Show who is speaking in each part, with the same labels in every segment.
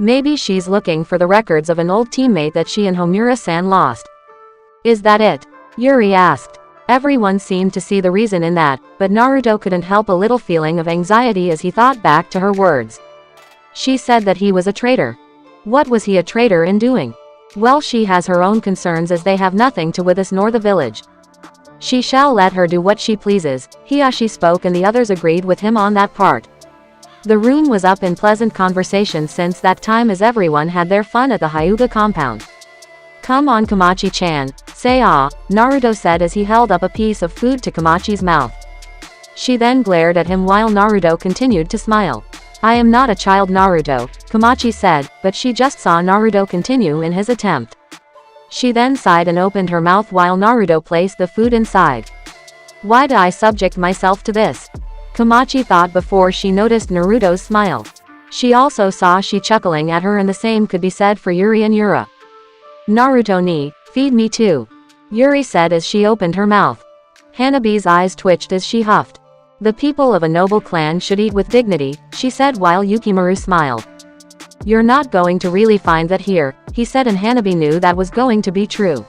Speaker 1: Maybe she's looking for the records of an old teammate that she and Homura-san lost. Is that it? Yuri asked. Everyone seemed to see the reason in that, but Naruto couldn't help a little feeling of anxiety as he thought back to her words. She said that he was a traitor. What was he a traitor in doing? Well, she has her own concerns as they have nothing to with us nor the village. She shall let her do what she pleases. Hiyashi spoke and the others agreed with him on that part. The room was up in pleasant conversation since that time as everyone had their fun at the Hyuga compound. Come on Kamachi-chan, say ah, Naruto said as he held up a piece of food to Kamachi's mouth. She then glared at him while Naruto continued to smile. I am not a child Naruto, Kamachi said, but she just saw Naruto continue in his attempt. She then sighed and opened her mouth while Naruto placed the food inside. Why did I subject myself to this? Kamachi thought before she noticed Naruto's smile. She also saw she chuckling at her and the same could be said for Yuri and Yura. Naruto ni, feed me too. Yuri said as she opened her mouth. Hanabi's eyes twitched as she huffed. The people of a noble clan should eat with dignity, she said while Yukimaru smiled. You're not going to really find that here, he said and Hanabi knew that was going to be true.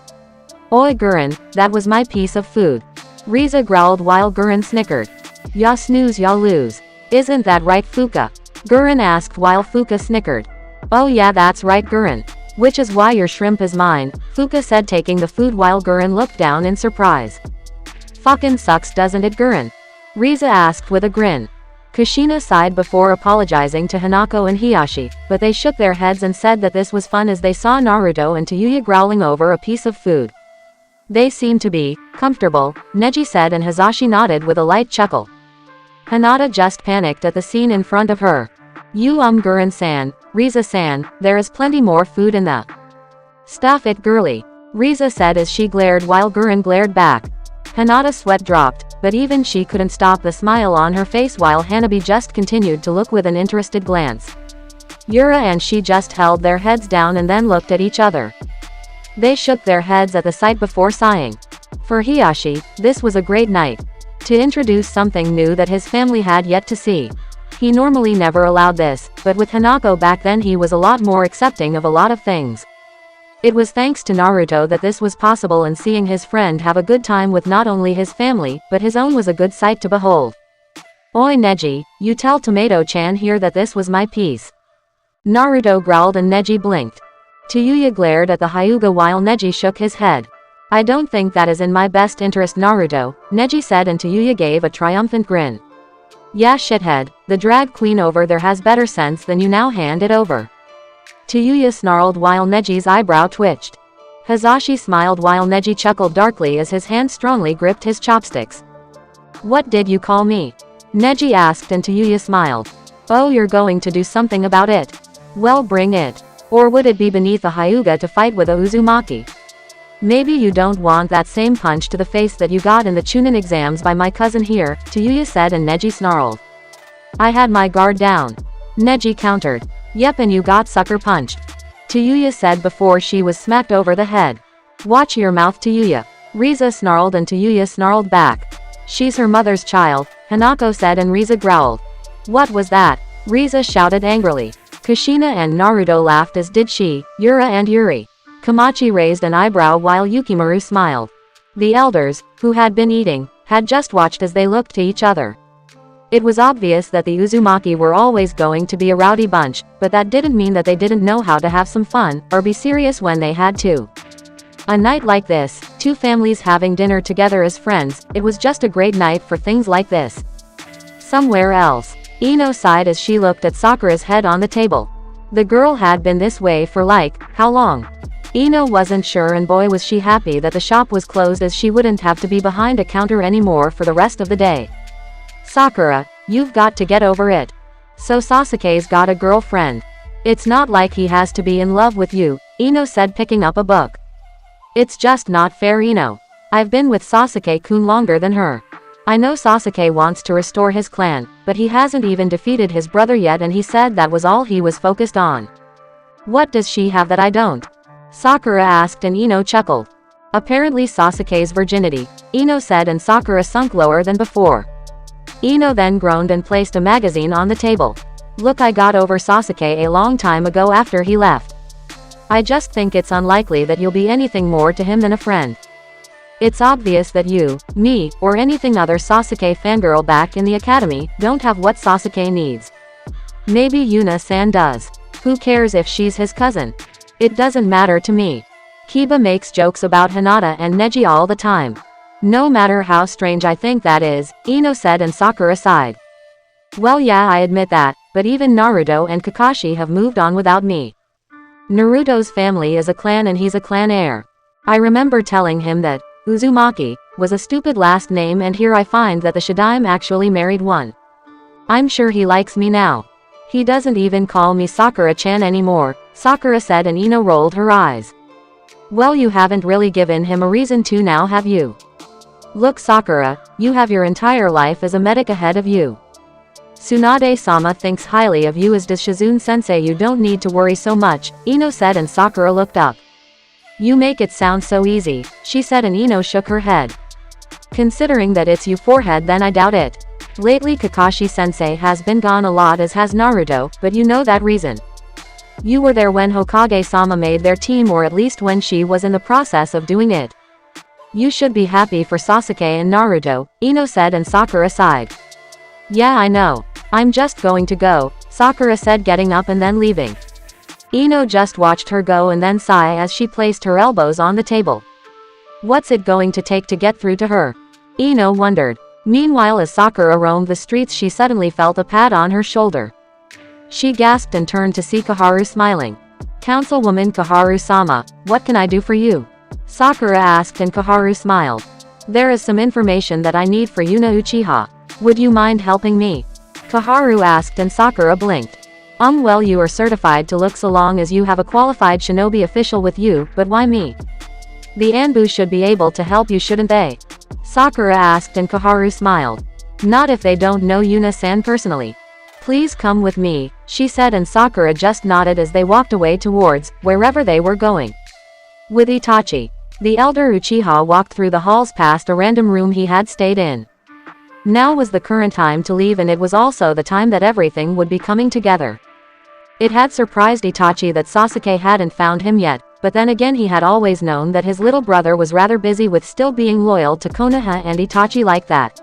Speaker 1: Oi Gurren, that was my piece of food. Riza growled while Gurren snickered. Ya snooze ya lose. Isn't that right Fuka? Gurren asked while Fuka snickered. Oh yeah that's right Gurren. Which is why your shrimp is mine, Fuka said taking the food while Gurren looked down in surprise. Fucking sucks doesn't it Gurren? Riza asked with a grin. Kushina sighed before apologizing to Hanako and Hiyashi, but they shook their heads and said that this was fun as they saw Naruto and Tayuya growling over a piece of food. They seemed to be comfortable, Neji said and Hazashi nodded with a light chuckle. Hinata just panicked at the scene in front of her. Gurren-san, Riza-san, there is plenty more food in the stuff it girly, Riza said as she glared while Gurren glared back. Hinata's sweat dropped, but even she couldn't stop the smile on her face while Hanabi just continued to look with an interested glance. Yura and she just held their heads down and then looked at each other. They shook their heads at the sight before sighing. For Hiyashi, this was a great night. To introduce something new that his family had yet to see. He normally never allowed this, but with Hanako back then he was a lot more accepting of a lot of things. It was thanks to Naruto that this was possible and seeing his friend have a good time with not only his family, but his own was a good sight to behold. Oi Neji, you tell Tomato-chan here that this was my piece. Naruto growled and Neji blinked. Tayuya glared at the Hyuga while Neji shook his head. I don't think that is in my best interest Naruto, Neji said and Tayuya gave a triumphant grin. Yeah shithead, the drag queen over there has better sense than you now hand it over. Tayuya snarled while Neji's eyebrow twitched. Hazashi smiled while Neji chuckled darkly as his hand strongly gripped his chopsticks. What did you call me? Neji asked and Tayuya smiled. Oh you're going to do something about it. Well bring it. Or would it be beneath a Hyuga to fight with a Uzumaki? Maybe you don't want that same punch to the face that you got in the Chunin exams by my cousin here, Tayuya said and Neji snarled. I had my guard down. Neji countered. Yep and you got sucker punched. Tayuya said before she was smacked over the head. Watch your mouth Tayuya. Riza snarled and Tayuya snarled back. She's her mother's child, Hanako said and Riza growled. What was that? Riza shouted angrily. Kushina and Naruto laughed as did she, Yura and Yuri. Kamachi raised an eyebrow while Yukimaru smiled. The elders, who had been eating, had just watched as they looked to each other. It was obvious that the Uzumaki were always going to be a rowdy bunch, but that didn't mean that they didn't know how to have some fun, or be serious when they had to. A night like this, two families having dinner together as friends, it was just a great night for things like this. Somewhere else. Ino sighed as she looked at Sakura's head on the table. The girl had been this way for like, how long? Ino wasn't sure and boy was she happy that the shop was closed as she wouldn't have to be behind a counter anymore for the rest of the day. Sakura, you've got to get over it. So Sasuke's got a girlfriend. It's not like he has to be in love with you, Ino said picking up a book. It's just not fair Ino. I've been with Sasuke-kun longer than her. I know Sasuke wants to restore his clan, but he hasn't even defeated his brother yet and he said that was all he was focused on. What does she have that I don't? Sakura asked and Ino chuckled. Apparently Sasuke's virginity, Ino said and Sakura sunk lower than before. Ino then groaned and placed a magazine on the table. Look, I got over Sasuke a long time ago after he left. I just think it's unlikely that you'll be anything more to him than a friend. It's obvious that you, me, or anything other Sasuke fangirl back in the academy, don't have what Sasuke needs. Maybe Yuna-san does. Who cares if she's his cousin? It doesn't matter to me. Kiba makes jokes about Hinata and Neji all the time. No matter how strange I think that is, Ino said, and Sakura sighed. Well, yeah, I admit that, but even Naruto and Kakashi have moved on without me. Naruto's family is a clan and he's a clan heir. I remember telling him that Uzumaki was a stupid last name, and here I find that the Shadaime actually married one. I'm sure he likes me now. He doesn't even call me Sakura-chan anymore, Sakura said, and Ino rolled her eyes. Well, you haven't really given him a reason to now, have you? Look, Sakura, you have your entire life as a medic ahead of you. Tsunade-sama thinks highly of you, as does Shizune-sensei. You don't need to worry so much, Ino said, and Sakura looked up. You make it sound so easy, she said, and Ino shook her head. Considering that it's your forehead, then I doubt it. Lately Kakashi-sensei has been gone a lot, as has Naruto, but you know that reason. You were there when Hokage-sama made their team, or at least when she was in the process of doing it. You should be happy for Sasuke and Naruto, Ino said, and Sakura sighed. Yeah, I know. I'm just going to go, Sakura said, getting up and then leaving. Ino just watched her go and then sigh as she placed her elbows on the table. What's it going to take to get through to her? Ino wondered. Meanwhile, as Sakura roamed the streets, she suddenly felt a pat on her shoulder. She gasped and turned to see Koharu smiling. Councilwoman Koharu-sama, what can I do for you? Sakura asked, and Koharu smiled. There is some information that I need for Yuna Uchiha. Would you mind helping me? Koharu asked, and Sakura blinked. Well, you are certified to look so long as you have a qualified shinobi official with you, but why me? The Anbu should be able to help you, shouldn't they? Sakura asked, and Koharu smiled. Not if they don't know Yuna-san personally. Please come with me, she said, and Sakura just nodded as they walked away towards wherever they were going. With Itachi, the elder Uchiha walked through the halls past a random room he had stayed in. Now was the current time to leave, and it was also the time that everything would be coming together. It had surprised Itachi that Sasuke hadn't found him yet, but then again he had always known that his little brother was rather busy with still being loyal to Konoha and Itachi like that.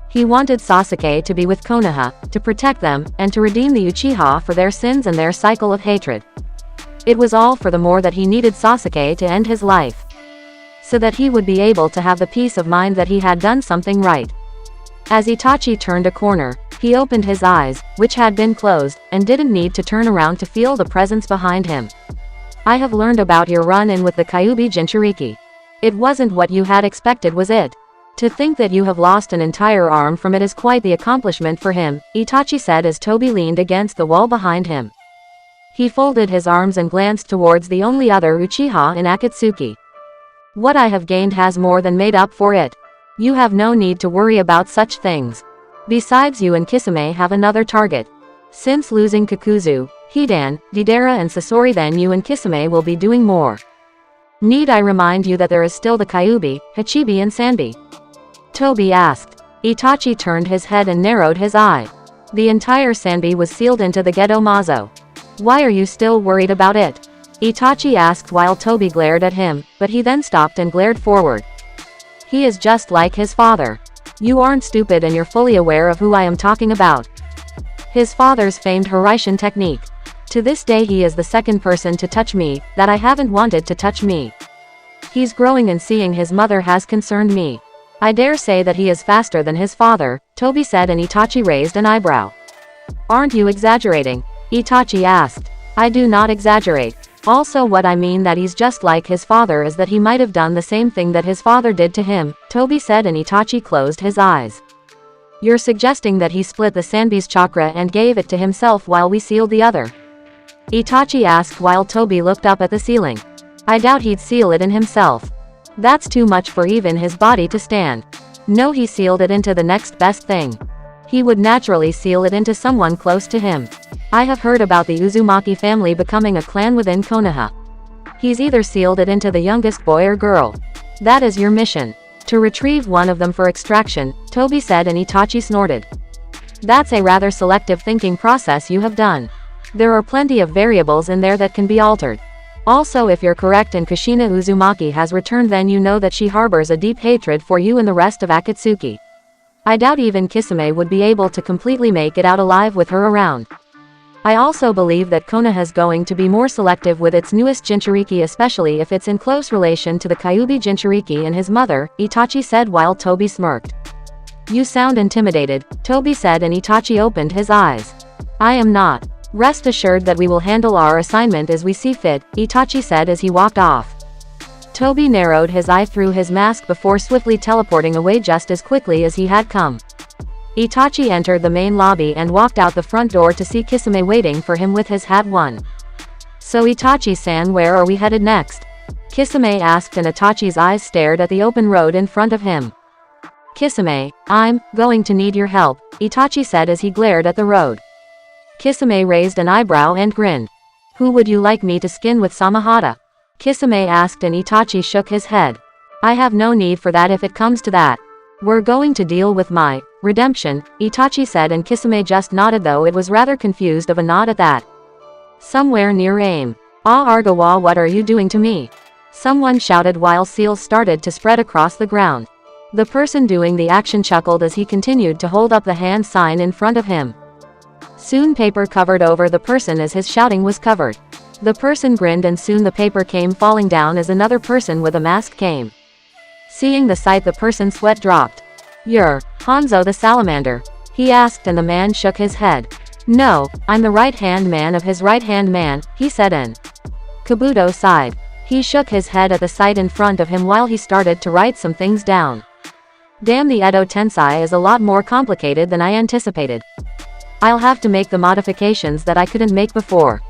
Speaker 1: He wanted Sasuke to be with Konoha, to protect them, and to redeem the Uchiha for their sins and their cycle of hatred. It was all for the more that he needed Sasuke to end his life, so that he would be able to have the peace of mind that he had done something right. As Itachi turned a corner, he opened his eyes, which had been closed, and didn't need to turn around to feel the presence behind him. I have learned about your run-in with the Kyuubi Jinchuriki. It wasn't what you had expected, was it? To think that you have lost an entire arm from it is quite the accomplishment for him, Itachi said as Tobi leaned against the wall behind him. He folded his arms and glanced towards the only other Uchiha in Akatsuki. What I have gained has more than made up for it. You have no need to worry about such things. Besides, you and Kisame have another target. Since losing Kakuzu, Hidan, Deidara and Sasori, then you and Kisame will be doing more. Need I remind you that there is still the Kyuubi, Hachibi and Sanbi? Tobi asked. Itachi turned his head and narrowed his eye. The entire Sanbi was sealed into the Gedo Mazo. Why are you still worried about it? Itachi asked while Tobi glared at him, but he then stopped and glared forward. He is just like his father. You aren't stupid and you're fully aware of who I am talking about. His father's famed Hiraishin technique. To this day he is the second person to touch me, that I haven't wanted to touch me. He's growing and seeing his mother has concerned me. I dare say that he is faster than his father, Tobi said, and Itachi raised an eyebrow. Aren't you exaggerating? Itachi asked. I do not exaggerate. Also what I mean that he's just like his father is that he might have done the same thing that his father did to him, Tobi said, and Itachi closed his eyes. You're suggesting that he split the Sanbi's chakra and gave it to himself while we sealed the other? Itachi asked while Tobi looked up at the ceiling. I doubt he'd seal it in himself. That's too much for even his body to stand. No, he sealed it into the next best thing. He would naturally seal it into someone close to him. I have heard about the Uzumaki family becoming a clan within Konoha. He's either sealed it into the youngest boy or girl. That is your mission. To retrieve one of them for extraction, Tobi said, and Itachi snorted. That's a rather selective thinking process you have done. There are plenty of variables in there that can be altered. Also, if you're correct and Kushina Uzumaki has returned, then you know that she harbors a deep hatred for you and the rest of Akatsuki. I doubt even Kisame would be able to completely make it out alive with her around. I also believe that Konoha is going to be more selective with its newest Jinchuriki, especially if it's in close relation to the Kyuubi Jinchuriki and his mother, Itachi said while Toby smirked. You sound intimidated, Toby said, and Itachi opened his eyes. I am not. Rest assured that we will handle our assignment as we see fit, Itachi said as he walked off. Toby narrowed his eye through his mask before swiftly teleporting away just as quickly as he had come. Itachi entered the main lobby and walked out the front door to see Kisame waiting for him with his hat on. So Itachi-san, where are we headed next? Kisame asked, and Itachi's eyes stared at the open road in front of him. Kisame, I'm going to need your help, Itachi said as he glared at the road. Kisame raised an eyebrow and grinned. Who would you like me to skin with Samahata? Kisame asked, and Itachi shook his head. I have no need for that if it comes to that. We're going to deal with my redemption, Itachi said, and Kisame just nodded, though it was rather confused of a nod at that. Somewhere near aim. Ah Argawa, what are you doing to me? Someone shouted while seals started to spread across the ground. The person doing the action chuckled as he continued to hold up the hand sign in front of him. Soon paper covered over the person as his shouting was covered. The person grinned, and soon the paper came falling down as another person with a mask came. Seeing the sight, the person's sweat dropped. You're Hanzo the salamander? He asked, and the man shook his head. No, I'm the right-hand man of his right-hand man, he said, and Kabuto sighed. He shook his head at the sight in front of him while he started to write some things down. Damn, the Edo Tensei is a lot more complicated than I anticipated. I'll have to make the modifications that I couldn't make before.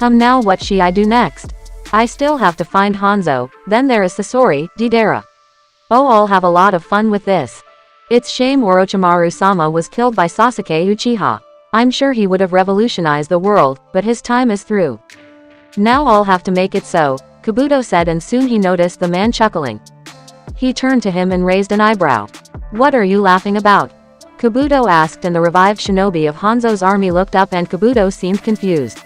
Speaker 1: Now what should I do next? I still have to find Hanzo, then there is Sasori, Deidara. Oh, I'll have a lot of fun with this. It's shame Orochimaru-sama was killed by Sasuke Uchiha. I'm sure he would have revolutionized the world, but his time is through. Now I'll have to make it so, Kabuto said, and soon he noticed the man chuckling. He turned to him and raised an eyebrow. What are you laughing about? Kabuto asked, and the revived shinobi of Hanzo's army looked up, and Kabuto seemed confused.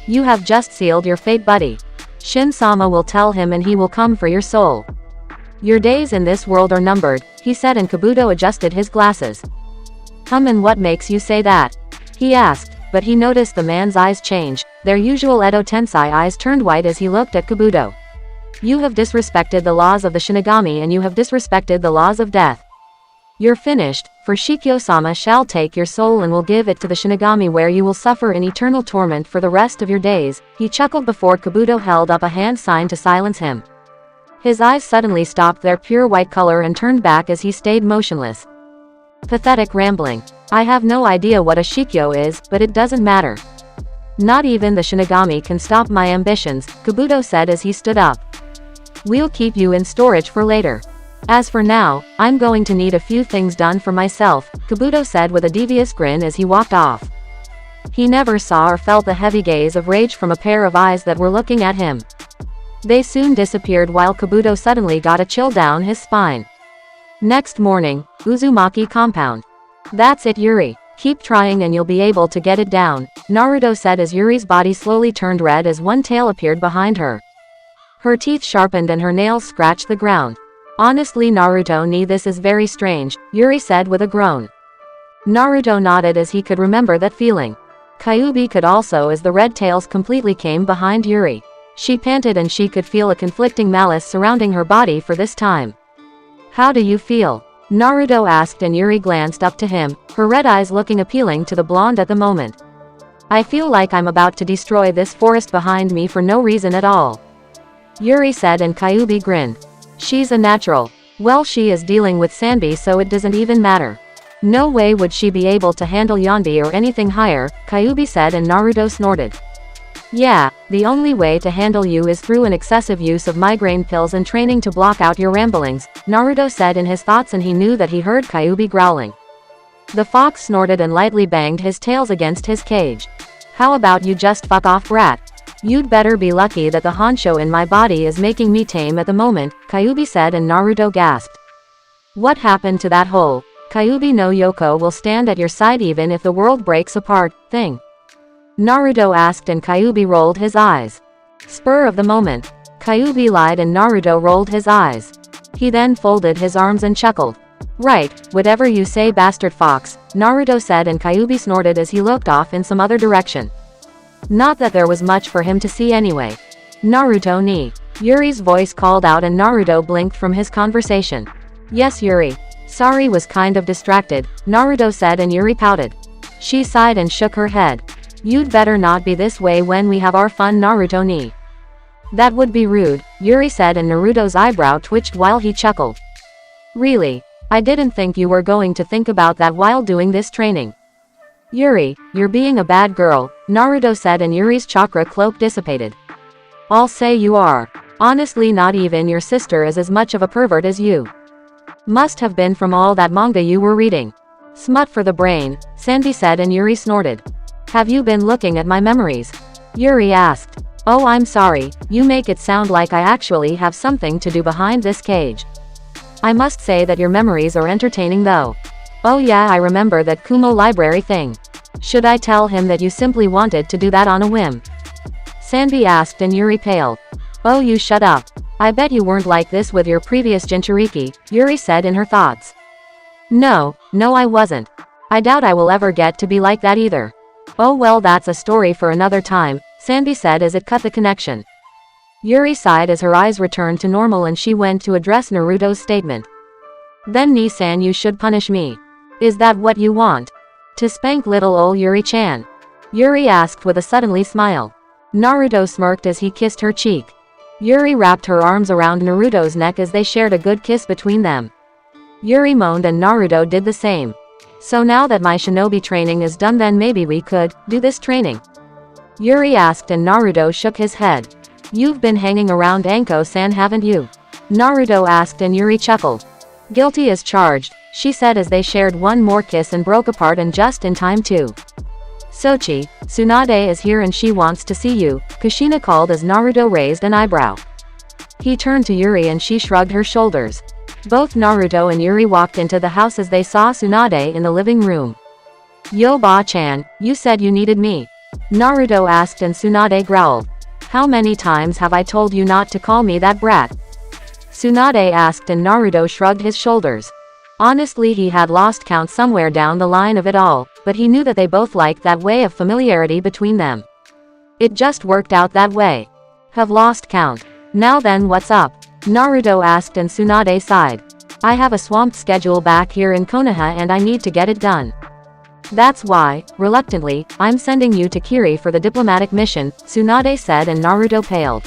Speaker 1: You have just sealed your fate, buddy. Shin-sama will tell him, and he will come for your soul. Your days in this world are numbered, he said, and Kabuto adjusted his glasses. And what makes you say that? He asked, but he noticed the man's eyes change. Their usual Edo Tensei eyes turned white as he looked at Kabuto. You have disrespected the laws of the Shinigami, and you have disrespected the laws of death. You're finished, for Shikyo-sama shall take your soul and will give it to the Shinigami, where you will suffer in eternal torment for the rest of your days, he chuckled before Kabuto held up a hand sign to silence him. His eyes suddenly stopped their pure white color and turned back as he stayed motionless. Pathetic rambling. I have no idea what a Shikyo is, but it doesn't matter. Not even the Shinigami can stop my ambitions, Kabuto said as he stood up. We'll keep you in storage for later. As for now, I'm going to need a few things done for myself, Kabuto said with a devious grin as he walked off. He never saw or felt the heavy gaze of rage from a pair of eyes that were looking at him. They soon disappeared while Kabuto suddenly got a chill down his spine. Next morning, Uzumaki compound. That's it, Yuri. Keep trying and you'll be able to get it down, Naruto said as Yuri's body slowly turned red as one tail appeared behind her. Her teeth sharpened and her nails scratched the ground. Honestly, Naruto, this is very strange, Yuri said with a groan. Naruto nodded as he could remember that feeling. Kyuubi could also, as the red tails completely came behind Yuri. She panted and she could feel a conflicting malice surrounding her body for this time. How do you feel? Naruto asked, and Yuri glanced up to him, her red eyes looking appealing to the blonde at the moment. I feel like I'm about to destroy this forest behind me for no reason at all, Yuri said, and Kyuubi grinned. She's a natural. Well, she is dealing with Sanbi, so it doesn't even matter. No way would she be able to handle Yonbi or anything higher, Kyuubi said, and Naruto snorted. Yeah, the only way to handle you is through an excessive use of migraine pills and training to block out your ramblings, Naruto said in his thoughts, and he knew that he heard Kyuubi growling. The fox snorted and lightly banged his tails against his cage. How about you just fuck off, brat? You'd better be lucky that the honcho in my body is making me tame at the moment, Kyuubi said, and Naruto gasped. What happened to that hole? Kyuubi no Yoko will stand at your side even if the world breaks apart, thing. Naruto asked and Kyuubi rolled his eyes. Spur of the moment. Kyuubi lied and Naruto rolled his eyes. He then folded his arms and chuckled. Right, whatever you say bastard fox, Naruto said and Kyuubi snorted as he looked off in some other direction. Not that there was much for him to see anyway. Naruto ni. Yuri's voice called out and Naruto blinked from his conversation. Yes Yuri. Sorry was kind of distracted, Naruto said and Yuri pouted. She sighed and shook her head. You'd better not be this way when we have our fun Naruto ni. That would be rude, Yuri said and Naruto's eyebrow twitched while he chuckled. Really? I didn't think you were going to think about that while doing this training. Yuri, you're being a bad girl, Naruto said and Yuri's chakra cloak dissipated. I'll say you are. Honestly not even your sister is as much of a pervert as you. Must have been from all that manga you were reading. Smut for the brain, Sandy said and Yuri snorted. Have you been looking at my memories? Yuri asked. Oh I'm sorry, you make it sound like I actually have something to do behind this cage. I must say that your memories are entertaining though. Oh yeah I remember that Kumo library thing. Should I tell him that you simply wanted to do that on a whim? Sandy asked and Yuri paled. Oh you shut up. I bet you weren't like this with your previous Jinchuriki, Yuri said in her thoughts. No I wasn't. I doubt I will ever get to be like that either. Oh well that's a story for another time, Sandy said as it cut the connection. Yuri sighed as her eyes returned to normal and she went to address Naruto's statement. Then Ni-san you should punish me. Is that what you want? To spank little ol' Yuri-chan? Yuri asked with a suddenly smile. Naruto smirked as he kissed her cheek. Yuri wrapped her arms around Naruto's neck as they shared a good kiss between them. Yuri moaned and Naruto did the same. So now that my shinobi training is done then maybe we could do this training? Yuri asked and Naruto shook his head. You've been hanging around Anko-san haven't you? Naruto asked and Yuri chuckled. Guilty as charged, she said as they shared one more kiss and broke apart and just in time too. Sochi, Tsunade is here and she wants to see you, Kushina called as Naruto raised an eyebrow. He turned to Yuri and she shrugged her shoulders. Both Naruto and Yuri walked into the house as they saw Tsunade in the living room. Yo Ba-chan, you said you needed me. Naruto asked and Tsunade growled. How many times have I told you not to call me that brat? Tsunade asked and Naruto shrugged his shoulders. Honestly he had lost count somewhere down the line of it all, but he knew that they both liked that way of familiarity between them. It just worked out that way. Have lost count. Now then what's up? Naruto asked and Tsunade sighed. I have a swamped schedule back here in Konoha and I need to get it done. That's why, reluctantly, I'm sending you to Kiri for the diplomatic mission, Tsunade said and Naruto paled.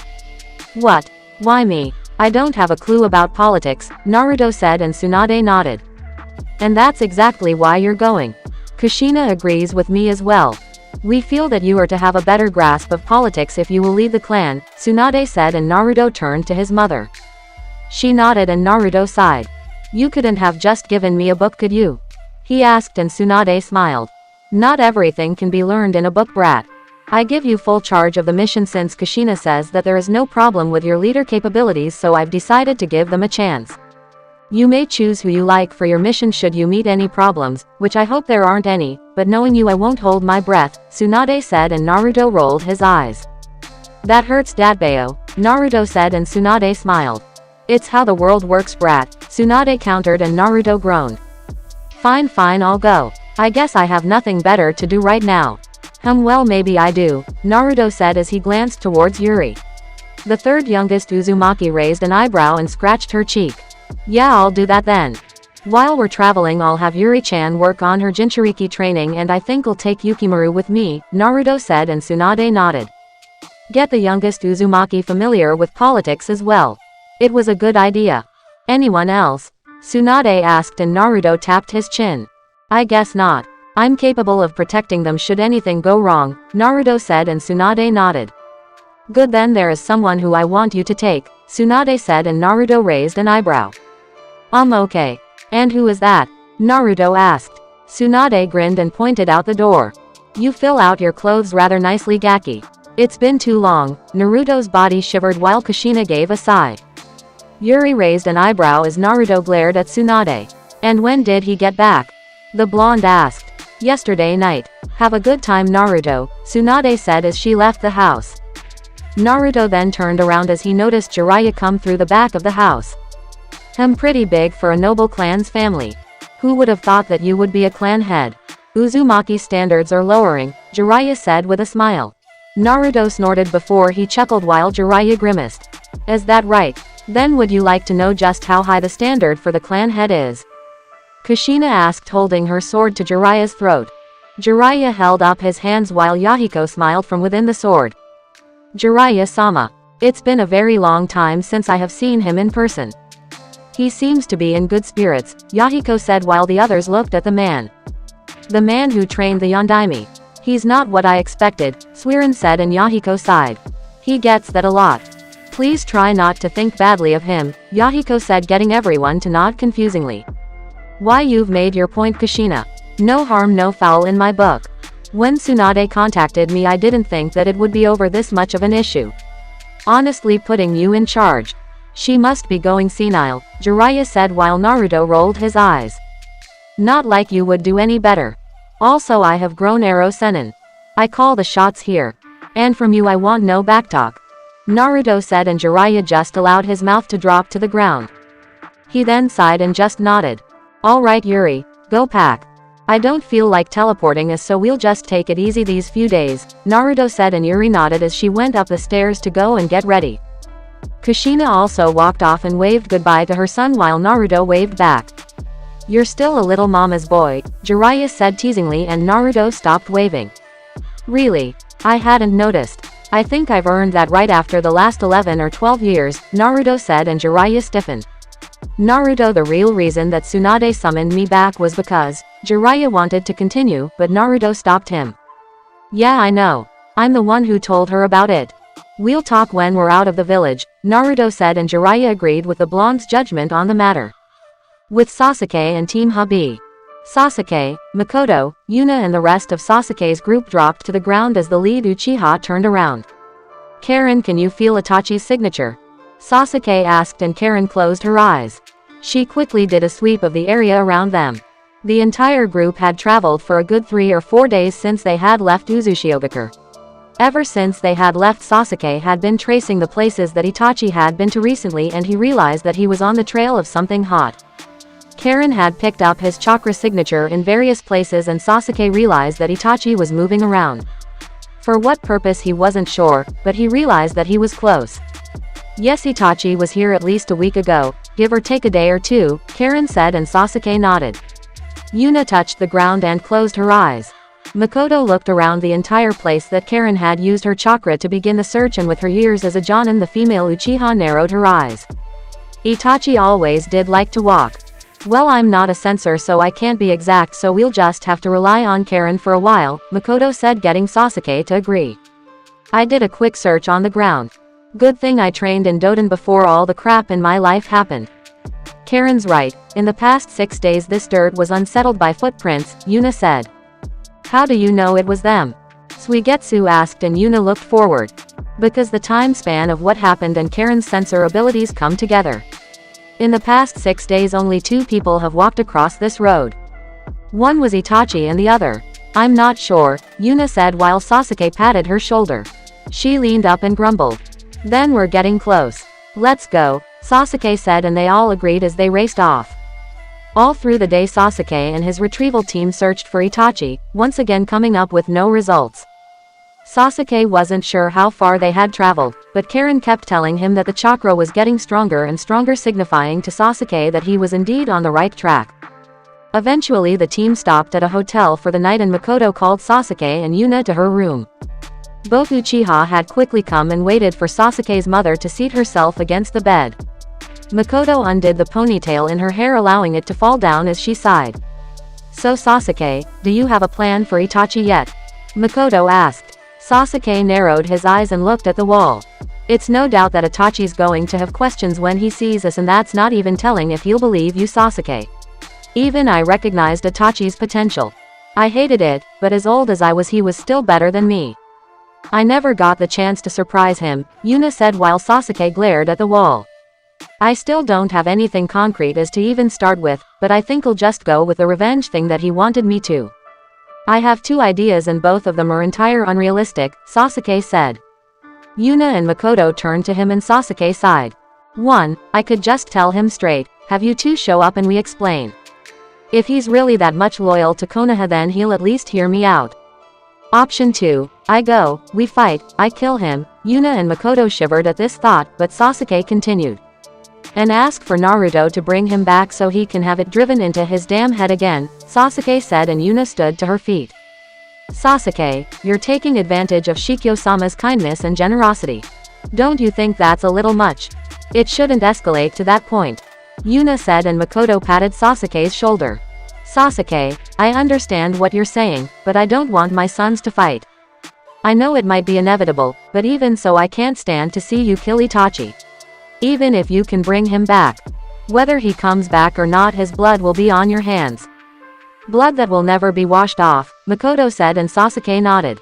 Speaker 1: What? Why me? I don't have a clue about politics, Naruto said and Tsunade nodded. And that's exactly why you're going. Kushina agrees with me as well. We feel that you are to have a better grasp of politics if you will leave the clan, Tsunade said and Naruto turned to his mother. She nodded and Naruto sighed. You couldn't have just given me a book could you? He asked and Tsunade smiled. Not everything can be learned in a book brat. I give you full charge of the mission since Kushina says that there is no problem with your leader capabilities so I've decided to give them a chance. You may choose who you like for your mission should you meet any problems, which I hope there aren't any, but knowing you I won't hold my breath, Tsunade said and Naruto rolled his eyes. That hurts Datbeo, Naruto said and Tsunade smiled. It's how the world works brat, Tsunade countered and Naruto groaned. Fine I'll go. I guess I have nothing better to do right now. Well maybe I do, Naruto said as he glanced towards Yuri. The third youngest Uzumaki raised an eyebrow and scratched her cheek. Yeah I'll do that then. While we're traveling I'll have Yuri-chan work on her Jinchuriki training and I think I'll take Yukimaru with me, Naruto said and Tsunade nodded. Get the youngest Uzumaki familiar with politics as well. It was a good idea. Anyone else? Tsunade asked and Naruto tapped his chin. I guess not. I'm capable of protecting them should anything go wrong, Naruto said and Tsunade nodded. Good then there is someone who I want you to take, Tsunade said and Naruto raised an eyebrow. Okay. And who is that? Naruto asked. Tsunade grinned and pointed out the door. You fill out your clothes rather nicely Gaki. It's been too long, Naruto's body shivered while Kushina gave a sigh. Yuri raised an eyebrow as Naruto glared at Tsunade. And when did he get back? The blonde asked. Yesterday night. Have a good time, Naruto, Tsunade said as she left the house. Naruto then turned around as he noticed Jiraiya come through the back of the house. Pretty big for a noble clan's family. Who would have thought that you would be a clan head? Uzumaki standards are lowering, Jiraiya said with a smile. Naruto snorted before he chuckled while Jiraiya grimaced. Is that right? Then would you like to know just how high the standard for the clan head is? Kushina asked, holding her sword to Jiraiya's throat. Jiraiya held up his hands while Yahiko smiled from within the sword. Jiraiya-sama. It's been a very long time since I have seen him in person. He seems to be in good spirits, Yahiko said while the others looked at the man. The man who trained the Yondaime. He's not what I expected, Suiren said and Yahiko sighed. He gets that a lot. Please try not to think badly of him, Yahiko said, getting everyone to nod confusingly. Why, you've made your point, Kushina. No harm no foul in my book. When Tsunade contacted me I didn't think that it would be over this much of an issue. Honestly, putting you in charge. She must be going senile, Jiraiya said while Naruto rolled his eyes. Not like you would do any better. Also, I have grown Arrow Sennin. I call the shots here. And from you I want no backtalk. Naruto said and Jiraiya just allowed his mouth to drop to the ground. He then sighed and just nodded. Alright Yuri, go pack. I don't feel like teleporting so we'll just take it easy these few days, Naruto said and Yuri nodded as she went up the stairs to go and get ready. Kushina also walked off and waved goodbye to her son while Naruto waved back. You're still a little mama's boy, Jiraiya said teasingly and Naruto stopped waving. Really? I hadn't noticed. I think I've earned that right after the last 11 or 12 years, Naruto said and Jiraiya stiffened. Naruto, the real reason that Tsunade summoned me back was because, Jiraiya wanted to continue, but Naruto stopped him. Yeah, I know. I'm the one who told her about it. We'll talk when we're out of the village, Naruto said and Jiraiya agreed with the blonde's judgment on the matter. With Sasuke and Team Hubby. Sasuke, Makoto, Yuna and the rest of Sasuke's group dropped to the ground as the lead Uchiha turned around. Karen, can you feel Itachi's signature? Sasuke asked and Karen closed her eyes. She quickly did a sweep of the area around them. The entire group had traveled for a good 3 or 4 days since they had left Uzushiogakure. Ever since they had left, Sasuke had been tracing the places that Itachi had been to recently and he realized that he was on the trail of something hot. Karen had picked up his chakra signature in various places and Sasuke realized that Itachi was moving around. For what purpose he wasn't sure, but he realized that he was close. Yes, Itachi was here at least a week ago, give or take a day or two, Karen said and Sasuke nodded. Yuna touched the ground and closed her eyes. Makoto looked around the entire place that Karen had used her chakra to begin the search and with her years as a Jonin, the female Uchiha narrowed her eyes. Itachi always did like to walk. Well, I'm not a censor so I can't be exact so we'll just have to rely on Karen for a while, Makoto said getting Sasuke to agree. I did a quick search on the ground. Good thing I trained in Doton before all the crap in my life happened. Karen's right, in the past 6 days this dirt was unsettled by footprints, Yuna said. How do you know it was them? Suigetsu asked and Yuna looked forward. Because the time span of what happened and Karen's sensor abilities come together. In the past 6 days only 2 people have walked across this road. One was Itachi and the other. I'm not sure, Yuna said while Sasuke patted her shoulder. She leaned up and grumbled. Then we're getting close. Let's go, Sasuke said and they all agreed as they raced off. All through the day Sasuke and his retrieval team searched for Itachi, once again coming up with no results. Sasuke wasn't sure how far they had traveled, but Karen kept telling him that the chakra was getting stronger and stronger, signifying to Sasuke that he was indeed on the right track. Eventually the team stopped at a hotel for the night and Makoto called Sasuke and Yuna to her room. Both Uchiha had quickly come and waited for Sasuke's mother to seat herself against the bed. Makoto undid the ponytail in her hair, allowing it to fall down as she sighed. So Sasuke, do you have a plan for Itachi yet? Makoto asked. Sasuke narrowed his eyes and looked at the wall. It's no doubt that Itachi's going to have questions when he sees us, and that's not even telling if he'll believe you, Sasuke. Even I recognized Itachi's potential. I hated it, but as old as I was he was still better than me. I never got the chance to surprise him, Yuna said while Sasuke glared at the wall. I still don't have anything concrete as to even start with, but I think I'll just go with the revenge thing that he wanted me to. I have two ideas and both of them are entire unrealistic, Sasuke said. Yuna and Makoto turned to him and Sasuke sighed. 1. I could just tell him straight, have you two show up and we explain. If he's really that much loyal to Konoha then he'll at least hear me out. Option 2. I go, we fight, I kill him. Yuna and Makoto shivered at this thought, but Sasuke continued. And ask for Naruto to bring him back so he can have it driven into his damn head again, Sasuke said, and Yuna stood to her feet. Sasuke, you're taking advantage of Shikyo-sama's kindness and generosity. Don't you think that's a little much? It shouldn't escalate to that point, Yuna said, and Makoto patted Sasuke's shoulder. Sasuke, I understand what you're saying, but I don't want my sons to fight. I know it might be inevitable, but even so I can't stand to see you kill Itachi. Even if you can bring him back. Whether he comes back or not, his blood will be on your hands. Blood that will never be washed off, Makoto said, and Sasuke nodded.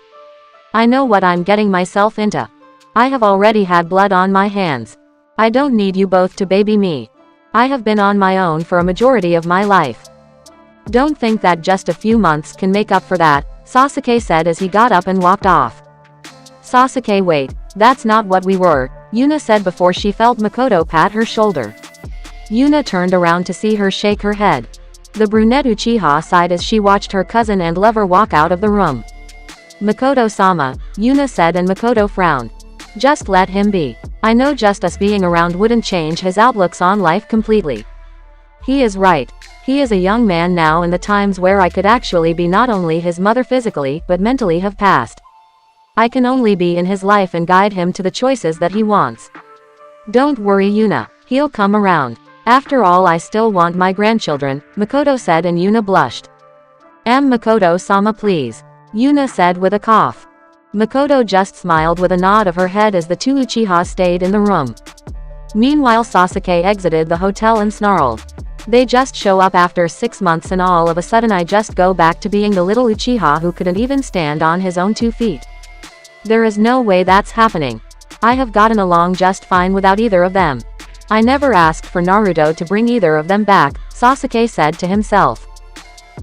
Speaker 1: I know what I'm getting myself into. I have already had blood on my hands. I don't need you both to baby me. I have been on my own for a majority of my life. Don't think that just a few months can make up for that, Sasuke said as he got up and walked off. Sasuke, wait, that's not what we were, Yuna said before she felt Makoto pat her shoulder. Yuna turned around to see her shake her head. The brunette Uchiha sighed as she watched her cousin and lover walk out of the room. Makoto-sama, Yuna said, and Makoto frowned. Just let him be. I know just us being around wouldn't change his outlooks on life completely. He is right. He is a young man now, and the times where I could actually be not only his mother physically but mentally have passed. I can only be in his life and guide him to the choices that he wants. Don't worry, Yuna, he'll come around. After all, I still want my grandchildren, Makoto said, and Yuna blushed. Makoto-sama, please, Yuna said with a cough. Makoto just smiled with a nod of her head as the two Uchihas stayed in the room. Meanwhile, Sasuke exited the hotel and snarled. They just show up after 6 months and all of a sudden I just go back to being the little Uchiha who couldn't even stand on his own 2 feet. There is no way that's happening. I have gotten along just fine without either of them. I never asked for Naruto to bring either of them back, Sasuke said to himself.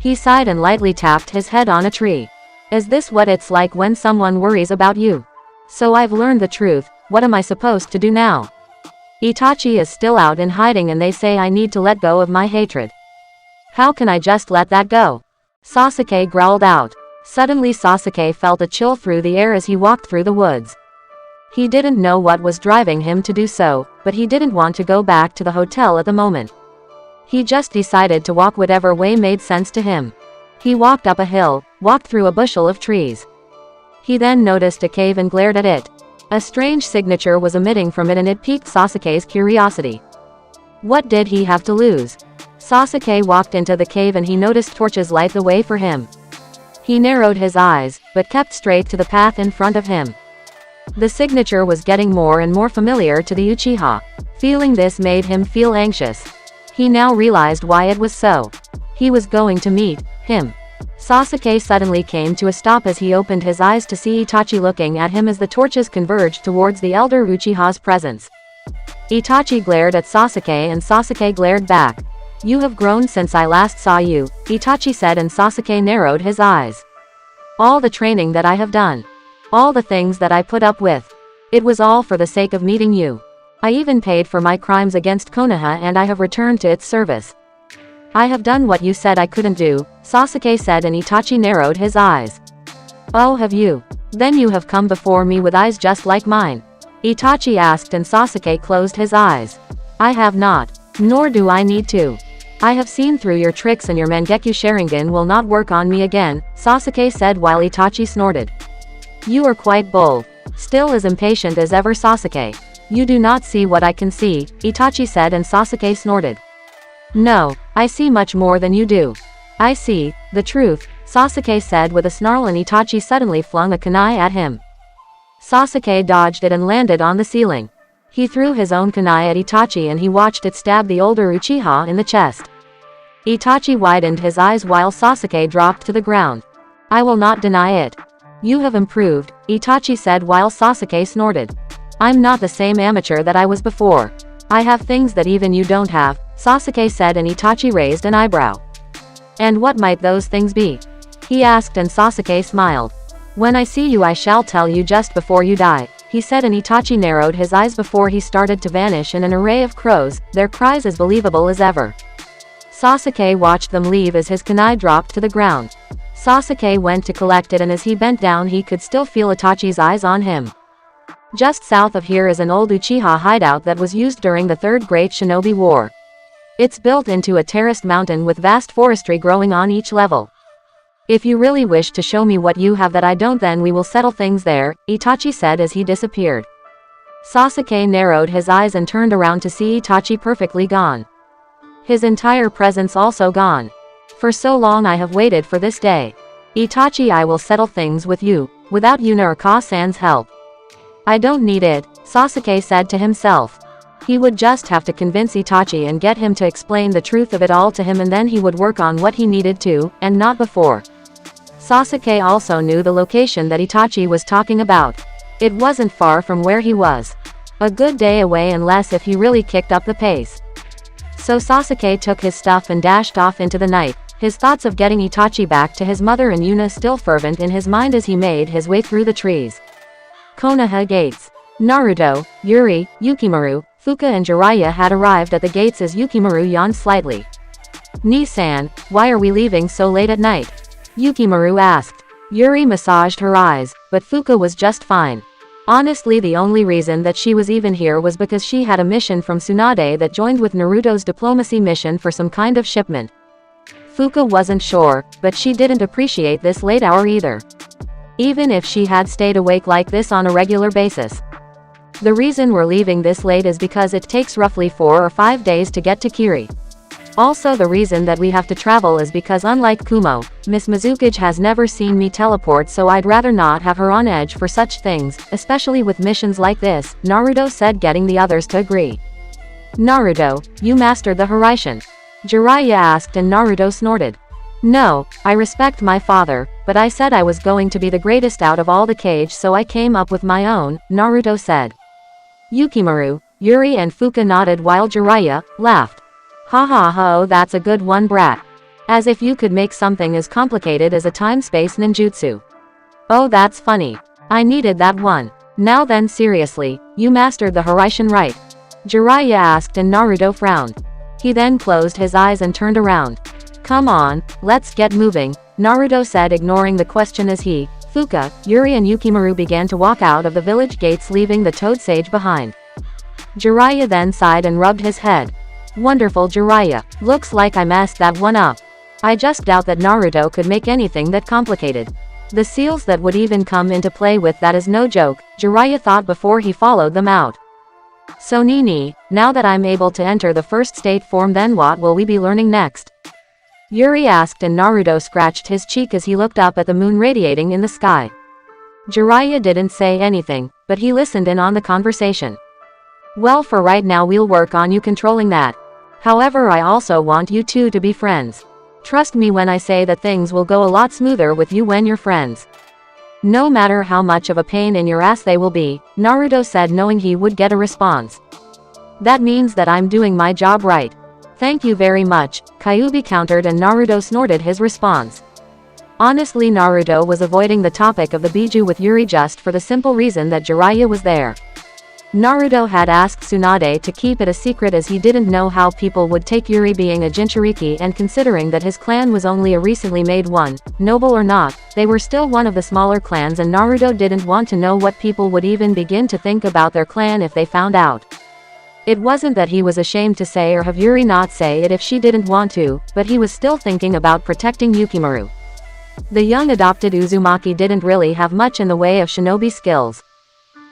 Speaker 1: He sighed and lightly tapped his head on a tree. Is this what it's like when someone worries about you? So I've learned the truth, what am I supposed to do now? Itachi is still out in hiding and they say I need to let go of my hatred. How can I just let that go? Sasuke growled out. Suddenly Sasuke felt a chill through the air as he walked through the woods. He didn't know what was driving him to do so, but he didn't want to go back to the hotel at the moment. He just decided to walk whatever way made sense to him. He walked up a hill, walked through a bushel of trees. He then noticed a cave and glared at it. A strange signature was emitting from it and it piqued Sasuke's curiosity. What did he have to lose? Sasuke walked into the cave and he noticed torches light the way for him. He narrowed his eyes, but kept straight to the path in front of him. The signature was getting more and more familiar to the Uchiha. Feeling this made him feel anxious. He now realized why it was so. He was going to meet him. Sasuke suddenly came to a stop as he opened his eyes to see Itachi looking at him as the torches converged towards the elder Uchiha's presence. Itachi glared at Sasuke and Sasuke glared back. You have grown since I last saw you, Itachi said, and Sasuke narrowed his eyes. All the training that I have done. All the things that I put up with. It was all for the sake of meeting you. I even paid for my crimes against Konoha and I have returned to its service. I have done what you said I couldn't do, Sasuke said, and Itachi narrowed his eyes. Oh, have you? Then you have come before me with eyes just like mine? Itachi asked, and Sasuke closed his eyes. I have not. Nor do I need to. I have seen through your tricks and your Mangekyo Sharingan will not work on me again, Sasuke said while Itachi snorted. You are quite bold. Still as impatient as ever, Sasuke. You do not see what I can see, Itachi said, and Sasuke snorted. No, I see much more than you do. I see the truth, Sasuke said with a snarl, and Itachi suddenly flung a kunai at him. Sasuke dodged it and landed on the ceiling. He threw his own kunai at Itachi and he watched it stab the older Uchiha in the chest. Itachi widened his eyes while Sasuke dropped to the ground. I will not deny it. You have improved, Itachi said while Sasuke snorted. I'm not the same amateur that I was before. I have things that even you don't have, Sasuke said, and Itachi raised an eyebrow. And what might those things be? He asked, and Sasuke smiled. When I see you I shall tell you just before you die, he said, and Itachi narrowed his eyes before he started to vanish in an array of crows, their cries as believable as ever. Sasuke watched them leave as his kunai dropped to the ground. Sasuke went to collect it, and as he bent down he could still feel Itachi's eyes on him. Just south of here is an old Uchiha hideout that was used during the Third Great Shinobi War. It's built into a terraced mountain with vast forestry growing on each level. If you really wish to show me what you have that I don't, then we will settle things there, Itachi said as he disappeared. Sasuke narrowed his eyes and turned around to see Itachi perfectly gone. His entire presence also gone. For so long I have waited for this day. Itachi, I will settle things with you, without Yuna or Ka-san's help. I don't need it, Sasuke said to himself. He would just have to convince Itachi and get him to explain the truth of it all to him, and then he would work on what he needed to, and not before. Sasuke also knew the location that Itachi was talking about. It wasn't far from where he was. A good day away, unless if he really kicked up the pace. So Sasuke took his stuff and dashed off into the night, his thoughts of getting Itachi back to his mother and Yuna still fervent in his mind as he made his way through the trees. Konoha Gates. Naruto, Yuri, Yukimaru, Fuka and Jiraiya had arrived at the gates as Yukimaru yawned slightly. "Ni-san, why are we leaving so late at night?" Yukimaru asked. Yuri massaged her eyes, but Fuka was just fine. Honestly, the only reason that she was even here was because she had a mission from Tsunade that joined with Naruto's diplomacy mission for some kind of shipment. Fuka wasn't sure, but she didn't appreciate this late hour either. Even if she had stayed awake like this on a regular basis. The reason we're leaving this late is because it takes roughly 4 or 5 days to get to Kiri. Also, the reason that we have to travel is because unlike Kumo, Miss Mizukage has never seen me teleport, so I'd rather not have her on edge for such things, especially with missions like this, Naruto said, getting the others to agree. Naruto, you mastered the Hiraishin? Jiraiya asked, and Naruto snorted. No, I respect my father, but I said I was going to be the greatest out of all the Kage, so I came up with my own, Naruto said. Yukimaru, Yuri and Fuka nodded while Jiraiya laughed. Ha ha ha, oh, that's a good one, brat. As if you could make something as complicated as a time-space ninjutsu. Oh, that's funny. I needed that one. Now then, seriously, you mastered the Hiraishin, right? Jiraiya asked, and Naruto frowned. He then closed his eyes and turned around. Come on, let's get moving, Naruto said, ignoring the question as he, Fuka, Yuri and Yukimaru began to walk out of the village gates, leaving the Toad Sage behind. Jiraiya then sighed and rubbed his head. Wonderful, Jiraiya, looks like I messed that one up. I just doubt that Naruto could make anything that complicated. The seals that would even come into play with that is no joke, Jiraiya thought before he followed them out. So Nini, now that I'm able to enter the first state form, then what will we be learning next? Yuri asked, and Naruto scratched his cheek as he looked up at the moon radiating in the sky. Jiraiya didn't say anything, but he listened in on the conversation. Well, for right now we'll work on you controlling that. However, I also want you two to be friends. Trust me when I say that things will go a lot smoother with you when you're friends. No matter how much of a pain in your ass they will be, Naruto said, knowing he would get a response. That means that I'm doing my job right. Thank you very much, Kyuubi countered, and Naruto snorted his response. Honestly, Naruto was avoiding the topic of the Biju with Yuri just for the simple reason that Jiraiya was there. Naruto had asked Tsunade to keep it a secret as he didn't know how people would take Yuri being a Jinchuriki, and considering that his clan was only a recently made one, noble or not, they were still one of the smaller clans, and Naruto didn't want to know what people would even begin to think about their clan if they found out. It wasn't that he was ashamed to say or have Yuri not say it if she didn't want to, but he was still thinking about protecting Yukimaru. The young adopted Uzumaki didn't really have much in the way of shinobi skills.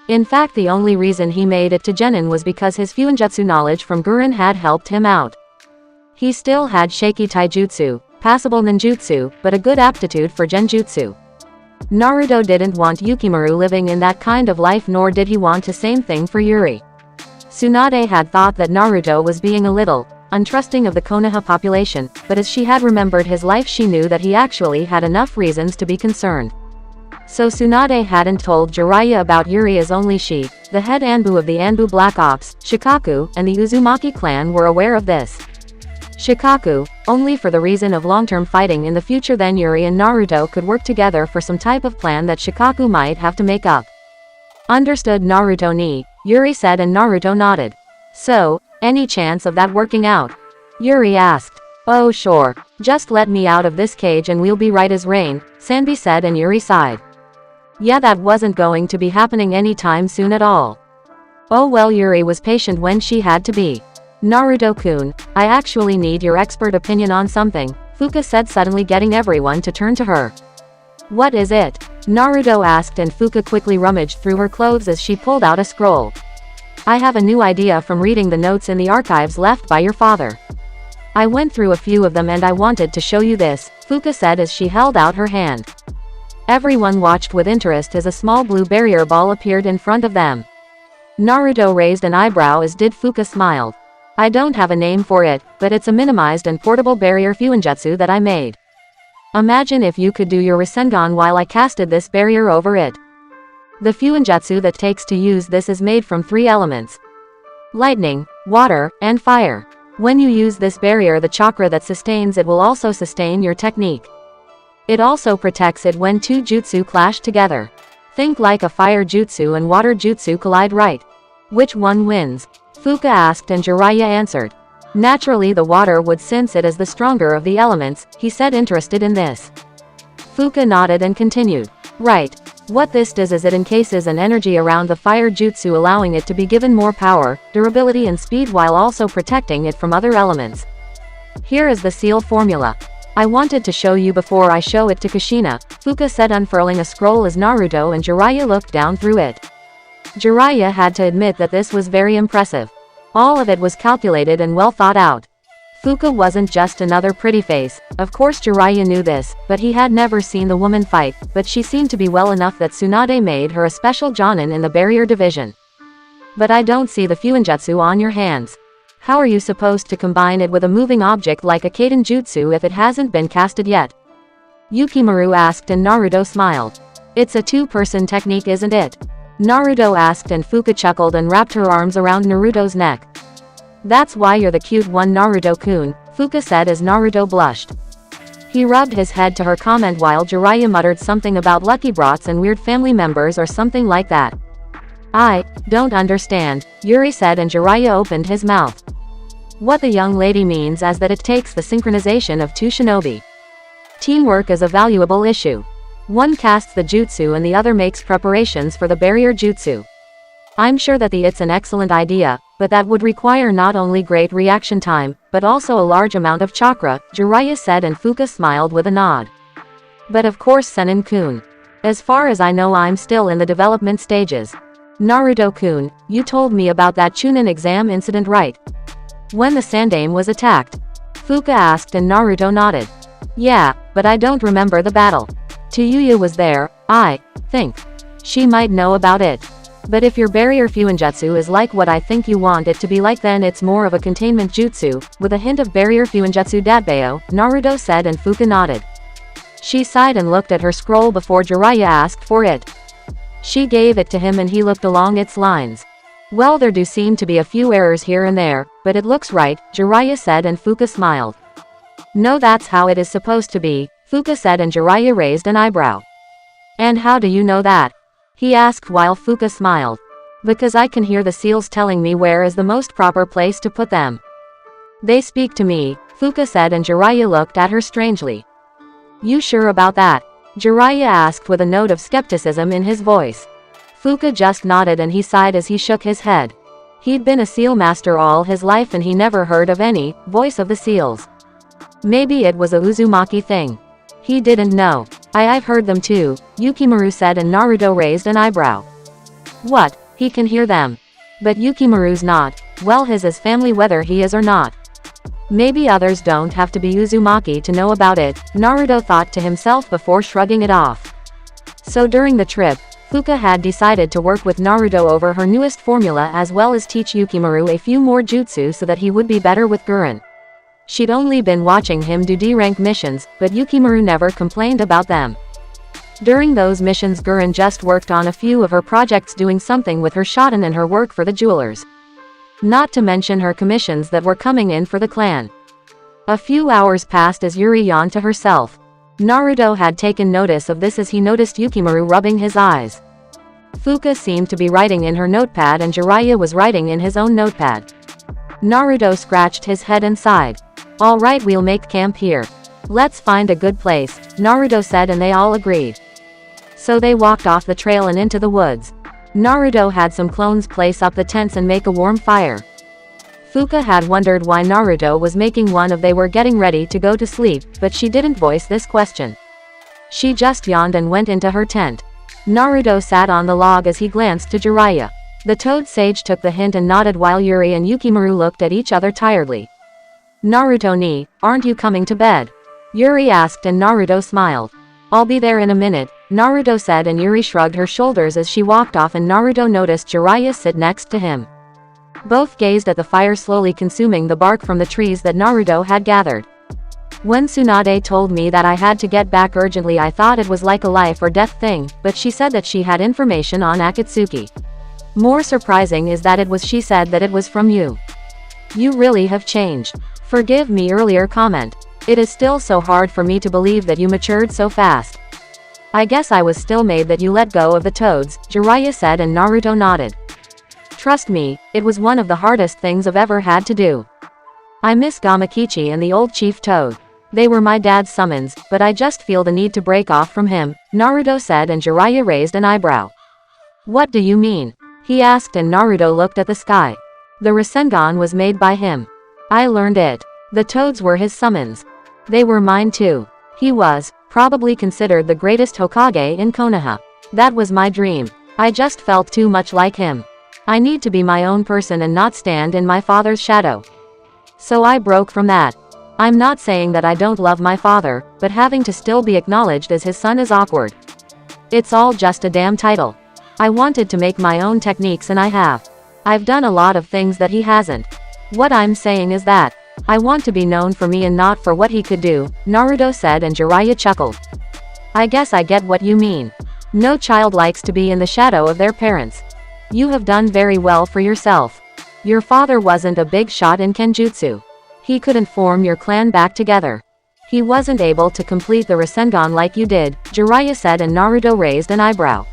Speaker 1: In fact, the only reason he made it to Genin was because his Fuinjutsu knowledge from Gurren had helped him out. He still had shaky taijutsu, passable ninjutsu, but a good aptitude for genjutsu. Naruto didn't want Yukimaru living in that kind of life, nor did he want the same thing for Yuri. Tsunade had thought that Naruto was being a little untrusting of the Konoha population, but as she had remembered his life, she knew that he actually had enough reasons to be concerned. So Tsunade hadn't told Jiraiya about Yuri as only she, the head Anbu of the Anbu Black Ops, Shikaku, and the Uzumaki clan were aware of this. Shikaku, only for the reason of long-term fighting in the future. Then Yuri and Naruto could work together for some type of plan that Shikaku might have to make up. Understood, Naruto ni, Yuri said, and Naruto nodded. So, any chance of that working out? Yuri asked. Oh sure, just let me out of this cage and we'll be right as rain, Sanbi said, and Yuri sighed. Yeah, that wasn't going to be happening anytime soon at all. Oh well, Yuri was patient when she had to be. Naruto-kun, I actually need your expert opinion on something, Fuka said, suddenly getting everyone to turn to her. What is it? Naruto asked, and Fuka quickly rummaged through her clothes as she pulled out a scroll. I have a new idea from reading the notes in the archives left by your father. I went through a few of them and I wanted to show you this, Fuka said as she held out her hand. Everyone watched with interest as a small blue barrier ball appeared in front of them. Naruto raised an eyebrow, as did Fuka smiled. I don't have a name for it, but it's a minimized and portable barrier fuinjutsu that I made. Imagine if you could do your Rasengan while I casted this barrier over it. The fuinjutsu that takes to use this is made from 3 elements: lightning, water, and fire. When you use this barrier, the chakra that sustains it will also sustain your technique. It also protects it when 2 jutsu clash together. Think like a fire jutsu and water jutsu collide, right? Which one wins? Fuka asked, and Jiraiya answered. Naturally the water would, since it is the stronger of the elements, he said, interested in this. Fuka nodded and continued. Right. What this does is it encases an energy around the fire jutsu, allowing it to be given more power, durability and speed while also protecting it from other elements. Here is the seal formula. I wanted to show you before I show it to Kushina, Fuka said, unfurling a scroll as Naruto and Jiraiya looked down through it. Jiraiya had to admit that this was very impressive. All of it was calculated and well thought out. Fuka wasn't just another pretty face, of course Jiraiya knew this, but he had never seen the woman fight, but she seemed to be well enough that Tsunade made her a special jonin in the barrier division. But I don't see the fuinjutsu on your hands. How are you supposed to combine it with a moving object like a Kaiden jutsu if it hasn't been casted yet? Yukimaru asked, and Naruto smiled. It's a 2-person technique, isn't it? Naruto asked, and Fuka chuckled and wrapped her arms around Naruto's neck. That's why you're the cute one, Naruto-kun, Fuka said as Naruto blushed. He rubbed his head to her comment while Jiraiya muttered something about lucky brats and weird family members or something like that. I don't understand, Yuri said, and Jiraiya opened his mouth. What the young lady means is that it takes the synchronization of 2 shinobi. Teamwork is a valuable issue. One casts the jutsu and the other makes preparations for the barrier jutsu. I'm sure that it's an excellent idea, but that would require not only great reaction time, but also a large amount of chakra, Jiraiya said, and Fuka smiled with a nod. But of course, Sennin-kun. As far as I know, I'm still in the development stages. Naruto-kun, you told me about that Chunin exam incident, right? When the Sandaime was attacked? Fuka asked, and Naruto nodded. Yeah, but I don't remember the battle. Tayuya was there, I think. She might know about it. But if your barrier fuinjutsu is like what I think you want it to be like, then it's more of a containment jutsu, with a hint of barrier fuinjutsu datbeo, Naruto said, and Fuka nodded. She sighed and looked at her scroll before Jiraiya asked for it. She gave it to him and he looked along its lines. Well, there do seem to be a few errors here and there, but it looks right, Jiraiya said, and Fuka smiled. No, that's how it is supposed to be, Fuka said, and Jiraiya raised an eyebrow. And how do you know that? He asked while Fuka smiled. Because I can hear the seals telling me where is the most proper place to put them. They speak to me, Fuka said, and Jiraiya looked at her strangely. You sure about that? Jiraiya asked with a note of skepticism in his voice. Fuka just nodded and he sighed as he shook his head. He'd been a seal master all his life and he never heard of any voice of the seals. Maybe it was a Uzumaki thing. He didn't know. I've heard them too, Yukimaru said, and Naruto raised an eyebrow. What? He can hear them. But Yukimaru's not. Well, his is family whether he is or not. Maybe others don't have to be Uzumaki to know about it, Naruto thought to himself before shrugging it off. So during the trip, Fuka had decided to work with Naruto over her newest formula as well as teach Yukimaru a few more jutsu so that he would be better with Gurren. She'd only been watching him do D-rank missions, but Yukimaru never complained about them. During those missions Gurren just worked on a few of her projects, doing something with her shoten and her work for the jewelers. Not to mention her commissions that were coming in for the clan. A few hours passed as Yuri yawned to herself. Naruto had taken notice of this as he noticed Yukimaru rubbing his eyes. Fuka seemed to be writing in her notepad and Jiraiya was writing in his own notepad. Naruto scratched his head and sighed. "Alright, we'll make camp here. Let's find a good place," Naruto said, and they all agreed. So they walked off the trail and into the woods. Naruto had some clones place up the tents and make a warm fire. Fuka had wondered why Naruto was making one of they were getting ready to go to sleep, but she didn't voice this question. She just yawned and went into her tent. Naruto sat on the log as he glanced to Jiraiya. The Toad Sage took the hint and nodded while Yuri and Yukimaru looked at each other tiredly. "Naruto ni, aren't you coming to bed?" Yuri asked and Naruto smiled. "I'll be there in a minute," Naruto said, and Yuri shrugged her shoulders as she walked off and Naruto noticed Jiraiya sit next to him. Both gazed at the fire slowly consuming the bark from the trees that Naruto had gathered. "When Tsunade told me that I had to get back urgently, I thought it was like a life or death thing, but she said that she had information on Akatsuki. More surprising is that it was she said that it was from you. You really have changed. Forgive me earlier comment. It is still so hard for me to believe that you matured so fast. I guess I was still made that you let go of the toads," Jiraiya said, and Naruto nodded. "Trust me, it was one of the hardest things I've ever had to do. I miss Gamakichi and the old Chief Toad. They were my dad's summons, but I just feel the need to break off from him," Naruto said, and Jiraiya raised an eyebrow. "What do you mean?" he asked, and Naruto looked at the sky. "The Rasengan was made by him. I learned it. The toads were his summons. They were mine too. He was, probably considered the greatest Hokage in Konoha. That was my dream. I just felt too much like him. I need to be my own person and not stand in my father's shadow. So I broke from that. I'm not saying that I don't love my father, but having to still be acknowledged as his son is awkward. It's all just a damn title. I wanted to make my own techniques and I have. I've done a lot of things that he hasn't. What I'm saying is that I want to be known for me and not for what he could do," Naruto said, and Jiraiya chuckled. "I guess I get what you mean. No child likes to be in the shadow of their parents. You have done very well for yourself. Your father wasn't a big shot in Kenjutsu. He couldn't form your clan back together. He wasn't able to complete the Rasengan like you did," Jiraiya said, and Naruto raised an eyebrow.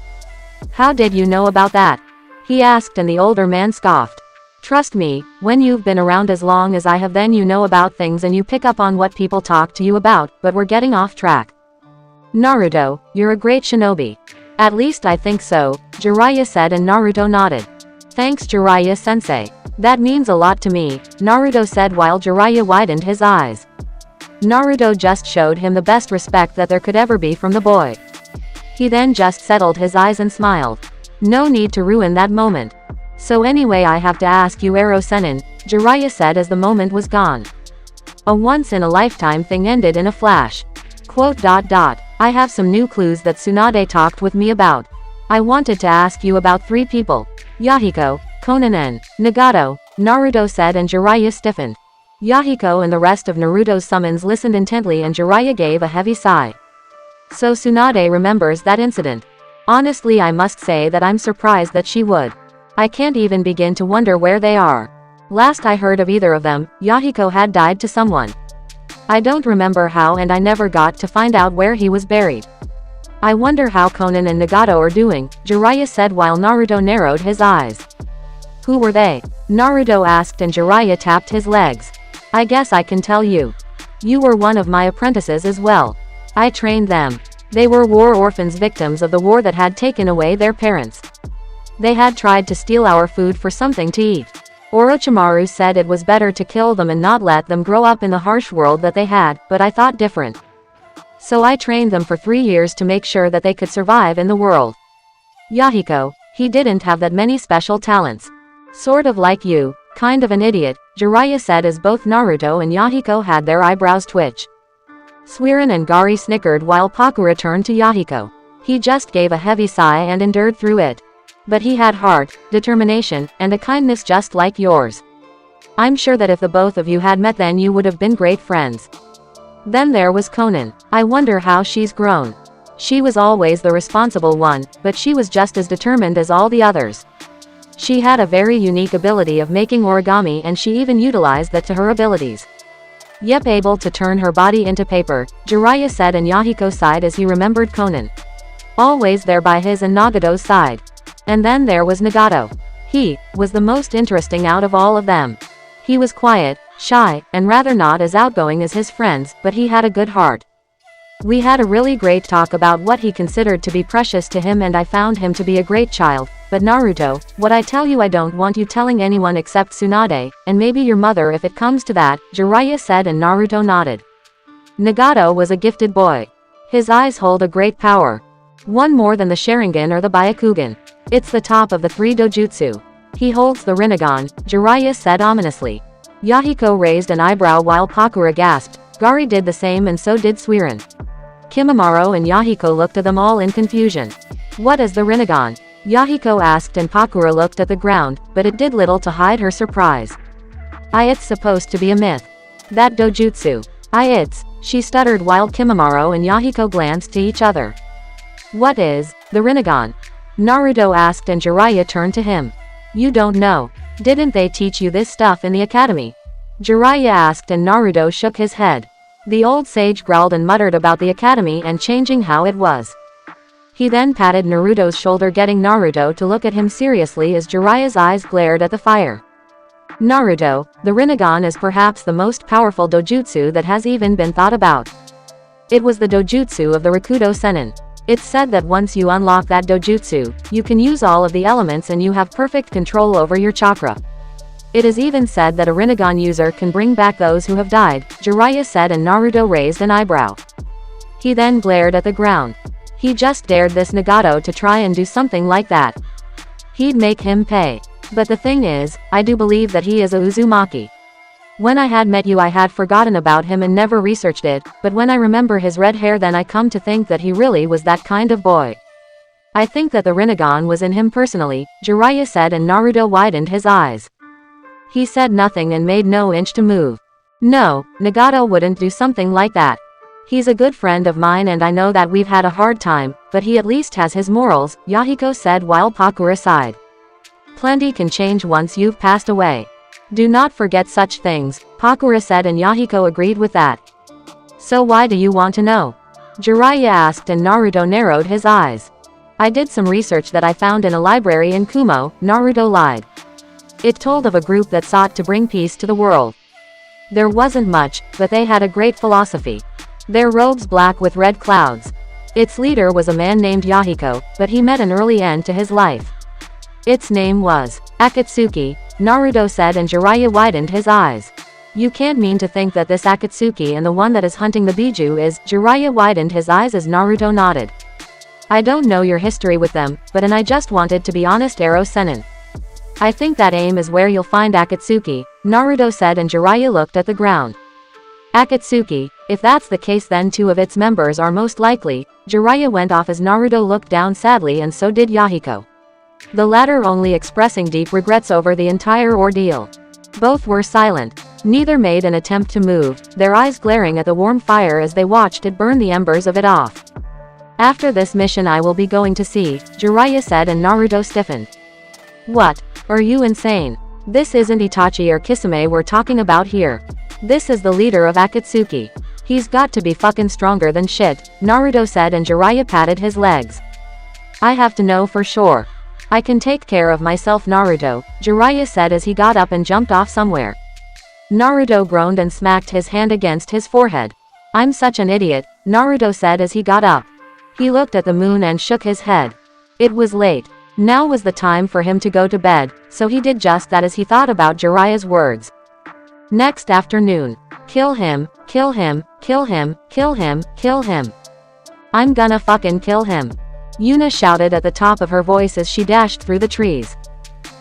Speaker 1: "How did you know about that?" he asked, and the older man scoffed. "Trust me, when you've been around as long as I have, then you know about things and you pick up on what people talk to you about, but we're getting off track. Naruto, you're a great shinobi." "At least I think so," Jiraiya said, and Naruto nodded. "Thanks, Jiraiya-sensei. That means a lot to me," Naruto said while Jiraiya widened his eyes. Naruto just showed him the best respect that there could ever be from the boy. He then just settled his eyes and smiled. No need to ruin that moment. "So anyway, I have to ask you, Ero Sennin," Jiraiya said as the moment was gone. A once-in-a-lifetime thing ended in a flash. "I have some new clues that Tsunade talked with me about. I wanted to ask you about 3 people. Yahiko, Konan and Nagato," Naruto said, and Jiraiya stiffened. Yahiko and the rest of Naruto's summons listened intently, and Jiraiya gave a heavy sigh. "So Tsunade remembers that incident. Honestly, I must say that I'm surprised that she would. I can't even begin to wonder where they are. Last I heard of either of them, Yahiko had died to someone. I don't remember how, and I never got to find out where he was buried. I wonder how Konan and Nagato are doing," Jiraiya said while Naruto narrowed his eyes. "Who were they?" Naruto asked, and Jiraiya tapped his legs. "I guess I can tell you. You were one of my apprentices as well. I trained them. They were war orphans, victims of the war that had taken away their parents. They had tried to steal our food for something to eat. Orochimaru said it was better to kill them and not let them grow up in the harsh world that they had, but I thought different. So I trained them for 3 years to make sure that they could survive in the world. Yahiko, he didn't have that many special talents. Sort of like you, kind of an idiot," Jiraiya said as both Naruto and Yahiko had their eyebrows twitch. Suiran and Gari snickered while Pakura turned to Yahiko. He just gave a heavy sigh and endured through it. "But he had heart, determination, and a kindness just like yours. I'm sure that if the both of you had met, then you would have been great friends." Then there was Konan. "I wonder how she's grown. She was always the responsible one, but she was just as determined as all the others. She had a very unique ability of making origami, and she even utilized that to her abilities. Yep, able to turn her body into paper, Jiraiya said, and Yahiko sighed as he remembered Konan. Always there by his and Nagato's side. And then there was Nagato. He was the most interesting out of all of them. He was quiet, shy, and rather not as outgoing as his friends, but he had a good heart. We had a really great talk about what he considered to be precious to him, and I found him to be a great child. But Naruto, what I tell you I don't want you telling anyone except Tsunade, and maybe your mother if it comes to that, Jiraiya said, and Naruto nodded. Nagato was a gifted boy. His eyes hold a great power. One more than the Sharingan or the Byakugan. It's the top of the 3 dojutsu. He holds the Rinnegan, Jiraiya said ominously. Yahiko raised an eyebrow while Pakura gasped. Gari did the same, and so did Suiran. Kimimaro and Yahiko looked at them all in confusion. What is the Rinnegan? Yahiko asked, and Pakura looked at the ground, but it did little to hide her surprise. It's supposed to be a myth. That dojutsu. She stuttered while Kimimaro and Yahiko glanced to each other. What is the Rinnegan? Naruto asked, and Jiraiya turned to him. You don't know. Didn't they teach you this stuff in the academy? Jiraiya asked, and Naruto shook his head. The old sage growled and muttered about the academy and changing how it was. He then patted Naruto's shoulder, getting Naruto to look at him seriously as Jiraiya's eyes glared at the fire. Naruto, the Rinnegan is perhaps the most powerful dojutsu that has even been thought about. It was the dojutsu of the Rakudo Sennin. It's said that once you unlock that dojutsu, you can use all of the elements and you have perfect control over your chakra. It is even said that a Rinnegan user can bring back those who have died, Jiraiya said, and Naruto raised an eyebrow. He then glared at the ground. He just dared this Nagato to try and do something like that. He'd make him pay. But the thing is, I do believe that he is a Uzumaki. When I had met you I had forgotten about him and never researched it, but when I remember his red hair then I come to think that he really was that kind of boy. I think that the Rinnegan was in him personally, Jiraiya said, and Naruto widened his eyes. He said nothing and made no inch to move. No, Nagato wouldn't do something like that. He's a good friend of mine and I know that we've had a hard time, but he at least has his morals, Yahiko said while Pakura sighed. Plenty can change once you've passed away. Do not forget such things, Pakura said, and Yahiko agreed with that. So why do you want to know? Jiraiya asked, and Naruto narrowed his eyes. I did some research that I found in a library in Kumo, Naruto lied. It told of a group that sought to bring peace to the world. There wasn't much, but they had a great philosophy. Their robes black with red clouds. Its leader was a man named Yahiko, but he met an early end to his life. Its name was Akatsuki, Naruto said, and Jiraiya widened his eyes. You can't mean to think that this Akatsuki and the one that is hunting the Biju is, Jiraiya widened his eyes as Naruto nodded. I don't know your history with them, but I just wanted to be honest, Ero Sennin. I think that aim is where you'll find Akatsuki, Naruto said, and Jiraiya looked at the ground. Akatsuki, if that's the case then 2 of its members are most likely, Jiraiya went off as Naruto looked down sadly, and so did Yahiko. The latter only expressing deep regrets over the entire ordeal. Both were silent. Neither made an attempt to move, their eyes glaring at the warm fire as they watched it burn the embers of it off. After this mission I will be going to sea, Jiraiya said, and Naruto stiffened. What? Are you insane? This isn't Itachi or Kisame we're talking about here. This is the leader of Akatsuki. He's got to be fucking stronger than shit, Naruto said, and Jiraiya patted his legs. I have to know for sure. I can take care of myself, Naruto, Jiraiya said as he got up and jumped off somewhere. Naruto groaned and smacked his hand against his forehead. I'm such an idiot, Naruto said as he got up. He looked at the moon and shook his head. It was late. Now was the time for him to go to bed, so he did just that as he thought about Jiraiya's words. Next afternoon. Kill him, kill him, kill him, kill him, kill him. I'm gonna fucking kill him. Yuna shouted at the top of her voice as she dashed through the trees.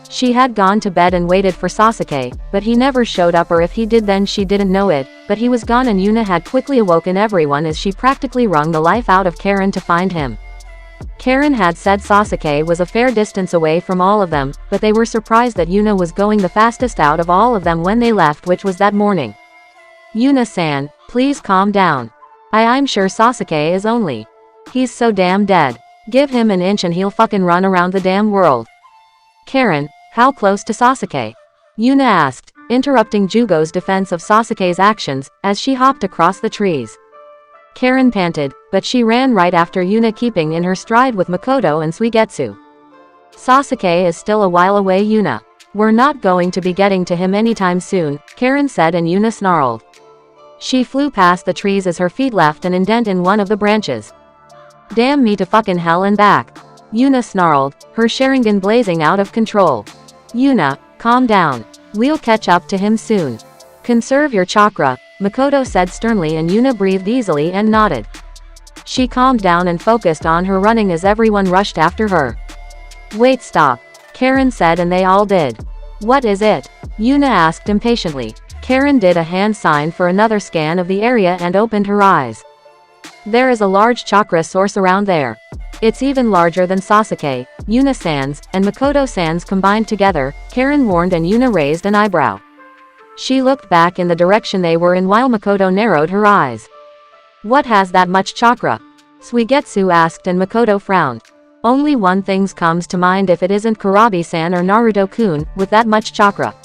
Speaker 1: She had gone to bed and waited for Sasuke, but he never showed up, or if he did then she didn't know it, but he was gone, and Yuna had quickly awoken everyone as she practically wrung the life out of Karen to find him. Karen had said Sasuke was a fair distance away from all of them, but they were surprised that Yuna was going the fastest out of all of them when they left, which was that morning. Yuna-san, please calm down. I'm sure Sasuke is only He's so damn dead. Give him an inch and he'll fucking run around the damn world. Karen, how close to Sasuke? Yuna asked, interrupting Jugo's defense of Sasuke's actions, as she hopped across the trees. Karen panted, but she ran right after Yuna, keeping in her stride with Makoto and Suigetsu. Sasuke is still a while away, Yuna. We're not going to be getting to him anytime soon, Karen said, and Yuna snarled. She flew past the trees as her feet left an indent in one of the branches. Damn me to fucking hell and back. Yuna snarled, her Sharingan blazing out of control. Yuna, calm down. We'll catch up to him soon. Conserve your chakra, Makoto said sternly, and Yuna breathed easily and nodded. She calmed down and focused on her running as everyone rushed after her. Wait, stop, Karen said, and they all did. What is it? Yuna asked impatiently. Karen did a hand sign for another scan of the area and opened her eyes. There is a large chakra source around there. It's even larger than Sasuke, Yuna-san's, and Makoto-san's combined together, Karen warned, and Yuna raised an eyebrow. She looked back in the direction they were in while Makoto narrowed her eyes. What has that much chakra? Suigetsu asked, and Makoto frowned. Only one thing comes to mind if it isn't Kurabi-san or Naruto-kun, with that much chakra.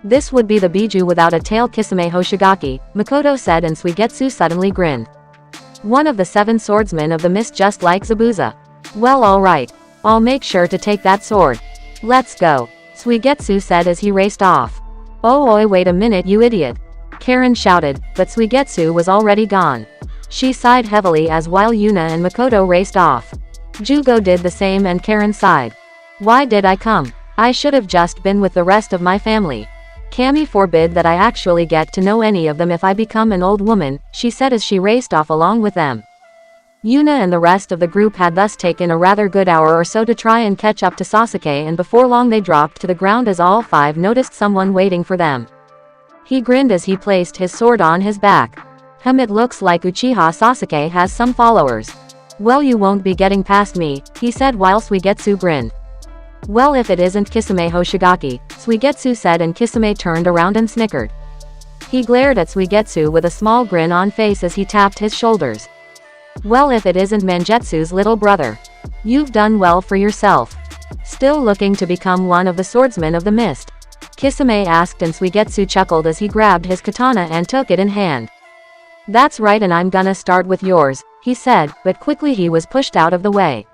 Speaker 1: This would be the Biju without a tail, Kisame Hoshigaki, Makoto said, and Suigetsu suddenly grinned. One of the 7 swordsmen of the mist, just like Zabuza. Well, alright. I'll make sure to take that sword. Let's go, Suigetsu said as he raced off. Oh oi, wait a minute, you idiot, Karen shouted, but Suigetsu was already gone. She sighed heavily as while Yuna and Makoto raced off. Jugo did the same, and Karen sighed. Why did I come? I should have just been with the rest of my family. Kami forbid that I actually get to know any of them if I become an old woman, she said as she raced off along with them. Yuna and the rest of the group had thus taken a rather good hour or so to try and catch up to Sasuke, and before long they dropped to the ground as all 5 noticed someone waiting for them. He grinned as he placed his sword on his back. It looks like Uchiha Sasuke has some followers. Well, you won't be getting past me, he said while Suigetsu grinned. Well, if it isn't Kisame Hoshigaki, Suigetsu said, and Kisame turned around and snickered. He glared at Suigetsu with a small grin on face as he tapped his shoulders. Well, if it isn't Mangetsu's little brother. You've done well for yourself. Still looking to become one of the swordsmen of the mist? Kisame asked, and Suigetsu chuckled as he grabbed his katana and took it in hand. That's right, and I'm gonna start with yours, he said, but quickly he was pushed out of the way.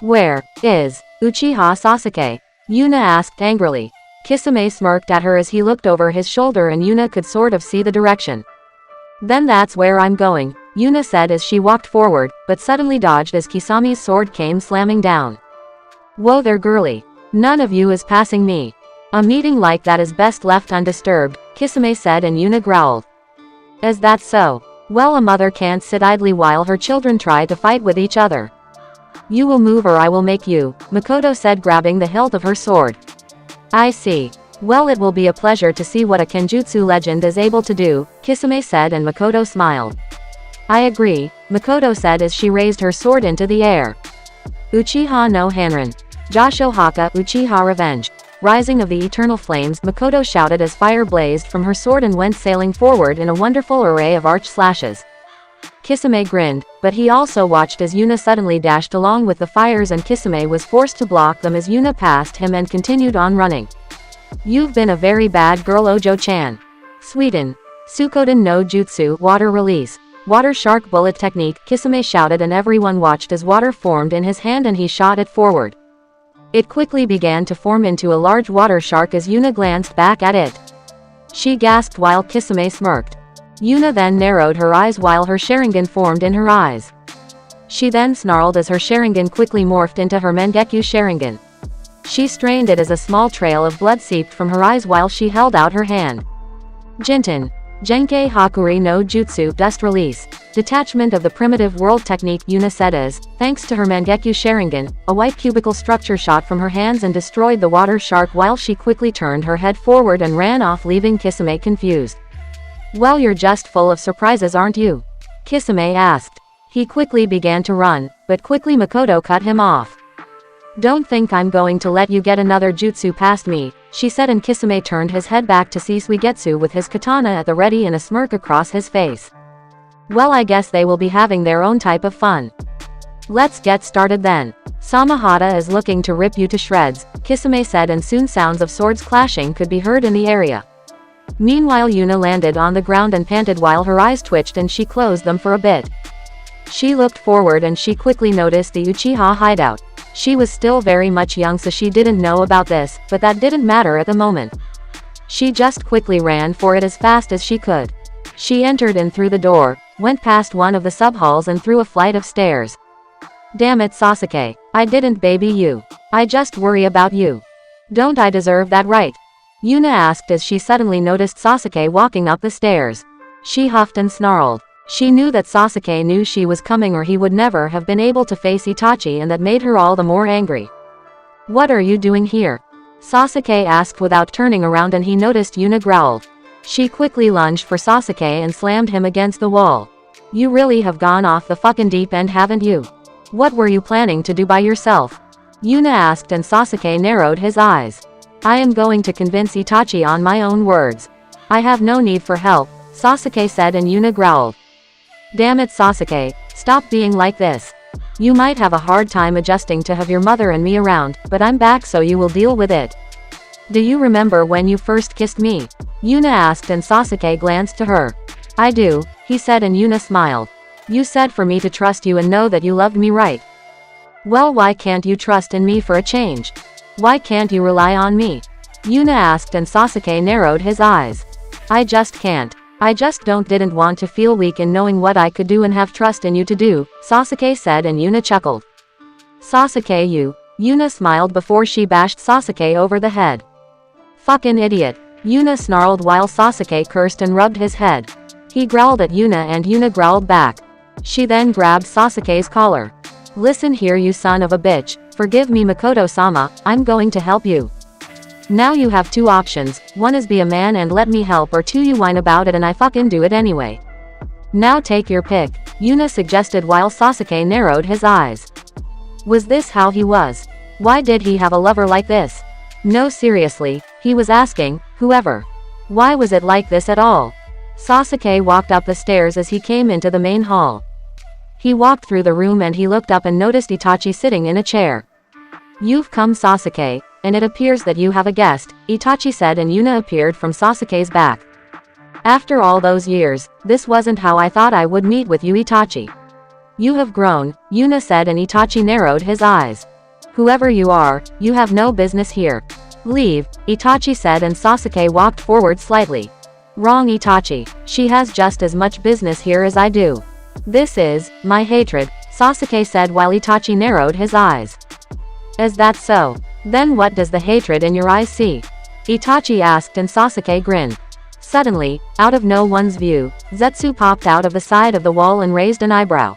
Speaker 1: Where is Uchiha Sasuke? Yuna asked angrily. Kisame smirked at her as he looked over his shoulder, and Yuna could sort of see the direction. Then that's where I'm going, Yuna said as she walked forward, but suddenly dodged as Kisami's sword came slamming down. Whoa there, girly. None of you is passing me. A meeting like that is best left undisturbed, Kisame said, and Yuna growled. Is that so? Well, a mother can't sit idly while her children try to fight with each other. You will move or I will make you, Makoto said, grabbing the hilt of her sword. I see. Well, it will be a pleasure to see what a Kenjutsu legend is able to do, Kisame said, and Makoto smiled. I agree, Makoto said as she raised her sword into the air. Uchiha no Hanran. Jashohaka Uchiha Revenge. Rising of the eternal flames, Makoto shouted as fire blazed from her sword and went sailing forward in a wonderful array of arch slashes. Kisame grinned, but he also watched as Yuna suddenly dashed along with the fires, and Kisame was forced to block them as Yuna passed him and continued on running. You've been a very bad girl, Ojo-chan. Sweden. Sukoden no Jutsu, water release. Water shark bullet technique, Kisame shouted, and everyone watched as water formed in his hand and he shot it forward. It quickly began to form into a large water shark as Yuna glanced back at it. She gasped while Kisame smirked. Yuna then narrowed her eyes while her Sharingan formed in her eyes. She then snarled as her Sharingan quickly morphed into her Mangekyo Sharingan. She strained it as a small trail of blood seeped from her eyes while she held out her hand. Jinten. Genkei Hakuri no Jutsu, dust release. Detachment of the primitive world technique, Yuna said as, thanks to her Mangekyo Sharingan, a white cubical structure shot from her hands and destroyed the water shark while she quickly turned her head forward and ran off, leaving Kisame confused. Well, you're just full of surprises, aren't you? Kisame asked. He quickly began to run, but quickly Makoto cut him off. Don't think I'm going to let you get another jutsu past me, she said, and Kisame turned his head back to see Suigetsu with his katana at the ready and a smirk across his face. Well, I guess they will be having their own type of fun. Let's get started then. Samahata is looking to rip you to shreds, Kisame said, and soon sounds of swords clashing could be heard in the area. Meanwhile Yuna landed on the ground and panted while her eyes twitched and she closed them for a bit. She looked forward and she quickly noticed the Uchiha hideout. She was still very much young, so she didn't know about this, but that didn't matter at the moment. She just quickly ran for it as fast as she could. She entered in through the door, went past one of the sub-halls and through a flight of stairs. Damn it, Sasuke. I didn't baby you. I just worry about you. Don't I deserve that, right? Yuna asked as she suddenly noticed Sasuke walking up the stairs. She huffed and snarled. She knew that Sasuke knew she was coming or he would never have been able to face Itachi, and that made her all the more angry. What are you doing here? Sasuke asked without turning around, and he noticed Yuna growled. She quickly lunged for Sasuke and slammed him against the wall. You really have gone off the fucking deep end, haven't you? What were you planning to do by yourself? Yuna asked, and Sasuke narrowed his eyes. I am going to convince Itachi on my own words. I have no need for help, Sasuke said, and Yuna growled. Damn it, Sasuke, stop being like this. You might have a hard time adjusting to have your mother and me around, but I'm back so you will deal with it. Do you remember when you first kissed me? Yuna asked, and Sasuke glanced to her. I do, he said, and Yuna smiled. You said for me to trust you and know that you loved me, right? Well, why can't you trust in me for a change? Why can't you rely on me? Yuna asked, and Sasuke narrowed his eyes. I just can't. I just didn't want to feel weak in knowing what I could do and have trust in you to do, Sasuke said, and Yuna chuckled. Sasuke, you. Yuna smiled before she bashed Sasuke over the head. Fucking idiot. Yuna snarled while Sasuke cursed and rubbed his head. He growled at Yuna and Yuna growled back. She then grabbed Sasuke's collar. Listen here, you son of a bitch, forgive me Makoto-sama, I'm going to help you. Now you have two options, one is be a man and let me help, or two you whine about it and I fucking do it anyway. Now take your pick, Yuna suggested while Sasuke narrowed his eyes. Was this how he was? Why did he have a lover like this? No, seriously, he was asking, whoever. Why was it like this at all? Sasuke walked up the stairs as he came into the main hall. He walked through the room and he looked up and noticed Itachi sitting in a chair. You've come, Sasuke, and it appears that you have a guest, Itachi said, and Yuna appeared from Sasuke's back. After all those years, this wasn't how I thought I would meet with you, Itachi. You have grown, Yuna said, and Itachi narrowed his eyes. Whoever you are, you have no business here. Leave, Itachi said, and Sasuke walked forward slightly. Wrong, Itachi, she has just as much business here as I do. This is my hatred, Sasuke said while Itachi narrowed his eyes. Is that so? Then what does the hatred in your eyes see? Itachi asked, and Sasuke grinned. Suddenly, out of no one's view, Zetsu popped out of the side of the wall and raised an eyebrow.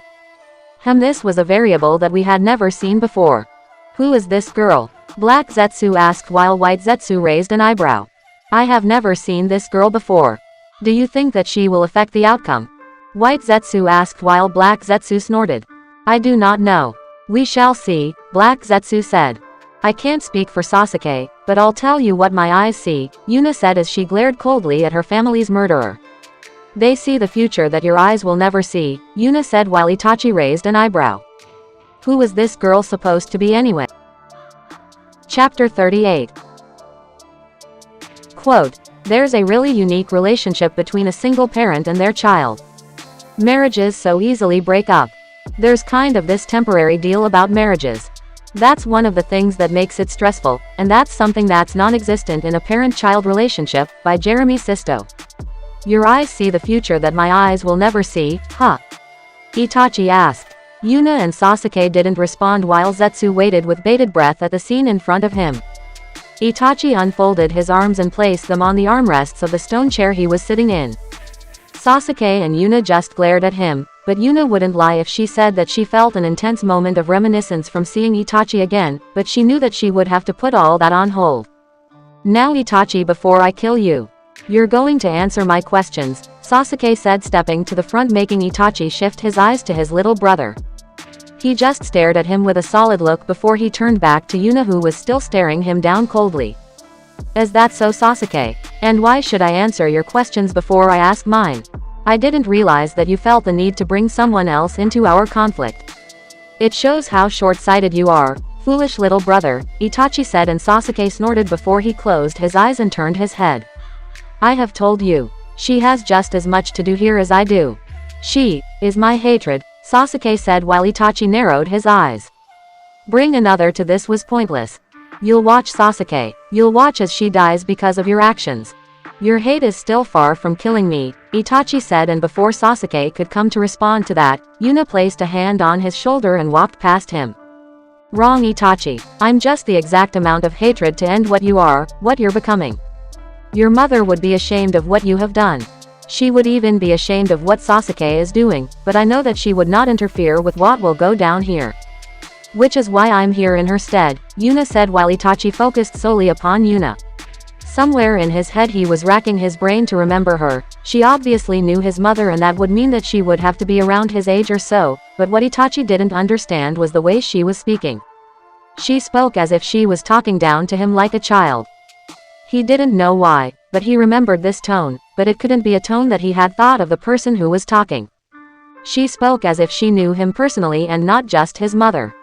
Speaker 1: This was a variable that we had never seen before. Who is this girl? Black Zetsu asked while White Zetsu raised an eyebrow. I have never seen this girl before. Do you think that she will affect the outcome? White Zetsu asked while Black Zetsu snorted. I do not know. We shall see, Black Zetsu said. I can't speak for Sasuke, but I'll tell you what my eyes see, Yuna said as she glared coldly at her family's murderer. They see the future that your eyes will never see, Yuna said while Itachi raised an eyebrow. Who was this girl supposed to be anyway? Chapter 38. Quote, there's a really unique relationship between a single parent and their child. Marriages so easily break up. There's kind of this temporary deal about marriages. That's one of the things that makes it stressful, and that's something that's non-existent in a parent-child relationship, by Jeremy Sisto. Your eyes see the future that my eyes will never see, huh? Itachi asked. Yuna and Sasuke didn't respond while Zetsu waited with bated breath at the scene in front of him. Itachi unfolded his arms and placed them on the armrests of the stone chair he was sitting in. Sasuke and Yuna just glared at him, but Yuna wouldn't lie if she said that she felt an intense moment of reminiscence from seeing Itachi again, but she knew that she would have to put all that on hold. Now Itachi, before I kill you. You're going to answer my questions, Sasuke said, stepping to the front, making Itachi shift his eyes to his little brother. He just stared at him with a solid look before he turned back to Yuna, who was still staring him down coldly. Is that so, Sasuke? And why should I answer your questions before I ask mine? I didn't realize that you felt the need to bring someone else into our conflict. It shows how short-sighted you are, foolish little brother, Itachi said, and Sasuke snorted before he closed his eyes and turned his head. I have told you. She has just as much to do here as I do. She is my hatred, Sasuke said while Itachi narrowed his eyes. Bring another to this was pointless. You'll watch, Sasuke. You'll watch as she dies because of your actions. Your hate is still far from killing me, Itachi said, and before Sasuke could come to respond to that, Yuna placed a hand on his shoulder and walked past him. Wrong, Itachi. I'm just the exact amount of hatred to end what you are, what you're becoming. Your mother would be ashamed of what you have done. She would even be ashamed of what Sasuke is doing, but I know that she would not interfere with what will go down here. Which is why I'm here in her stead, Yuna said while Itachi focused solely upon Yuna. Somewhere in his head he was racking his brain to remember her. She obviously knew his mother, and that would mean that she would have to be around his age or so, but what Itachi didn't understand was the way she was speaking. She spoke as if she was talking down to him like a child. He didn't know why, but he remembered this tone, but it couldn't be a tone that he had thought of the person who was talking. She spoke as if she knew him personally and not just his mother.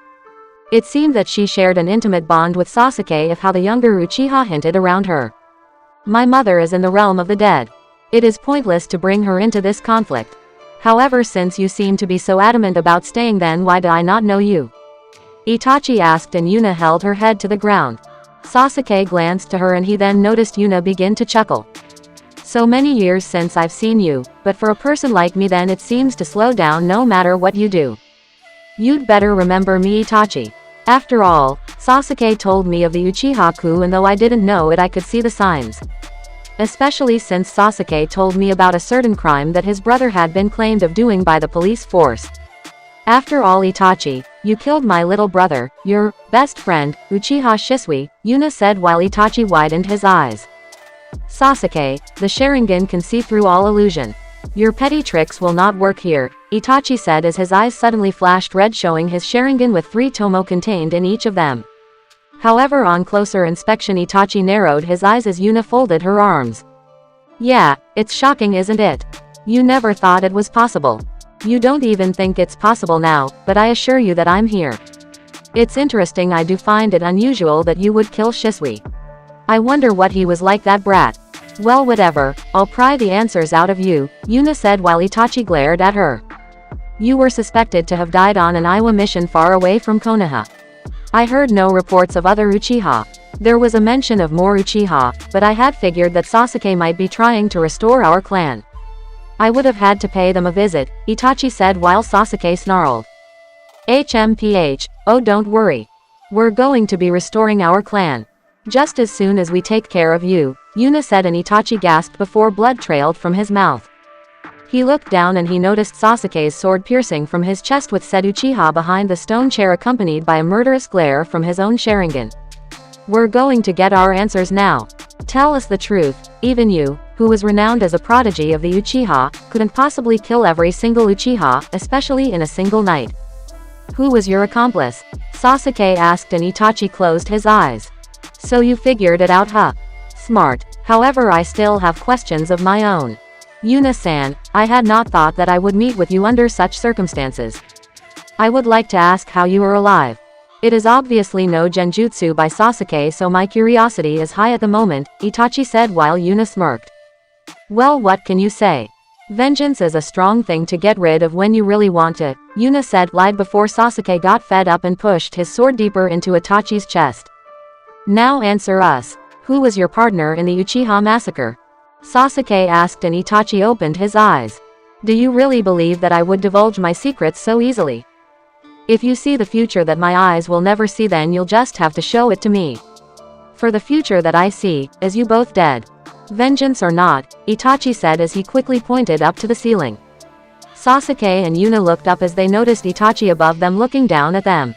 Speaker 1: It seemed that she shared an intimate bond with Sasuke, if how the younger Uchiha hinted around her. My mother is in the realm of the dead. It is pointless to bring her into this conflict. However, since you seem to be so adamant about staying, then why do I not know you? Itachi asked, and Yuna held her head to the ground. Sasuke glanced to her and he then noticed Yuna begin to chuckle. So many years since I've seen you, but for a person like me then it seems to slow down no matter what you do. You'd better remember me, Itachi. After all, Sasuke told me of the Uchiha coup, and though I didn't know it, I could see the signs. Especially since Sasuke told me about a certain crime that his brother had been claimed of doing by the police force. After all, Itachi, you killed my little brother, your best friend, Uchiha Shisui, Yuna said while Itachi widened his eyes. Sasuke, the Sharingan can see through all illusion. Your petty tricks will not work here, Itachi said as his eyes suddenly flashed red, showing his Sharingan with 3 tomo contained in each of them. However, on closer inspection, Itachi narrowed his eyes as Yuna folded her arms. Yeah, it's shocking, isn't it? You never thought it was possible. You don't even think it's possible now, but I assure you that I'm here. It's interesting. I do find it unusual that you would kill Shisui. I wonder what he was like, that brat. Well, whatever, I'll pry the answers out of you, Yuna said while Itachi glared at her. You were suspected to have died on an Iwa mission far away from Konoha. I heard no reports of other Uchiha. There was a mention of more Uchiha, but I had figured that Sasuke might be trying to restore our clan. I would have had to pay them a visit, Itachi said while Sasuke snarled. HMPH, oh don't worry. We're going to be restoring our clan. Just as soon as we take care of you, Yuna said, and Itachi gasped before blood trailed from his mouth. He looked down and he noticed Sasuke's sword piercing from his chest with said Uchiha behind the stone chair, accompanied by a murderous glare from his own Sharingan. We're going to get our answers now. Tell us the truth. Even you, who was renowned as a prodigy of the Uchiha, couldn't possibly kill every single Uchiha, especially in a single night. Who was your accomplice? Sasuke asked, and Itachi closed his eyes. So you figured it out, huh? Smart. However, I still have questions of my own. Yuna-san, I had not thought that I would meet with you under such circumstances. I would like to ask how you are alive. It is obviously no genjutsu by Sasuke, so my curiosity is high at the moment, Itachi said while Yuna smirked. Well, what can you say? Vengeance is a strong thing to get rid of when you really want it, Yuna said, lied before Sasuke got fed up and pushed his sword deeper into Itachi's chest. Now answer us. Who was your partner in the Uchiha massacre? Sasuke asked, and Itachi opened his eyes. Do you really believe that I would divulge my secrets so easily? If you see the future that my eyes will never see, then you'll just have to show it to me. For the future that I see, is you both dead. Vengeance or not, Itachi said as he quickly pointed up to the ceiling. Sasuke and Yuna looked up as they noticed Itachi above them looking down at them.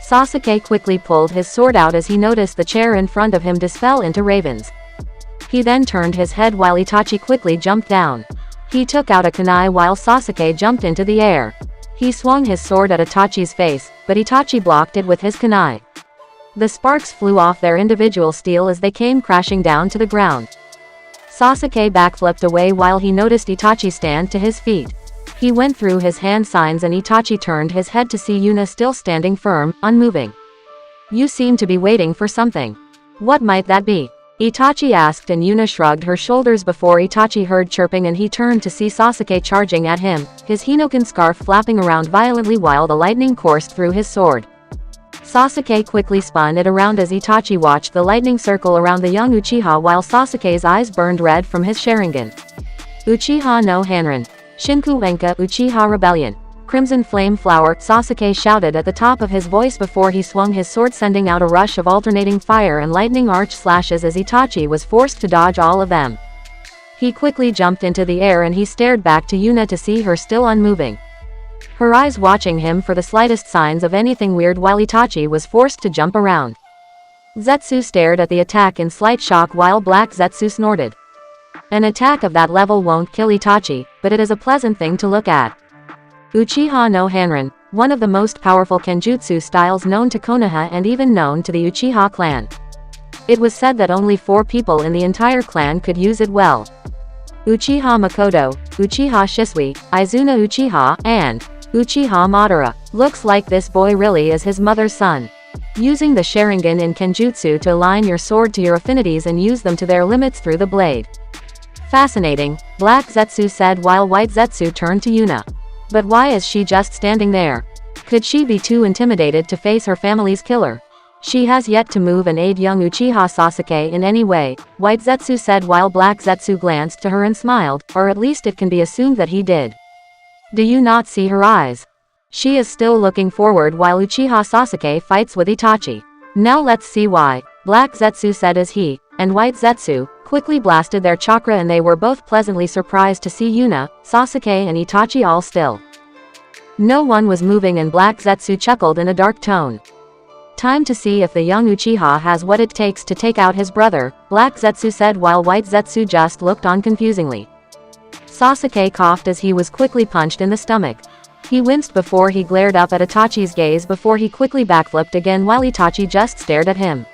Speaker 1: Sasuke quickly pulled his sword out as he noticed the chair in front of him dispel into ravens. He then turned his head while Itachi quickly jumped down. He took out a kunai while Sasuke jumped into the air. He swung his sword at Itachi's face, but Itachi blocked it with his kunai. The sparks flew off their individual steel as they came crashing down to the ground. Sasuke backflipped away while he noticed Itachi stand to his feet. He went through his hand signs and Itachi turned his head to see Yuna still standing firm, unmoving. You seem to be waiting for something. What might that be? Itachi asked and Yuna shrugged her shoulders before Itachi heard chirping and he turned to see Sasuke charging at him, his Hinoken scarf flapping around violently while the lightning coursed through his sword. Sasuke quickly spun it around as Itachi watched the lightning circle around the young Uchiha while Sasuke's eyes burned red from his Sharingan. Uchiha no Hanran. Shinku Enka Uchiha Rebellion. Crimson Flame Flower, Sasuke shouted at the top of his voice before he swung his sword sending out a rush of alternating fire and lightning arch slashes as Itachi was forced to dodge all of them. He quickly jumped into the air and he stared back to Yuna to see her still unmoving. Her eyes watching him for the slightest signs of anything weird while Itachi was forced to jump around. Zetsu stared at the attack in slight shock while Black Zetsu snorted. An attack of that level won't kill Itachi, but it is a pleasant thing to look at. Uchiha no Hanran, one of the most powerful kenjutsu styles known to Konoha and even known to the Uchiha clan. It was said that only 4 people in the entire clan could use it well. Uchiha Makoto, Uchiha Shisui, Izuna Uchiha, and Uchiha Madara. Looks like this boy really is his mother's son. Using the Sharingan in kenjutsu to align your sword to your affinities and use them to their limits through the blade. Fascinating, Black Zetsu said while White Zetsu turned to Yuna. But why is she just standing there? Could she be too intimidated to face her family's killer? She has yet to move and aid young Uchiha Sasuke in any way, White Zetsu said while Black Zetsu glanced to her and smiled, or at least it can be assumed that he did. Do you not see her eyes? She is still looking forward while Uchiha Sasuke fights with Itachi. Now let's see why, Black Zetsu said as he, and White Zetsu, quickly blasted their chakra and they were both pleasantly surprised to see Yuna, Sasuke and Itachi all still. No one was moving and Black Zetsu chuckled in a dark tone. Time to see if the young Uchiha has what it takes to take out his brother, Black Zetsu said while White Zetsu just looked on confusingly. Sasuke coughed as he was quickly punched in the stomach. He winced before he glared up at Itachi's gaze before he quickly backflipped again while Itachi just stared at him.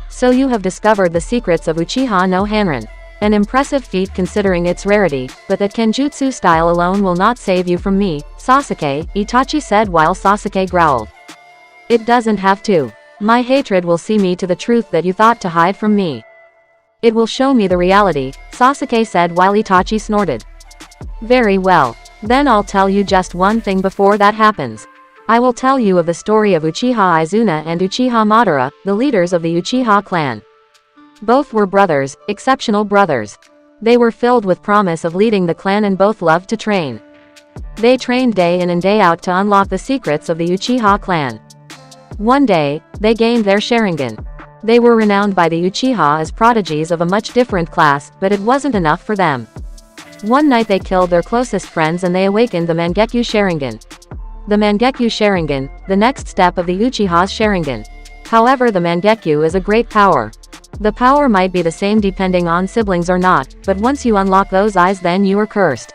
Speaker 1: So you have discovered the secrets of Uchiha no Hanran. An impressive feat considering its rarity, but that kenjutsu style alone will not save you from me, Sasuke, Itachi said while Sasuke growled. It doesn't have to. My hatred will see me to the truth that you thought to hide from me. It will show me the reality, Sasuke said while Itachi snorted. Very well. Then I'll tell you just one thing before that happens. I will tell you of the story of Uchiha Izuna and Uchiha Madara, the leaders of the Uchiha clan. Both were brothers, exceptional brothers. They were filled with promise of leading the clan and both loved to train. They trained day in and day out to unlock the secrets of the Uchiha clan. One day, they gained their Sharingan. They were renowned by the Uchiha as prodigies of a much different class, but it wasn't enough for them. One night they killed their closest friends and they awakened the Mangekyo Sharingan. The Mangekyo Sharingan, the next step of the Uchiha's Sharingan. However, the Mangekyo is a great power. The power might be the same depending on siblings or not, but once you unlock those eyes then you are cursed.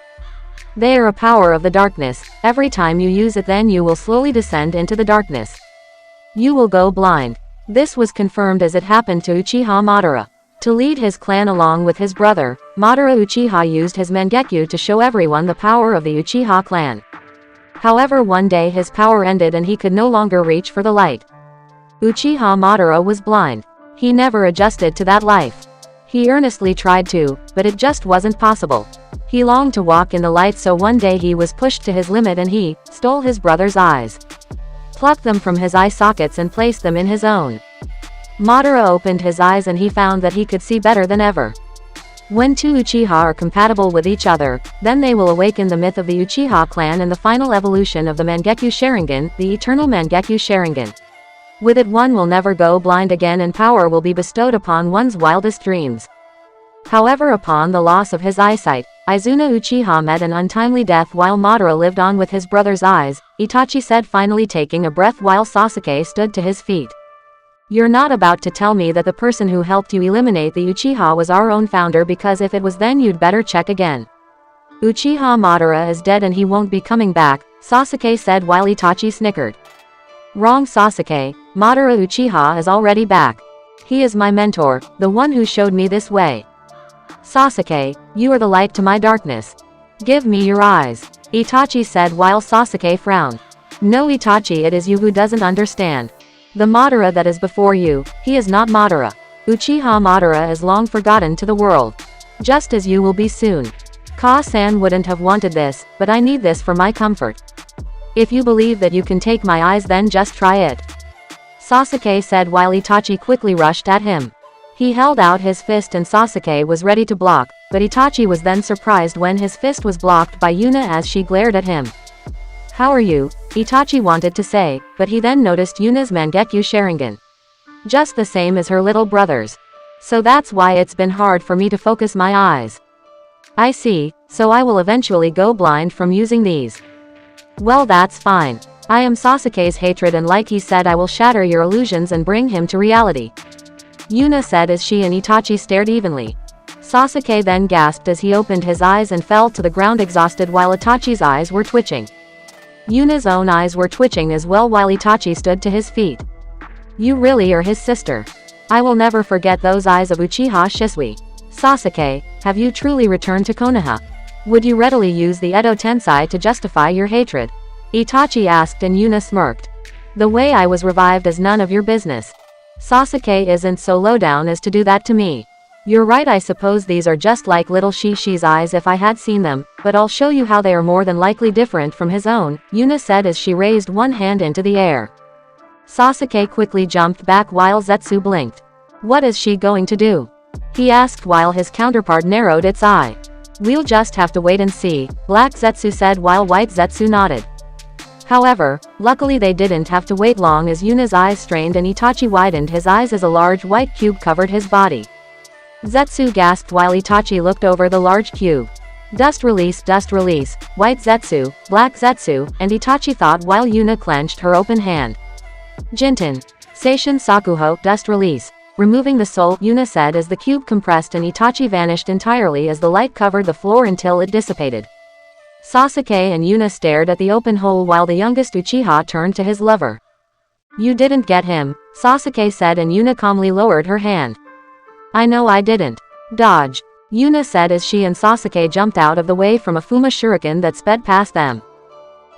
Speaker 1: They are a power of the darkness. Every time you use it then you will slowly descend into the darkness. You will go blind. This was confirmed as it happened to Uchiha Madara. To lead his clan along with his brother, Madara Uchiha used his Mangekyo to show everyone the power of the Uchiha clan. However, one day his power ended and he could no longer reach for the light. Uchiha Madara was blind. He never adjusted to that life. He earnestly tried to, but it just wasn't possible. He longed to walk in the light, so one day he was pushed to his limit and he stole his brother's eyes. Plucked them from his eye sockets and placed them in his own. Madara opened his eyes and he found that he could see better than ever. When two Uchiha are compatible with each other, then they will awaken the myth of the Uchiha clan and the final evolution of the Mangekyo Sharingan, the eternal Mangekyo Sharingan. With it one will never go blind again and power will be bestowed upon one's wildest dreams. However, upon the loss of his eyesight, Izuna Uchiha met an untimely death while Madara lived on with his brother's eyes, Itachi said, finally taking a breath while Sasuke stood to his feet. You're not about to tell me that the person who helped you eliminate the Uchiha was our own founder, because if it was then you'd better check again. Uchiha Madara is dead and he won't be coming back, Sasuke said while Itachi snickered. Wrong, Sasuke, Madara Uchiha is already back. He is my mentor, the one who showed me this way. Sasuke, you are the light to my darkness. Give me your eyes, Itachi said while Sasuke frowned. No Itachi, it is you who doesn't understand. The Madara that is before you, he is not Madara. Uchiha Madara is long forgotten to the world. Just as you will be soon. Ka-san wouldn't have wanted this, but I need this for my comfort. If you believe that you can take my eyes, then just try it. Sasuke said while Itachi quickly rushed at him. He held out his fist and Sasuke was ready to block, but Itachi was then surprised when his fist was blocked by Yuna as she glared at him. How are you? Itachi wanted to say, but he then noticed Yuna's Mangekyo Sharingan. Just the same as her little brother's. So that's why it's been hard for me to focus my eyes. I see, so I will eventually go blind from using these. Well, that's fine. I am Sasuke's hatred, and like he said, I will shatter your illusions and bring him to reality. Yuna said as she and Itachi stared evenly. Sasuke then gasped as he opened his eyes and fell to the ground exhausted while Itachi's eyes were twitching. Yuna's own eyes were twitching as well while Itachi stood to his feet. You really are his sister. I will never forget those eyes of Uchiha Shisui. Sasuke, have you truly returned to Konoha? Would you readily use the Edo Tensei to justify your hatred? Itachi asked and Yuna smirked. The way I was revived is none of your business. Sasuke isn't so low down as to do that to me. You're right, I suppose these are just like little Shishi's eyes if I had seen them, but I'll show you how they are more than likely different from his own, Yuna said as she raised one hand into the air. Sasuke quickly jumped back while Zetsu blinked. What is she going to do? He asked while his counterpart narrowed its eye. We'll just have to wait and see, Black Zetsu said while White Zetsu nodded. However, luckily they didn't have to wait long as Yuna's eyes strained and Itachi widened his eyes as a large white cube covered his body. Zetsu gasped while Itachi looked over the large cube. Dust release, White Zetsu, Black Zetsu, and Itachi thought while Yuna clenched her open hand. Jinten. Seishin Sakuho, dust release. Removing the soul, Yuna said as the cube compressed and Itachi vanished entirely as the light covered the floor until it dissipated. Sasuke and Yuna stared at the open hole while the youngest Uchiha turned to his lover. You didn't get him, Sasuke said and Yuna calmly lowered her hand. I know I didn't. Dodge. Yuna said as she and Sasuke jumped out of the way from a Fuma shuriken that sped past them.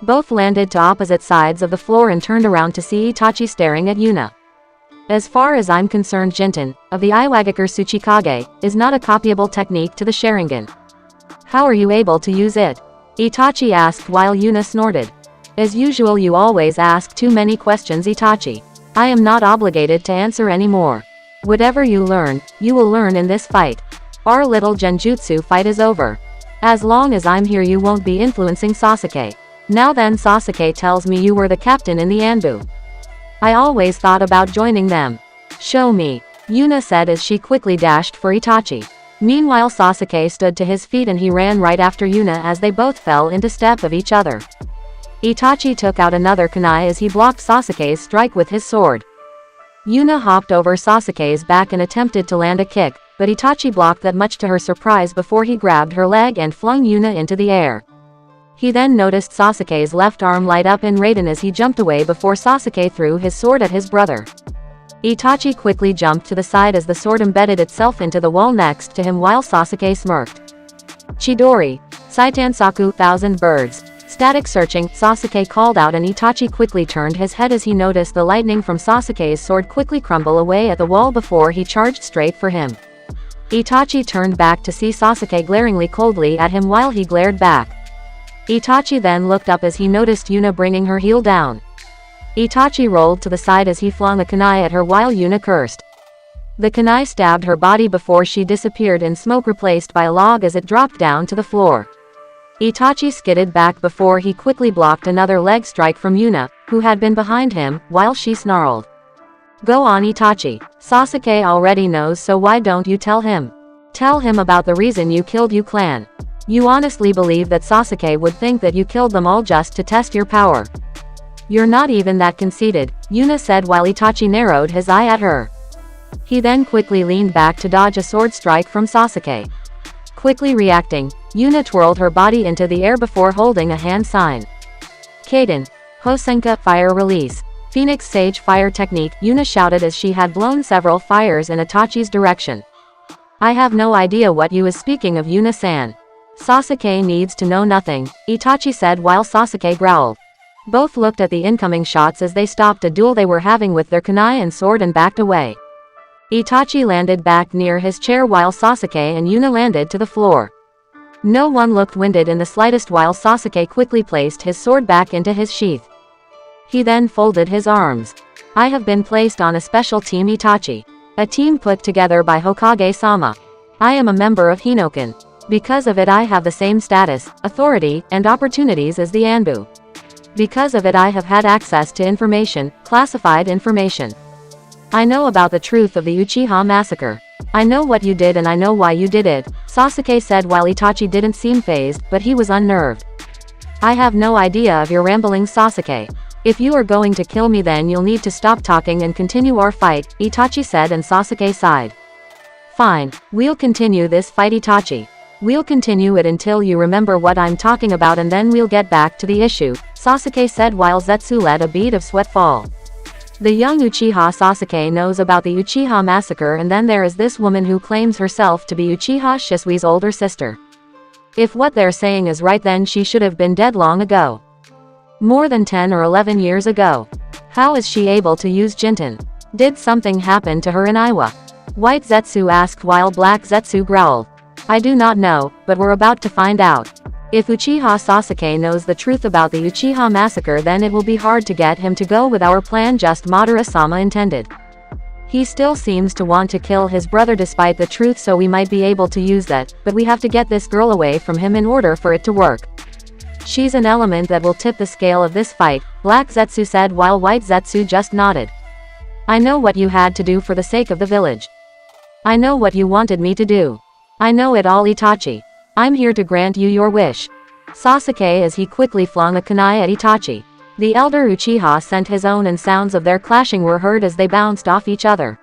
Speaker 1: Both landed to opposite sides of the floor and turned around to see Itachi staring at Yuna. As far as I'm concerned, Jinten, of the Iwagakure Tsuchikage, is not a copyable technique to the Sharingan. How are you able to use it? Itachi asked while Yuna snorted. As usual, you always ask too many questions, Itachi. I am not obligated to answer anymore. Whatever you learn, you will learn in this fight. Our little Genjutsu fight is over. As long as I'm here, you won't be influencing Sasuke. Now then, Sasuke tells me you were the captain in the Anbu. I always thought about joining them. Show me, Yuna said as she quickly dashed for Itachi. Meanwhile, Sasuke stood to his feet and he ran right after Yuna as they both fell into step of each other. Itachi took out another kunai as he blocked Sasuke's strike with his sword. Yuna hopped over Sasuke's back and attempted to land a kick, but Itachi blocked that much to her surprise before he grabbed her leg and flung Yuna into the air. He then noticed Sasuke's left arm light up in radiant as he jumped away before Sasuke threw his sword at his brother. Itachi quickly jumped to the side as the sword embedded itself into the wall next to him while Sasuke smirked. Chidori. Saitansaku, 1,000 birds. Static searching, Sasuke called out and Itachi quickly turned his head as he noticed the lightning from Sasuke's sword quickly crumble away at the wall before he charged straight for him. Itachi turned back to see Sasuke glaringly coldly at him while he glared back. Itachi then looked up as he noticed Yuna bringing her heel down. Itachi rolled to the side as he flung a kunai at her while Yuna cursed. The kunai stabbed her body before she disappeared in smoke replaced by a log as it dropped down to the floor. Itachi skidded back before he quickly blocked another leg strike from Yuna, who had been behind him, while she snarled. Go on, Itachi. Sasuke already knows, so why don't you tell him? Tell him about the reason you killed Yu clan. You honestly believe that Sasuke would think that you killed them all just to test your power? You're not even that conceited, Yuna said while Itachi narrowed his eye at her. He then quickly leaned back to dodge a sword strike from Sasuke. Quickly reacting, Yuna twirled her body into the air before holding a hand sign. Kaden. Hosenka, fire release. Phoenix Sage fire technique, Yuna shouted as she had blown several fires in Itachi's direction. I have no idea what you is speaking of, Yuna-san. Sasuke needs to know nothing, Itachi said while Sasuke growled. Both looked at the incoming shots as they stopped a duel they were having with their kunai and sword and backed away. Itachi landed back near his chair while Sasuke and Yuna landed to the floor. No one looked winded in the slightest while Sasuke quickly placed his sword back into his sheath. He then folded his arms. I have been placed on a special team Itachi. A team put together by Hokage-sama. I am a member of Hinoken. Because of it I have the same status, authority, and opportunities as the Anbu. Because of it I have had access to information, classified information. I know about the truth of the Uchiha massacre. I know what you did and I know why you did it, Sasuke said while Itachi didn't seem fazed, but he was unnerved. I have no idea of your rambling, Sasuke. If you are going to kill me then you'll need to stop talking and continue our fight, Itachi said and Sasuke sighed. Fine, we'll continue this fight Itachi. We'll continue it until you remember what I'm talking about and then we'll get back to the issue, Sasuke said while Zetsu let a bead of sweat fall. The young Uchiha Sasuke knows about the Uchiha massacre and then there is this woman who claims herself to be Uchiha Shisui's older sister. If what they're saying is right then she should have been dead long ago. More than 10 or 11 years ago. How is she able to use Jinten? Did something happen to her in Iwa? White Zetsu asked while Black Zetsu growled. I do not know, but we're about to find out. If Uchiha Sasuke knows the truth about the Uchiha massacre then it will be hard to get him to go with our plan just Madara-sama intended. He still seems to want to kill his brother despite the truth so we might be able to use that, but we have to get this girl away from him in order for it to work. She's an element that will tip the scale of this fight, Black Zetsu said while White Zetsu just nodded. I know what you had to do for the sake of the village. I know what you wanted me to do. I know it all Itachi. I'm here to grant you your wish. Sasuke as he quickly flung a kunai at Itachi. The elder Uchiha sent his own and sounds of their clashing were heard as they bounced off each other.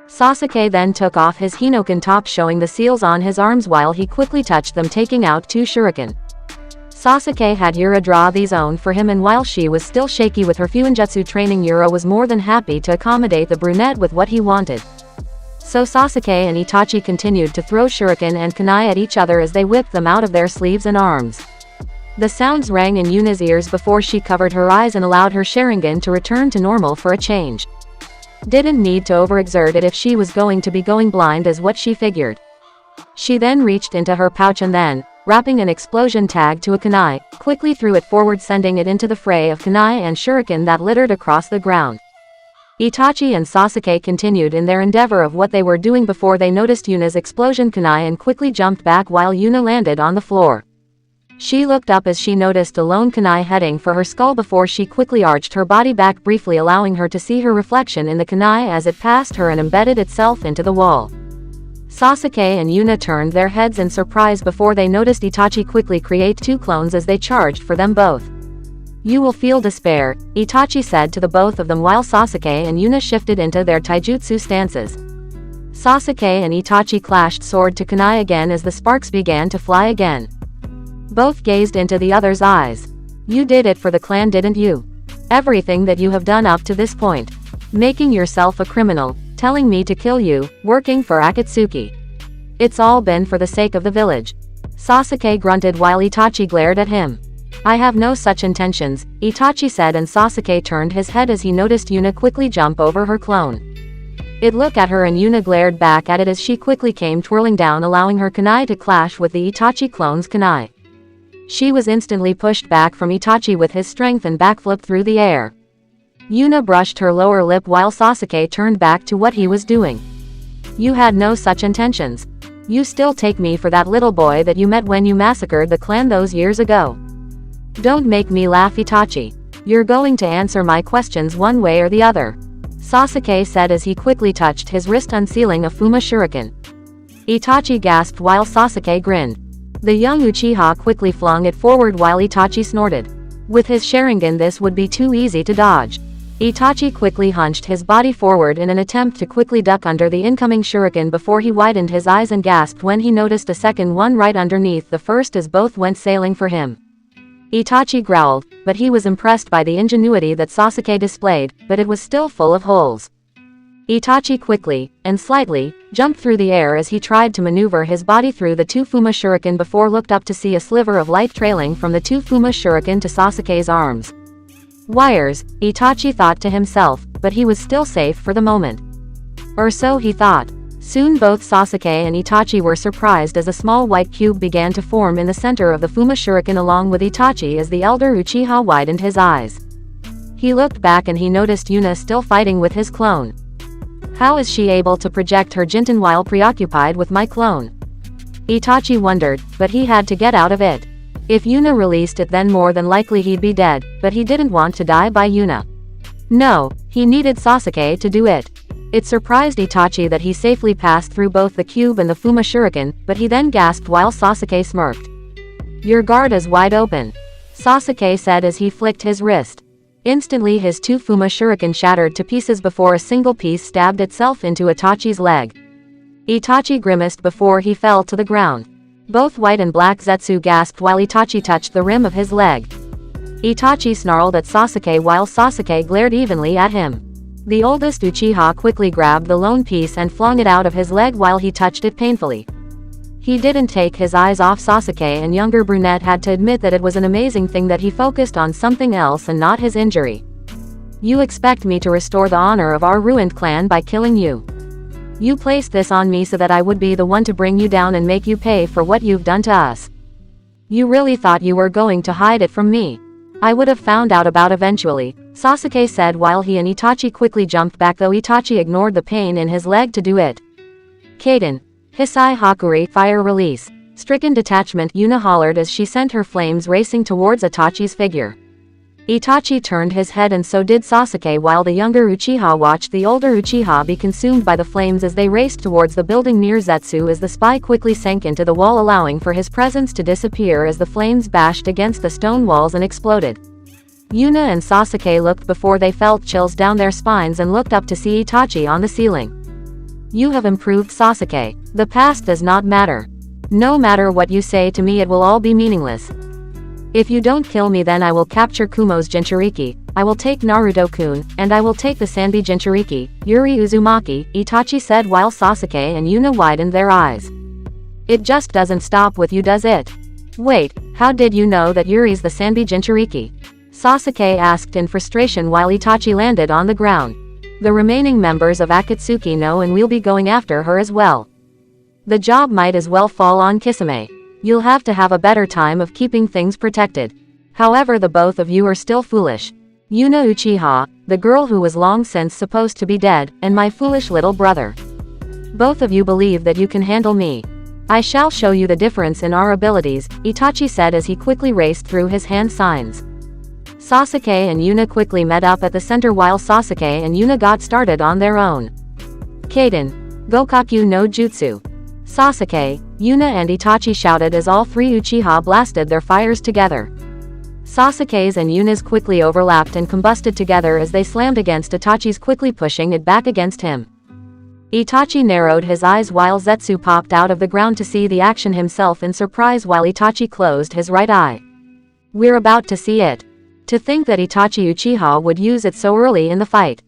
Speaker 1: Sasuke then took off his Hinoken top showing the seals on his arms while he quickly touched them taking out 2 shuriken. Sasuke had Yura draw these own for him and while she was still shaky with her Fuinjutsu training Yura was more than happy to accommodate the brunette with what he wanted. So Sasuke and Itachi continued to throw shuriken and kunai at each other as they whipped them out of their sleeves and arms. The sounds rang in Yuna's ears before she covered her eyes and allowed her Sharingan to return to normal for a change. Didn't need to overexert it if she was going to be going blind as what she figured. She then reached into her pouch and then, wrapping an explosion tag to a kunai, quickly threw it forward sending it into the fray of kunai and shuriken that littered across the ground. Itachi and Sasuke continued in their endeavor of what they were doing before they noticed Yuna's explosion kunai and quickly jumped back while Yuna landed on the floor. She looked up as she noticed a lone kunai heading for her skull before she quickly arched her body back briefly allowing her to see her reflection in the kunai as it passed her and embedded itself into the wall. Sasuke and Yuna turned their heads in surprise before they noticed Itachi quickly create 2 clones as they charged for them both. You will feel despair, Itachi said to the both of them while Sasuke and Yuna shifted into their taijutsu stances. Sasuke and Itachi clashed sword to kunai again as the sparks began to fly again. Both gazed into the other's eyes. You did it for the clan didn't you? Everything that you have done up to this point. Making yourself a criminal, telling me to kill you, working for Akatsuki. It's all been for the sake of the village. Sasuke grunted while Itachi glared at him. I have no such intentions, Itachi said and Sasuke turned his head as he noticed Yuna quickly jump over her clone. It looked at her and Yuna glared back at it as she quickly came twirling down allowing her kunai to clash with the Itachi clone's kunai. She was instantly pushed back from Itachi with his strength and backflipped through the air. Yuna brushed her lower lip while Sasuke turned back to what he was doing. You had no such intentions. You still take me for that little boy that you met when you massacred the clan those years ago. Don't make me laugh Itachi. You're going to answer my questions one way or the other. Sasuke said as he quickly touched his wrist unsealing a Fuma Shuriken. Itachi gasped while Sasuke grinned. The young Uchiha quickly flung it forward while Itachi snorted. With his Sharingan this would be too easy to dodge. Itachi quickly hunched his body forward in an attempt to quickly duck under the incoming shuriken before he widened his eyes and gasped when he noticed a second one right underneath the first as both went sailing for him. Itachi growled, but he was impressed by the ingenuity that Sasuke displayed, but it was still full of holes. Itachi quickly, and slightly, jumped through the air as he tried to maneuver his body through the 2 Fuma shuriken before looked up to see a sliver of light trailing from the 2 Fuma shuriken to Sasuke's arms. Wires, Itachi thought to himself, but he was still safe for the moment. Or so he thought. Soon both Sasuke and Itachi were surprised as a small white cube began to form in the center of the Fuma shuriken along with Itachi as the elder Uchiha widened his eyes. He looked back and he noticed Yuna still fighting with his clone. How is she able to project her Jinten while preoccupied with my clone? Itachi wondered, but he had to get out of it. If Yuna released it then more than likely he'd be dead, but he didn't want to die by Yuna. No, he needed Sasuke to do it. It surprised Itachi that he safely passed through both the cube and the Fuma shuriken, but he then gasped while Sasuke smirked. Your guard is wide open, Sasuke said as he flicked his wrist. Instantly his 2 Fuma shuriken shattered to pieces before a single piece stabbed itself into Itachi's leg. Itachi grimaced before he fell to the ground. Both white and black Zetsu gasped while Itachi touched the rim of his leg. Itachi snarled at Sasuke while Sasuke glared evenly at him. The oldest Uchiha quickly grabbed the lone piece and flung it out of his leg while he touched it painfully. He didn't take his eyes off Sasuke, and younger brunette had to admit that it was an amazing thing that he focused on something else and not his injury. You expect me to restore the honor of our ruined clan by killing you? You placed this on me so that I would be the one to bring you down and make you pay for what you've done to us. You really thought you were going to hide it from me? I would have found out about eventually, Sasuke said while he and Itachi quickly jumped back, though Itachi ignored the pain in his leg to do it. Kaden. Hisai Hakuri, fire release. Stricken detachment, Yuna hollered as she sent her flames racing towards Itachi's figure. Itachi turned his head and so did Sasuke while the younger Uchiha watched the older Uchiha be consumed by the flames as they raced towards the building near Zetsu as the spy quickly sank into the wall, allowing for his presence to disappear as the flames bashed against the stone walls and exploded. Yuna and Sasuke looked before they felt chills down their spines and looked up to see Itachi on the ceiling. You have improved, Sasuke. The past does not matter. No matter what you say to me, it will all be meaningless. If you don't kill me, then I will capture Kumo's Jinchuriki, I will take Naruto-kun, and I will take the Sanbi Jinchuriki, Yuri Uzumaki, Itachi said while Sasuke and Yuna widened their eyes. It just doesn't stop with you, does it? Wait, how did you know that Yuri's the Sanbi Jinchuriki? Sasuke asked in frustration while Itachi landed on the ground. The remaining members of Akatsuki know, and we'll be going after her as well. The job might as well fall on Kisame. You'll have to have a better time of keeping things protected. However, the both of you are still foolish. Yuna Uchiha, the girl who was long since supposed to be dead, and my foolish little brother. Both of you believe that you can handle me. I shall show you the difference in our abilities, Itachi said as he quickly raced through his hand signs. Sasuke and Yuna quickly met up at the center while Sasuke and Yuna got started on their own. Kaden. Gokaku no Jutsu. Sasuke, Yuna and Itachi shouted as all 3 Uchiha blasted their fires together. Sasuke's and Yuna's quickly overlapped and combusted together as they slammed against Itachi's, quickly pushing it back against him. Itachi narrowed his eyes while Zetsu popped out of the ground to see the action himself in surprise while Itachi closed his right eye. We're about to see it. To think that Itachi Uchiha would use it so early in the fight.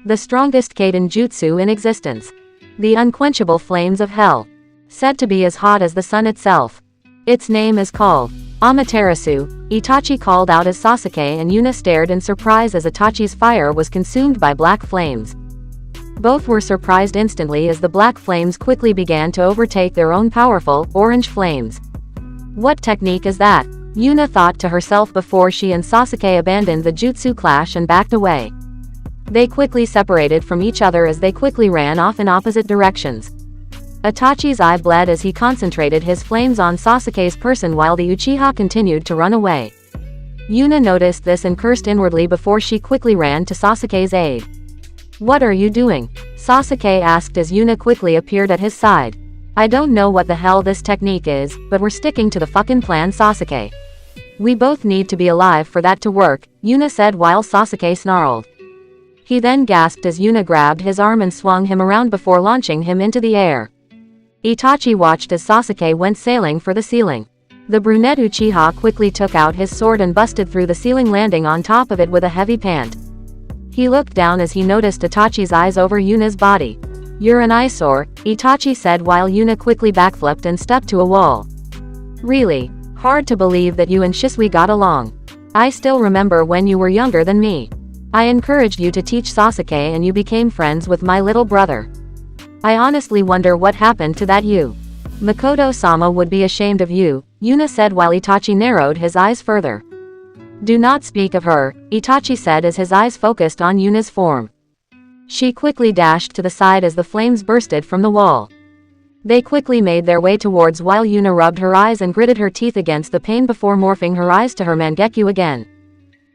Speaker 1: The strongest Kaden jutsu in existence. The unquenchable flames of hell. Said to be as hot as the sun itself. Its name is called Amaterasu, Itachi called out as Sasuke and Yuna stared in surprise as Itachi's fire was consumed by black flames. Both were surprised instantly as the black flames quickly began to overtake their own powerful, orange flames. What technique is that? Yuna thought to herself before she and Sasuke abandoned the jutsu clash and backed away. They quickly separated from each other as they quickly ran off in opposite directions. Itachi's eye bled as he concentrated his flames on Sasuke's person while the Uchiha continued to run away. Yuna noticed this and cursed inwardly before she quickly ran to Sasuke's aid. What are you doing? Sasuke asked as Yuna quickly appeared at his side. I don't know what the hell this technique is, but we're sticking to the fucking plan, Sasuke. We both need to be alive for that to work, Yuna said while Sasuke snarled. He then gasped as Yuna grabbed his arm and swung him around before launching him into the air. Itachi watched as Sasuke went sailing for the ceiling. The brunette Uchiha quickly took out his sword and busted through the ceiling, landing on top of it with a heavy pant. He looked down as he noticed Itachi's eyes over Yuna's body. "You're an eyesore," Itachi said while Yuna quickly backflipped and stepped to a wall. "Really? Hard to believe that you and Shisui got along. I still remember when you were younger than me. I encouraged you to teach Sasuke and you became friends with my little brother. I honestly wonder what happened to that you. Makoto-sama would be ashamed of you," Yuna said while Itachi narrowed his eyes further. "Do not speak of her," Itachi said as his eyes focused on Yuna's form. She quickly dashed to the side as the flames bursted from the wall. They quickly made their way towards while Yuna rubbed her eyes and gritted her teeth against the pain before morphing her eyes to her Mangekyo again.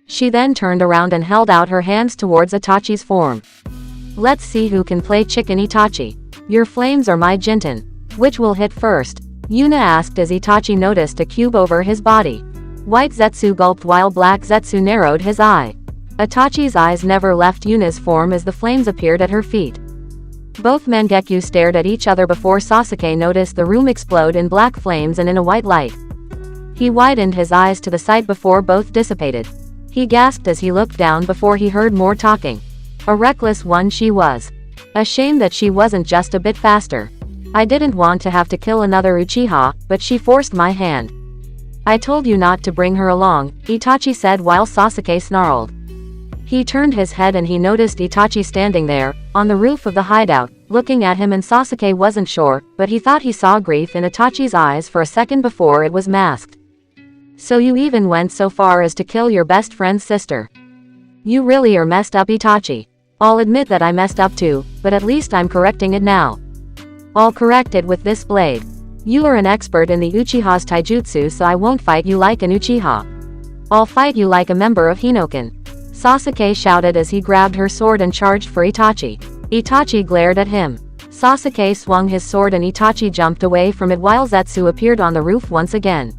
Speaker 1: She then turned around and held out her hands towards Itachi's form. "Let's see who can play chicken, Itachi. Your flames or my Jinten? Which will hit first?" Yuna asked as Itachi noticed a cube over his body. White Zetsu gulped while Black Zetsu narrowed his eye. Itachi's eyes never left Yuna's form as the flames appeared at her feet. Both Mangekyo stared at each other before Sasuke noticed the room explode in black flames and in a white light. He widened his eyes to the sight before both dissipated. He gasped as he looked down before he heard more talking. A reckless one she was. A shame that she wasn't just a bit faster. I didn't want to have to kill another Uchiha, but she forced my hand. I told you not to bring her along, Itachi said while Sasuke snarled. He turned his head and he noticed Itachi standing there, on the roof of the hideout, looking at him, and Sasuke wasn't sure, but he thought he saw grief in Itachi's eyes for a second before it was masked. "So you even went so far as to kill your best friend's sister. You really are messed up, Itachi. I'll admit that I messed up too, but at least I'm correcting it now. I'll correct it with this blade. You are an expert in the Uchiha's taijutsu, so I won't fight you like an Uchiha. I'll fight you like a member of Hinoken," Sasuke shouted as he grabbed her sword and charged for Itachi. Itachi glared at him. Sasuke swung his sword and Itachi jumped away from it while Zetsu appeared on the roof once again.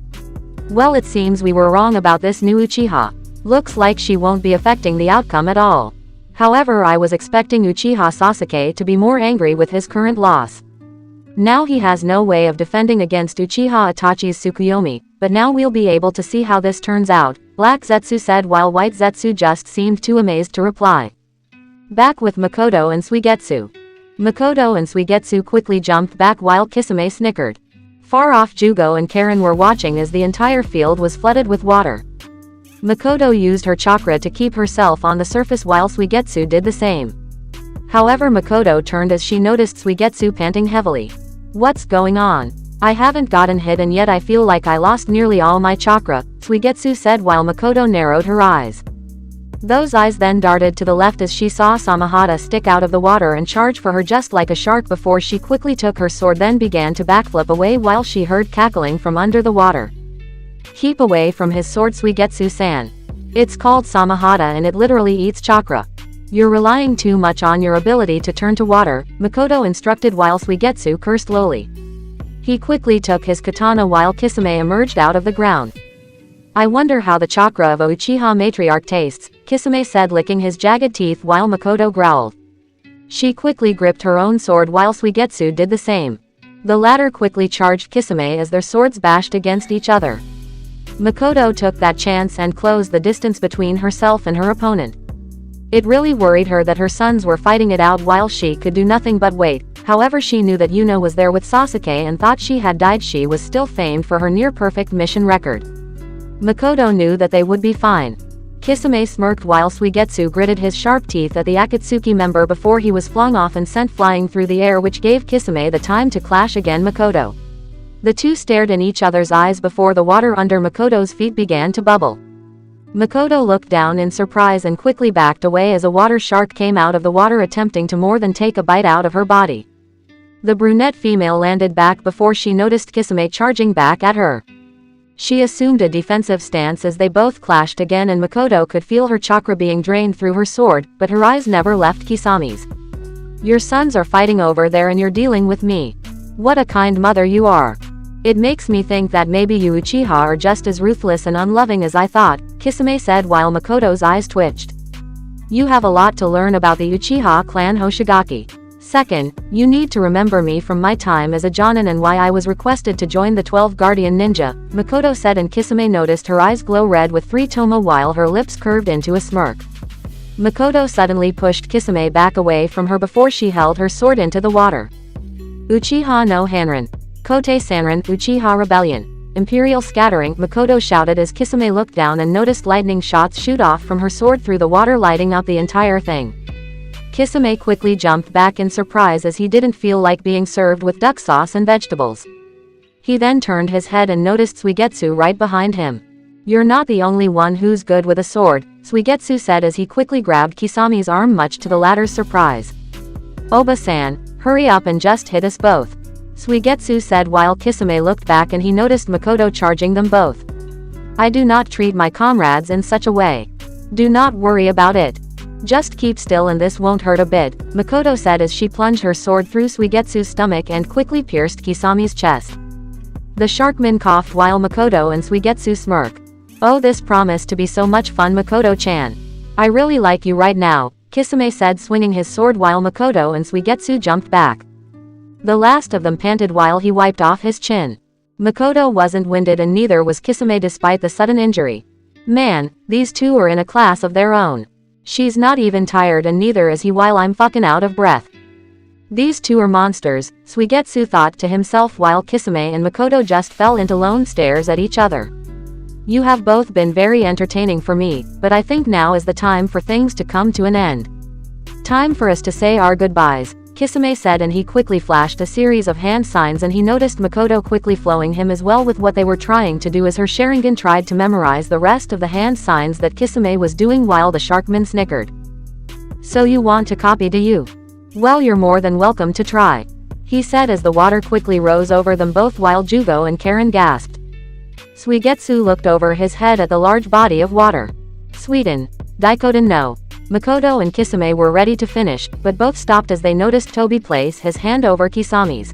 Speaker 1: "Well, it seems we were wrong about this new Uchiha. Looks like she won't be affecting the outcome at all. However, I was expecting Uchiha Sasuke to be more angry with his current loss. Now he has no way of defending against Uchiha Itachi's Tsukuyomi, but now we'll be able to see how this turns out," Black Zetsu said while White Zetsu just seemed too amazed to reply. Back with Makoto and Suigetsu. Makoto and Suigetsu quickly jumped back while Kisame snickered. Far off, Jugo and Karen were watching as the entire field was flooded with water. Makoto used her chakra to keep herself on the surface while Suigetsu did the same. However, Makoto turned as she noticed Suigetsu panting heavily. "What's going on? I haven't gotten hit and yet I feel like I lost nearly all my chakra," Suigetsu said while Makoto narrowed her eyes. Those eyes then darted to the left as she saw Samahata stick out of the water and charge for her just like a shark before she quickly took her sword then began to backflip away while she heard cackling from under the water. "Keep away from his sword, Suigetsu-san. It's called Samahata and it literally eats chakra. You're relying too much on your ability to turn to water," Makoto instructed while Suigetsu cursed lowly. He quickly took his katana while Kisame emerged out of the ground. "I wonder how the chakra of a Uchiha matriarch tastes," Kisame said licking his jagged teeth while Makoto growled. She quickly gripped her own sword while Suigetsu did the same. The latter quickly charged Kisame as their swords bashed against each other. Makoto took that chance and closed the distance between herself and her opponent. It really worried her that her sons were fighting it out while she could do nothing but wait. However, she knew that Yuno was there with Sasuke and thought she had died. She was still famed for her near-perfect mission record. Makoto knew that they would be fine. Kisame smirked while Suigetsu gritted his sharp teeth at the Akatsuki member before he was flung off and sent flying through the air, which gave Kisame the time to clash again Makoto. The two stared in each other's eyes before the water under Makoto's feet began to bubble. Makoto looked down in surprise and quickly backed away as a water shark came out of the water attempting to more than take a bite out of her body. The brunette female landed back before she noticed Kisame charging back at her. She assumed a defensive stance as they both clashed again and Makoto could feel her chakra being drained through her sword, but her eyes never left Kisame's. "Your sons are fighting over there and you're dealing with me. What a kind mother you are. It makes me think that maybe you Uchiha are just as ruthless and unloving as I thought," Kisame said while Makoto's eyes twitched. "You have a lot to learn about the Uchiha clan Hoshigaki. Second, you need to remember me from my time as a Jonin and why I was requested to join the 12 Guardian Ninja," Makoto said, and Kisame noticed her eyes glow red with 3 Tomo while her lips curved into a smirk. Makoto suddenly pushed Kisame back away from her before she held her sword into the water. Uchiha no Hanran. Kote Sanran, Uchiha Rebellion. Imperial Scattering, Makoto shouted as Kisame looked down and noticed lightning shots shoot off from her sword through the water, lighting up the entire thing. Kisame quickly jumped back in surprise as he didn't feel like being served with duck sauce and vegetables. He then turned his head and noticed Suigetsu right behind him. "You're not the only one who's good with a sword," Suigetsu said as he quickly grabbed Kisami's arm, much to the latter's surprise. "Oba-san, hurry up and just hit us both," Suigetsu said while Kisame looked back and he noticed Makoto charging them both. "I do not treat my comrades in such a way. Do not worry about it. Just keep still and this won't hurt a bit," Makoto said as she plunged her sword through Suigetsu's stomach and quickly pierced Kisami's chest. The Sharkman coughed while Makoto and Suigetsu smirked. "Oh, this promised to be so much fun, Makoto-chan. I really like you right now," Kisame said, swinging his sword while Makoto and Suigetsu jumped back. The last of them panted while he wiped off his chin. Makoto wasn't winded and neither was Kisame despite the sudden injury. Man, these two are in a class of their own. She's not even tired and neither is he while I'm fucking out of breath. These two are monsters, Suigetsu thought to himself while Kisame and Makoto just fell into lone stares at each other. "You have both been very entertaining for me, but I think now is the time for things to come to an end. Time for us to say our goodbyes," Kisame said, and he quickly flashed a series of hand signs and he noticed Makoto quickly flowing him as well with what they were trying to do as her Sharingan tried to memorize the rest of the hand signs that Kisame was doing while the Sharkman snickered. "So you want to copy, do you? Well, you're more than welcome to try," he said as the water quickly rose over them both while Jugo and Karen gasped. Suigetsu looked over his head at the large body of water. "Sweden. Daikoden no." Makoto and Kisame were ready to finish, but both stopped as they noticed Tobi place his hand over Kisami's.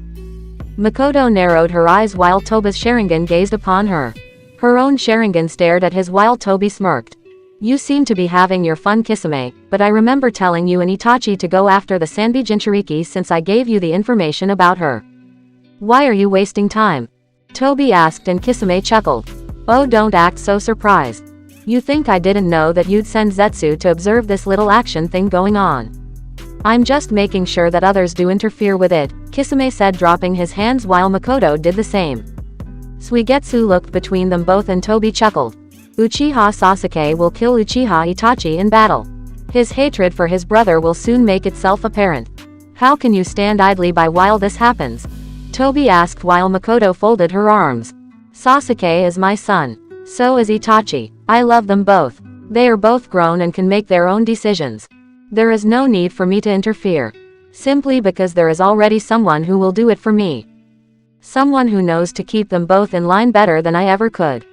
Speaker 1: Makoto narrowed her eyes while Toba's Sharingan gazed upon her. Her own Sharingan stared at his while Tobi smirked. "You seem to be having your fun, Kisame, but I remember telling you and Itachi to go after the Sanbi Jinchuriki since I gave you the information about her. Why are you wasting time?" Tobi asked and Kisame chuckled. "Oh, don't act so surprised. You think I didn't know that you'd send Zetsu to observe this little action thing going on? I'm just making sure that others do interfere with it," Kisame said, dropping his hands while Makoto did the same. Suigetsu looked between them both and Tobi chuckled. "Uchiha Sasuke will kill Uchiha Itachi in battle. His hatred for his brother will soon make itself apparent. How can you stand idly by while this happens?" Tobi asked while Makoto folded her arms. "Sasuke is my son. So is Itachi. I love them both. They are both grown and can make their own decisions. There is no need for me to interfere. Simply because there is already someone who will do it for me. Someone who knows to keep them both in line better than I ever could."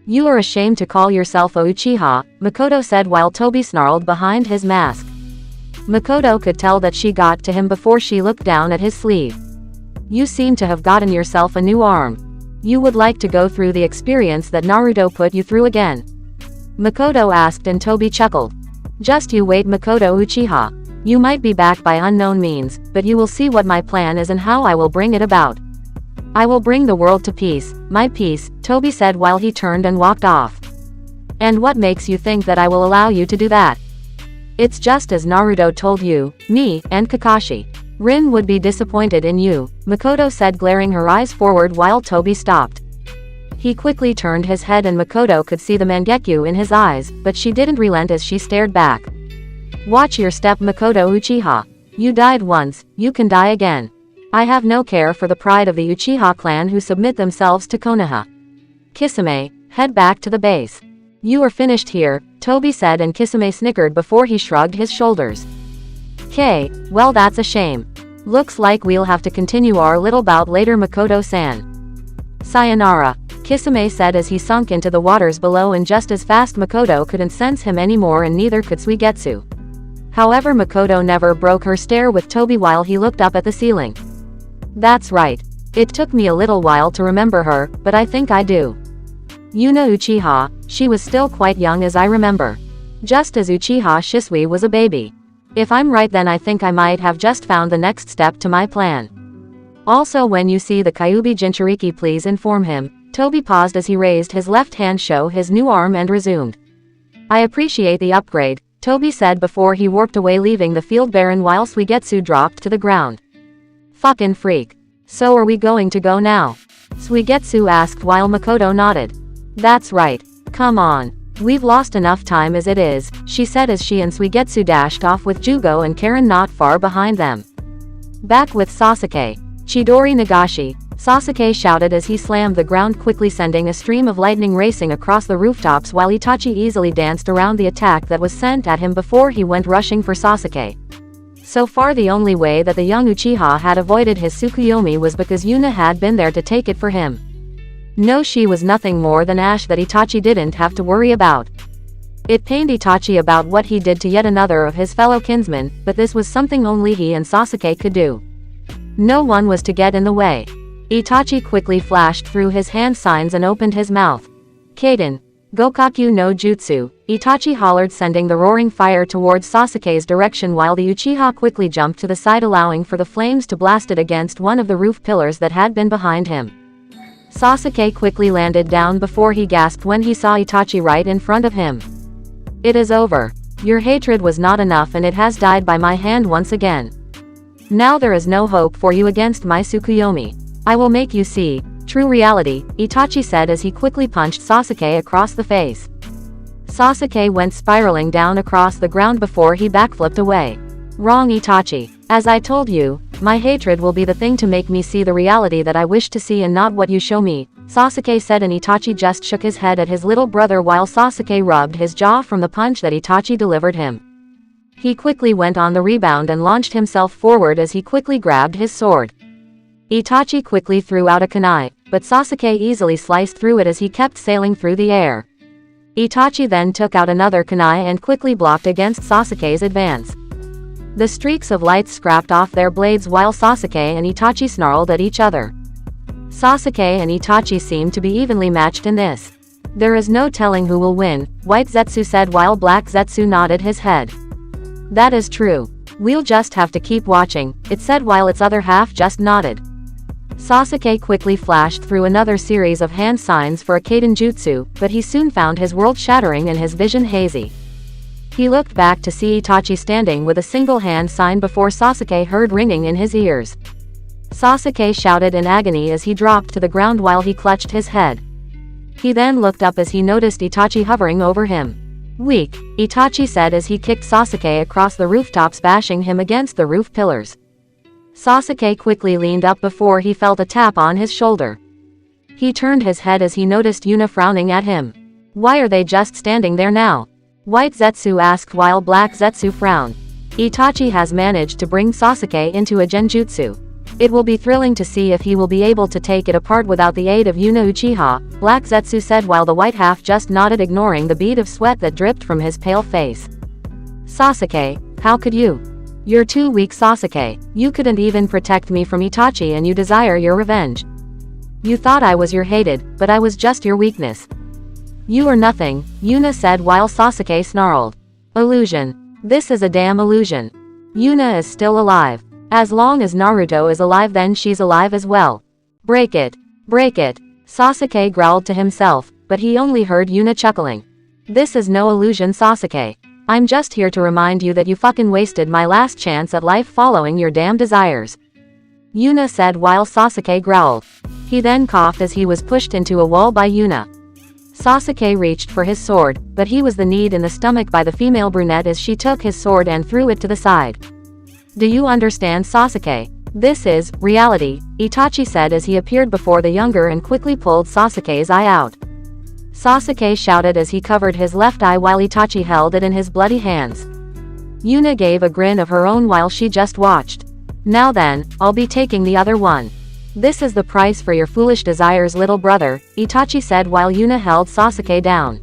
Speaker 1: "You are ashamed to call yourself a Uchiha," Makoto said while Tobi snarled behind his mask. Makoto could tell that she got to him before she looked down at his sleeve. "You seem to have gotten yourself a new arm. You would like to go through the experience that Naruto put you through again?" Makoto asked and Tobi chuckled. "Just you wait, Makoto Uchiha. You might be back by unknown means, but you will see what my plan is and how I will bring it about. I will bring the world to peace, my peace," Tobi said while he turned and walked off. "And what makes you think that I will allow you to do that? It's just as Naruto told you, me, and Kakashi. Rin would be disappointed in you," Makoto said, glaring her eyes forward while Tobi stopped. He quickly turned his head and Makoto could see the Mangekyo in his eyes, but she didn't relent as she stared back. "Watch your step, Makoto Uchiha. You died once, you can die again. I have no care for the pride of the Uchiha clan who submit themselves to Konoha. Kisame, head back to the base. You are finished here," Tobi said, and Kisame snickered before he shrugged his shoulders. "K, well, that's a shame. Looks like we'll have to continue our little bout later, Makoto-san. Sayonara," Kisame said as he sunk into the waters below, and just as fast Makoto couldn't sense him anymore and neither could Suigetsu. However, Makoto never broke her stare with Tobi while he looked up at the ceiling. "That's right. It took me a little while to remember her, but I think I do. Yuna Uchiha, she was still quite young as I remember. Just as Uchiha Shisui was a baby. If I'm right, then I think I might have just found the next step to my plan. Also, when you see the Kyuubi Jinchuriki, please inform him." Tobi paused as he raised his left hand, show his new arm, and resumed. "I appreciate the upgrade," Toby said before he warped away, leaving the field barren while Suigetsu dropped to the ground. Fucking freak. So are we going to go now? Suigetsu asked while Makoto nodded. That's right. Come on. We've lost enough time as it is, she said as she and Suigetsu dashed off with Jugo and Karen not far behind them. Back with Sasuke. Chidori Nagashi, Sasuke shouted as he slammed the ground, quickly sending a stream of lightning racing across the rooftops while Itachi easily danced around the attack that was sent at him before he went rushing for Sasuke. So far the only way that the young Uchiha had avoided his Tsukuyomi was because Yuna had been there to take it for him. No, she was nothing more than ash that Itachi didn't have to worry about. It pained Itachi about what he did to yet another of his fellow kinsmen, but this was something only he and Sasuke could do. No one was to get in the way. Itachi quickly flashed through his hand signs and opened his mouth. Kaden. Gokaku no Jutsu, Itachi hollered, sending the roaring fire towards Sasuke's direction while the Uchiha quickly jumped to the side, allowing for the flames to blast it against one of the roof pillars that had been behind him. Sasuke quickly landed down before he gasped when he saw Itachi right in front of him. It is over. Your hatred was not enough and it has died by my hand once again. Now there is no hope for you against my Tsukuyomi. I will make you see true reality, Itachi said as he quickly punched Sasuke across the face. Sasuke went spiraling down across the ground before he backflipped away. Wrong, Itachi. As I told you, my hatred will be the thing to make me see the reality that I wish to see and not what you show me, Sasuke said, and Itachi just shook his head at his little brother while Sasuke rubbed his jaw from the punch that Itachi delivered him. He quickly went on the rebound and launched himself forward as he quickly grabbed his sword. Itachi quickly threw out a kunai, but Sasuke easily sliced through it as he kept sailing through the air. Itachi then took out another kunai and quickly blocked against Sasuke's advance. The streaks of light scrapped off their blades while Sasuke and Itachi snarled at each other. Sasuke and Itachi seemed to be evenly matched in this. There is no telling who will win, White Zetsu said while Black Zetsu nodded his head. That is true. We'll just have to keep watching, it said while its other half just nodded. Sasuke quickly flashed through another series of hand signs for a Kaden Jutsu, but he soon found his world shattering and his vision hazy. He looked back to see Itachi standing with a single hand sign before Sasuke heard ringing in his ears. Sasuke shouted in agony as he dropped to the ground while he clutched his head. He then looked up as he noticed Itachi hovering over him. Weak, Itachi said as he kicked Sasuke across the rooftops, bashing him against the roof pillars. Sasuke quickly leaned up before he felt a tap on his shoulder. He turned his head as he noticed Yuna frowning at him. Why are they just standing there now? White Zetsu asked while Black Zetsu frowned. Itachi has managed to bring Sasuke into a genjutsu. It will be thrilling to see if he will be able to take it apart without the aid of Yuna Uchiha, Black Zetsu said while the white half just nodded, ignoring the bead of sweat that dripped from his pale face. Sasuke, how could you? You're too weak, Sasuke. You couldn't even protect me from Itachi and you desire your revenge. You thought I was your hated, but I was just your weakness. You are nothing, Yuna said while Sasuke snarled. Illusion. This is a damn illusion. Yuna is still alive. As long as Naruto is alive, then she's alive as well. Break it. Break it. Sasuke growled to himself, but he only heard Yuna chuckling. This is no illusion, Sasuke. I'm just here to remind you that you fucking wasted my last chance at life following your damn desires. Yuna said while Sasuke growled. He then coughed as he was pushed into a wall by Yuna. Sasuke reached for his sword, but he was kneed in the stomach by the female brunette as she took his sword and threw it to the side. Do you understand, Sasuke? This is reality, Itachi said as he appeared before the younger and quickly pulled Sasuke's eye out. Sasuke shouted as he covered his left eye while Itachi held it in his bloody hands. Yuna gave a grin of her own while she just watched. Now then, I'll be taking the other one. This is the price for your foolish desires, little brother, Itachi said while Yuna held Sasuke down.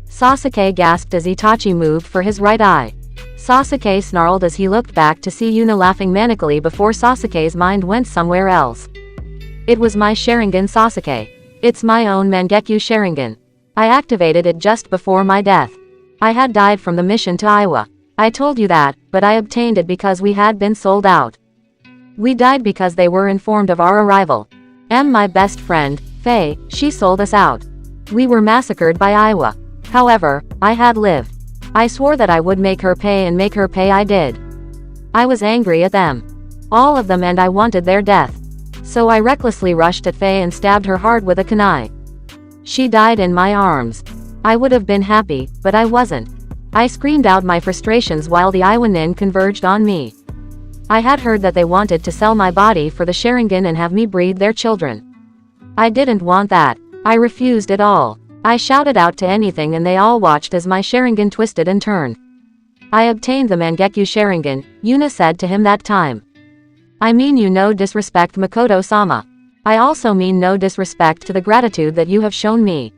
Speaker 1: Sasuke gasped as Itachi moved for his right eye. Sasuke snarled as he looked back to see Yuna laughing manically before Sasuke's mind went somewhere else. It was my Sharingan, Sasuke. It's my own Mangekyo Sharingan. I activated it just before my death. I had died from the mission to Iwa. I told you that, but I obtained it because we had been sold out. We died because they were informed of our arrival. My best friend, Faye, she sold us out. We were massacred by Iwa. However, I had lived. I swore that I would make her pay, and make her pay I did. I was angry at them. All of them, and I wanted their death. So I recklessly rushed at Faye and stabbed her hard with a kunai. She died in my arms. I would have been happy, but I wasn't. I screamed out my frustrations while the Iwanin converged on me. I had heard that they wanted to sell my body for the Sharingan and have me breed their children. I didn't want that. I refused it all. I shouted out to anything, and they all watched as my Sharingan twisted and turned. I obtained the Mangekyo Sharingan, Yuna said to him that time. I mean, you no disrespect, Makoto-sama. I also mean no disrespect to the gratitude that you have shown me.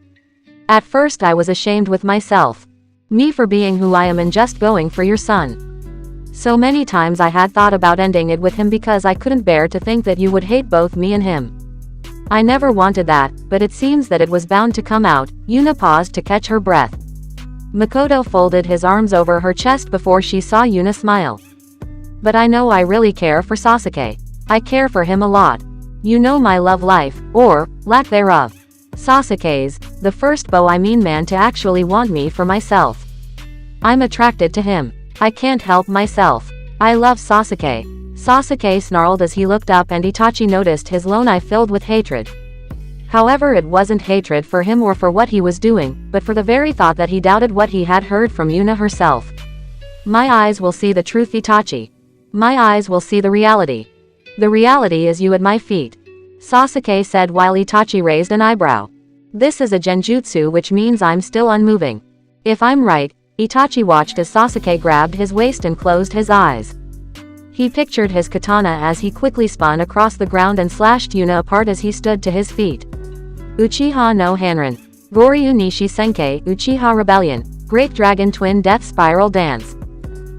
Speaker 1: At first I was ashamed with myself. Me for being who I am and just going for your son. So many times I had thought about ending it with him because I couldn't bear to think that you would hate both me and him. I never wanted that, but it seems that it was bound to come out. Yuna paused to catch her breath. Makoto folded his arms over her chest before she saw Yuna smile. But I know I really care for Sasuke. I care for him a lot. You know my love life, or lack thereof. Sasuke's, the first man to actually want me for myself. I'm attracted to him. I can't help myself. I love Sasuke. Sasuke snarled as he looked up, and Itachi noticed his lone eye filled with hatred. However, it wasn't hatred for him or for what he was doing, but for the very thought that he doubted what he had heard from Yuna herself. My eyes will see the truth, Itachi. My eyes will see the reality. The reality is you at my feet. Sasuke said while Itachi raised an eyebrow. This is a genjutsu, which means I'm still unmoving. If I'm right, Itachi watched as Sasuke grabbed his waist and closed his eyes. He pictured his katana as he quickly spun across the ground and slashed Yuna apart as he stood to his feet. Uchiha no Hanrin. Goryu Nishi Senkei, Uchiha Rebellion. Great Dragon Twin Death Spiral Dance.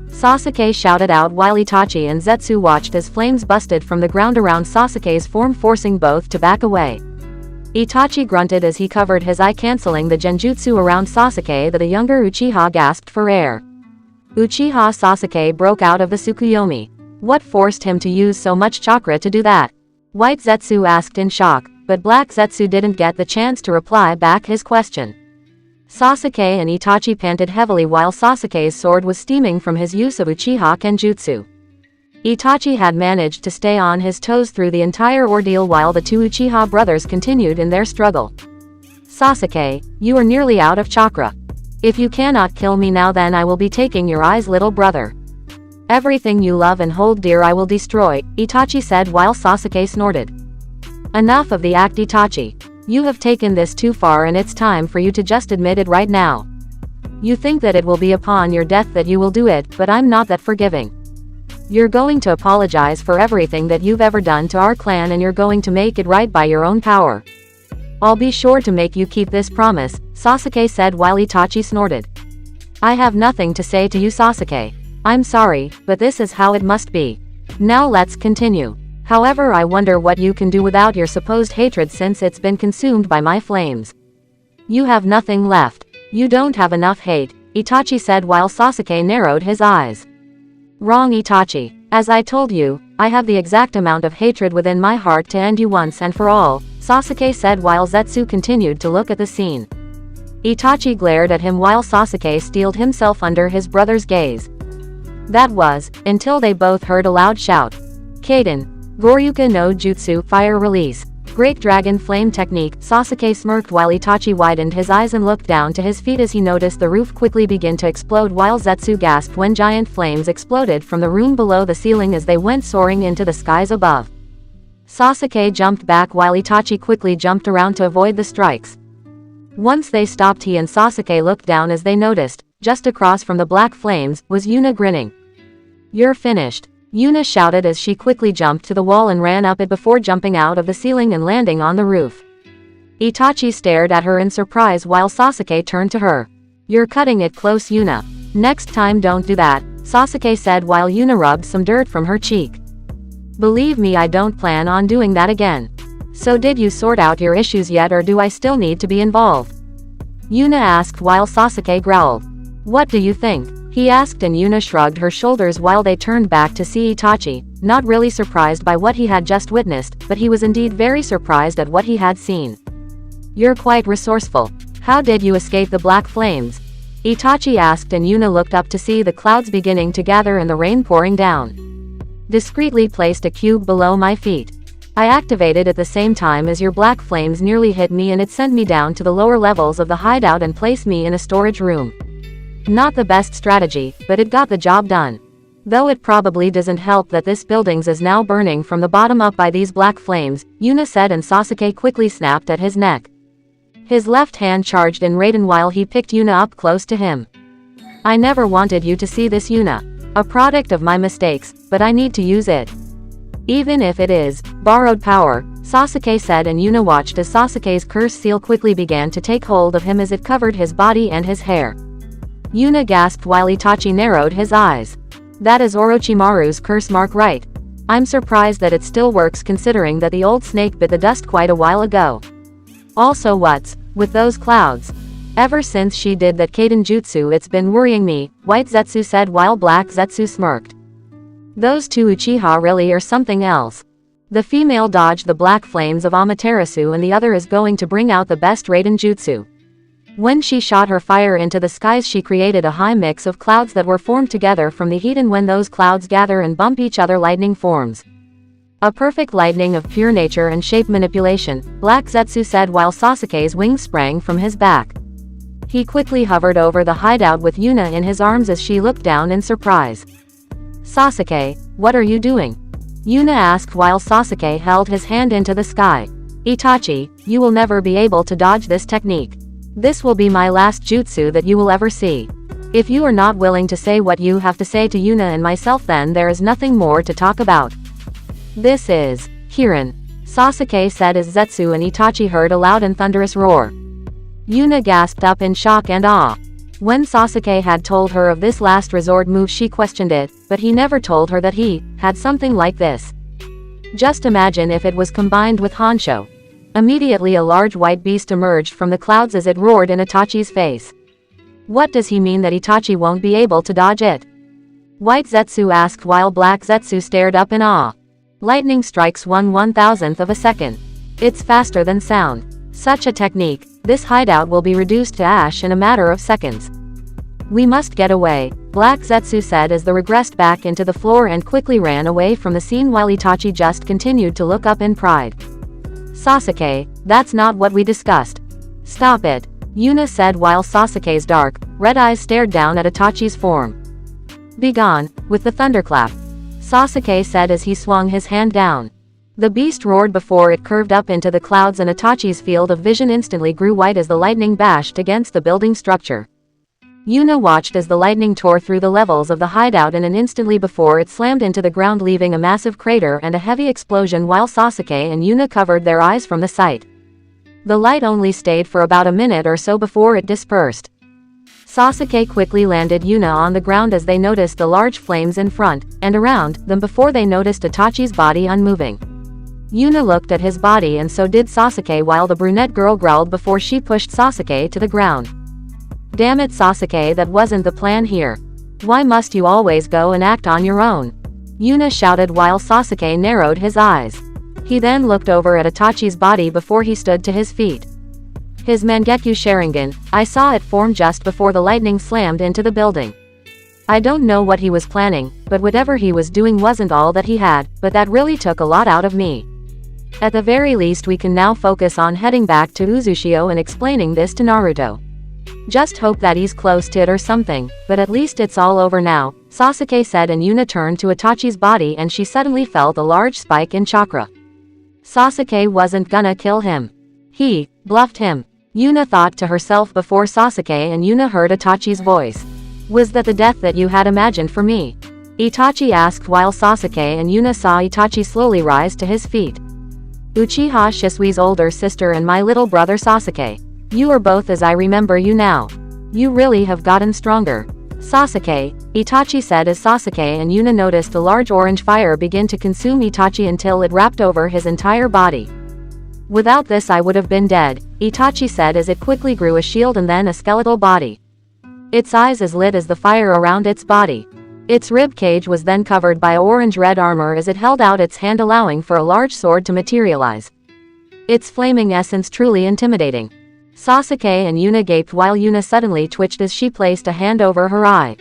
Speaker 1: Sasuke shouted out while Itachi and Zetsu watched as flames busted from the ground around Sasuke's form, forcing both to back away. Itachi grunted as he covered his eye, canceling the genjutsu around Sasuke. The younger Uchiha gasped for air. Uchiha Sasuke broke out of the Tsukuyomi. What forced him to use so much chakra to do that? White Zetsu asked in shock, but Black Zetsu didn't get the chance to reply back his question. Sasuke and Itachi panted heavily while Sasuke's sword was steaming from his use of Uchiha Kenjutsu. Itachi had managed to stay on his toes through the entire ordeal while the two Uchiha brothers continued in their struggle. Sasuke, you are nearly out of chakra. If you cannot kill me now, then I will be taking your eyes, little brother. Everything you love and hold dear I will destroy, Itachi said while Sasuke snorted. Enough of the act, Itachi. You have taken this too far, and it's time for you to just admit it right now. You think that it will be upon your death that you will do it, but I'm not that forgiving. You're going to apologize for everything that you've ever done to our clan, and you're going to make it right by your own power. I'll be sure to make you keep this promise, Sasuke said while Itachi snorted. I have nothing to say to you, Sasuke. I'm sorry, but this is how it must be. Now let's continue. However, I wonder what you can do without your supposed hatred, since it's been consumed by my flames. You have nothing left. You don't have enough hate, Itachi said while Sasuke narrowed his eyes. Wrong, Itachi. As I told you, I have the exact amount of hatred within my heart to end you once and for all, Sasuke said while Zetsu continued to look at the scene. Itachi glared at him while Sasuke steeled himself under his brother's gaze. That was, until they both heard a loud shout. Kaden. Goryuka no Jutsu, Fire Release. Great Dragon Flame Technique, Sasuke smirked while Itachi widened his eyes and looked down to his feet as he noticed the roof quickly begin to explode while Zetsu gasped when giant flames exploded from the room below the ceiling as they went soaring into the skies above. Sasuke jumped back while Itachi quickly jumped around to avoid the strikes. Once they stopped, he and Sasuke looked down as they noticed, just across from the black flames, was Yuna grinning. You're finished. Yuna shouted as she quickly jumped to the wall and ran up it before jumping out of the ceiling and landing on the roof. Itachi stared at her in surprise while Sasuke turned to her. You're cutting it close, Yuna. Next time don't do that, Sasuke said while Yuna rubbed some dirt from her cheek. Believe me, I don't plan on doing that again. So did you sort out your issues yet, or do I still need to be involved? Yuna asked while Sasuke growled. What do you think? He asked, and Yuna shrugged her shoulders while they turned back to see Itachi, not really surprised by what he had just witnessed, but he was indeed very surprised at what he had seen. You're quite resourceful. How did you escape the black flames? Itachi asked, and Yuna looked up to see the clouds beginning to gather and the rain pouring down. Discreetly placed a cube below my feet. I activated at the same time as your black flames nearly hit me, and it sent me down to the lower levels of the hideout and placed me in a storage room. Not the best strategy, but it got the job done. Though it probably doesn't help that this buildings is now burning from the bottom up by these black flames, Yuna said, and Sasuke quickly snapped at his neck. His left hand charged in Raiden while he picked Yuna up close to him. I never wanted you to see this, Yuna. A product of my mistakes, but I need to use it. Even if it is borrowed power, Sasuke said, and Yuna watched as Sasuke's curse seal quickly began to take hold of him as it covered his body and his hair. Yuna gasped while Itachi narrowed his eyes. That is Orochimaru's curse mark, right? I'm surprised that it still works considering that the old snake bit the dust quite a while ago. Also, what's with those clouds? Ever since she did that Kaden jutsu, it's been worrying me, White Zetsu said while Black Zetsu smirked. Those two Uchiha really are something else. The female dodged the black flames of Amaterasu and the other is going to bring out the best Raiden jutsu. When she shot her fire into the skies, she created a high mix of clouds that were formed together from the heat, and when those clouds gather and bump each other, lightning forms. A perfect lightning of pure nature and shape manipulation, Black Zetsu said while Sasuke's wings sprang from his back. He quickly hovered over the hideout with Yuna in his arms as she looked down in surprise. Sasuke, what are you doing? Yuna asked while Sasuke held his hand into the sky. Itachi, you will never be able to dodge this technique. This will be my last jutsu that you will ever see. If you are not willing to say what you have to say to Yuna and myself, then there is nothing more to talk about. This is Kirin, Sasuke said as Zetsu and Itachi heard a loud and thunderous roar. Yuna gasped up in shock and awe. When Sasuke had told her of this last resort move, she questioned it, but he never told her that he had something like this. Just imagine if it was combined with Honsho. Immediately a large white beast emerged from the clouds as it roared in Itachi's face. What does he mean that Itachi won't be able to dodge it? White Zetsu asked while Black Zetsu stared up in awe. Lightning strikes 1/1000th of a second. It's faster than sound. Such a technique, this hideout will be reduced to ash in a matter of seconds. We must get away, Black Zetsu said as they regressed back into the floor and quickly ran away from the scene while Itachi just continued to look up in pride. Sasuke, that's not what we discussed. Stop it, Yuna said while Sasuke's dark, red eyes stared down at Itachi's form. Begone, with the thunderclap, Sasuke said as he swung his hand down. The beast roared before it curved up into the clouds, and Itachi's field of vision instantly grew white as the lightning bashed against the building structure. Yuna watched as the lightning tore through the levels of the hideout in an instantly before it slammed into the ground, leaving a massive crater and a heavy explosion while Sasuke and Yuna covered their eyes from the sight. The light only stayed for about a minute or so before it dispersed. Sasuke quickly landed Yuna on the ground as they noticed the large flames in front and around them before they noticed Itachi's body unmoving. Yuna looked at his body and so did Sasuke while the brunette girl growled before she pushed Sasuke to the ground. Damn it, Sasuke, that wasn't the plan here. Why must you always go and act on your own? Yuna shouted while Sasuke narrowed his eyes. He then looked over at Itachi's body before he stood to his feet. His Mangekyo Sharingan, I saw it form just before the lightning slammed into the building. I don't know what he was planning, but whatever he was doing wasn't all that he had, but that really took a lot out of me. At the very least, we can now focus on heading back to Uzushio and explaining this to Naruto. Just hope that he's close to it or something, but at least it's all over now, Sasuke said, and Yuna turned to Itachi's body and she suddenly felt a large spike in chakra. Sasuke wasn't gonna kill him. He bluffed him. Yuna thought to herself before Sasuke and Yuna heard Itachi's voice. Was that the death that you had imagined for me? Itachi asked while Sasuke and Yuna saw Itachi slowly rise to his feet. Uchiha Shisui's older sister and my little brother Sasuke. You are both as I remember you now. You really have gotten stronger. Sasuke, Itachi said as Sasuke and Yuna noticed a large orange fire begin to consume Itachi until it wrapped over his entire body. Without this I would have been dead, Itachi said as it quickly grew a shield and then a skeletal body. Its eyes as lit as the fire around its body. Its rib cage was then covered by orange-red armor as it held out its hand, allowing for a large sword to materialize. Its flaming essence truly intimidating. Sasuke and Yuna gaped while Yuna suddenly twitched as she placed a hand over her eye.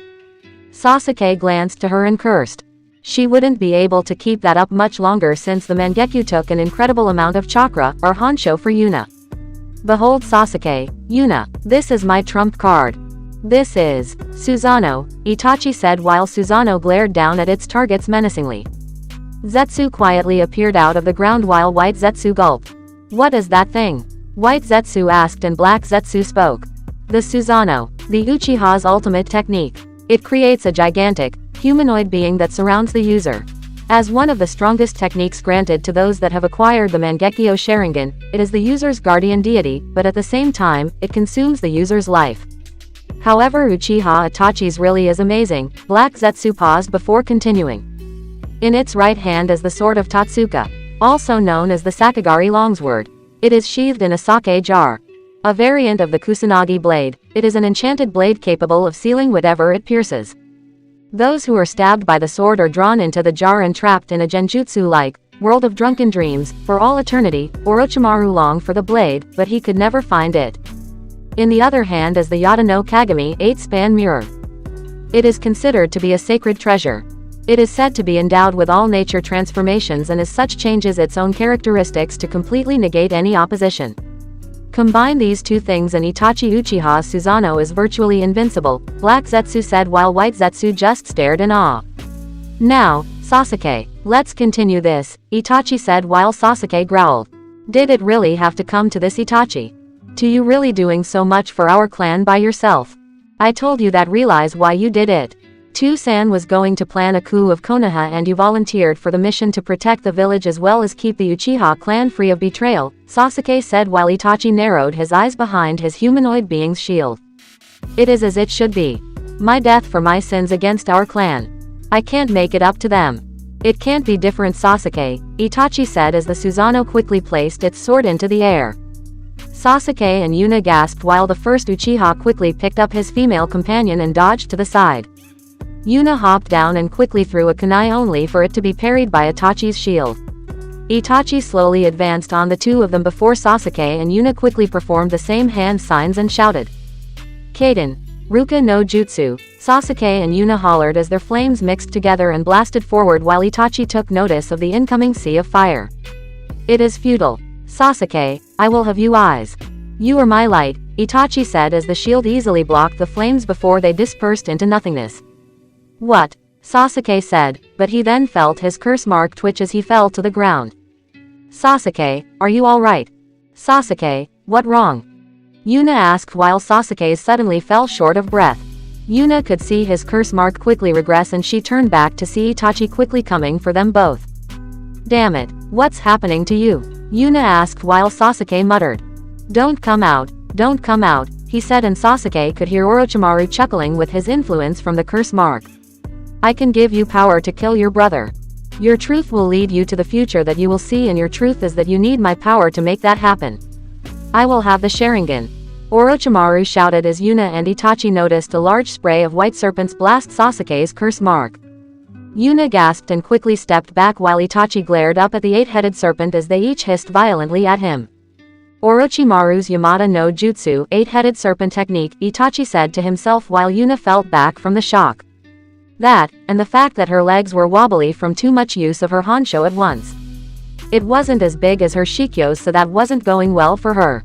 Speaker 1: Sasuke glanced to her and cursed. She wouldn't be able to keep that up much longer since the Mangekyo took an incredible amount of chakra, or Honsho, for Yuna. Behold Sasuke, Yuna, this is my trump card. This is Susanoo, Itachi said while Susanoo glared down at its targets menacingly. Zetsu quietly appeared out of the ground while White Zetsu gulped. What is that thing? White Zetsu asked and Black Zetsu spoke. The Susanoo, the Uchiha's ultimate technique. It creates a gigantic, humanoid being that surrounds the user. As one of the strongest techniques granted to those that have acquired the Mangekyo Sharingan, it is the user's guardian deity, but at the same time, it consumes the user's life. However, Uchiha Itachi's really is amazing. Black Zetsu paused before continuing. In its right hand is the sword of Totsuka, also known as the Sakigari Longsword. It is sheathed in a sake jar. A variant of the Kusanagi blade, it is an enchanted blade capable of sealing whatever it pierces. Those who are stabbed by the sword are drawn into the jar and trapped in a genjutsu-like world of drunken dreams, for all eternity. Orochimaru longed for the blade, but he could never find it. In the other hand is the Yata no Kagami 8-span mirror. It is considered to be a sacred treasure. It is said to be endowed with all nature transformations and as such changes its own characteristics to completely negate any opposition. Combine these two things and Itachi Uchiha Susanoo is virtually invincible, Black Zetsu said while White Zetsu just stared in awe. Now, Sasuke, let's continue this, Itachi said while Sasuke growled. Did it really have to come to this, Itachi? To you really doing so much for our clan by yourself? I told you that, realize why you did it. Two-san was going to plan a coup of Konoha and you volunteered for the mission to protect the village as well as keep the Uchiha clan free of betrayal, Sasuke said while Itachi narrowed his eyes behind his humanoid being's shield. It is as it should be. My death for my sins against our clan. I can't make it up to them. It can't be different, Sasuke, Itachi said as the Susanoo quickly placed its sword into the air. Sasuke and Yuna gasped while the first Uchiha quickly picked up his female companion and dodged to the side. Yuna hopped down and quickly threw a kunai only for it to be parried by Itachi's shield. Itachi slowly advanced on the two of them before Sasuke and Yuna quickly performed the same hand signs and shouted. Kaden, Ruka no Jutsu, Sasuke and Yuna hollered as their flames mixed together and blasted forward while Itachi took notice of the incoming sea of fire. It is futile. Sasuke, I will have you eyes. You are my light, Itachi said as the shield easily blocked the flames before they dispersed into nothingness. What? Sasuke said, but he then felt his curse mark twitch as he fell to the ground. Sasuke, are you alright? Sasuke, what wrong? Yuna asked while Sasuke suddenly fell short of breath. Yuna could see his curse mark quickly regress and she turned back to see Itachi quickly coming for them both. Damn it, what's happening to you? Yuna asked while Sasuke muttered. Don't come out, he said and Sasuke could hear Orochimaru chuckling with his influence from the curse mark. I can give you power to kill your brother. Your truth will lead you to the future that you will see and your truth is that you need my power to make that happen. I will have the Sharingan. Orochimaru shouted as Yuna and Itachi noticed a large spray of white serpents blast Sasuke's curse mark. Yuna gasped and quickly stepped back while Itachi glared up at the eight-headed serpent as they each hissed violently at him. Orochimaru's Yamata no Jutsu, eight-headed serpent technique, Itachi said to himself while Yuna felt back from the shock. That, and the fact that her legs were wobbly from too much use of her Honsho at once. It wasn't as big as her Shikyo's, so that wasn't going well for her.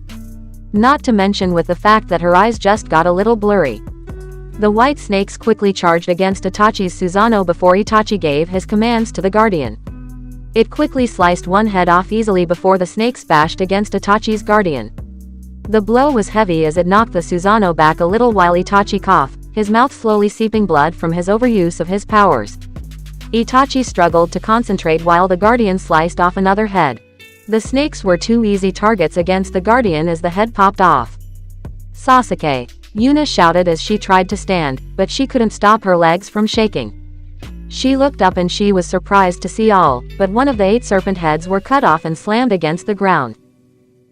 Speaker 1: Not to mention with the fact that her eyes just got a little blurry. The white snakes quickly charged against Itachi's Susanoo before Itachi gave his commands to the guardian. It quickly sliced one head off easily before the snakes bashed against Itachi's guardian. The blow was heavy as it knocked the Susanoo back a little while Itachi coughed, his mouth slowly seeping blood from his overuse of his powers. Itachi struggled to concentrate while the guardian sliced off another head. The snakes were two easy targets against the guardian as the head popped off. Sasuke, Yuna shouted as she tried to stand, but she couldn't stop her legs from shaking. She looked up and she was surprised to see all but one of the 8 serpent heads were cut off and slammed against the ground.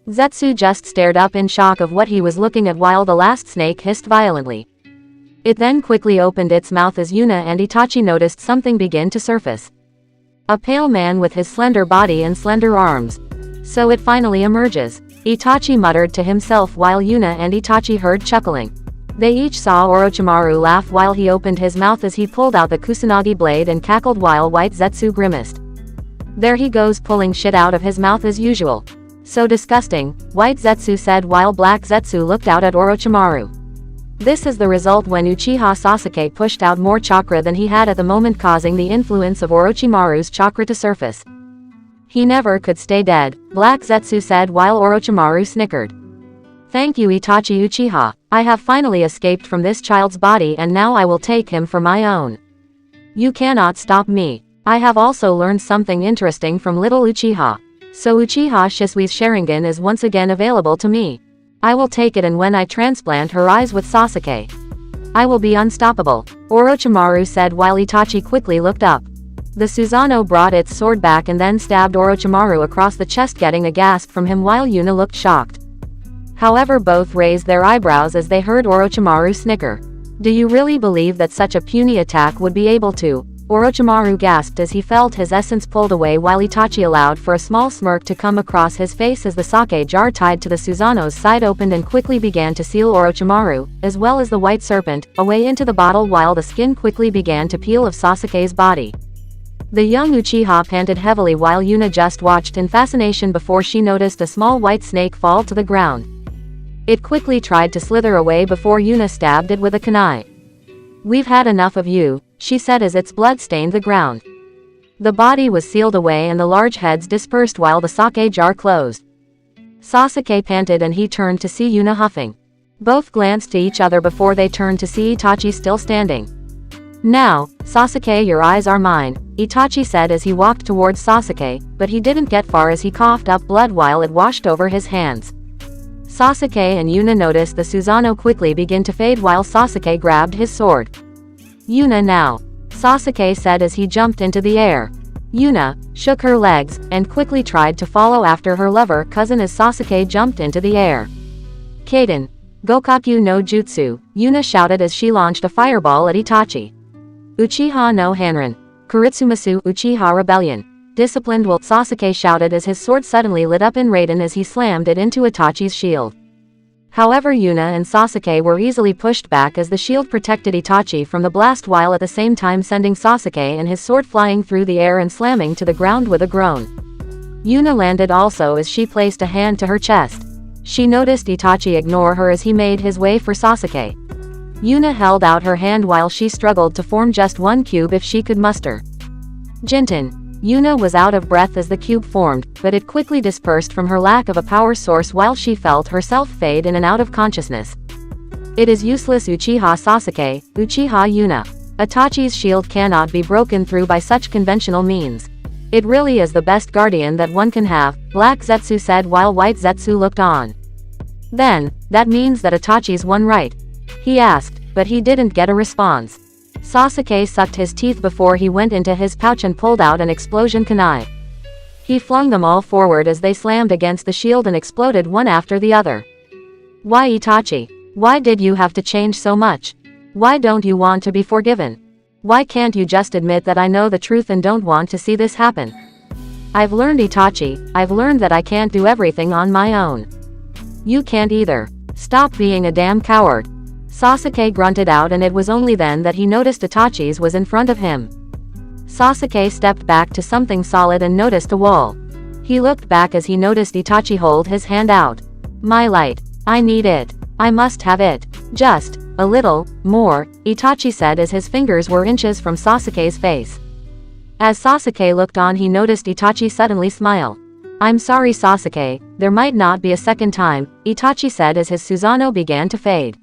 Speaker 1: Zetsu just stared up in shock of what he was looking at while the last snake hissed violently. It then quickly opened its mouth as Yuna and Itachi noticed something begin to surface. A pale man with his slender body and slender arms. So it finally emerges. Itachi muttered to himself while Yuna and Itachi heard chuckling. They each saw Orochimaru laugh while he opened his mouth as he pulled out the Kusanagi blade and cackled while White Zetsu grimaced. There he goes pulling shit out of his mouth as usual. So disgusting, White Zetsu said while Black Zetsu looked out at Orochimaru. This is the result when Uchiha Sasuke pushed out more chakra than he had at the moment, causing the influence of Orochimaru's chakra to surface. He never could stay dead, Black Zetsu said while Orochimaru snickered. Thank you Itachi Uchiha, I have finally escaped from this child's body and now I will take him for my own. You cannot stop me. I have also learned something interesting from little Uchiha. So Uchiha Shisui's Sharingan is once again available to me. I will take it, and when I transplant her eyes with Sasuke, I will be unstoppable, Orochimaru said while Itachi quickly looked up. The Susanoo brought its sword back and then stabbed Orochimaru across the chest, getting a gasp from him while Yuna looked shocked. However, both raised their eyebrows as they heard Orochimaru snicker. Do you really believe that such a puny attack would be able to? Orochimaru gasped as he felt his essence pulled away while Itachi allowed for a small smirk to come across his face as the sake jar tied to the Susanoo's side opened and quickly began to seal Orochimaru, as well as the white serpent, away into the bottle while the skin quickly began to peel of Sasuke's body. The young Uchiha panted heavily while Yuna just watched in fascination before she noticed a small white snake fall to the ground. It quickly tried to slither away before Yuna stabbed it with a kunai. We've had enough of you, she said as its blood stained the ground. The body was sealed away and the large heads dispersed while the sake jar closed. Sasuke panted and he turned to see Yuna huffing. Both glanced to each other before they turned to see Itachi still standing. Now, Sasuke, your eyes are mine, Itachi said as he walked towards Sasuke, but he didn't get far as he coughed up blood while it washed over his hands. Sasuke and Yuna noticed the Susanoo quickly begin to fade while Sasuke grabbed his sword. Yuna now, Sasuke said as he jumped into the air. Yuna shook her legs and quickly tried to follow after her lover cousin as Sasuke jumped into the air. Kaden, Gokaku no Jutsu, Yuna shouted as she launched a fireball at Itachi. Uchiha no Hanrin, Kuritsumasu Uchiha Rebellion. Disciplined will, Sasuke shouted as his sword suddenly lit up in Raiden as he slammed it into Itachi's shield. However, Yuna and Sasuke were easily pushed back as the shield protected Itachi from the blast while at the same time sending Sasuke and his sword flying through the air and slamming to the ground with a groan. Yuna landed also as she placed a hand to her chest. She noticed Itachi ignore her as he made his way for Sasuke. Yuna held out her hand while she struggled to form just one cube if she could muster. Jinten. Yuna was out of breath as the cube formed, but it quickly dispersed from her lack of a power source while she felt herself fade in and out of consciousness. It is useless Uchiha Sasuke, Uchiha Yuna. Itachi's shield cannot be broken through by such conventional means. It really is the best guardian that one can have, Black Zetsu said while White Zetsu looked on. Then, that means that Itachi's won, right? He asked, but he didn't get a response. Sasuke sucked his teeth before he went into his pouch and pulled out an explosion kunai. He flung them all forward as they slammed against the shield and exploded one after the other. Why Itachi? Why did you have to change so much? Why don't you want to be forgiven? Why can't you just admit that I know the truth and don't want to see this happen? I've learned Itachi, I've learned that I can't do everything on my own. You can't either. Stop being a damn coward. Sasuke grunted out and it was only then that he noticed Itachi's was in front of him. Sasuke stepped back to something solid and noticed a wall. He looked back as he noticed Itachi hold his hand out. My light. I need it. I must have it. Just a little more, Itachi said as his fingers were inches from Sasuke's face. As Sasuke looked on, he noticed Itachi suddenly smile. I'm sorry Sasuke, there might not be a second time, Itachi said as his Susanoo began to fade.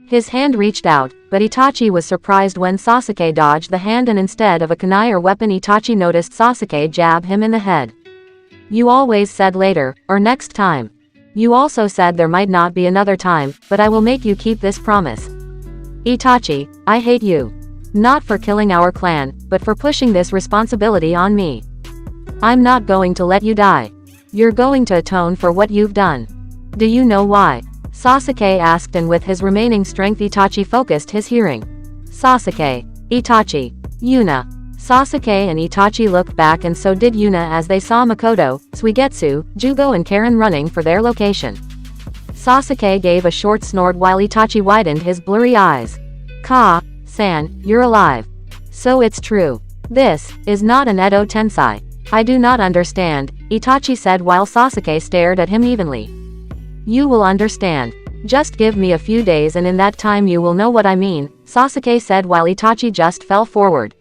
Speaker 1: His hand reached out, but Itachi was surprised when Sasuke dodged the hand and instead of a kunai or weapon Itachi noticed Sasuke jab him in the head. You always said later, or next time. You also said there might not be another time, but I will make you keep this promise. Itachi, I hate you. Not for killing our clan, but for pushing this responsibility on me. I'm not going to let you die. You're going to atone for what you've done. Do you know why? Sasuke asked, and with his remaining strength Itachi focused his hearing. Sasuke. Itachi. Yuna. Sasuke and Itachi looked back and so did Yuna as they saw Makoto, Suigetsu, Jugo and Karen running for their location. Sasuke gave a short snort while Itachi widened his blurry eyes. Ka-san, you're alive. So it's true. This is not an Edo Tensei. I do not understand, Itachi said while Sasuke stared at him evenly. You will understand. Just give me a few days and in that time you will know what I mean, Sasuke said while Itachi just fell forward.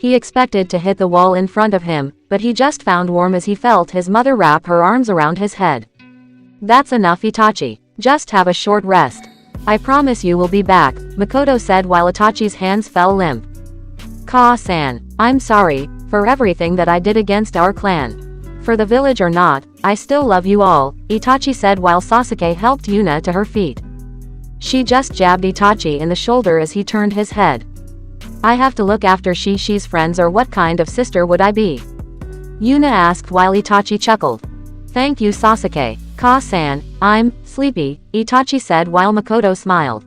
Speaker 1: He expected to hit the wall in front of him, but he just found warm as he felt his mother wrap her arms around his head. That's enough Itachi. Just have a short rest. I promise you will be back, Makoto said while Itachi's hands fell limp. Ka-san, I'm sorry, for everything that I did against our clan. For the village or not, I still love you all, Itachi said while Sasuke helped Yuna to her feet. She just jabbed Itachi in the shoulder as he turned his head. I have to look after she's friends or what kind of sister would I be? Yuna asked while Itachi chuckled. Thank you Sasuke. Ka-san, I'm sleepy, Itachi said while Makoto smiled.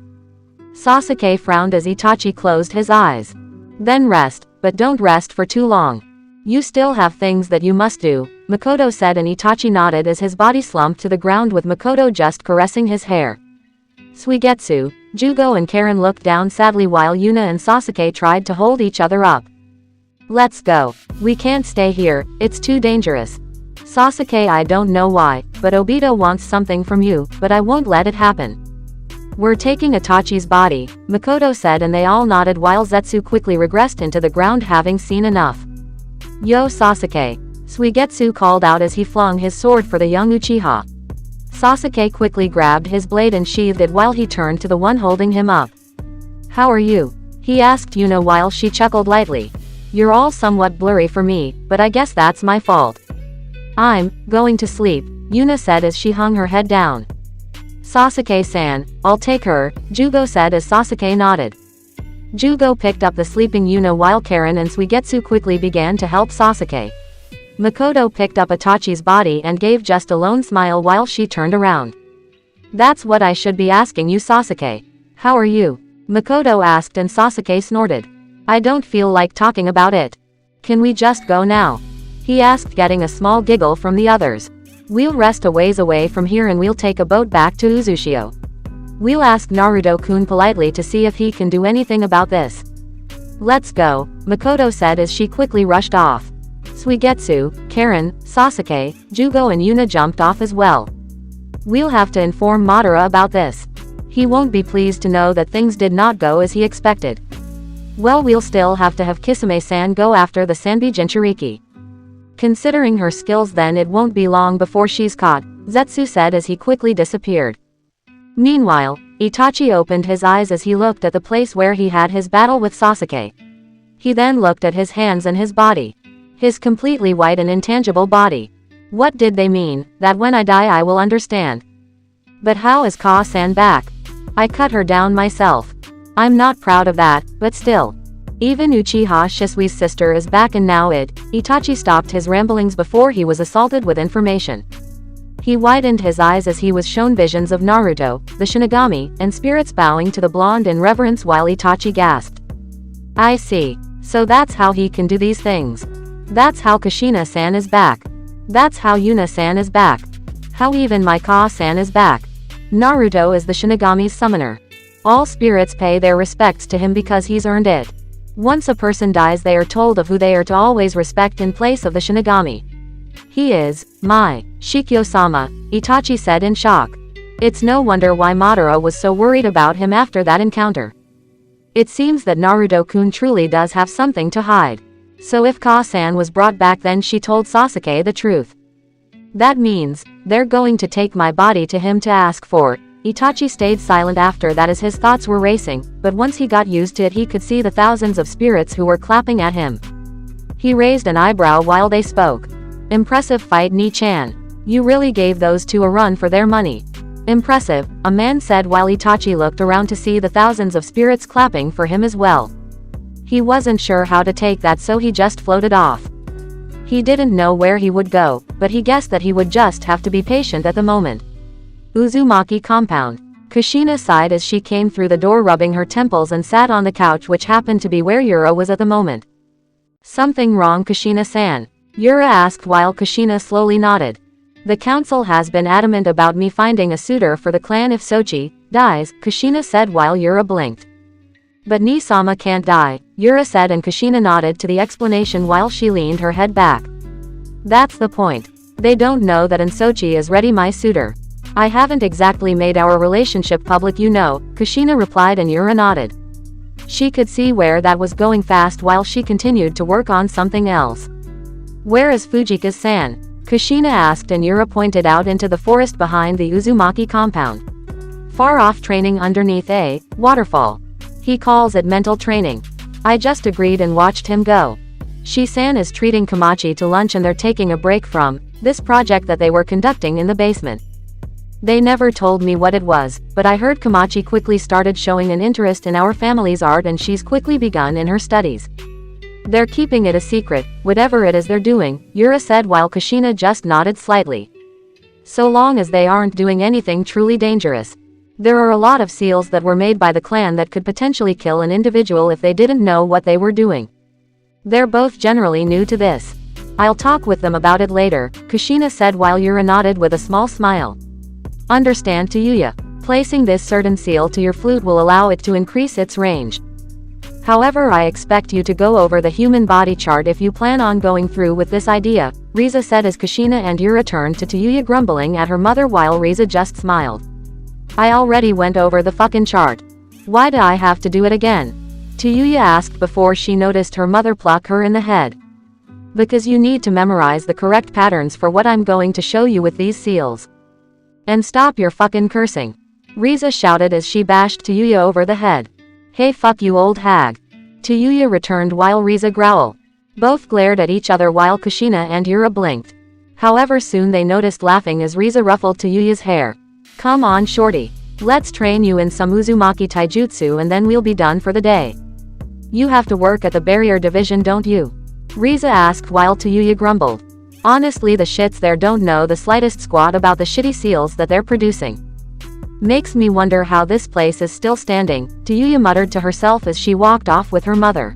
Speaker 1: Sasuke frowned as Itachi closed his eyes. Then rest, but don't rest for too long. You still have things that you must do, Makoto said and Itachi nodded as his body slumped to the ground with Makoto just caressing his hair. Suigetsu, Jugo and Karen looked down sadly while Yuna and Sasuke tried to hold each other up. Let's go. We can't stay here, it's too dangerous. Sasuke, I don't know why, but Obito wants something from you, but I won't let it happen. We're taking Itachi's body, Makoto said and they all nodded while Zetsu quickly regressed into the ground having seen enough. Yo Sasuke. Suigetsu called out as he flung his sword for the young Uchiha. Sasuke quickly grabbed his blade and sheathed it while he turned to the one holding him up. How are you? He asked Yuna while she chuckled lightly. You're all somewhat blurry for me, but I guess that's my fault. I'm going to sleep, Yuna said as she hung her head down. Sasuke-san, I'll take her, Jugo said as Sasuke nodded. Jugo picked up the sleeping Yuna while Karen and Suigetsu quickly began to help Sasuke. Makoto picked up Itachi's body and gave just a lone smile while she turned around. That's what I should be asking you Sasuke. How are you? Makoto asked and Sasuke snorted. I don't feel like talking about it. Can we just go now? He asked getting a small giggle from the others. We'll rest a ways away from here and we'll take a boat back to Uzushio. We'll ask Naruto-kun politely to see if he can do anything about this. Let's go, Makoto said as she quickly rushed off. Suigetsu, Karen, Sasuke, Jugo and Yuna jumped off as well. We'll have to inform Madara about this. He won't be pleased to know that things did not go as he expected. Well, we'll still have to have Kisame-san go after the Sanbi Jinchuriki. Considering her skills then it won't be long before she's caught, Zetsu said as he quickly disappeared. Meanwhile, Itachi opened his eyes as he looked at the place where he had his battle with Sasuke. He then looked at his hands and his body. His completely white and intangible body. What did they mean? That when I die I will understand. But how is Ka-san back? I cut her down myself. I'm not proud of that, but still. Even Uchiha Shisui's sister is back and now Itachi stopped his ramblings before he was assaulted with information. He widened his eyes as he was shown visions of Naruto, the shinigami, and spirits bowing to the blonde in reverence while Itachi gasped. I see. So that's how he can do these things. That's how Kushina-san is back. That's how Yuna-san is back. How even my Ka-san is back. Naruto is the shinigami's summoner. All spirits pay their respects to him because he's earned it. Once a person dies they are told of who they are to always respect in place of the shinigami. He is my Shikyo-sama, Itachi said in shock. It's no wonder why Madara was so worried about him after that encounter. It seems that Naruto-kun truly does have something to hide. So if Ka-san was brought back then she told Sasuke the truth. That means, they're going to take my body to him to ask for. Itachi stayed silent after that as his thoughts were racing, but once he got used to it he could see the thousands of spirits who were clapping at him. He raised an eyebrow while they spoke. Impressive fight Ni-chan. You really gave those two a run for their money. Impressive, a man said while Itachi looked around to see the thousands of spirits clapping for him as well. He wasn't sure how to take that so he just floated off. He didn't know where he would go, but he guessed that he would just have to be patient at the moment. Uzumaki compound. Kushina sighed as she came through the door rubbing her temples and sat on the couch which happened to be where Yura was at the moment. Something wrong, Kushina-san? Yura asked while Kushina slowly nodded. The council has been adamant about me finding a suitor for the clan if Sochi dies, Kushina said while Yura blinked. But Ni-sama can't die, Yura said, and Kushina nodded to the explanation while she leaned her head back. That's the point. They don't know that Sochi is ready, my suitor. I haven't exactly made our relationship public, you know, Kushina replied, and Yura nodded. She could see where that was going fast while she continued to work on something else. Where is Fujika's-san? Kushina asked, and Yura pointed out into the forest behind the Uzumaki compound. Far off, training underneath a waterfall. He calls it mental training. I just agreed and watched him go. Shi-san is treating Kamachi to lunch and they're taking a break from this project that they were conducting in the basement. They never told me what it was, but I heard Kamachi quickly started showing an interest in our family's art and she's quickly begun in her studies. They're keeping it a secret, whatever it is they're doing, Yura said while Kushina just nodded slightly. So long as they aren't doing anything truly dangerous. There are a lot of seals that were made by the clan that could potentially kill an individual if they didn't know what they were doing. They're both generally new to this. I'll talk with them about it later, Kushina said while Yura nodded with a small smile. Understand, to Yuya. Placing this certain seal to your flute will allow it to increase its range. However, I expect you to go over the human body chart if you plan on going through with this idea, Riza said as Kushina and Yura turned to Yuya grumbling at her mother while Riza just smiled. I already went over the fucking chart. Why do I have to do it again? Yuya asked before she noticed her mother pluck her in the head. Because you need to memorize the correct patterns for what I'm going to show you with these seals. And stop your fucking cursing. Riza shouted as she bashed Yuya over the head. Hey, fuck you, old hag. Yuya returned while Riza growled. Both glared at each other while Kushina and Yura blinked. However, soon they noticed laughing as Riza ruffled Yuya's hair. Come on, shorty. Let's train you in some Uzumaki taijutsu and then we'll be done for the day. You have to work at the barrier division, don't you? Riza asked while Yuya grumbled. Honestly, the shits there don't know the slightest squat about the shitty seals that they're producing. Makes me wonder how this place is still standing, Yuya muttered to herself as she walked off with her mother.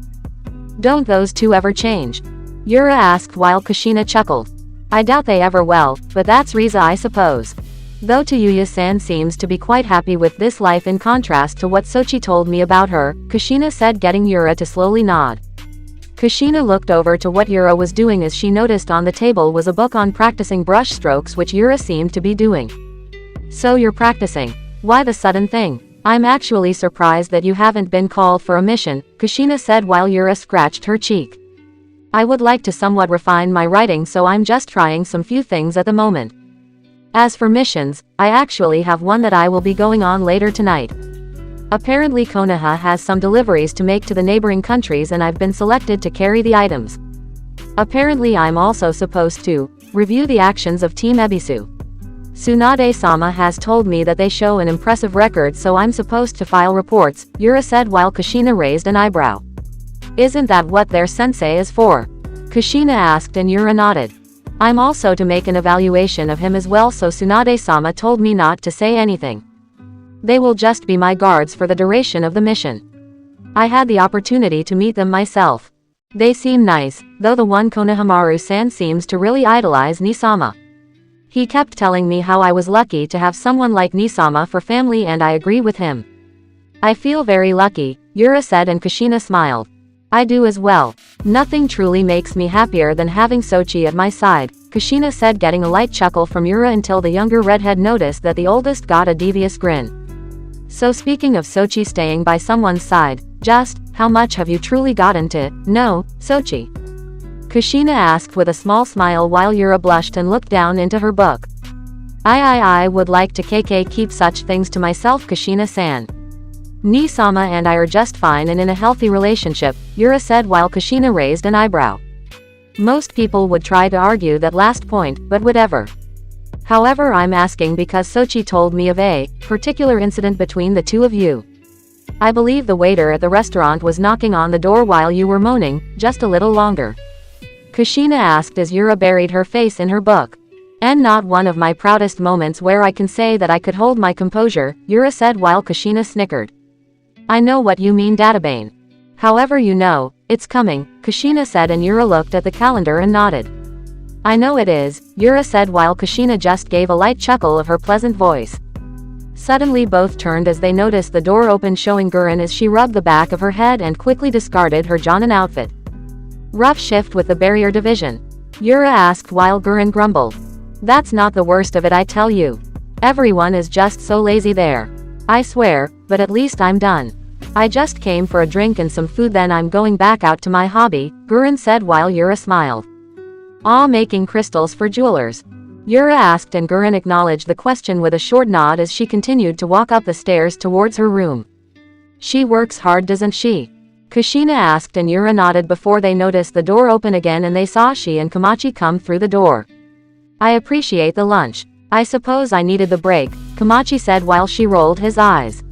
Speaker 1: Don't those two ever change? Yura asked while Kushina chuckled. I doubt they ever will, but that's Riza, I suppose. Though Yuya-san seems to be quite happy with this life in contrast to what Sochi told me about her, Kushina said, getting Yura to slowly nod. Kushina looked over to what Yura was doing as she noticed on the table was a book on practicing brush strokes, which Yura seemed to be doing. So you're practicing. Why the sudden thing? I'm actually surprised that you haven't been called for a mission, Kushina said while Yura scratched her cheek. I would like to somewhat refine my writing, so I'm just trying some few things at the moment. As for missions, I actually have one that I will be going on later tonight. Apparently Konoha has some deliveries to make to the neighboring countries and I've been selected to carry the items. Apparently I'm also supposed to review the actions of Team Ebisu. Tsunade-sama has told me that they show an impressive record, so I'm supposed to file reports, Yura said while Kushina raised an eyebrow. Isn't that what their sensei is for? Kushina asked and Yura nodded. I'm also to make an evaluation of him as well, so Tsunade-sama told me not to say anything. They will just be my guards for the duration of the mission. I had the opportunity to meet them myself. They seem nice, though the one Konohamaru-san seems to really idolize Nisama. He kept telling me how I was lucky to have someone like Nisama for family, and I agree with him. I feel very lucky, Yura said, and Kushina smiled. I do as well. Nothing truly makes me happier than having Sochi at my side, Kushina said, getting a light chuckle from Yura until the younger redhead noticed that the oldest got a devious grin. So speaking of Sochi staying by someone's side, just how much have you truly gotten to know Sochi? Kushina asked with a small smile while Yura blushed and looked down into her book. I would like to keep such things to myself, Kushina-san. Nisama and I are just fine and in a healthy relationship, Yura said while Kushina raised an eyebrow. Most people would try to argue that last point, but whatever. However, I'm asking because Sochi told me of a particular incident between the two of you. I believe the waiter at the restaurant was knocking on the door while you were moaning, just a little longer. Kushina asked as Yura buried her face in her book. And not one of my proudest moments where I can say that I could hold my composure, Yura said while Kushina snickered. I know what you mean, Databane. However, you know, It's coming, Kushina said, and Yura looked at the calendar and nodded. I know it is, Yura said while Kushina just gave a light chuckle of her pleasant voice. Suddenly both turned as they noticed the door open, showing Gurren as she rubbed the back of her head and quickly discarded her Jonin outfit. Rough shift with the barrier division? Yura asked while Gurren grumbled. That's not the worst of it, I tell you. Everyone is just so lazy there. I swear, but at least I'm done. I just came for a drink and some food, then I'm going back out to my hobby, Gurren said while Yura smiled. Aw, making crystals for jewelers? Yura asked, and Gurren acknowledged the question with a short nod as she continued to walk up the stairs towards her room. She works hard, doesn't she? Kushina asked, and Yura nodded before they noticed the door open again and they saw she and Komachi come through the door. I appreciate the lunch. I suppose I needed the break, Komachi said while she rolled his eyes.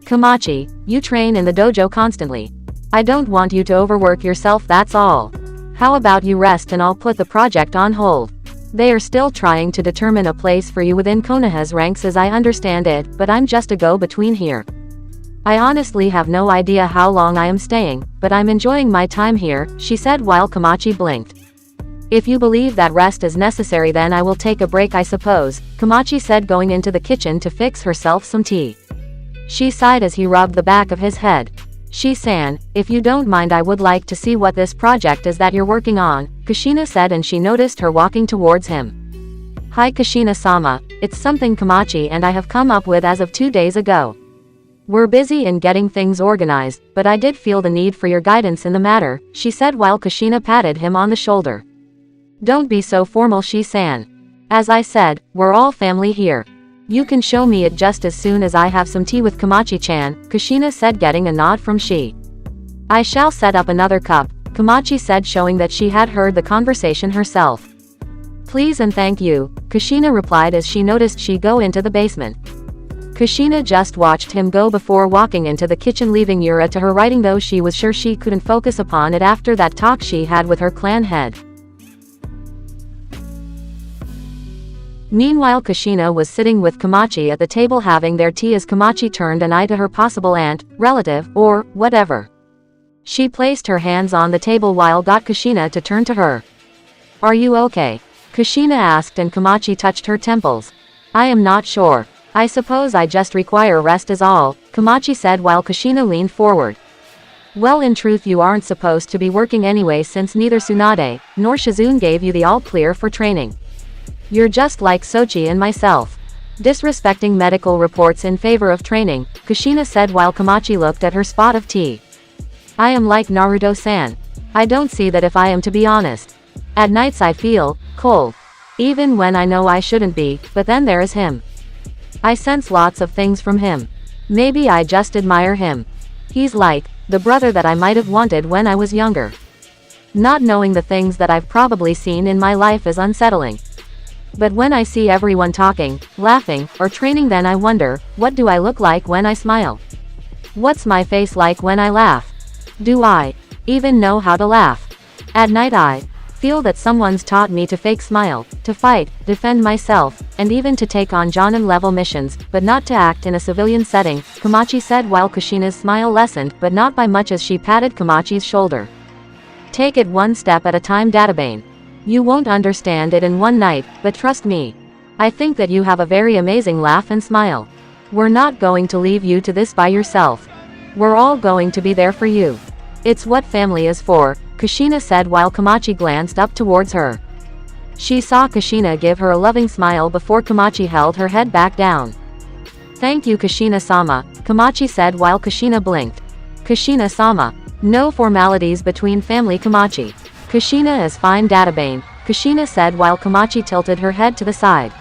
Speaker 1: Komachi, you train in the dojo constantly. I don't want you to overwork yourself, that's all. How about you rest and I'll put the project on hold. They are still trying to determine a place for you within Konoha's ranks as I understand it, but I'm just a go-between here. I honestly have no idea how long I am staying, but I'm enjoying my time here, she said while Komachi blinked. If you believe that rest is necessary, then I will take a break, I suppose, Komachi said, going into the kitchen to fix herself some tea. She sighed as he rubbed the back of his head. Shi-san, if you don't mind, I would like to see what this project is that you're working on, Kushina said, and she noticed her walking towards him. Hi Kushina-sama, it's something Komachi and I have come up with as of 2 days ago. We're busy in getting things organized, but I did feel the need for your guidance in the matter, she said while Kushina patted him on the shoulder. Don't be so formal, Shi-san. As I said, we're all family here. You can show me it just as soon as I have some tea with Komachi-chan, Kushina said, getting a nod from Shi. I shall set up another cup, Komachi said, showing that she had heard the conversation herself. Please and thank you, Kushina replied as she noticed Shi go into the basement. Kushina just watched him go before walking into the kitchen, leaving Yura to her writing, though she was sure she couldn't focus upon it after that talk she had with her clan head. Meanwhile, Kushina was sitting with Komachi at the table having their tea as Komachi turned an eye to her possible aunt, relative, or whatever. She placed her hands on the table while got Kushina to turn to her. Are you okay? Kushina asked, and Komachi touched her temples. I am not sure. I suppose I just require rest is all, Komachi said while Kushina leaned forward. Well, in truth you aren't supposed to be working anyway, since neither Tsunade nor Shizune gave you the all clear for training. You're just like Sochi and myself. Disrespecting medical reports in favor of training, Kushina said while Komachi looked at her spot of tea. I am like Naruto-san. I don't see that, if I am to be honest. At nights I feel cold. Even when I know I shouldn't be, but then there is him. I sense lots of things from him. Maybe I just admire him. He's like the brother that I might have wanted when I was younger. Not knowing the things that I've probably seen in my life is unsettling. But when I see everyone talking, laughing, or training, then I wonder, what do I look like when I smile? What's my face like when I laugh? Do I even know how to laugh? At night I feel that someone's taught me to fake smile, to fight, defend myself, and even to take on Jonin level missions, but not to act in a civilian setting, Komachi said while Kushina's smile lessened, but not by much, as she patted Komachi's shoulder. Take it one step at a time, Databane. You won't understand it in one night, but trust me. I think that you have a very amazing laugh and smile. We're not going to leave you to this by yourself. We're all going to be there for you. It's what family is for, Kushina said while Komachi glanced up towards her. She saw Kushina give her a loving smile before Komachi held her head back down. Thank you, Kushina-sama, Komachi said while Kushina blinked. Kushina-sama. No formalities between family, Komachi. Kushina is fine, Databane, Kushina said while Komachi tilted her head to the side.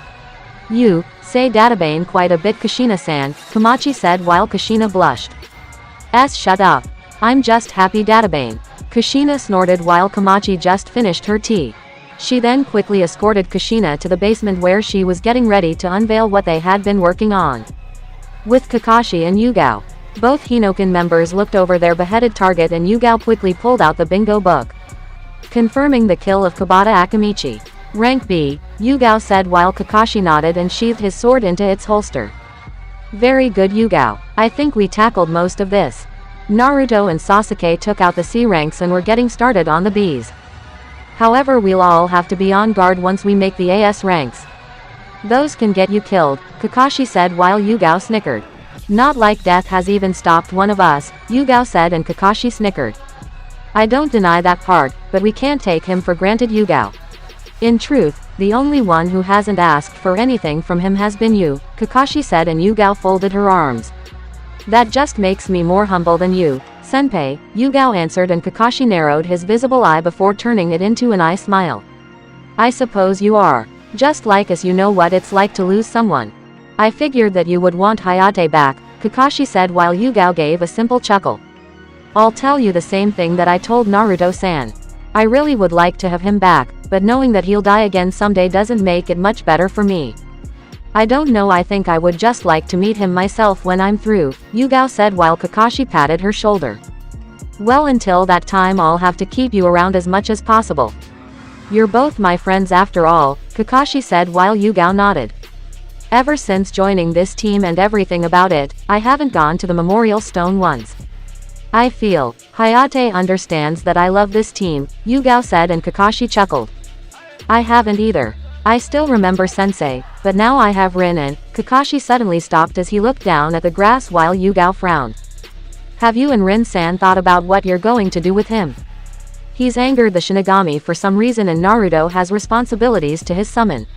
Speaker 1: You say Databane quite a bit, Kushina-san, Komachi said while Kushina blushed. Shut up. I'm just happy, Databane. Kushina snorted while Komachi just finished her tea. She then quickly escorted Kushina to the basement where she was getting ready to unveil what they had been working on. With Kakashi and Yugao, both Hinoken members looked over their beheaded target, and Yugao quickly pulled out the bingo book. Confirming the kill of Kobata Akamichi. Rank B, Yugao said while Kakashi nodded and sheathed his sword into its holster. Very good, Yugao. I think we tackled most of this. Naruto and Sasuke took out the C ranks and were getting started on the Bs. However, we'll all have to be on guard once we make the AS ranks. Those can get you killed, Kakashi said while Yugao snickered. Not like death has even stopped one of us, Yugao said, and Kakashi snickered. I don't deny that part, but we can't take him for granted, Yugao. In truth, the only one who hasn't asked for anything from him has been you, Kakashi said, and Yugao folded her arms. That just makes me more humble than you, Senpai, Yugao answered, and Kakashi narrowed his visible eye before turning it into an eye smile. I suppose you are. Just like us, you know what it's like to lose someone. I figured that you would want Hayate back, Kakashi said while Yugao gave a simple chuckle. I'll tell you the same thing that I told Naruto-san. I really would like to have him back, but knowing that he'll die again someday doesn't make it much better for me. I don't know, I think I would just like to meet him myself when I'm through, Yugao said while Kakashi patted her shoulder. Well, until that time I'll have to keep you around as much as possible. You're both my friends after all, Kakashi said while Yugao nodded. Ever since joining this team and everything about it, I haven't gone to the Memorial Stone once. I feel Hayate understands that I love this team, Yugao said, and Kakashi chuckled. I haven't either. I still remember Sensei, but now I have Rin, and Kakashi suddenly stopped as he looked down at the grass while Yugao frowned. Have you and Rin-san thought about what you're going to do with him? He's angered the Shinigami for some reason, and Naruto has responsibilities to his summon.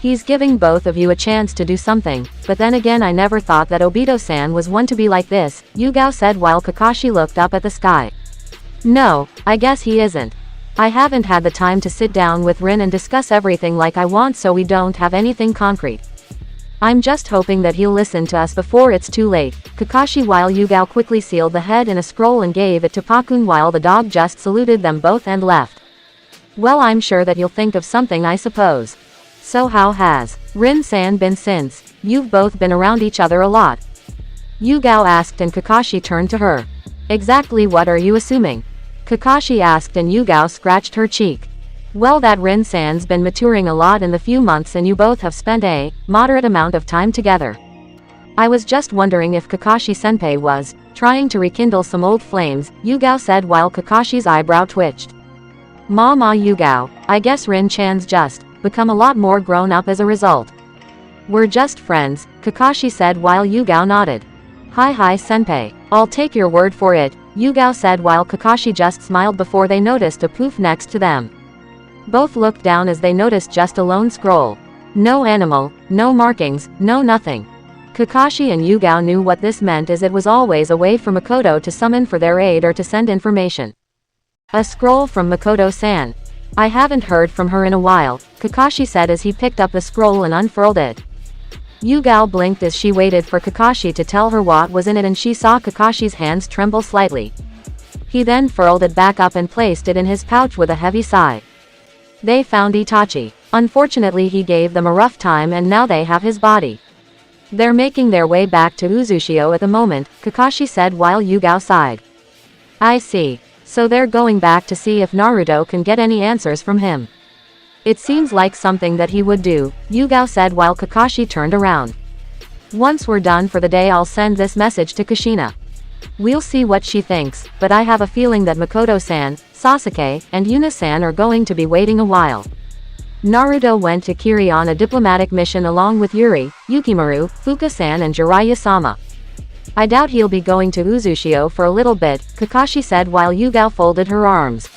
Speaker 1: He's giving both of you a chance to do something, but then again I never thought that Obito-san was one to be like this, Yugao said while Kakashi looked up at the sky. No, I guess he isn't. I haven't had the time to sit down with Rin and discuss everything like I want, so we don't have anything concrete. I'm just hoping that he'll listen to us before it's too late, Kakashi, while Yugao quickly sealed the head in a scroll and gave it to Pakun while the dog just saluted them both and left. Well, I'm sure that you'll think of something, I suppose. So how has Rin-san been since you've both been around each other a lot? Yugao asked, and Kakashi turned to her. Exactly what are you assuming? Kakashi asked, and Yugao scratched her cheek. Well, that Rin-san's been maturing a lot in the few months, and you both have spent a moderate amount of time together. I was just wondering if Kakashi-senpai was trying to rekindle some old flames, Yugao said while Kakashi's eyebrow twitched. Ma Yugao, I guess Rin-chan's just become a lot more grown up as a result. We're just friends, Kakashi said while Yugao nodded. Hi senpai, I'll take your word for it, Yugao said while Kakashi just smiled before they noticed a poof next to them. Both looked down as they noticed just a lone scroll. No animal, no markings, no nothing. Kakashi and Yugao knew what this meant, as it was always a way for Makoto to summon for their aid or to send information. A scroll from Makoto-san. I haven't heard from her in a while, Kakashi said as he picked up the scroll and unfurled it. Yugao blinked as she waited for Kakashi to tell her what was in it, and she saw Kakashi's hands tremble slightly. He then furled it back up and placed it in his pouch with a heavy sigh. They found Itachi. Unfortunately, he gave them a rough time, and now they have his body. They're making their way back to Uzushio at the moment, Kakashi said while Yugao sighed. I see. So they're going back to see if Naruto can get any answers from him. It seems like something that he would do, Yugao said while Kakashi turned around. Once we're done for the day, I'll send this message to Kushina. We'll see what she thinks, but I have a feeling that Makoto-san, Sasuke, and Yuna-san are going to be waiting a while. Naruto went to Kiri on a diplomatic mission along with Yuri, Yukimaru, Fuka-san, and Jiraiya-sama. I doubt he'll be going to Uzushio for a little bit, Kakashi said while Yugao folded her arms.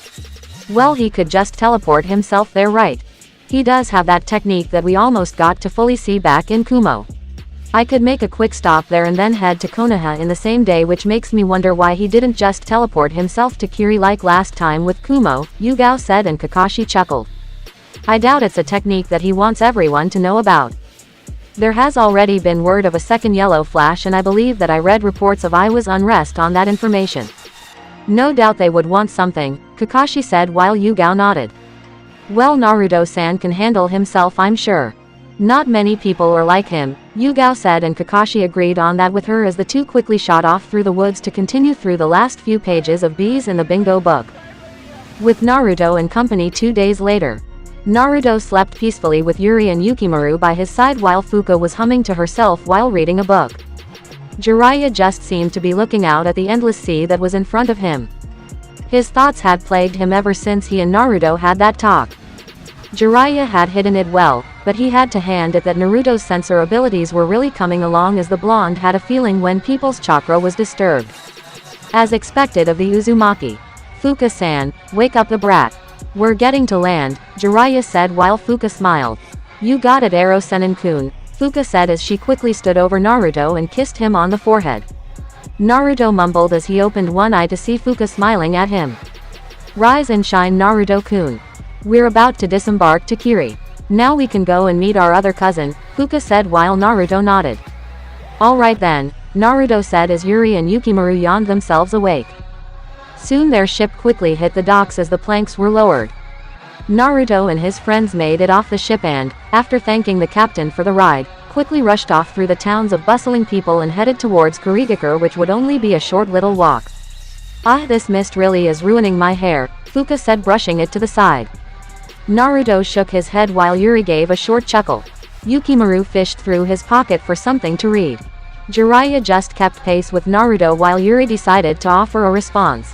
Speaker 1: Well, he could just teleport himself there, right? He does have that technique that we almost got to fully see back in Kumo. I could make a quick stop there and then head to Konoha in the same day, which makes me wonder why he didn't just teleport himself to Kiri like last time with Kumo, Yugao said, and Kakashi chuckled. I doubt it's a technique that he wants everyone to know about. There has already been word of a second yellow flash, and I believe that I read reports of Iwa's unrest on that information. No doubt they would want something, Kakashi said while Yugao nodded. Well, Naruto-san can handle himself, I'm sure. Not many people are like him, Yugao said, and Kakashi agreed on that with her as the two quickly shot off through the woods to continue through the last few pages of Bees in the Bingo book. With Naruto and company 2 days later. Naruto slept peacefully with Yuri and Yukimaru by his side while Fuka was humming to herself while reading a book. Jiraiya just seemed to be looking out at the endless sea that was in front of him. His thoughts had plagued him ever since he and Naruto had that talk. Jiraiya had hidden it well, but he had to hand it that Naruto's sensor abilities were really coming along, as the blonde had a feeling when people's chakra was disturbed. As expected of the Uzumaki. Fuka-san, wake up the brat. We're getting to land, Jiraiya said while Fuka smiled. You got it, Ero Senin-kun, Fuka said as she quickly stood over Naruto and kissed him on the forehead. Naruto mumbled as he opened one eye to see Fuka smiling at him. Rise and shine, Naruto-kun. We're about to disembark to Kiri. Now we can go and meet our other cousin, Fuka said while Naruto nodded. Alright then, Naruto said as Yuri and Yukimaru yawned themselves awake. Soon their ship quickly hit the docks as the planks were lowered. Naruto and his friends made it off the ship and, after thanking the captain for the ride, quickly rushed off through the towns of bustling people and headed towards Kurigakure, which would only be a short little walk. Ah, this mist really is ruining my hair, Fuka said brushing it to the side. Naruto shook his head while Yuri gave a short chuckle. Yukimaru fished through his pocket for something to read. Jiraiya just kept pace with Naruto while Yuri decided to offer a response.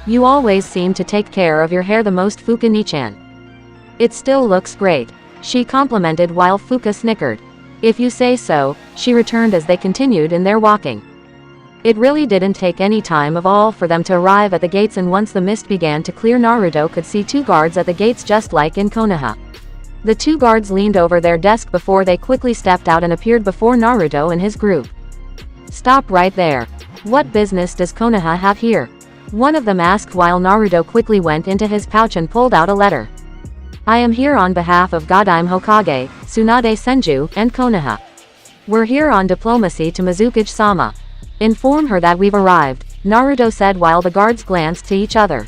Speaker 1: You always seem to take care of your hair the most, Fuka-ni-chan. It still looks great, she complimented while Fuka snickered. If you say so, she returned as they continued in their walking. It really didn't take any time of all for them to arrive at the gates, and once the mist began to clear, Naruto could see two guards at the gates just like in Konoha. The two guards leaned over their desk before they quickly stepped out and appeared before Naruto and his group. Stop right there. What business does Konoha have here? One of them asked while Naruto quickly went into his pouch and pulled out a letter. I am here on behalf of Godime Hokage, Tsunade Senju, and Konoha. We're here on diplomacy to Mizukage-sama. Inform her that we've arrived, Naruto said while the guards glanced to each other.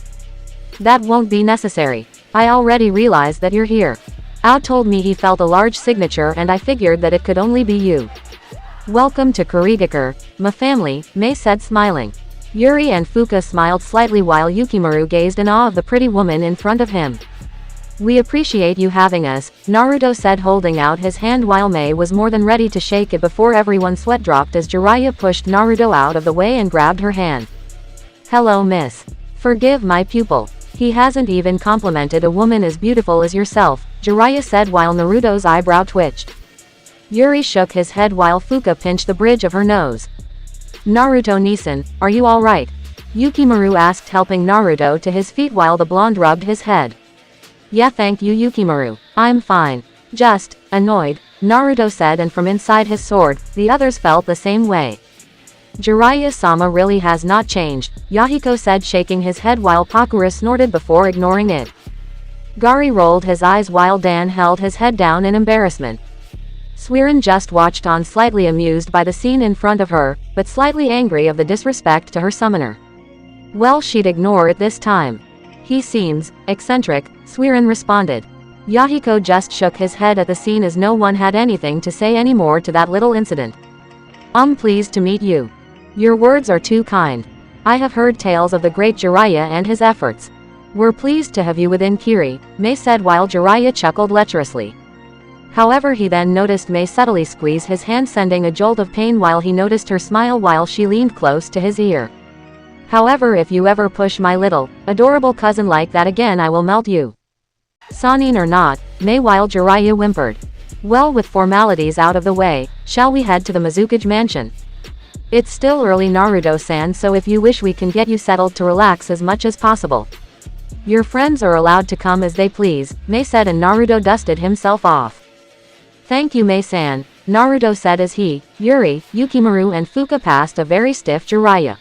Speaker 1: That won't be necessary. I already realized that you're here. Ao told me he felt a large signature and I figured that it could only be you. Welcome to Kurigakure, my family, Mei said smiling. Yuri and Fuka smiled slightly while Yukimaru gazed in awe of the pretty woman in front of him. We appreciate you having us, Naruto said holding out his hand while Mei was more than ready to shake it before everyone's sweat dropped as Jiraiya pushed Naruto out of the way and grabbed her hand. Hello miss. Forgive my pupil. He hasn't even complimented a woman as beautiful as yourself, Jiraiya said while Naruto's eyebrow twitched. Yuri shook his head while Fuka pinched the bridge of her nose. Naruto-nisan, are you alright? Yukimaru asked, helping Naruto to his feet while the blonde rubbed his head. Yeah, thank you, Yukimaru. I'm fine. Just annoyed, Naruto said, and from inside his sword, the others felt the same way. Jiraiya-sama really has not changed, Yahiko said shaking his head while Pakura snorted before ignoring it. Gari rolled his eyes while Dan held his head down in embarrassment. Suiren just watched on, slightly amused by the scene in front of her, but slightly angry of the disrespect to her summoner. Well, she'd ignore it this time. He seems eccentric, Suiren responded. Yahiko just shook his head at the scene as no one had anything to say anymore to that little incident. I'm pleased to meet you. Your words are too kind. I have heard tales of the great Jiraiya and his efforts. We're pleased to have you within Kiri, Mei said while Jiraiya chuckled lecherously. However, he then noticed Mei subtly squeeze his hand, sending a jolt of pain while he noticed her smile while she leaned close to his ear. However, if you ever push my little, adorable cousin like that again, I will melt you. Sanin or not, Mei while Jiraiya whimpered. Well, with formalities out of the way, shall we head to the Mizukage mansion? It's still early, Naruto-san, so if you wish we can get you settled to relax as much as possible. Your friends are allowed to come as they please, Mei said, and Naruto dusted himself off. Thank you, Mei-san, Naruto said as he, Yuri, Yukimaru and Fuka passed a very stiff Jiraiya.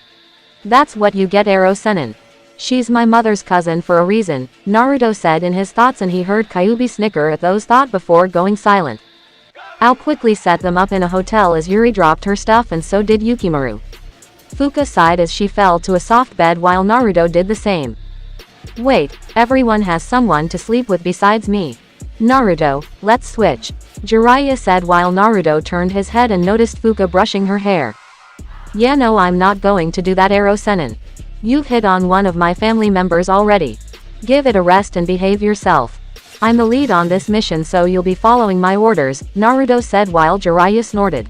Speaker 1: That's what you get, Ero Senin. She's my mother's cousin for a reason, Naruto said in his thoughts, and he heard Kyuubi snicker at those thoughts before going silent. Ao quickly set them up in a hotel as Yuri dropped her stuff, and so did Yukimaru. Fuka sighed as she fell to a soft bed while Naruto did the same. Wait, everyone has someone to sleep with besides me. Naruto, let's switch, Jiraiya said while Naruto turned his head and noticed Fuka brushing her hair. Yeah, no, I'm not going to do that, Ero Senin. You've hit on one of my family members already. Give it a rest and behave yourself. I'm the lead on this mission, so you'll be following my orders, Naruto said while Jiraiya snorted.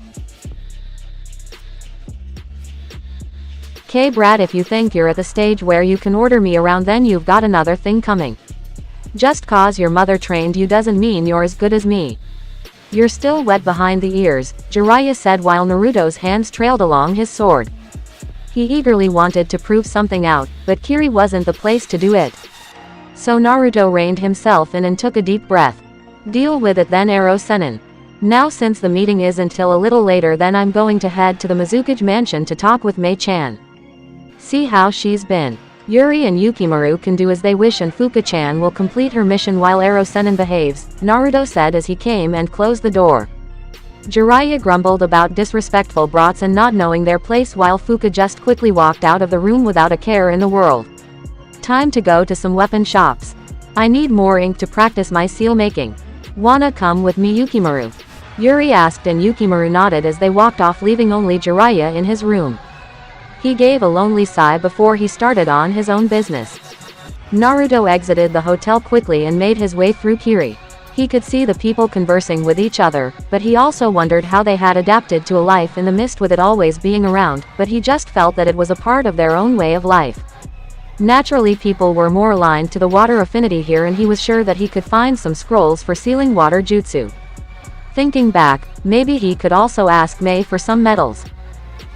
Speaker 1: Brat, if you think you're at the stage where you can order me around, then you've got another thing coming. Just cause your mother trained you doesn't mean you're as good as me. You're still wet behind the ears, Jiraiya said while Naruto's hands trailed along his sword. He eagerly wanted to prove something out, but Kiri wasn't the place to do it. So Naruto reined himself in and took a deep breath. Deal with it then, Ero Sennin. Now since the meeting is until a little later, then I'm going to head to the Mizukage mansion to talk with Mei-chan. See how she's been. Yuri and Yukimaru can do as they wish and Fuka-chan will complete her mission while Ero Sennin behaves, Naruto said as he came and closed the door. Jiraiya grumbled about disrespectful brats and not knowing their place while Fuka just quickly walked out of the room without a care in the world. Time to go to some weapon shops. I need more ink to practice my seal making. Wanna come with me, Yukimaru? Yuri asked and Yukimaru nodded as they walked off, leaving only Jiraiya in his room. He gave a lonely sigh before he started on his own business. Naruto exited the hotel quickly and made his way through Kiri. He could see the people conversing with each other, but he also wondered how they had adapted to a life in the mist with it always being around, but he just felt that it was a part of their own way of life. Naturally, people were more aligned to the water affinity here, and he was sure that he could find some scrolls for sealing water jutsu. Thinking back, maybe he could also ask Mei for some medals.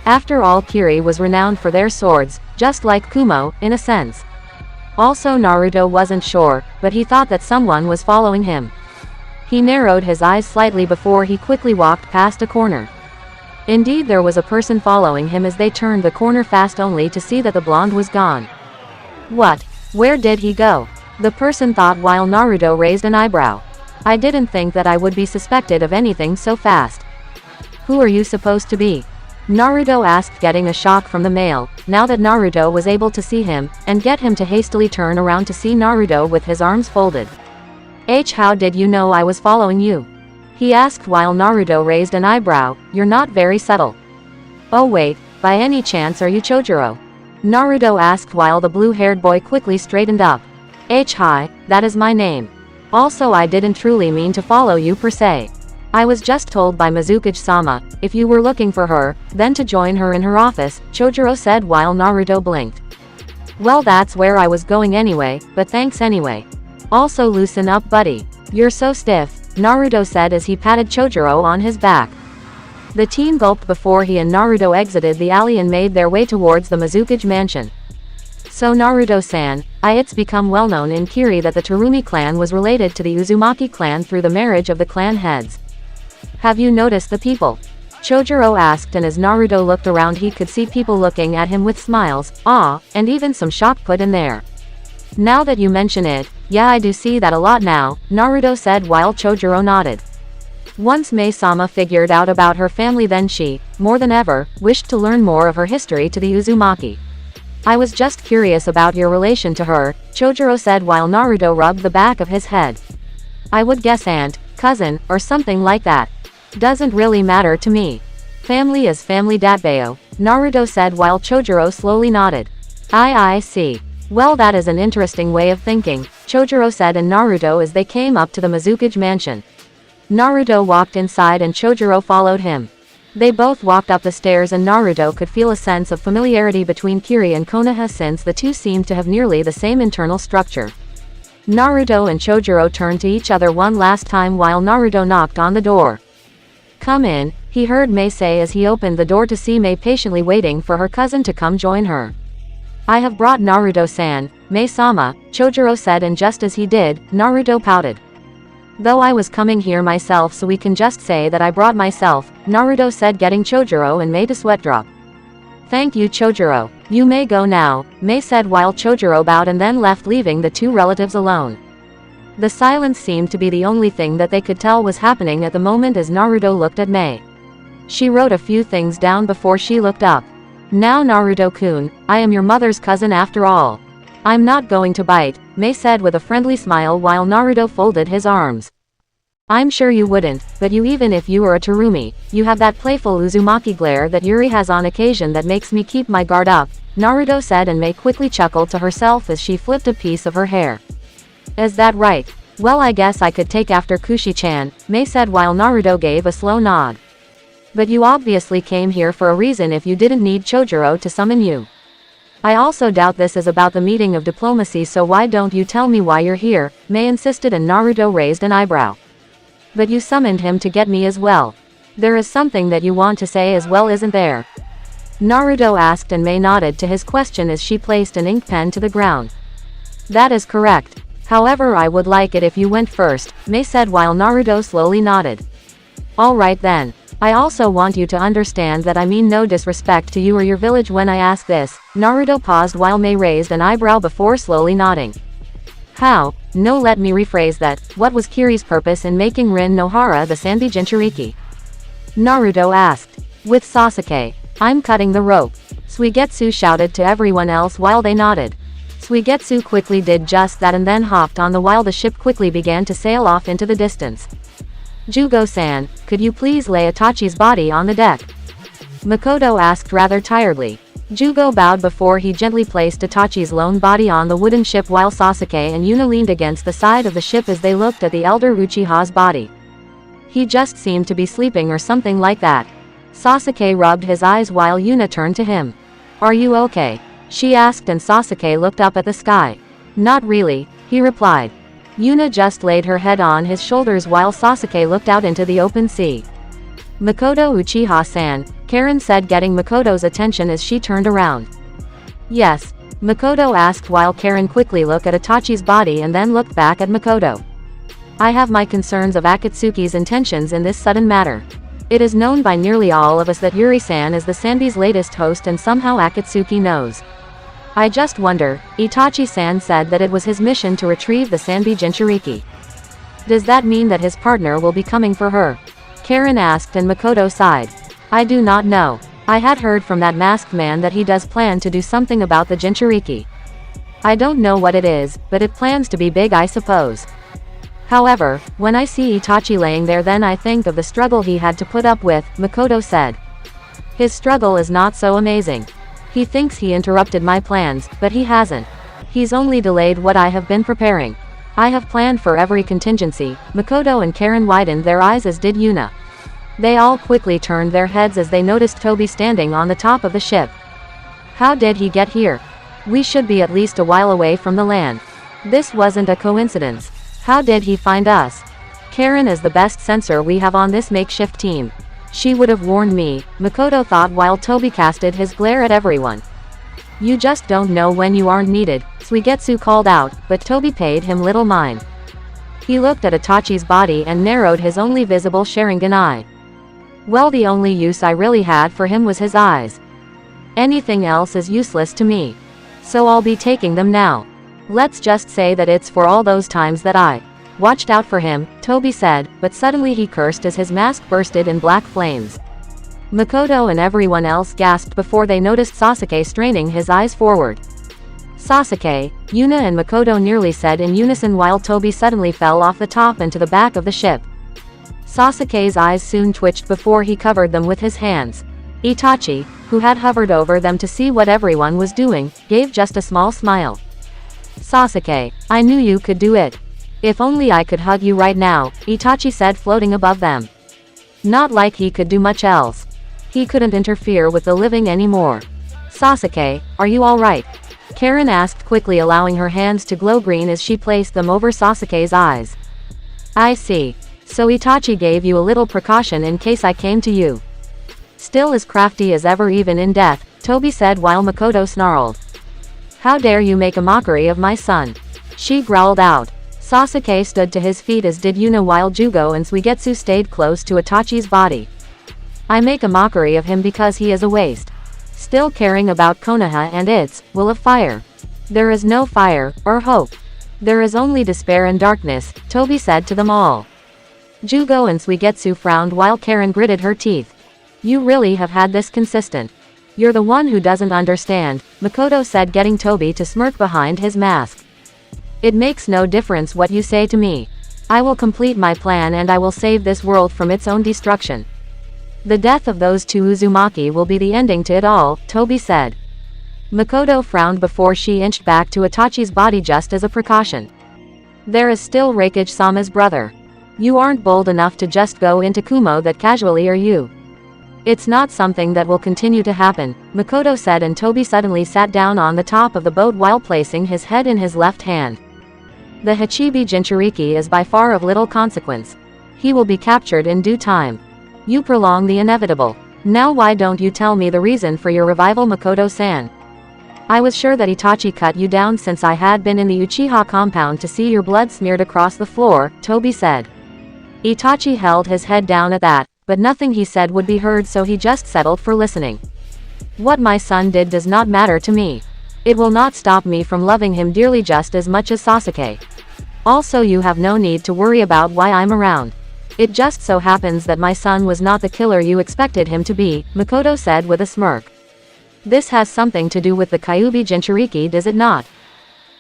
Speaker 1: After all, Kiri was renowned for their swords, just like Kumo, in a sense. Also, Naruto wasn't sure, but he thought that someone was following him. He narrowed his eyes slightly before he quickly walked past a corner. Indeed, there was a person following him as they turned the corner fast, only to see that the blonde was gone. What? Where did he go? The person thought while Naruto raised an eyebrow. I didn't think that I would be suspected of anything so fast. Who are you supposed to be? Naruto asked, getting a shock from the male, now that Naruto was able to see him, and get him to hastily turn around to see Naruto with his arms folded. How did you know I was following you? He asked while Naruto raised an eyebrow. You're not very subtle. Oh wait, by any chance are you Chojuro? Naruto asked while the blue-haired boy quickly straightened up. Hi, that is my name. Also, I didn't truly mean to follow you per se. I was just told by Mizukage-sama, if you were looking for her, then to join her in her office, Chojuro said while Naruto blinked. Well, that's where I was going anyway, but thanks anyway. Also, loosen up, buddy. You're so stiff, Naruto said as he patted Chojuro on his back. The team gulped before he and Naruto exited the alley and made their way towards the Mizukage mansion. So Naruto-san, it's become well known in Kiri that the Terumi clan was related to the Uzumaki clan through the marriage of the clan heads. Have you noticed the people? Chojuro asked, and as Naruto looked around he could see people looking at him with smiles, awe, and even some shock put in there. Now that you mention it, yeah, I do see that a lot now, Naruto said while Chojuro nodded. Once Mei-sama figured out about her family, then she, more than ever, wished to learn more of her history to the Uzumaki. I was just curious about your relation to her, Chojuro said while Naruto rubbed the back of his head. I would guess aunt, cousin, or something like that. Doesn't really matter to me. Family is family, Datbeo, Naruto said while Chojuro slowly nodded. I see. Well, that is an interesting way of thinking, Chojuro said and Naruto as they came up to the Mizukage mansion. Naruto walked inside and Chojuro followed him. They both walked up the stairs and Naruto could feel a sense of familiarity between Kiri and Konoha since the two seemed to have nearly the same internal structure. Naruto and Chojuro turned to each other one last time while Naruto knocked on the door. Come in, he heard Mei say as he opened the door to see Mei patiently waiting for her cousin to come join her. I have brought Naruto-san, Mei-sama, Chojuro said, and just as he did, Naruto pouted. Though I was coming here myself, so we can just say that I brought myself, Naruto said, getting Chojuro and Mei to sweat drop. Thank you, Chojuro. You may go now, Mei said while Chojuro bowed and then left, leaving the two relatives alone. The silence seemed to be the only thing that they could tell was happening at the moment as Naruto looked at Mei. She wrote a few things down before she looked up. Now Naruto-kun, I am your mother's cousin after all. I'm not going to bite, Mei said with a friendly smile while Naruto folded his arms. I'm sure you wouldn't, but even if you were a Terumi, you have that playful Uzumaki glare that Yuri has on occasion that makes me keep my guard up, Naruto said, and Mei quickly chuckled to herself as she flipped a piece of her hair. Is that right? Well, I guess I could take after Kushi-chan, Mei said while Naruto gave a slow nod. But you obviously came here for a reason if you didn't need Chojuro to summon you. I also doubt this is about the meeting of diplomacy, so why don't you tell me why you're here, Mei insisted, and Naruto raised an eyebrow. But you summoned him to get me as well. There is something that you want to say as well, isn't there? Naruto asked, and Mei nodded to his question as she placed an ink pen to the ground. That is correct. However, I would like it if you went first, Mei said while Naruto slowly nodded. Alright then. I also want you to understand that I mean no disrespect to you or your village when I ask this. Naruto paused while Mei raised an eyebrow before slowly nodding. How? No, let me rephrase that. What was Kiri's purpose in making Rin Nohara the Sanbi Jinchuriki? Naruto asked. With Sasuke. I'm cutting the rope. Suigetsu shouted to everyone else while they nodded. Suigetsu quickly did just that and then hopped on the while the ship quickly began to sail off into the distance. Jugo-san, could you please lay Itachi's body on the deck? Makoto asked rather tiredly. Jugo bowed before he gently placed Itachi's lone body on the wooden ship while Sasuke and Yuna leaned against the side of the ship as they looked at the elder Uchiha's body. He just seemed to be sleeping or something like that. Sasuke rubbed his eyes while Yuna turned to him. Are you okay? She asked, and Sasuke looked up at the sky. Not really, he replied. Yuna just laid her head on his shoulders while Sasuke looked out into the open sea. Makoto Uchiha-san, Karen said, getting Makoto's attention as she turned around. Yes, Makoto asked while Karen quickly looked at Itachi's body and then looked back at Makoto. I have my concerns of Akatsuki's intentions in this sudden matter. It is known by nearly all of us that Yuri-san is the Sanbi's latest host, and somehow Akatsuki knows. I just wonder, Itachi-san said that it was his mission to retrieve the Sanbi Jinchuriki. Does that mean that his partner will be coming for her? Karen asked, and Makoto sighed. I do not know. I had heard from that masked man that he does plan to do something about the Jinchuriki. I don't know what it is, but it plans to be big, I suppose. However, when I see Itachi laying there, then I think of the struggle he had to put up with, Makoto said. His struggle is not so amazing. He thinks he interrupted my plans, but he hasn't. He's only delayed what I have been preparing. I have planned for every contingency. Makoto and Karen widened their eyes, as did Yuna. They all quickly turned their heads as they noticed Toby standing on the top of the ship. How did he get here? We should be at least a while away from the land. This wasn't a coincidence. How did he find us? Karen is the best sensor we have on this makeshift team. She would have warned me, Makoto thought while Toby casted his glare at everyone. You just don't know when you aren't needed, Suigetsu called out, but Toby paid him little mind. He looked at Itachi's body and narrowed his only visible Sharingan eye. Well, the only use I really had for him was his eyes. Anything else is useless to me. So I'll be taking them now. Let's just say that it's for all those times that I watched out for him, Toby said, but suddenly he cursed as his mask bursted in black flames. Makoto and everyone else gasped before they noticed Sasuke straining his eyes forward. Sasuke, Yuna and Makoto nearly said in unison while Toby suddenly fell off the top and to the back of the ship. Sasuke's eyes soon twitched before he covered them with his hands. Itachi, who had hovered over them to see what everyone was doing, gave just a small smile. Sasuke, I knew you could do it. If only I could hug you right now, Itachi said, floating above them. Not like he could do much else. He couldn't interfere with the living anymore. Sasuke, are you alright? Karen asked quickly, allowing her hands to glow green as she placed them over Sasuke's eyes. I see. So Itachi gave you a little precaution in case I came to you. Still as crafty as ever, even in death, Toby said while Makoto snarled. How dare you make a mockery of my son? She growled out. Sasuke stood to his feet, as did Yuna, while Jugo and Suigetsu stayed close to Itachi's body. I make a mockery of him because he is a waste. Still caring about Konoha and its will of fire. There is no fire, or hope. There is only despair and darkness, Toby said to them all. Jugo and Suigetsu frowned while Karen gritted her teeth. You really have had this consistent. You're the one who doesn't understand, Makoto said, getting Toby to smirk behind his mask. It makes no difference what you say to me. I will complete my plan and I will save this world from its own destruction. The death of those two Uzumaki will be the ending to it all, Toby said. Makoto frowned before she inched back to Itachi's body just as a precaution. There is still Raikage-sama's brother. You aren't bold enough to just go into Kumo that casually, are you? It's not something that will continue to happen, Makoto said, and Toby suddenly sat down on the top of the boat while placing his head in his left hand. The Hachibi Jinchuriki is by far of little consequence. He will be captured in due time. You prolong the inevitable. Now why don't you tell me the reason for your revival, Makoto-san? I was sure that Itachi cut you down since I had been in the Uchiha compound to see your blood smeared across the floor, Toby said. Itachi held his head down at that, but nothing he said would be heard, so he just settled for listening. What my son did does not matter to me. It will not stop me from loving him dearly just as much as Sasuke. Also, you have no need to worry about why I'm around. It just so happens that my son was not the killer you expected him to be, Makoto said with a smirk. This has something to do with the Kyuubi Jinchuriki, does it not?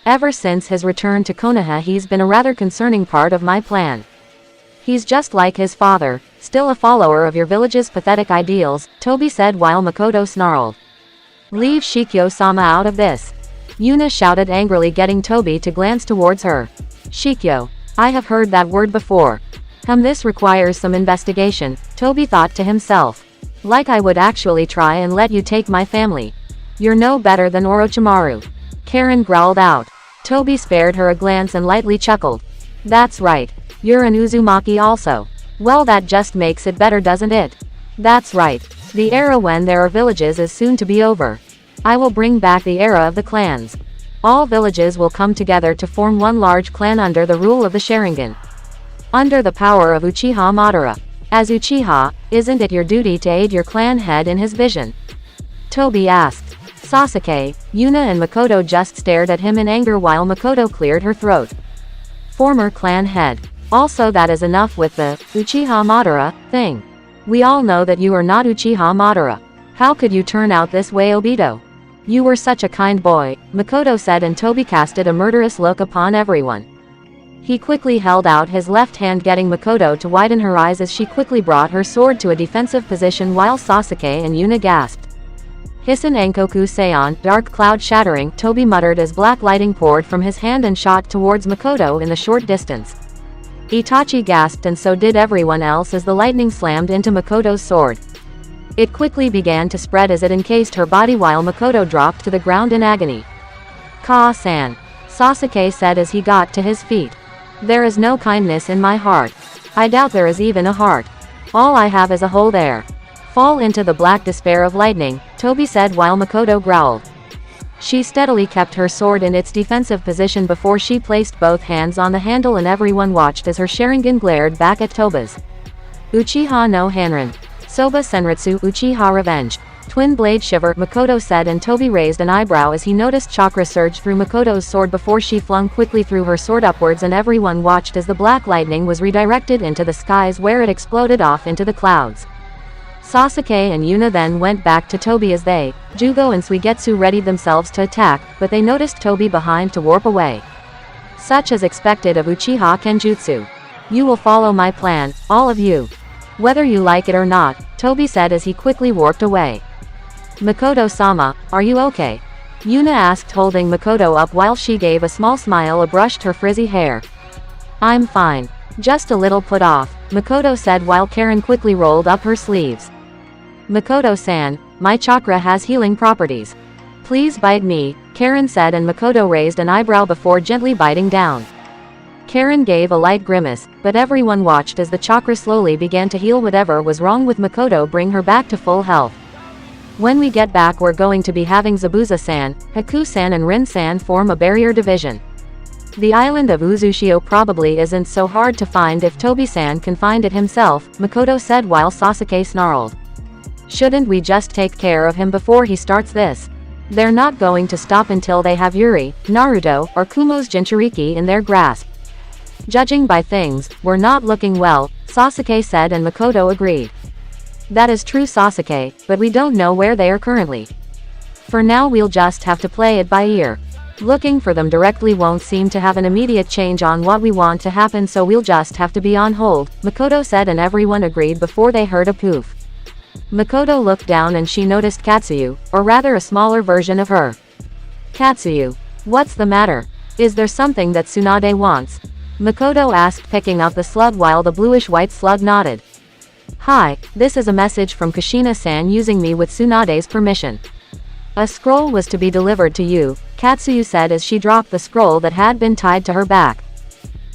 Speaker 1: Ever since his return to Konoha, he's been a rather concerning part of my plan. He's just like his father, still a follower of your village's pathetic ideals, Toby said while Makoto snarled. Leave Shikyo-sama out of this. Yuna shouted angrily, getting Toby to glance towards her. Shikyo. I have heard that word before. This requires some investigation, Toby thought to himself. Like I would actually try and let you take my family. You're no better than Orochimaru. Karen growled out. Toby spared her a glance and lightly chuckled. That's right. You're an Uzumaki also. Well, that just makes it better, doesn't it? That's right. The era when there are villages is soon to be over. I will bring back the era of the clans. All villages will come together to form one large clan under the rule of the Sharingan. Under the power of Uchiha Madara. As Uchiha, isn't it your duty to aid your clan head in his vision? Toby asked. Sasuke, Yuna and Makoto just stared at him in anger while Makoto cleared her throat. Former clan head. Also, that is enough with the Uchiha Madara thing. We all know that you are not Uchiha Madara. How could you turn out this way, Obito? You were such a kind boy, Makoto said, and Toby casted a murderous look upon everyone. He quickly held out his left hand, getting Makoto to widen her eyes as she quickly brought her sword to a defensive position while Sasuke and Yuna gasped. Hissen Enkoku Seion, dark cloud shattering, Toby muttered as black lighting poured from his hand and shot towards Makoto in the short distance. Itachi gasped, and so did everyone else as the lightning slammed into Makoto's sword. It quickly began to spread as it encased her body while Makoto dropped to the ground in agony. Ka-san, Sasuke said as he got to his feet. There is no kindness in my heart. I doubt there is even a heart. All I have is a hole there. Fall into the black despair of lightning, Toby said while Makoto growled. She steadily kept her sword in its defensive position before she placed both hands on the handle, and everyone watched as her Sharingan glared back at Toba's. Uchiha no Hanran. Soba Senritsu Uchiha Revenge. Twin blade shiver, Makoto said, and Toby raised an eyebrow as he noticed chakra surge through Makoto's sword before she flung quickly through her sword upwards, and everyone watched as the black lightning was redirected into the skies where it exploded off into the clouds. Sasuke and Yuna then went back to Toby as they, Jugo and Suigetsu, readied themselves to attack, but they noticed Toby behind to warp away. Such as expected of Uchiha Kenjutsu. You will follow my plan, all of you. Whether you like it or not, Toby said as he quickly warped away. Makoto-sama, are you okay? Yuna asked, holding Makoto up while she gave a small smile and brushed her frizzy hair. I'm fine. Just a little put off, Makoto said while Karen quickly rolled up her sleeves. Makoto-san, my chakra has healing properties. Please bite me, Karen said, and Makoto raised an eyebrow before gently biting down. Karen gave a light grimace, but everyone watched as the chakra slowly began to heal whatever was wrong with Makoto, bring her back to full health. When we get back, we're going to be having Zabuza-san, Haku-san and Rin-san form a barrier division. The island of Uzushio probably isn't so hard to find if Tobi-san can find it himself, Makoto said while Sasuke snarled. Shouldn't we just take care of him before he starts this? They're not going to stop until they have Yuri, Naruto, or Kumo's Jinchuriki in their grasp. Judging by things, we're not looking well, Sasuke said, and Makoto agreed. That is true, Sasuke, but we don't know where they are currently. For now we'll just have to play it by ear. Looking for them directly won't seem to have an immediate change on what we want to happen, so we'll just have to be on hold, Makoto said, and everyone agreed before they heard a poof. Makoto looked down and she noticed Katsuyu, or rather a smaller version of her. Katsuyu. What's the matter? Is there something that Tsunade wants? Makoto asked, picking up the slug while the bluish-white slug nodded. Hi, this is a message from Kushina-san using me with Tsunade's permission. A scroll was to be delivered to you, Katsuyu said as she dropped the scroll that had been tied to her back.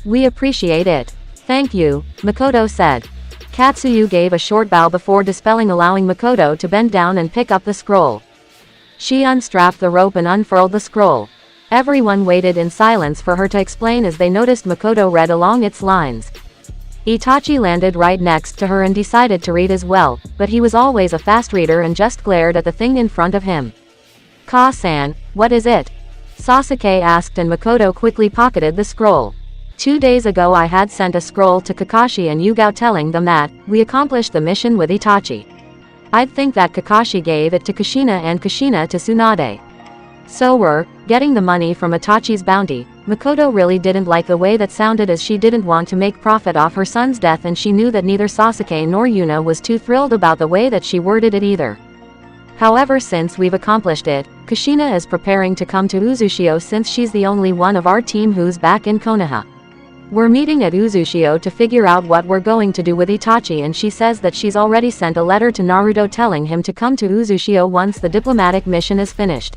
Speaker 1: We appreciate it. Thank you, Makoto said. Katsuyu gave a short bow before dispelling, allowing Makoto to bend down and pick up the scroll. She unstrapped the rope and unfurled the scroll. Everyone waited in silence for her to explain as they noticed Makoto read along its lines. Itachi landed right next to her and decided to read as well, but he was always a fast reader and just glared at the thing in front of him. Ka-san, what is it? Sasuke asked and Makoto quickly pocketed the scroll. 2 days ago I had sent a scroll to Kakashi and Yugao telling them that we accomplished the mission with Itachi. I'd think that Kakashi gave it to Kushina and Kushina to Tsunade. So we're getting the money from Itachi's bounty. Makoto really didn't like the way that sounded, as she didn't want to make profit off her son's death, and she knew that neither Sasuke nor Yuna was too thrilled about the way that she worded it either. However, since we've accomplished it, Kushina is preparing to come to Uzushio since she's the only one of our team who's back in Konoha. We're meeting at Uzushio to figure out what we're going to do with Itachi, and she says that she's already sent a letter to Naruto telling him to come to Uzushio once the diplomatic mission is finished.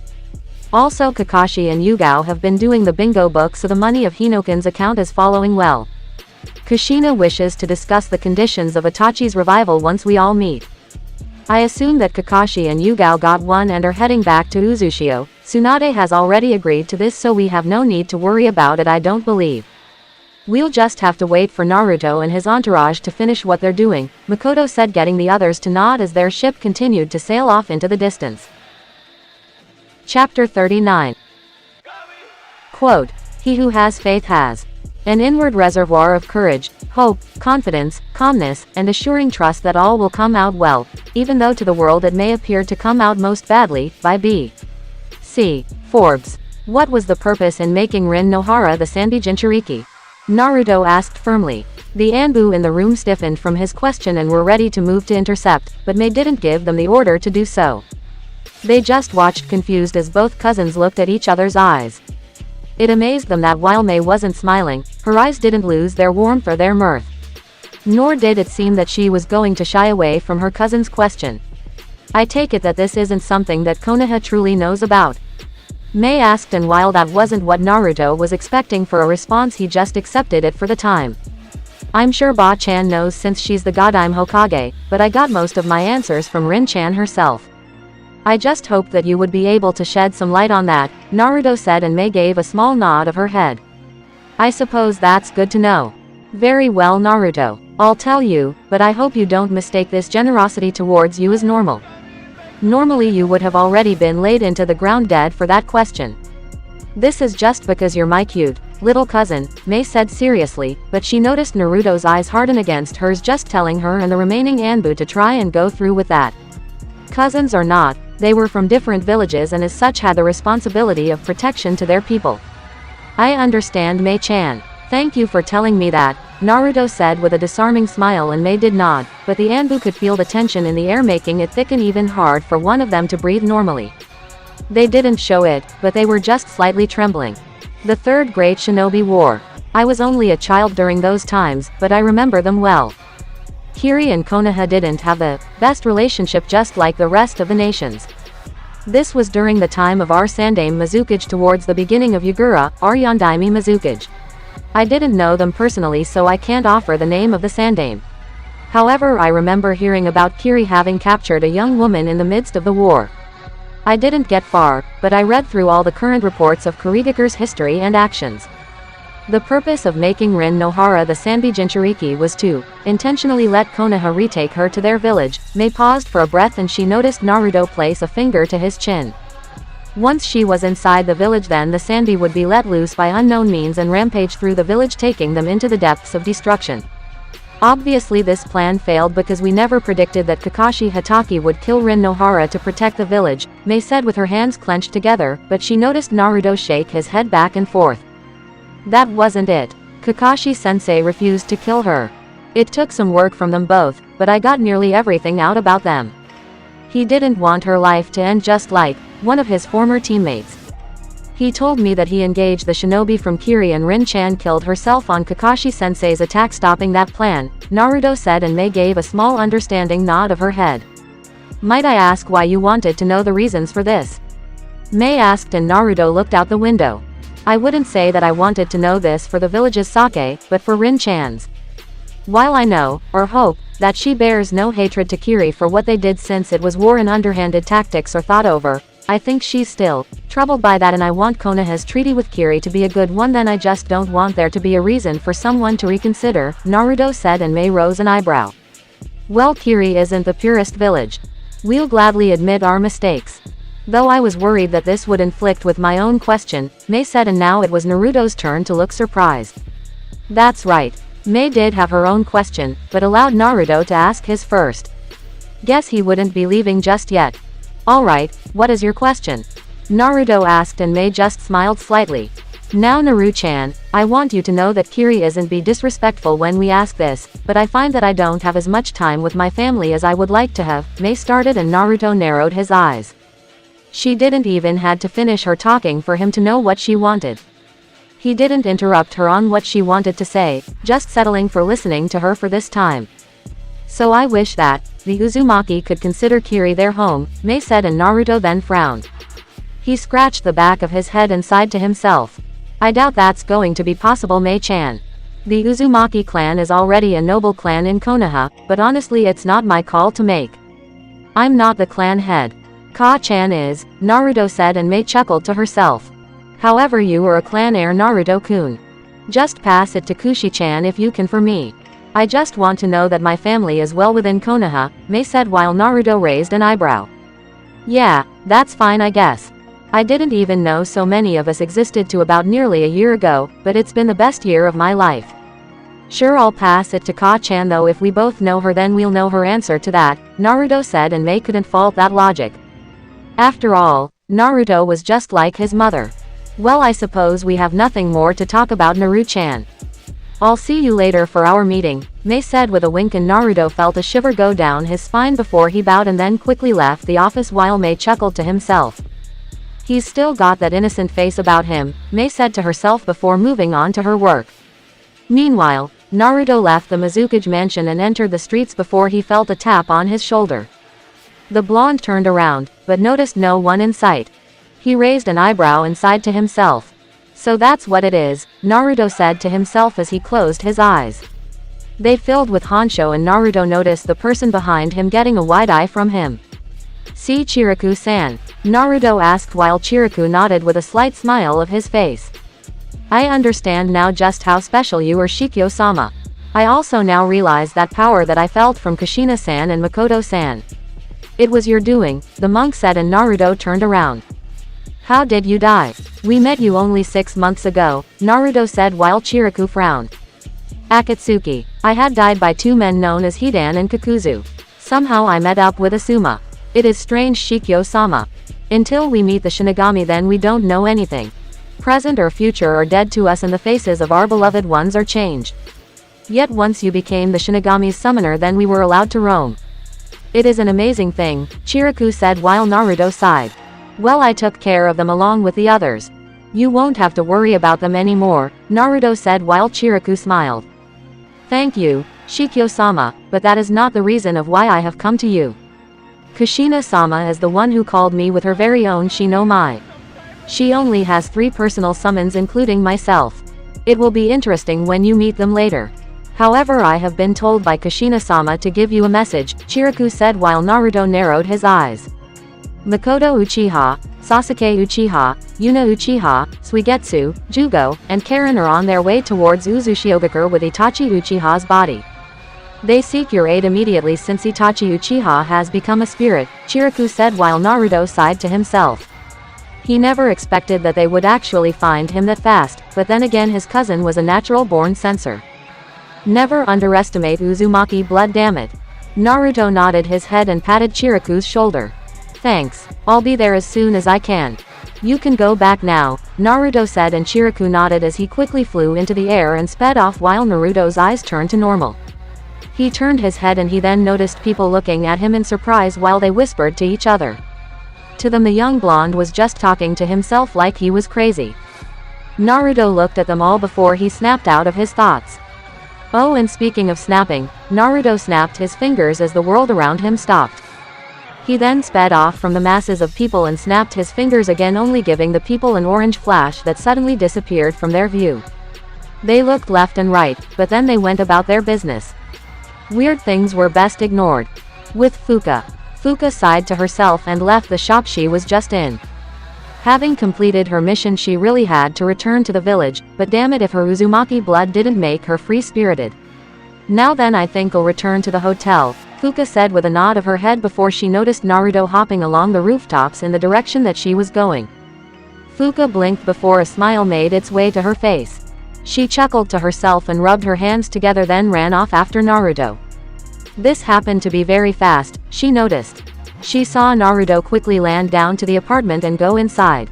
Speaker 1: Also, Kakashi and Yugao have been doing the bingo book, so the money of Hinoken's account is following well. Kushina wishes to discuss the conditions of Itachi's revival once we all meet. I assume that Kakashi and Yugao got one and are heading back to Uzushio. Tsunade has already agreed to this, so we have no need to worry about it, I don't believe. We'll just have to wait for Naruto and his entourage to finish what they're doing, Makoto said, getting the others to nod as their ship continued to sail off into the distance. Chapter 39. Quote, he who has faith has an inward reservoir of courage, hope, confidence, calmness, and assuring trust that all will come out well, even though to the world it may appear to come out most badly, by B. C. Forbes. What was the purpose in making Rin Nohara the Sanbi Jinchuriki? Naruto asked firmly. The Anbu in the room stiffened from his question and were ready to move to intercept, but Mei didn't give them the order to do so. They just watched confused as both cousins looked at each other's eyes. It amazed them that while Mei wasn't smiling, her eyes didn't lose their warmth or their mirth. Nor did it seem that she was going to shy away from her cousin's question. I take it that this isn't something that Konoha truly knows about? Mei asked, and while that wasn't what Naruto was expecting for a response, he just accepted it for the time. I'm sure Ba-chan knows since she's the Godime Hokage, but I got most of my answers from Rin-chan herself. I just hoped that you would be able to shed some light on that, Naruto said, and Mei gave a small nod of her head. I suppose that's good to know. Very well, Naruto. I'll tell you, but I hope you don't mistake this generosity towards you as normal. Normally you would have already been laid into the ground dead for that question. This is just because you're my cute little cousin, Mei said seriously, but she noticed Naruto's eyes harden against hers, just telling her and the remaining Anbu to try and go through with that. Cousins or not, they were from different villages and as such had the responsibility of protection to their people. I understand, Mei-chan. Thank you for telling me that, Naruto said with a disarming smile, and Mei did nod, but the Anbu could feel the tension in the air, making it thick and even hard for one of them to breathe normally. They didn't show it, but they were just slightly trembling. The Third Great Shinobi War. I was only a child during those times, but I remember them well. Kiri and Konoha didn't have the best relationship, just like the rest of the nations. This was during the time of our Sandaime Mizukage towards the beginning of Yagura, our Yondaime Mizukage. I didn't know them personally, so I can't offer the name of the Sandaime. However, I remember hearing about Kiri having captured a young woman in the midst of the war. I didn't get far, but I read through all the current reports of Kurigakure's history and actions. The purpose of making Rin Nohara the Sanbi Jinchuriki was to intentionally let Konoha retake her to their village. Mei paused for a breath and she noticed Naruto place a finger to his chin. Once she was inside the village, then the Sanbi would be let loose by unknown means and rampage through the village, taking them into the depths of destruction. Obviously this plan failed because we never predicted that Kakashi Hatake would kill Rin Nohara to protect the village, Mei said with her hands clenched together, but she noticed Naruto shake his head back and forth. That wasn't it. Kakashi-sensei refused to kill her. It took some work from them both, but I got nearly everything out about them. He didn't want her life to end just like one of his former teammates. He told me that he engaged the shinobi from Kiri and Rin-chan killed herself on Kakashi-sensei's attack, stopping that plan, Naruto said, and Mei gave a small understanding nod of her head. Might I ask why you wanted to know the reasons for this? Mei asked, and Naruto looked out the window. I wouldn't say that I wanted to know this for the village's sake, but for Rin-chan's. While I know, or hope, that she bears no hatred to Kiri for what they did, since it was war and underhanded tactics are thought over, I think she's still troubled by that, and I want Konoha's treaty with Kiri to be a good one. Then I just don't want there to be a reason for someone to reconsider, Naruto said, and Mei rose an eyebrow. Well, Kiri isn't the purest village. We'll gladly admit our mistakes. Though I was worried that this would inflict with my own question, Mei said, and now it was Naruto's turn to look surprised. That's right. Mei did have her own question, but allowed Naruto to ask his first. Guess he wouldn't be leaving just yet. Alright, what is your question? Naruto asked, and Mei just smiled slightly. Now Naru-chan, I want you to know that Kiri isn't be disrespectful when we ask this, but I find that I don't have as much time with my family as I would like to have, Mei started, and Naruto narrowed his eyes. She didn't even had to finish her talking for him to know what she wanted. He didn't interrupt her on what she wanted to say, just settling for listening to her for this time. So I wish that the Uzumaki could consider Kiri their home, Mei said, and Naruto then frowned. He scratched the back of his head and sighed to himself. I doubt that's going to be possible, Mei-chan. The Uzumaki clan is already a noble clan in Konoha, but honestly it's not my call to make. I'm not the clan head. Ka-chan is, Naruto said, and Mei chuckled to herself. However, you are a clan heir, Naruto-kun. Just pass it to Kushi-chan if you can for me. I just want to know that my family is well within Konoha, Mei said, while Naruto raised an eyebrow. Yeah, that's fine, I guess. I didn't even know so many of us existed to about nearly a year ago, but it's been the best year of my life. Sure, I'll pass it to Ka-chan, though if we both know her then we'll know her answer to that, Naruto said, and Mei couldn't fault that logic. After all, Naruto was just like his mother. Well, I suppose we have nothing more to talk about, Naru-chan. I'll see you later for our meeting, Mei said with a wink, and Naruto felt a shiver go down his spine before he bowed and then quickly left the office while Mei chuckled to himself. He's still got that innocent face about him, Mei said to herself before moving on to her work. Meanwhile, Naruto left the Mizukage mansion and entered the streets before he felt a tap on his shoulder. The blonde turned around, but noticed no one in sight. He raised an eyebrow and sighed to himself. So that's what it is, Naruto said to himself as he closed his eyes. They filled with Honsho, and Naruto noticed the person behind him getting a wide eye from him. See Chiriku-san? Naruto asked while Chiriku nodded with a slight smile of his face. I understand now just how special you are, Shikyo-sama. I also now realize that power that I felt from Kushina-san and Makoto-san. It was your doing, the monk said, and Naruto turned around. How did you die? We met you only 6 months ago, Naruto said while Chiriku frowned. Akatsuki. I had died by 2 men known as Hidan and Kakuzu. Somehow I met up with Asuma. It is strange, Shikyo-sama. Until we meet the Shinigami then we don't know anything. Present or future are dead to us and the faces of our beloved ones are changed. Yet once you became the Shinigami's summoner then we were allowed to roam. It is an amazing thing, Chiriku said while Naruto sighed. Well, I took care of them along with the others. You won't have to worry about them anymore, Naruto said while Chiriku smiled. Thank you, Shikyo-sama, but that is not the reason of why I have come to you. Kushina-sama is the one who called me with her very own Shinomai. She only has 3 personal summons including myself. It will be interesting when you meet them later. However, I have been told by Kushina-sama to give you a message, Chiriku said while Naruto narrowed his eyes. Makoto Uchiha, Sasuke Uchiha, Yuna Uchiha, Suigetsu, Jugo, and Karen are on their way towards Uzushiogakure with Itachi Uchiha's body. They seek your aid immediately since Itachi Uchiha has become a spirit, Chiriku said while Naruto sighed to himself. He never expected that they would actually find him that fast, but then again his cousin was a natural-born censor. Never underestimate Uzumaki, blood, damn it. Naruto nodded his head and patted Chiriku's shoulder. Thanks, I'll be there as soon as I can. You can go back now, Naruto said, and Chiriku nodded as he quickly flew into the air and sped off while Naruto's eyes turned to normal. He turned his head and he then noticed people looking at him in surprise while they whispered to each other. To them the young blonde was just talking to himself like he was crazy. Naruto looked at them all before he snapped out of his thoughts. Oh, and speaking of snapping, Naruto snapped his fingers as the world around him stopped. He then sped off from the masses of people and snapped his fingers again, only giving the people an orange flash that suddenly disappeared from their view. They looked left and right, but then they went about their business. Weird things were best ignored. With Fuka. Fuka sighed to herself and left the shop she was just in. Having completed her mission, she really had to return to the village, but damn it if her Uzumaki blood didn't make her free-spirited. Now then, I think I'll return to the hotel, Fuka said with a nod of her head before she noticed Naruto hopping along the rooftops in the direction that she was going. Fuka blinked before a smile made its way to her face. She chuckled to herself and rubbed her hands together, then ran off after Naruto. This happened to be very fast, she noticed. She saw Naruto quickly land down to the apartment and go inside.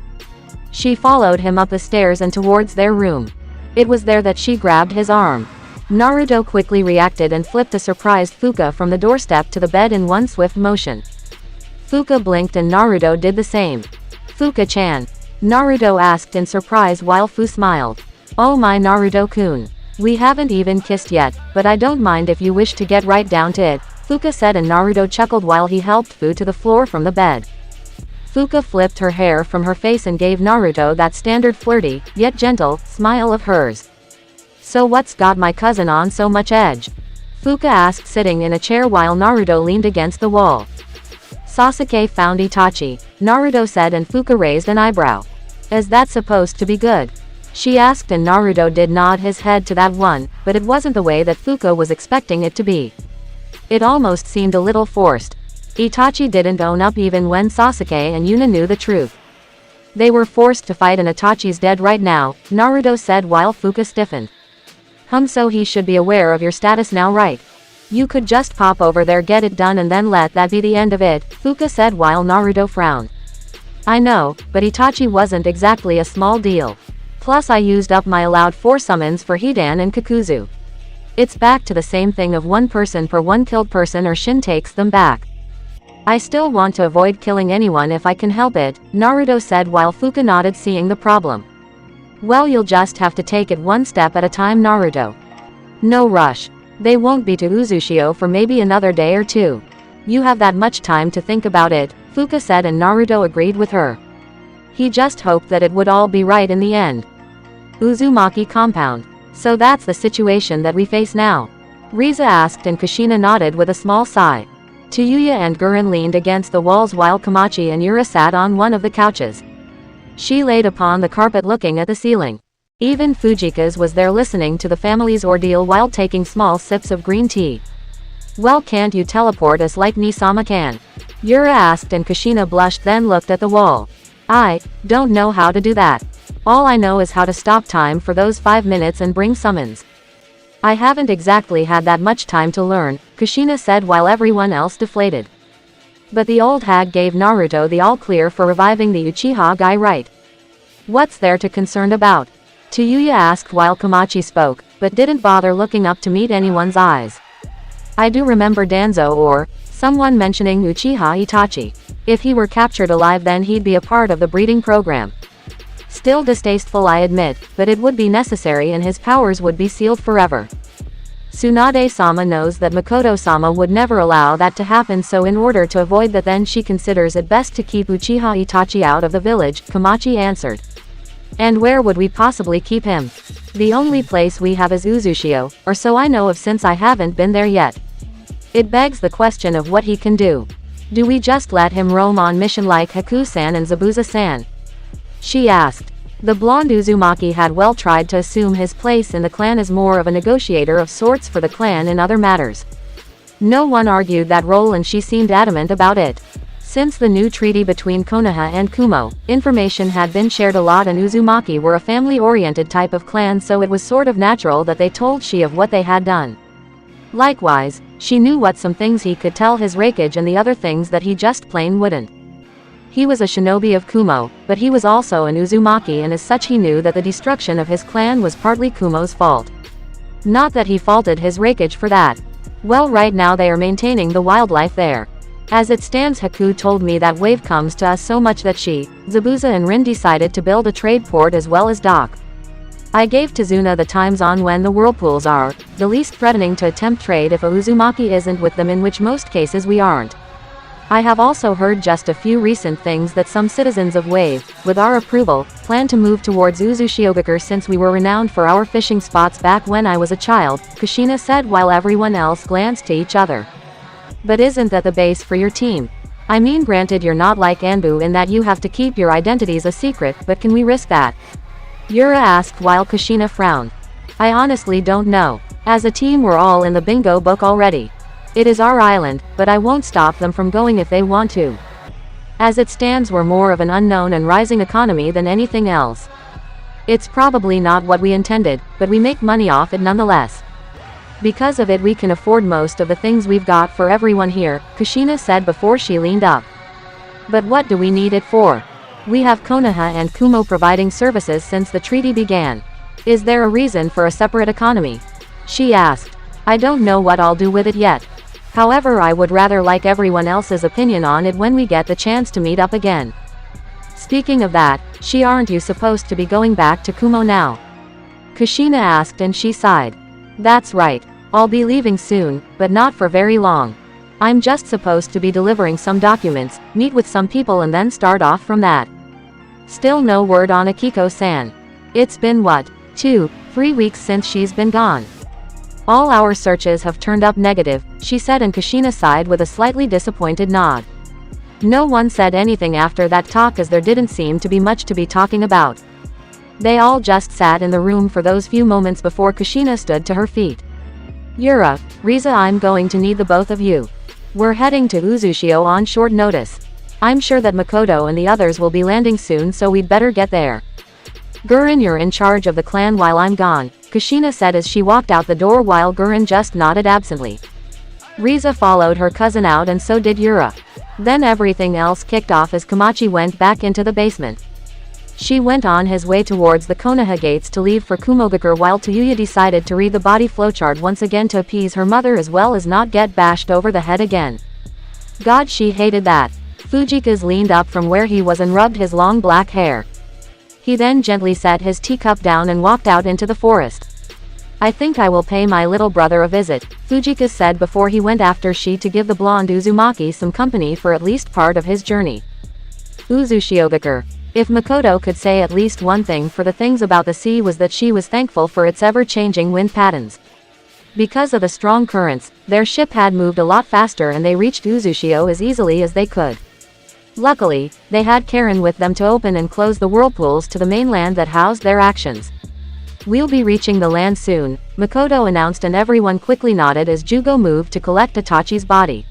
Speaker 1: She followed him up the stairs and towards their room. It was there that she grabbed his arm. Naruto quickly reacted and flipped a surprised Fuka from the doorstep to the bed in one swift motion. Fuka blinked and Naruto did the same. Fuka-chan? Naruto asked in surprise while Fu smiled. Oh my Naruto-kun. We haven't even kissed yet, but I don't mind if you wish to get right down to it, Fuka said, and Naruto chuckled while he helped Fu to the floor from the bed. Fuka flipped her hair from her face and gave Naruto that standard flirty, yet gentle, smile of hers. So what's got my cousin on so much edge? Fuka asked, sitting in a chair while Naruto leaned against the wall. Sasuke found Itachi, Naruto said, and Fuka raised an eyebrow. Is that supposed to be good? She asked, and Naruto did nod his head to that one, but it wasn't the way that Fuka was expecting it to be. It almost seemed a little forced. Itachi didn't own up even when Sasuke and Yuna knew the truth. They were forced to fight and Itachi's dead right now, Naruto said while Fuka stiffened. So he should be aware of your status now, right? You could just pop over there, get it done, and then let that be the end of it, Fuka said while Naruto frowned. I know, but Itachi wasn't exactly a small deal. Plus I used up my allowed 4 summons for Hidan and Kakuzu. It's back to the same thing of 1 person per 1 killed person, or Shin takes them back. I still want to avoid killing anyone if I can help it, Naruto said while Fuka nodded, seeing the problem. Well, you'll just have to take it one step at a time, Naruto. No rush. They won't be to Uzushio for maybe another day or 2. You have that much time to think about it, Fuka said, and Naruto agreed with her. He just hoped that it would all be right in the end. Uzumaki compound. So that's the situation that we face now? Riza asked, and Kushina nodded with a small sigh. Tayuya and Gurren leaned against the walls while Komachi and Yura sat on one of the couches. She laid upon the carpet looking at the ceiling. Even Fujika's was there listening to the family's ordeal while taking small sips of green tea. Well, can't you teleport us like Nisama can? Yura asked, and Kushina blushed, then looked at the wall. I don't know how to do that. All I know is how to stop time for those 5 minutes and bring summons. I haven't exactly had that much time to learn, Kushina said while everyone else deflated. But the old hag gave Naruto the all-clear for reviving the Uchiha guy, right? What's there to concerned about? Tayuya asked while Komachi spoke, but didn't bother looking up to meet anyone's eyes. I do remember Danzo or someone mentioning Uchiha Itachi. If he were captured alive, then he'd be a part of the breeding program. Still distasteful, I admit, but it would be necessary and his powers would be sealed forever. Tsunade-sama knows that Makoto-sama would never allow that to happen, so in order to avoid that, then she considers it best to keep Uchiha Itachi out of the village, Komachi answered. And where would we possibly keep him? The only place we have is Uzushio, or so I know of, since I haven't been there yet. It begs the question of what he can do. Do we just let him roam on mission like Haku-san and Zabuza-san? She asked. The blonde Uzumaki had well tried to assume his place in the clan as more of a negotiator of sorts for the clan in other matters. No one argued that role, and she seemed adamant about it. Since the new treaty between Konoha and Kumo, information had been shared a lot, and Uzumaki were a family-oriented type of clan, so it was sort of natural that they told she of what they had done. Likewise, she knew what some things he could tell his Raikage and the other things that he just plain wouldn't. He was a shinobi of Kumo, but he was also an Uzumaki, and as such he knew that the destruction of his clan was partly Kumo's fault. Not that he faulted his Raikage for that. Well, right now they are maintaining the wildlife there. As it stands, Haku told me that wave comes to us so much that she, Zabuza and Rin decided to build a trade port as well as dock. I gave Tazuna the times on when the whirlpools are the least threatening to attempt trade if a Uzumaki isn't with them, in which most cases we aren't. I have also heard just a few recent things that some citizens of Wave, with our approval, plan to move towards Uzushiogakure since we were renowned for our fishing spots back when I was a child, Kushina said while everyone else glanced to each other. But isn't that the base for your team? I mean, granted you're not like Anbu in that you have to keep your identities a secret, but can we risk that? Yura asked while Kushina frowned. I honestly don't know. As a team we're all in the bingo book already. It is our island, but I won't stop them from going if they want to. As it stands we're more of an unknown and rising economy than anything else. It's probably not what we intended, but we make money off it nonetheless. Because of it we can afford most of the things we've got for everyone here, Kushina said before she leaned up. But what do we need it for? We have Konoha and Kumo providing services since the treaty began. Is there a reason for a separate economy? She asked. I don't know what I'll do with it yet. However, I would rather like everyone else's opinion on it when we get the chance to meet up again. Speaking of that, aren't you supposed to be going back to Kumo now? Kushina asked and she sighed. That's right. I'll be leaving soon, but not for very long. I'm just supposed to be delivering some documents, meet with some people and then start off from that. Still no word on Akiko-san. It's been what, 2-3 weeks since she's been gone. All our searches have turned up negative, she said, and Kushina sighed with a slightly disappointed nod. No one said anything after that talk as there didn't seem to be much to be talking about. They all just sat in the room for those few moments before Kushina stood to her feet. Yura, Riza, I'm going to need the both of you. We're heading to Uzushio on short notice. I'm sure that Makoto and the others will be landing soon, so we'd better get there. Gurren, you're in charge of the clan while I'm gone, Kushina said as she walked out the door while Gurren just nodded absently. Riza followed her cousin out and so did Yura. Then everything else kicked off as Komachi went back into the basement. She went on his way towards the Konoha gates to leave for Kumogakure while Tayuya decided to read the body flowchart once again to appease her mother as well as not get bashed over the head again. God, she hated that. Fujika's leaned up from where he was and rubbed his long black hair. He then gently set his teacup down and walked out into the forest. I think I will pay my little brother a visit, Fujika said before he went after she to give the blonde Uzumaki some company for at least part of his journey. Uzushiogakure. If Makoto could say at least one thing for the things about the sea was that she was thankful for its ever-changing wind patterns. Because of the strong currents, their ship had moved a lot faster and they reached Uzushio as easily as they could. Luckily, they had Karen with them to open and close the whirlpools to the mainland that housed their actions. We'll be reaching the land soon, Makoto announced, and everyone quickly nodded as Jugo moved to collect Itachi's body.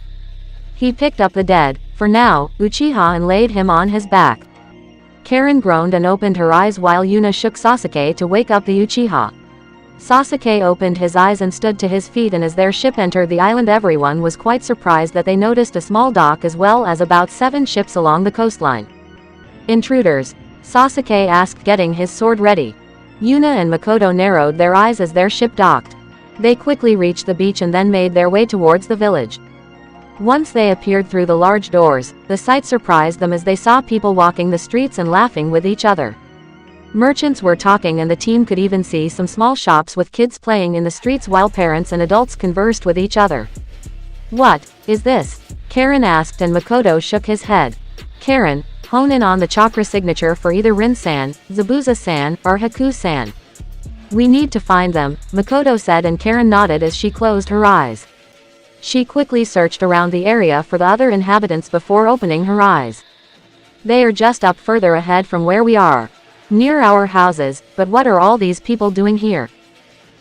Speaker 1: He picked up the dead, for now, Uchiha and laid him on his back. Karen groaned and opened her eyes while Yuna shook Sasuke to wake up the Uchiha. Sasuke opened his eyes and stood to his feet, and as their ship entered the island everyone was quite surprised that they noticed a small dock as well as about 7 ships along the coastline. Intruders? Sasuke asked, getting his sword ready. Yuna and Makoto narrowed their eyes as their ship docked. They quickly reached the beach and then made their way towards the village. Once they appeared through the large doors, the sight surprised them as they saw people walking the streets and laughing with each other. Merchants were talking and the team could even see some small shops with kids playing in the streets while parents and adults conversed with each other. What is this? Karen asked, and Makoto shook his head. Karen, hone in on the chakra signature for either Rin-san, Zabuza-san, or Haku-san. We need to find them, Makoto said, and Karen nodded as she closed her eyes. She quickly searched around the area for the other inhabitants before opening her eyes. They are just up further ahead from where we are. Near our houses, but what are all these people doing here?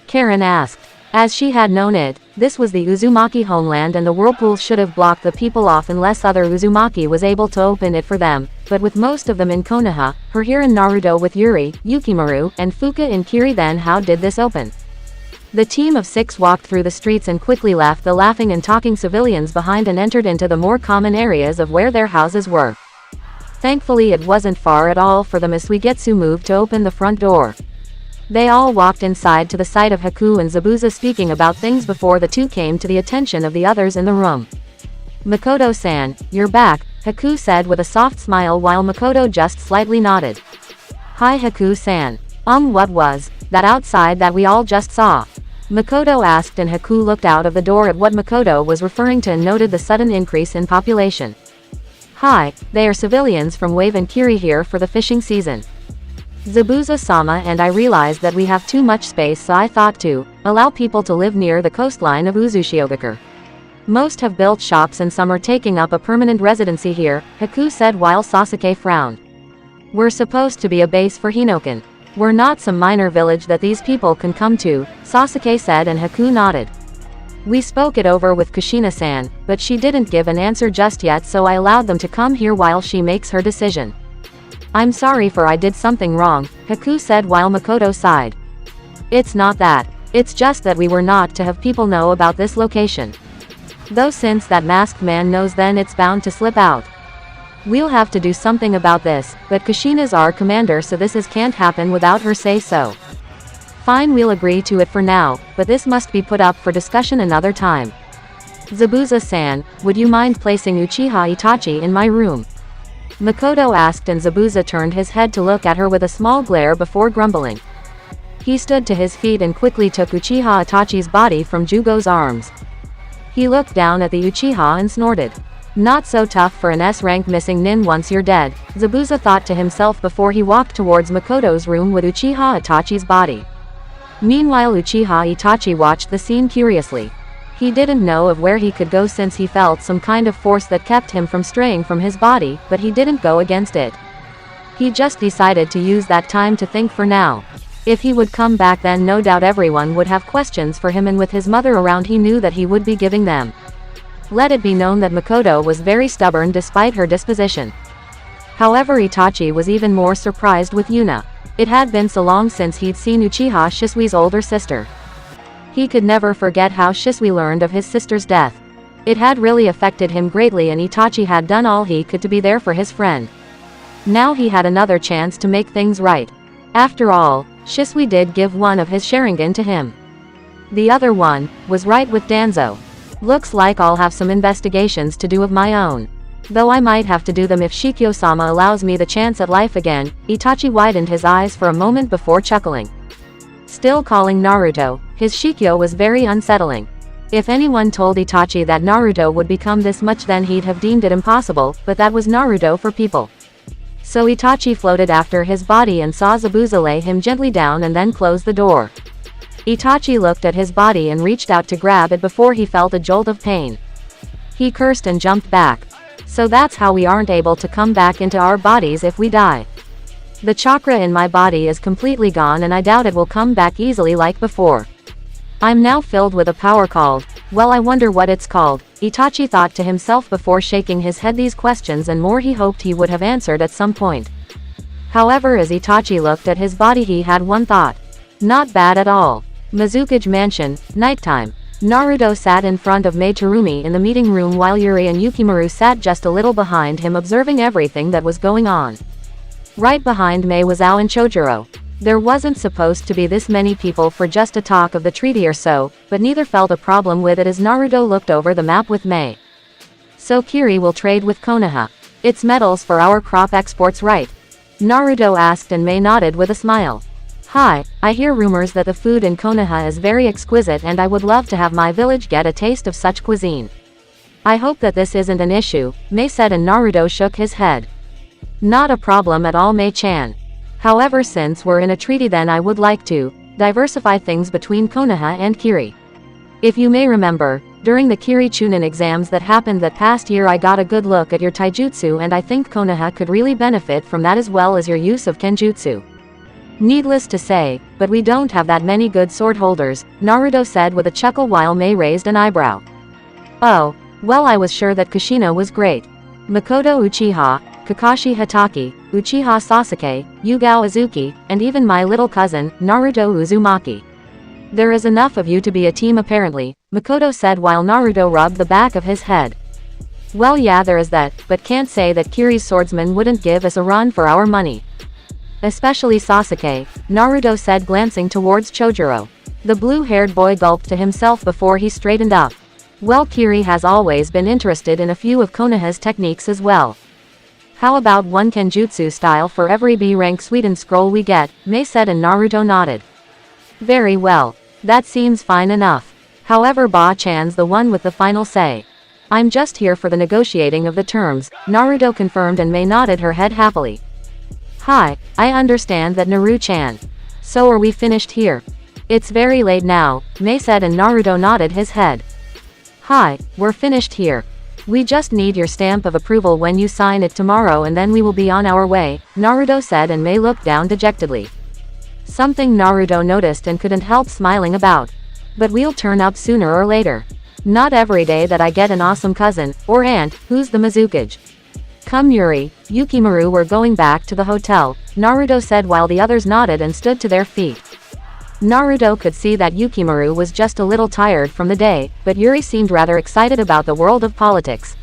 Speaker 1: Karen asked. As she had known it, this was the Uzumaki homeland and the whirlpool should have blocked the people off unless other Uzumaki was able to open it for them, but with most of them in Konoha, her here in Naruto with Yuri, Yukimaru, and Fuka in Kiri, then how did this open? The team of 6 walked through the streets and quickly left the laughing and talking civilians behind and entered into the more common areas of where their houses were. Thankfully it wasn't far at all for them as Suigetsu moved to open the front door. They all walked inside to the sight of Haku and Zabuza speaking about things before the two came to the attention of the others in the room. Makoto-san, you're back, Haku said with a soft smile while Makoto just slightly nodded. Hi Haku-san. What was that outside that we all just saw? Makoto asked and Haku looked out of the door at what Makoto was referring to and noted the sudden increase in population. Hi, they are civilians from Wave and Kiri here for the fishing season. Zabuza-sama and I realized that we have too much space, so I thought to allow people to live near the coastline of Uzushiogakure. Most have built shops and some are taking up a permanent residency here, Haku said while Sasuke frowned. We're supposed to be a base for Hinoken. We're not some minor village that these people can come to, Sasuke said and Haku nodded. We spoke it over with Kushina-san, but she didn't give an answer just yet, so I allowed them to come here while she makes her decision. I'm sorry for I did something wrong, Haku said while Makoto sighed. It's not that. It's just that we were not to have people know about this location. Though since that masked man knows, then it's bound to slip out. We'll have to do something about this, but Kushina's our commander, so this can't happen without her say so. Fine, we'll agree to it for now, but this must be put up for discussion another time. Zabuza-san, would you mind placing Uchiha Itachi in my room? Makoto asked and Zabuza turned his head to look at her with a small glare before grumbling. He stood to his feet and quickly took Uchiha Itachi's body from Jugo's arms. He looked down at the Uchiha and snorted. Not so tough for an S-rank missing nin once you're dead, Zabuza thought to himself before he walked towards Makoto's room with Uchiha Itachi's body. Meanwhile Uchiha Itachi watched the scene curiously. He didn't know of where he could go since he felt some kind of force that kept him from straying from his body, but he didn't go against it. He just decided to use that time to think for now. If he would come back, then no doubt everyone would have questions for him, and with his mother around he knew that he would be giving them. Let it be known that Makoto was very stubborn despite her disposition. However, Itachi was even more surprised with Yuna. It had been so long since he'd seen Uchiha Shisui's older sister. He could never forget how Shisui learned of his sister's death. It had really affected him greatly, and Itachi had done all he could to be there for his friend. Now he had another chance to make things right. After all, Shisui did give one of his Sharingan to him. The other one was right with Danzo. Looks like I'll have some investigations to do of my own. Though I might have to do them if Shikyo-sama allows me the chance at life again. Itachi widened his eyes for a moment before chuckling. Still calling Naruto his Shikyo was very unsettling. If anyone told Itachi that Naruto would become this much, then he'd have deemed it impossible, but that was Naruto for people. So Itachi floated after his body and saw Zabuza lay him gently down and then close the door. Itachi looked at his body and reached out to grab it before he felt a jolt of pain. He cursed and jumped back. So that's how we aren't able to come back into our bodies if we die. The chakra in my body is completely gone, and I doubt it will come back easily like before. I'm now filled with a power called, well, I wonder what it's called, Itachi thought to himself before shaking his head. These questions and more he hoped he would have answered at some point. However, as Itachi looked at his body, he had one thought. Not bad at all. Mizukage Mansion, nighttime. Naruto sat in front of Maid Terumi in the meeting room while Yuri and Yukimaru sat just a little behind him, observing everything that was going on. Right behind Mei was Ao and Chojuro. There wasn't supposed to be this many people for just a talk of the treaty or so, but neither felt a problem with it as Naruto looked over the map with Mei. So Kiri will trade with Konoha. It's metals for our crop exports, right? Naruto asked and Mei nodded with a smile. Hi, I hear rumors that the food in Konoha is very exquisite, and I would love to have my village get a taste of such cuisine. I hope that this isn't an issue, Mei said, and Naruto shook his head. Not a problem at all, Mei-chan. However, since we're in a treaty, then I would like to diversify things between Konoha and Kiri. If you may remember, during the Kiri Chunin exams that happened that past year, I got a good look at your taijutsu, and I think Konoha could really benefit from that as well as your use of kenjutsu. Needless to say, but we don't have that many good sword holders, Naruto said with a chuckle while Mei raised an eyebrow. Oh, well, I was sure that Kushina was great. Makoto Uchiha, Kakashi Hatake, Uchiha Sasuke, Yugao Izuki, and even my little cousin, Naruto Uzumaki. There is enough of you to be a team apparently, Makoto said while Naruto rubbed the back of his head. Well, yeah, there is that, but can't say that Kiri's swordsmen wouldn't give us a run for our money. Especially Sasuke, Naruto said glancing towards Chojuro. The blue-haired boy gulped to himself before he straightened up. Well, Kiri has always been interested in a few of Konoha's techniques as well. How about one Kenjutsu style for every B-rank Suiten scroll we get, Mei said, and Naruto nodded. Very well. That seems fine enough. However, Ba-chan's the one with the final say. I'm just here for the negotiating of the terms, Naruto confirmed, and Mei nodded her head happily. Hi, I understand that, Naru-chan. So are we finished here? It's very late now, Mei said, and Naruto nodded his head. Hi, we're finished here. We just need your stamp of approval when you sign it tomorrow, and then we will be on our way, Naruto said, and Mei looked down dejectedly. Something Naruto noticed and couldn't help smiling about. But we'll turn up sooner or later. Not every day that I get an awesome cousin, or aunt, who's the Mizukage. Come, Yuri, Yukimaru, we're going back to the hotel, Naruto said while the others nodded and stood to their feet. Naruto could see that Yukimaru was just a little tired from the day, but Yuri seemed rather excited about the world of politics.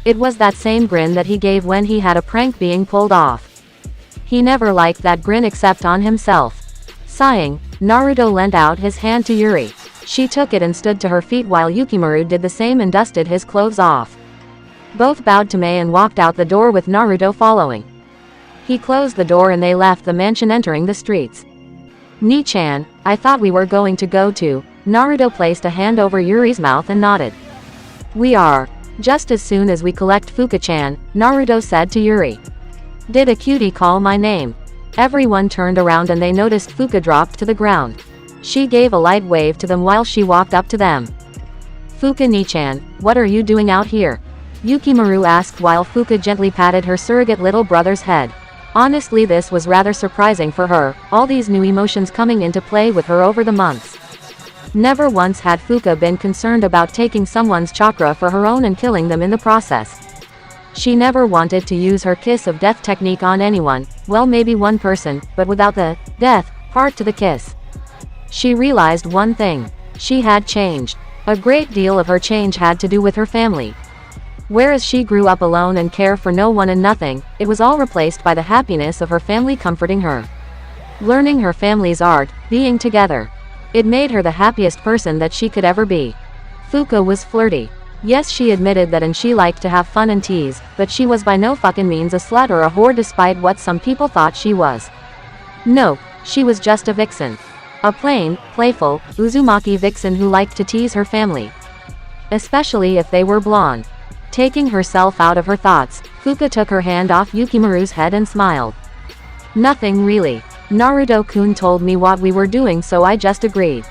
Speaker 1: It was that same grin that he gave when he had a prank being pulled off. He never liked that grin except on himself. Sighing, Naruto lent out his hand to Yuri. She took it and stood to her feet while Yukimaru did the same and dusted his clothes off. Both bowed to Mei and walked out the door with Naruto following. He closed the door and they left the mansion, entering the streets. Ni-chan, I thought we were going to go to. Naruto placed a hand over Yuri's mouth and nodded. We are. Just as soon as we collect Fuka-chan, Naruto said to Yuri. Did a cutie call my name? Everyone turned around and they noticed Fuka dropped to the ground. She gave a light wave to them while she walked up to them. Fuka Ni-chan, what are you doing out here? Yukimaru asked while Fuka gently patted her surrogate little brother's head. Honestly, this was rather surprising for her, all these new emotions coming into play with her over the months. Never once had Fuka been concerned about taking someone's chakra for her own and killing them in the process. She never wanted to use her kiss of death technique on anyone, well, maybe one person, but without the death part to the kiss. She realized one thing. She had changed. A great deal of her change had to do with her family. Whereas she grew up alone and care for no one and nothing, it was all replaced by the happiness of her family comforting her. Learning her family's art, being together. It made her the happiest person that she could ever be. Fuka was flirty. Yes, she admitted that, and she liked to have fun and tease, but she was by no fucking means a slut or a whore despite what some people thought she was. No, she was just a vixen. A plain, playful, Uzumaki vixen who liked to tease her family. Especially if they were blonde. Taking herself out of her thoughts, Fuka took her hand off Yukimaru's head and smiled. Nothing really. Naruto-kun told me what we were doing, so I just agreed.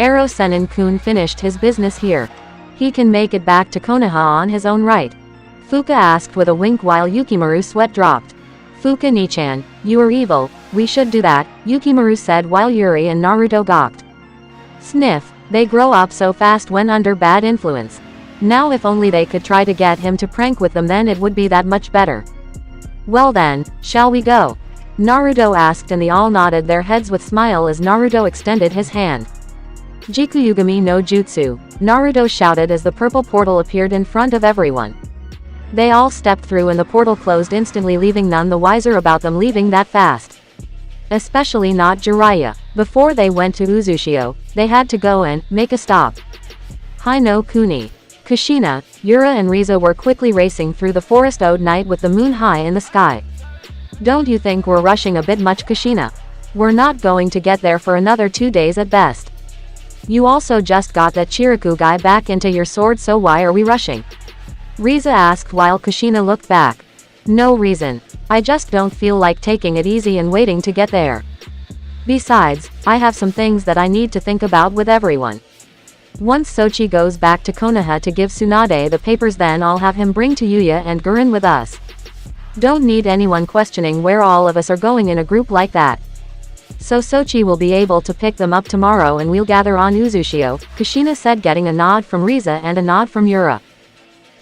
Speaker 1: Ero Sennin-kun finished his business here. He can make it back to Konoha on his own right. Fuka asked with a wink while Yukimaru's sweat dropped. Fuka Ni-chan, you are evil, we should do that, Yukimaru said while Yuri and Naruto gawked. Sniff, they grow up so fast when under bad influence. Now if only they could try to get him to prank with them, then it would be that much better. Well then, shall we go? Naruto asked and they all nodded their heads with smile as Naruto extended his hand. Jikuyugami no Jutsu, Naruto shouted as the purple portal appeared in front of everyone. They all stepped through and the portal closed instantly, leaving none the wiser about them leaving that fast. Especially not Jiraiya. Before they went to Uzushio, they had to go and make a stop. Hi no Kuni. Kushina, Yura and Riza were quickly racing through the forest-owed night with the moon high in the sky. Don't you think we're rushing a bit much, Kushina? We're not going to get there for another 2 days at best. You also just got that Chiriku guy back into your sword, so why are we rushing? Riza asked while Kushina looked back. No reason. I just don't feel like taking it easy and waiting to get there. Besides, I have some things that I need to think about with everyone. Once Sochi goes back to Konoha to give Tsunade the papers, then I'll have him bring to Yuya and Gurin with us. Don't need anyone questioning where all of us are going in a group like that. So Sochi will be able to pick them up tomorrow and we'll gather on Uzushio, Kushina said, getting a nod from Riza and a nod from Yura.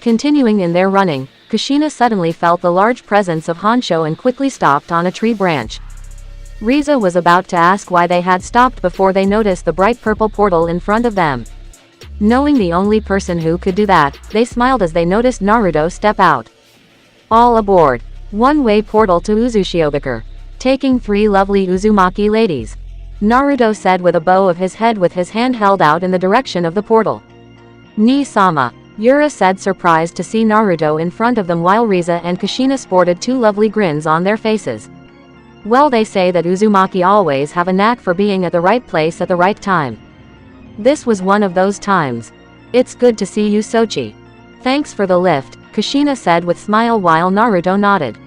Speaker 1: Continuing in their running, Kushina suddenly felt the large presence of Honsho and quickly stopped on a tree branch. Riza was about to ask why they had stopped before they noticed the bright purple portal in front of them. Knowing the only person who could do that, they smiled as they noticed Naruto step out. All aboard. One-way portal to Uzushiobukure. Taking 3 lovely Uzumaki ladies. Naruto said with a bow of his head with his hand held out in the direction of the portal. Ni-sama, Yura said, surprised to see Naruto in front of them, while Riza and Kushina sported two lovely grins on their faces. Well, they say that Uzumaki always have a knack for being at the right place at the right time. This was one of those times. It's good to see you, Sochi. Thanks for the lift, Kushina said with smile while Naruto nodded.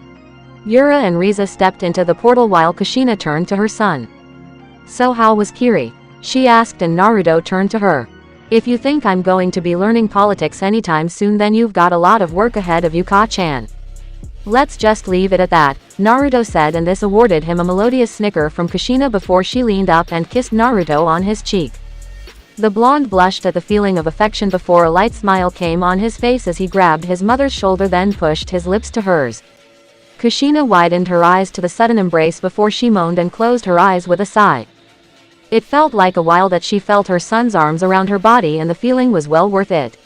Speaker 1: Yura and Riza stepped into the portal while Kushina turned to her son. So how was Kiri? She asked, and Naruto turned to her. If you think I'm going to be learning politics anytime soon, then you've got a lot of work ahead of you, Ka-chan. Let's just leave it at that, Naruto said, and this awarded him a melodious snicker from Kushina before she leaned up and kissed Naruto on his cheek. The blonde blushed at the feeling of affection before a light smile came on his face as he grabbed his mother's shoulder, then pushed his lips to hers. Kushina widened her eyes to the sudden embrace before she moaned and closed her eyes with a sigh. It felt like a while that she felt her son's arms around her body, and the feeling was well worth it.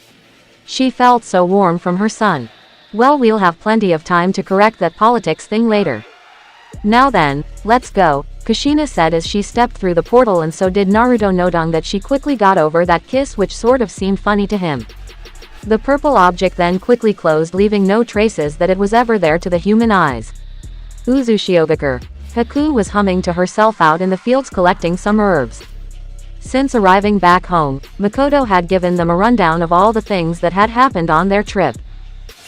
Speaker 1: She felt so warm from her son. Well, we'll have plenty of time to correct that politics thing later. Now then, let's go, Kushina said as she stepped through the portal, and so did Naruto, noting that she quickly got over that kiss, which sort of seemed funny to him. The purple object then quickly closed, leaving no traces that it was ever there to the human eyes. Uzushiogakure. Haku was humming to herself out in the fields collecting some herbs. Since arriving back home, Makoto had given them a rundown of all the things that had happened on their trip.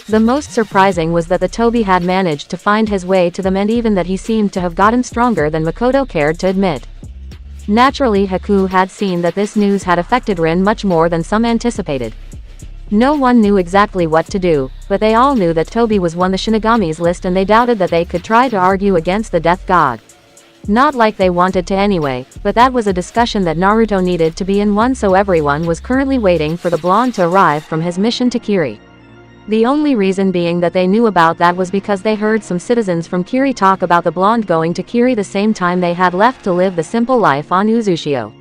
Speaker 1: The most surprising was that the Toby had managed to find his way to them, and even that he seemed to have gotten stronger than Makoto cared to admit. Naturally, Haku had seen that this news had affected Rin much more than some anticipated. No one knew exactly what to do, but they all knew that Toby was on the Shinigami's list, and they doubted that they could try to argue against the death god. Not like they wanted to anyway, but that was a discussion that Naruto needed to be in one, so everyone was currently waiting for the blonde to arrive from his mission to Kiri. The only reason being that they knew about that was because they heard some citizens from Kiri talk about the blonde going to Kiri the same time they had left to live the simple life on Uzushio.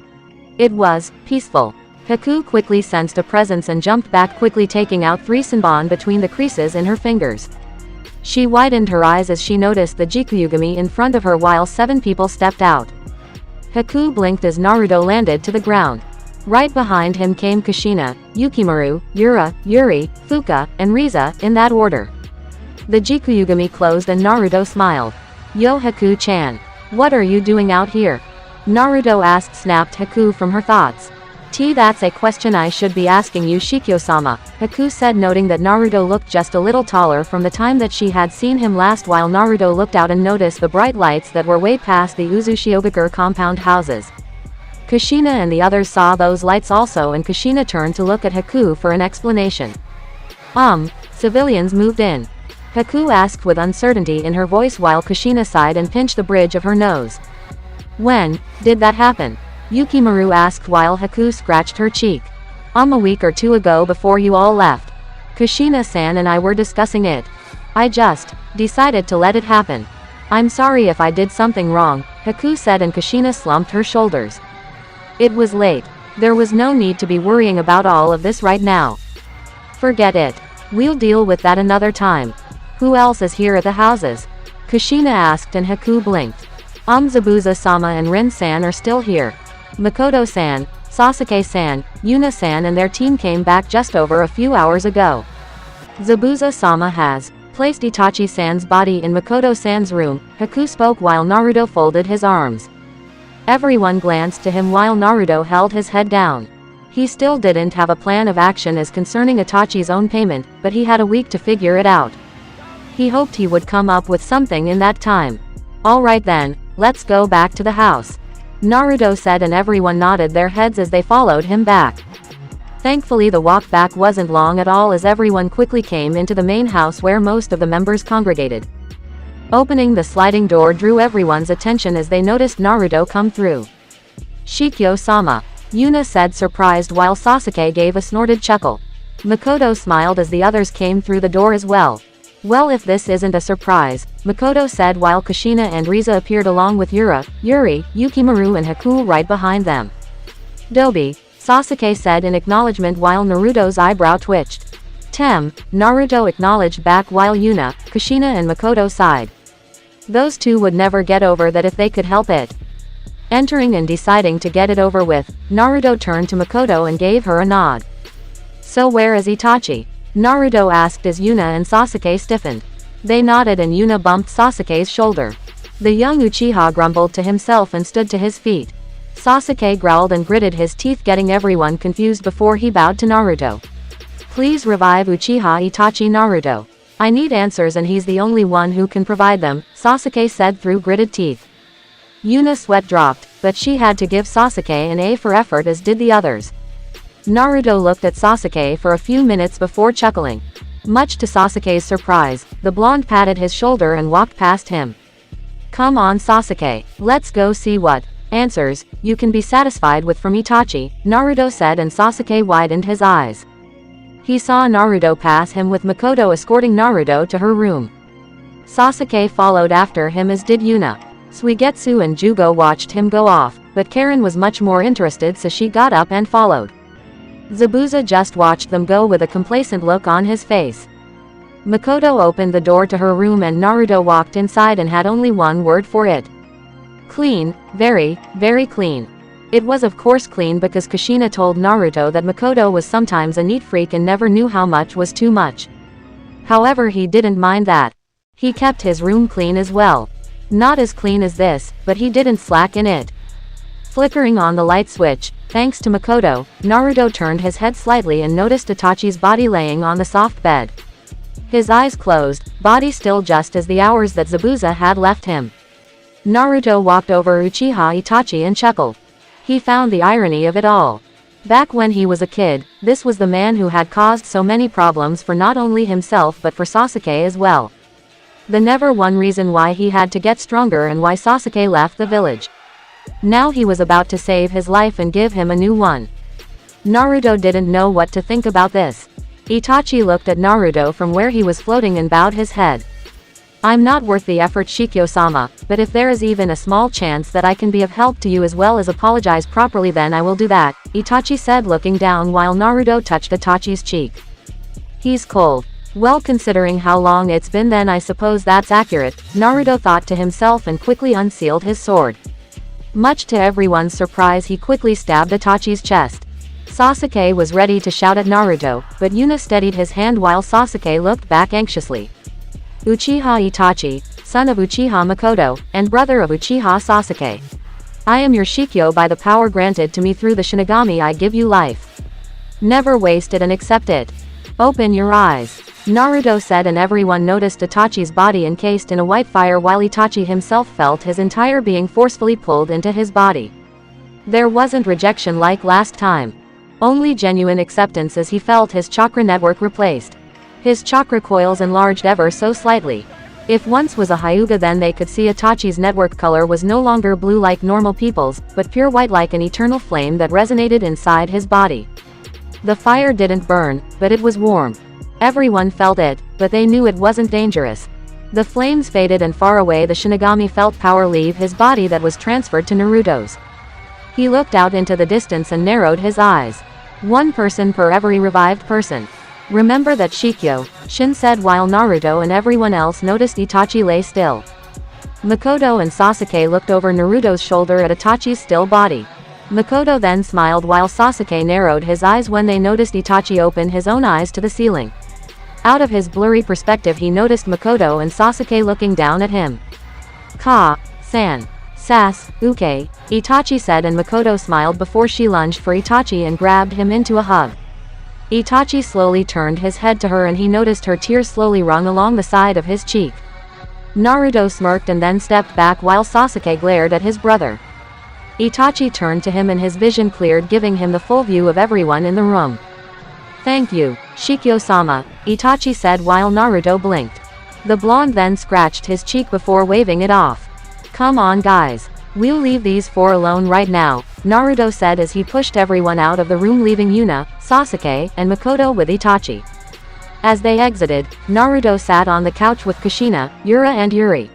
Speaker 1: It was peaceful. Haku quickly sensed a presence and jumped back, quickly taking out 3 Senbon between the creases in her fingers. She widened her eyes as she noticed the Jikuyugami in front of her while 7 people stepped out. Haku blinked as Naruto landed to the ground. Right behind him came Kushina, Yukimaru, Yura, Yuri, Fuka, and Riza, in that order. The Jikuyugami closed and Naruto smiled. Yo, Haku-chan. What are you doing out here? Naruto asked, snapped Haku from her thoughts. That's a question I should be asking you, Shikyo-sama, Haku said, noting that Naruto looked just a little taller from the time that she had seen him last, while Naruto looked out and noticed the bright lights that were way past the Uzushiogakure compound houses. Kushina and the others saw those lights also, and Kushina turned to look at Haku for an explanation. Civilians moved in? Haku asked with uncertainty in her voice while Kushina sighed and pinched the bridge of her nose. When did that happen? Yukimaru asked while Haku scratched her cheek. A week or 2 ago, before you all left. Kushina-san and I were discussing it. I just decided to let it happen. I'm sorry if I did something wrong, Haku said, and Kushina slumped her shoulders. It was late. There was no need to be worrying about all of this right now. Forget it. We'll deal with that another time. Who else is here at the houses? Kushina asked, and Haku blinked. Zabuza-sama and Rin-san are still here. Makoto-san, Sasuke-san, Yuna-san and their team came back just over a few hours ago. Zabuza-sama has placed Itachi-san's body in Makoto-san's room, Haku spoke while Naruto folded his arms. Everyone glanced to him while Naruto held his head down. He still didn't have a plan of action as concerning Itachi's own payment, but he had a week to figure it out. He hoped he would come up with something in that time. Alright then, let's go back to the house, Naruto said, and everyone nodded their heads as they followed him back. Thankfully, the walk back wasn't long at all, as everyone quickly came into the main house where most of the members congregated. Opening the sliding door drew everyone's attention as they noticed Naruto come through. Shikyo-sama, Yuna said, surprised, while Sasuke gave a snorted chuckle. Makoto smiled as the others came through the door as well. Well, if this isn't a surprise, Makoto said while Kushina and Riza appeared along with Yura, Yuri, Yukimaru and Haku right behind them. Dobi, Sasuke said in acknowledgement while Naruto's eyebrow twitched. Naruto acknowledged back while Yuna, Kushina and Makoto sighed. Those two would never get over that if they could help it. Entering and deciding to get it over with, Naruto turned to Makoto and gave her a nod. So where is Itachi? Naruto asked as Yuna and Sasuke stiffened. They nodded and Yuna bumped Sasuke's shoulder. The young Uchiha grumbled to himself and stood to his feet. Sasuke growled and gritted his teeth, getting everyone confused before he bowed to Naruto. Please revive Uchiha Itachi Naruto. I need answers and he's the only one who can provide them, Sasuke said through gritted teeth. Yuna's sweat dropped, but she had to give Sasuke an A for effort, as did the others. Naruto looked at Sasuke for a few minutes before chuckling. Much to Sasuke's surprise, the blonde patted his shoulder and walked past him. Come on Sasuke, let's go see what answers you can be satisfied with from Itachi, Naruto said, and Sasuke widened his eyes. He saw Naruto pass him with Makoto escorting Naruto to her room. Sasuke followed after him, as did Yuna. Suigetsu and Jugo watched him go off, but Karen was much more interested, so she got up and followed. Zabuza just watched them go with a complacent look on his face. Makoto opened the door to her room and Naruto walked inside and had only one word for it. Clean, very, very clean. It was of course clean because Kushina told Naruto that Makoto was sometimes a neat freak and never knew how much was too much. However, he didn't mind that. He kept his room clean as well. Not as clean as this, but he didn't slack in it. Flickering on the light switch, thanks to Makoto, Naruto turned his head slightly and noticed Itachi's body laying on the soft bed. His eyes closed, body still, just as the hours that Zabuza had left him. Naruto walked over Uchiha Itachi and chuckled. He found the irony of it all. Back when he was a kid, this was the man who had caused so many problems for not only himself but for Sasuke as well. The never one reason why he had to get stronger and why Sasuke left the village. Now he was about to save his life and give him a new one. Naruto didn't know what to think about this. Itachi looked at Naruto from where he was floating and bowed his head. I'm not worth the effort, Shikyo-sama, but if there is even a small chance that I can be of help to you as well as apologize properly, then I will do that, Itachi said, looking down while Naruto touched Itachi's cheek. He's cold. Well, considering how long it's been, then I suppose that's accurate, Naruto thought to himself and quickly unsealed his sword. Much to everyone's surprise, he quickly stabbed Itachi's chest. Sasuke was ready to shout at Naruto, but Yuna steadied his hand while Sasuke looked back anxiously. Uchiha Itachi, son of Uchiha Makoto, and brother of Uchiha Sasuke. I am your Shikyo by the power granted to me through the Shinigami. I give you life. Never waste it and accept it. Open your eyes, Naruto said, and everyone noticed Itachi's body encased in a white fire while Itachi himself felt his entire being forcefully pulled into his body. There wasn't rejection like last time. Only genuine acceptance, as he felt his chakra network replaced. His chakra coils enlarged ever so slightly. If once was a Hyuga, then they could see Itachi's network color was no longer blue like normal people's, but pure white like an eternal flame that resonated inside his body. The fire didn't burn, but it was warm. Everyone felt it, but they knew it wasn't dangerous. The flames faded and far away the Shinigami felt power leave his body that was transferred to Naruto's. He looked out into the distance and narrowed his eyes. One person per every revived person. Remember that, Shikyo, Shin said while Naruto and everyone else noticed Itachi lay still. Makoto and Sasuke looked over Naruto's shoulder at Itachi's still body. Makoto then smiled while Sasuke narrowed his eyes when they noticed Itachi open his own eyes to the ceiling. Out of his blurry perspective, he noticed Makoto and Sasuke looking down at him. San. Uke, Itachi said, and Makoto smiled before she lunged for Itachi and grabbed him into a hug. Itachi slowly turned his head to her and he noticed her tears slowly run along the side of his cheek. Naruto smirked and then stepped back while Sasuke glared at his brother. Itachi turned to him and his vision cleared, giving him the full view of everyone in the room. Thank you, Shikyo-sama, Itachi said while Naruto blinked. The blonde then scratched his cheek before waving it off. Come on guys. We'll leave these four alone right now, Naruto said as he pushed everyone out of the room, leaving Yuna, Sasuke, and Makoto with Itachi. As they exited, Naruto sat on the couch with Kushina, Yura and Yuri.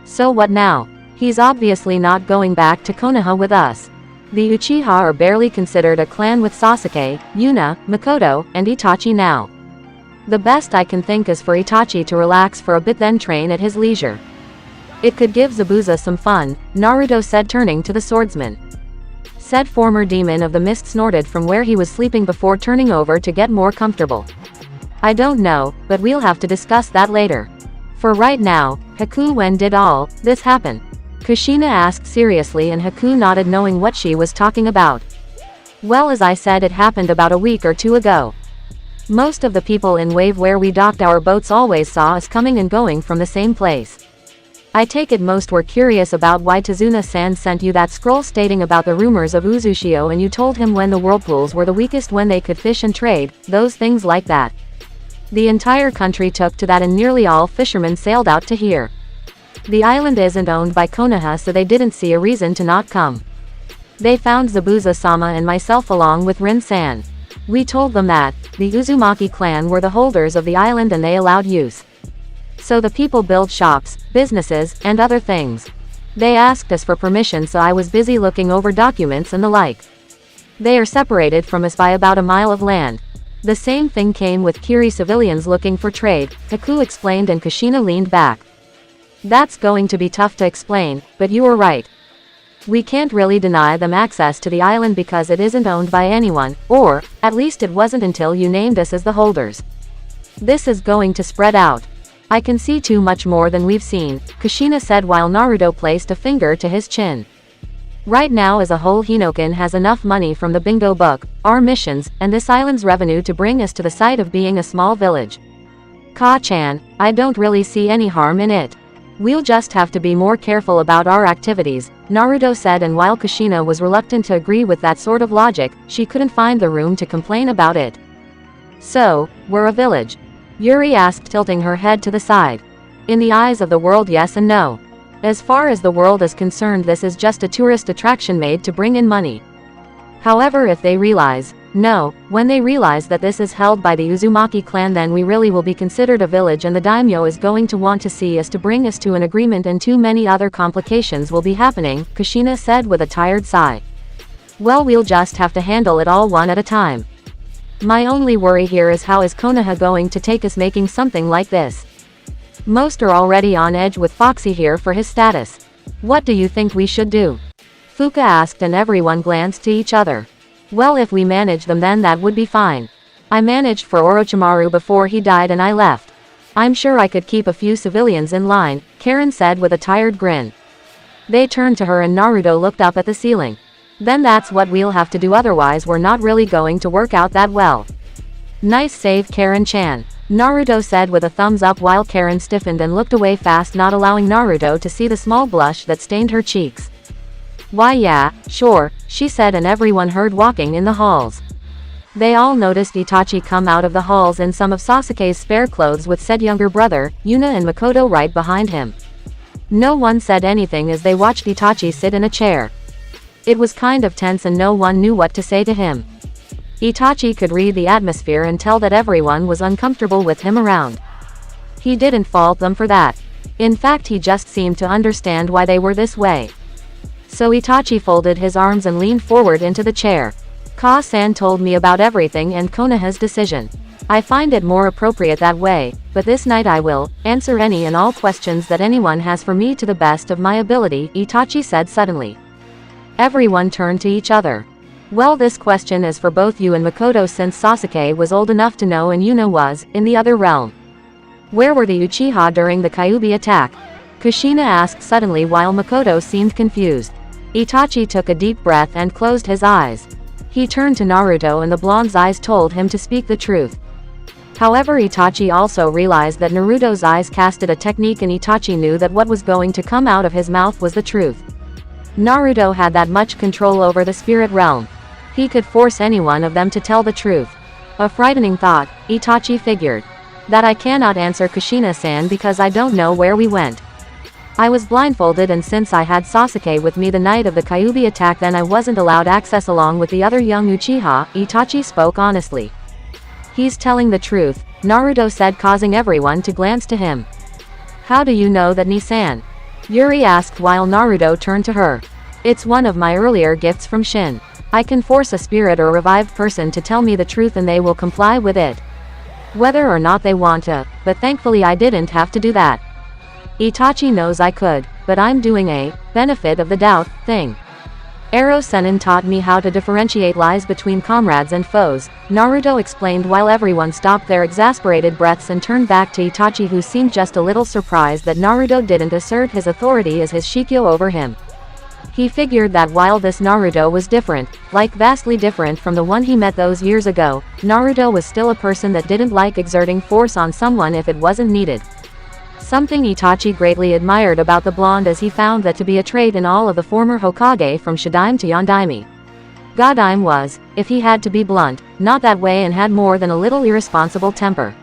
Speaker 1: So what now? He's obviously not going back to Konoha with us. The Uchiha are barely considered a clan with Sasuke, Yuna, Makoto, and Itachi now. The best I can think is for Itachi to relax for a bit, then train at his leisure. It could give Zabuza some fun, Naruto said, turning to the swordsman. said former demon of the mist snorted from where he was sleeping before turning over to get more comfortable. I don't know, but we'll have to discuss that later. For right now, Haku, when did all this happen? Kushina asked seriously, and Haku nodded, knowing what she was talking about. Well, as I said, it happened about a week or two ago. Most of the people in Wave where we docked our boats always saw us coming and going from the same place. I take it most were curious about why Tazuna-san sent you that scroll stating about the rumors of Uzushio, and you told him when the whirlpools were the weakest, when they could fish and trade, those things like that. The entire country took to that, and nearly all fishermen sailed out to here. The island isn't owned by Konoha, so they didn't see a reason to not come. They found Zabuza-sama and myself along with Rin-san. We told them that the Uzumaki clan were the holders of the island and they allowed use. So the people build shops, businesses, and other things. They asked us for permission, so I was busy looking over documents and the like. They are separated from us by about a mile of land. The same thing came with Kiri civilians looking for trade, Haku explained, and Kushina leaned back. That's going to be tough to explain, but you are right. We can't really deny them access to the island because it isn't owned by anyone, or, at least it wasn't until you named us as the holders. This is going to spread out. I can see too much more than we've seen, Kushina said while Naruto placed a finger to his chin. Right now as a whole, Hinoken has enough money from the bingo book, our missions, and this island's revenue to bring us to the site of being a small village. Ka-chan, I don't really see any harm in it. We'll just have to be more careful about our activities, Naruto said, and while Kushina was reluctant to agree with that sort of logic, she couldn't find the room to complain about it. So, we're a village? Yuri asked, tilting her head to the side. In the eyes of the world, yes and no. As far as the world is concerned, this is just a tourist attraction made to bring in money. However, if they realize, when they realize that this is held by the Uzumaki clan, then we really will be considered a village, and the daimyo is going to want to see us to bring us to an agreement, and too many other complications will be happening, Kushina said with a tired sigh. Well, we'll just have to handle it all one at a time. My only worry here is how is Konoha going to take us making something like this? Most are already on edge with Foxy here for his status. What do you think we should do? Fuka asked, and everyone glanced to each other. Well, if we manage them, then that would be fine. I managed for Orochimaru before he died and I left. I'm sure I could keep a few civilians in line, Karen said with a tired grin. They turned to her and Naruto looked up at the ceiling. Then that's what we'll have to do, otherwise we're not really going to work out that well. Nice save, Karen-chan, Naruto said with a thumbs up while Karen stiffened and looked away fast, not allowing Naruto to see the small blush that stained her cheeks. Why yeah, sure, she said, and everyone heard walking in the halls. They all noticed Itachi come out of the halls in some of Sasuke's spare clothes with said younger brother, Yuna and Makoto right behind him. No one said anything as they watched Itachi sit in a chair. It was kind of tense and no one knew what to say to him. Itachi could read the atmosphere and tell that everyone was uncomfortable with him around. He didn't fault them for that. In fact, he just seemed to understand why they were this way. So Itachi folded his arms and leaned forward into the chair. Ka-san told me about everything and Konoha's decision. I find it more appropriate that way, but this night I will answer any and all questions that anyone has for me to the best of my ability, Itachi said suddenly. Everyone turned to each other. Well, this question is for both you and Makoto, since Sasuke was old enough to know and Yuna was, in the other realm. Where were the Uchiha during the Kyuubi attack? Kushina asked suddenly while Makoto seemed confused. Itachi took a deep breath and closed his eyes. He turned to Naruto and the blonde's eyes told him to speak the truth. However, Itachi also realized that Naruto's eyes casted a technique, and Itachi knew that what was going to come out of his mouth was the truth. Naruto had that much control over the spirit realm. He could force any one of them to tell the truth. A frightening thought, Itachi figured. That I cannot answer, Kushina-san, because I don't know where we went. I was blindfolded, and since I had Sasuke with me the night of the Kyuubi attack, then I wasn't allowed access along with the other young Uchiha, Itachi spoke honestly. He's telling the truth, Naruto said, causing everyone to glance to him. How do you know that, Ni-san? Yuri asked while Naruto turned to her. It's one of my earlier gifts from Shin. I can force a spirit or revived person to tell me the truth and they will comply with it. Whether or not they want to, but thankfully I didn't have to do that. Itachi knows I could, but I'm doing a benefit of the doubt thing. Ero Sennin taught me how to differentiate lies between comrades and foes, Naruto explained while everyone stopped their exasperated breaths and turned back to Itachi, who seemed just a little surprised that Naruto didn't assert his authority as his Shikyo over him. He figured that while this Naruto was different, like vastly different from the one he met those years ago, Naruto was still a person that didn't like exerting force on someone if it wasn't needed. Something Itachi greatly admired about the blonde, as he found that to be a trait in all of the former Hokage from Shadaime to Yondaime. Godaime was, if he had to be blunt, not that way and had more than a little irresponsible temper.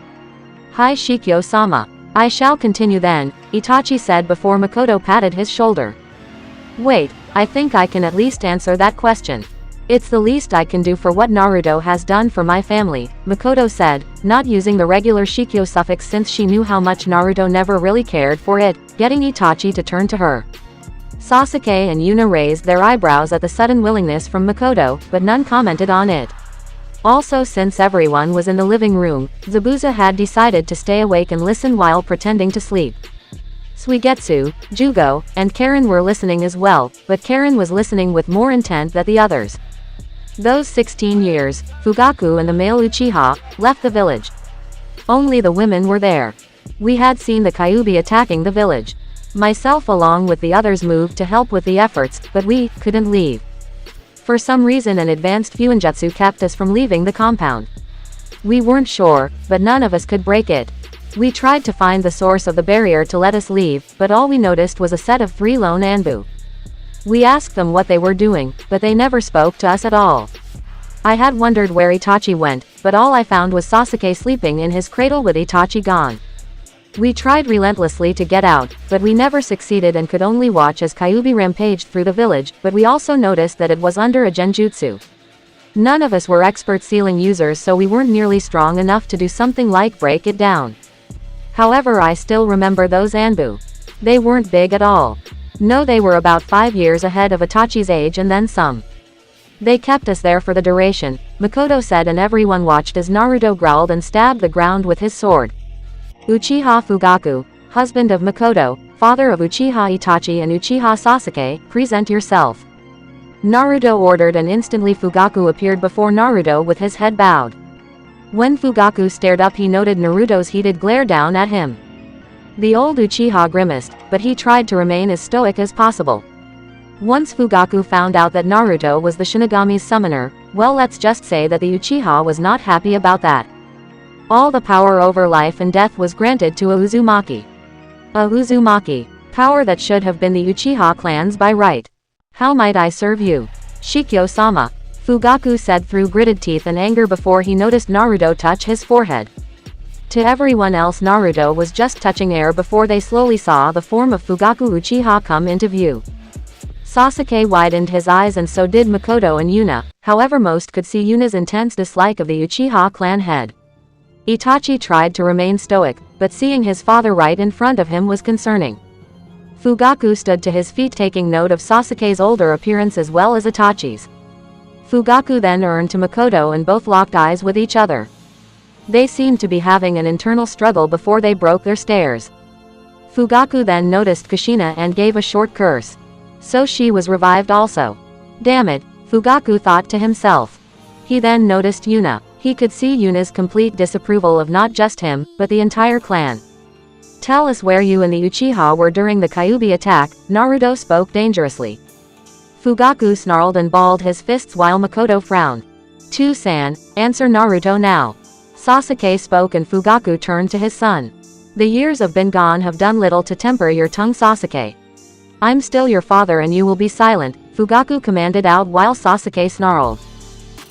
Speaker 1: Hi Shikyo-sama. I shall continue then, Itachi said before Makoto patted his shoulder. Wait, I think I can at least answer that question. It's the least I can do for what Naruto has done for my family, Makoto said, not using the regular Shikyo suffix since she knew how much Naruto never really cared for it, getting Itachi to turn to her. Sasuke and Yuna raised their eyebrows at the sudden willingness from Makoto, but none commented on it. Also, since everyone was in the living room, Zabuza had decided to stay awake and listen while pretending to sleep. Suigetsu, Jugo, and Karen were listening as well, but Karen was listening with more intent than the others. Those 16 years, Fugaku and the male Uchiha left the village. Only the women were there. We had seen the Kyuubi attacking the village. Myself along with the others moved to help with the efforts, but we couldn't leave. For some reason an advanced Fuinjutsu kept us from leaving the compound. We weren't sure, but none of us could break it. We tried to find the source of the barrier to let us leave, but all we noticed was a set of 3 lone Anbu. We asked them what they were doing, but they never spoke to us at all. I had wondered where Itachi went, but all I found was Sasuke sleeping in his cradle with Itachi gone. We tried relentlessly to get out, but we never succeeded and could only watch as Kyuubi rampaged through the village, but we also noticed that it was under a genjutsu. None of us were expert sealing users, so we weren't nearly strong enough to do something like break it down. However, I still remember those Anbu. They weren't big at all. No, they were about 5 years ahead of Itachi's age and then some. They kept us there for the duration, Makoto said, and everyone watched as Naruto growled and stabbed the ground with his sword. Uchiha Fugaku, husband of Makoto, father of Uchiha Itachi and Uchiha Sasuke, present yourself. Naruto ordered, and instantly Fugaku appeared before Naruto with his head bowed. When Fugaku stared up, he noted Naruto's heated glare down at him. The old Uchiha grimaced, but he tried to remain as stoic as possible. Once Fugaku found out that Naruto was the Shinigami's summoner, well, let's just say that the Uchiha was not happy about that. All the power over life and death was granted to a Uzumaki. A Uzumaki, power that should have been the Uchiha clan's by right. How might I serve you? Shikyo-sama, Fugaku said through gritted teeth and anger before he noticed Naruto touch his forehead. To everyone else, Naruto was just touching air before they slowly saw the form of Fugaku Uchiha come into view. Sasuke widened his eyes, and so did Makoto and Yuna, however most could see Yuna's intense dislike of the Uchiha clan head. Itachi tried to remain stoic, but seeing his father right in front of him was concerning. Fugaku stood to his feet, taking note of Sasuke's older appearance as well as Itachi's. Fugaku then turned to Makoto and both locked eyes with each other. They seemed to be having an internal struggle before they broke their stares. Fugaku then noticed Kushina and gave a short curse. So she was revived also. Damn it, Fugaku thought to himself. He then noticed Yuna. He could see Yuna's complete disapproval of not just him, but the entire clan. Tell us where you and the Uchiha were during the Kyuubi attack, Naruto spoke dangerously. Fugaku snarled and balled his fists while Makoto frowned. To-san, answer Naruto now. Sasuke spoke and Fugaku turned to his son. The years of been gone have done little to temper your tongue, Sasuke. I'm still your father and you will be silent, Fugaku commanded out while Sasuke snarled.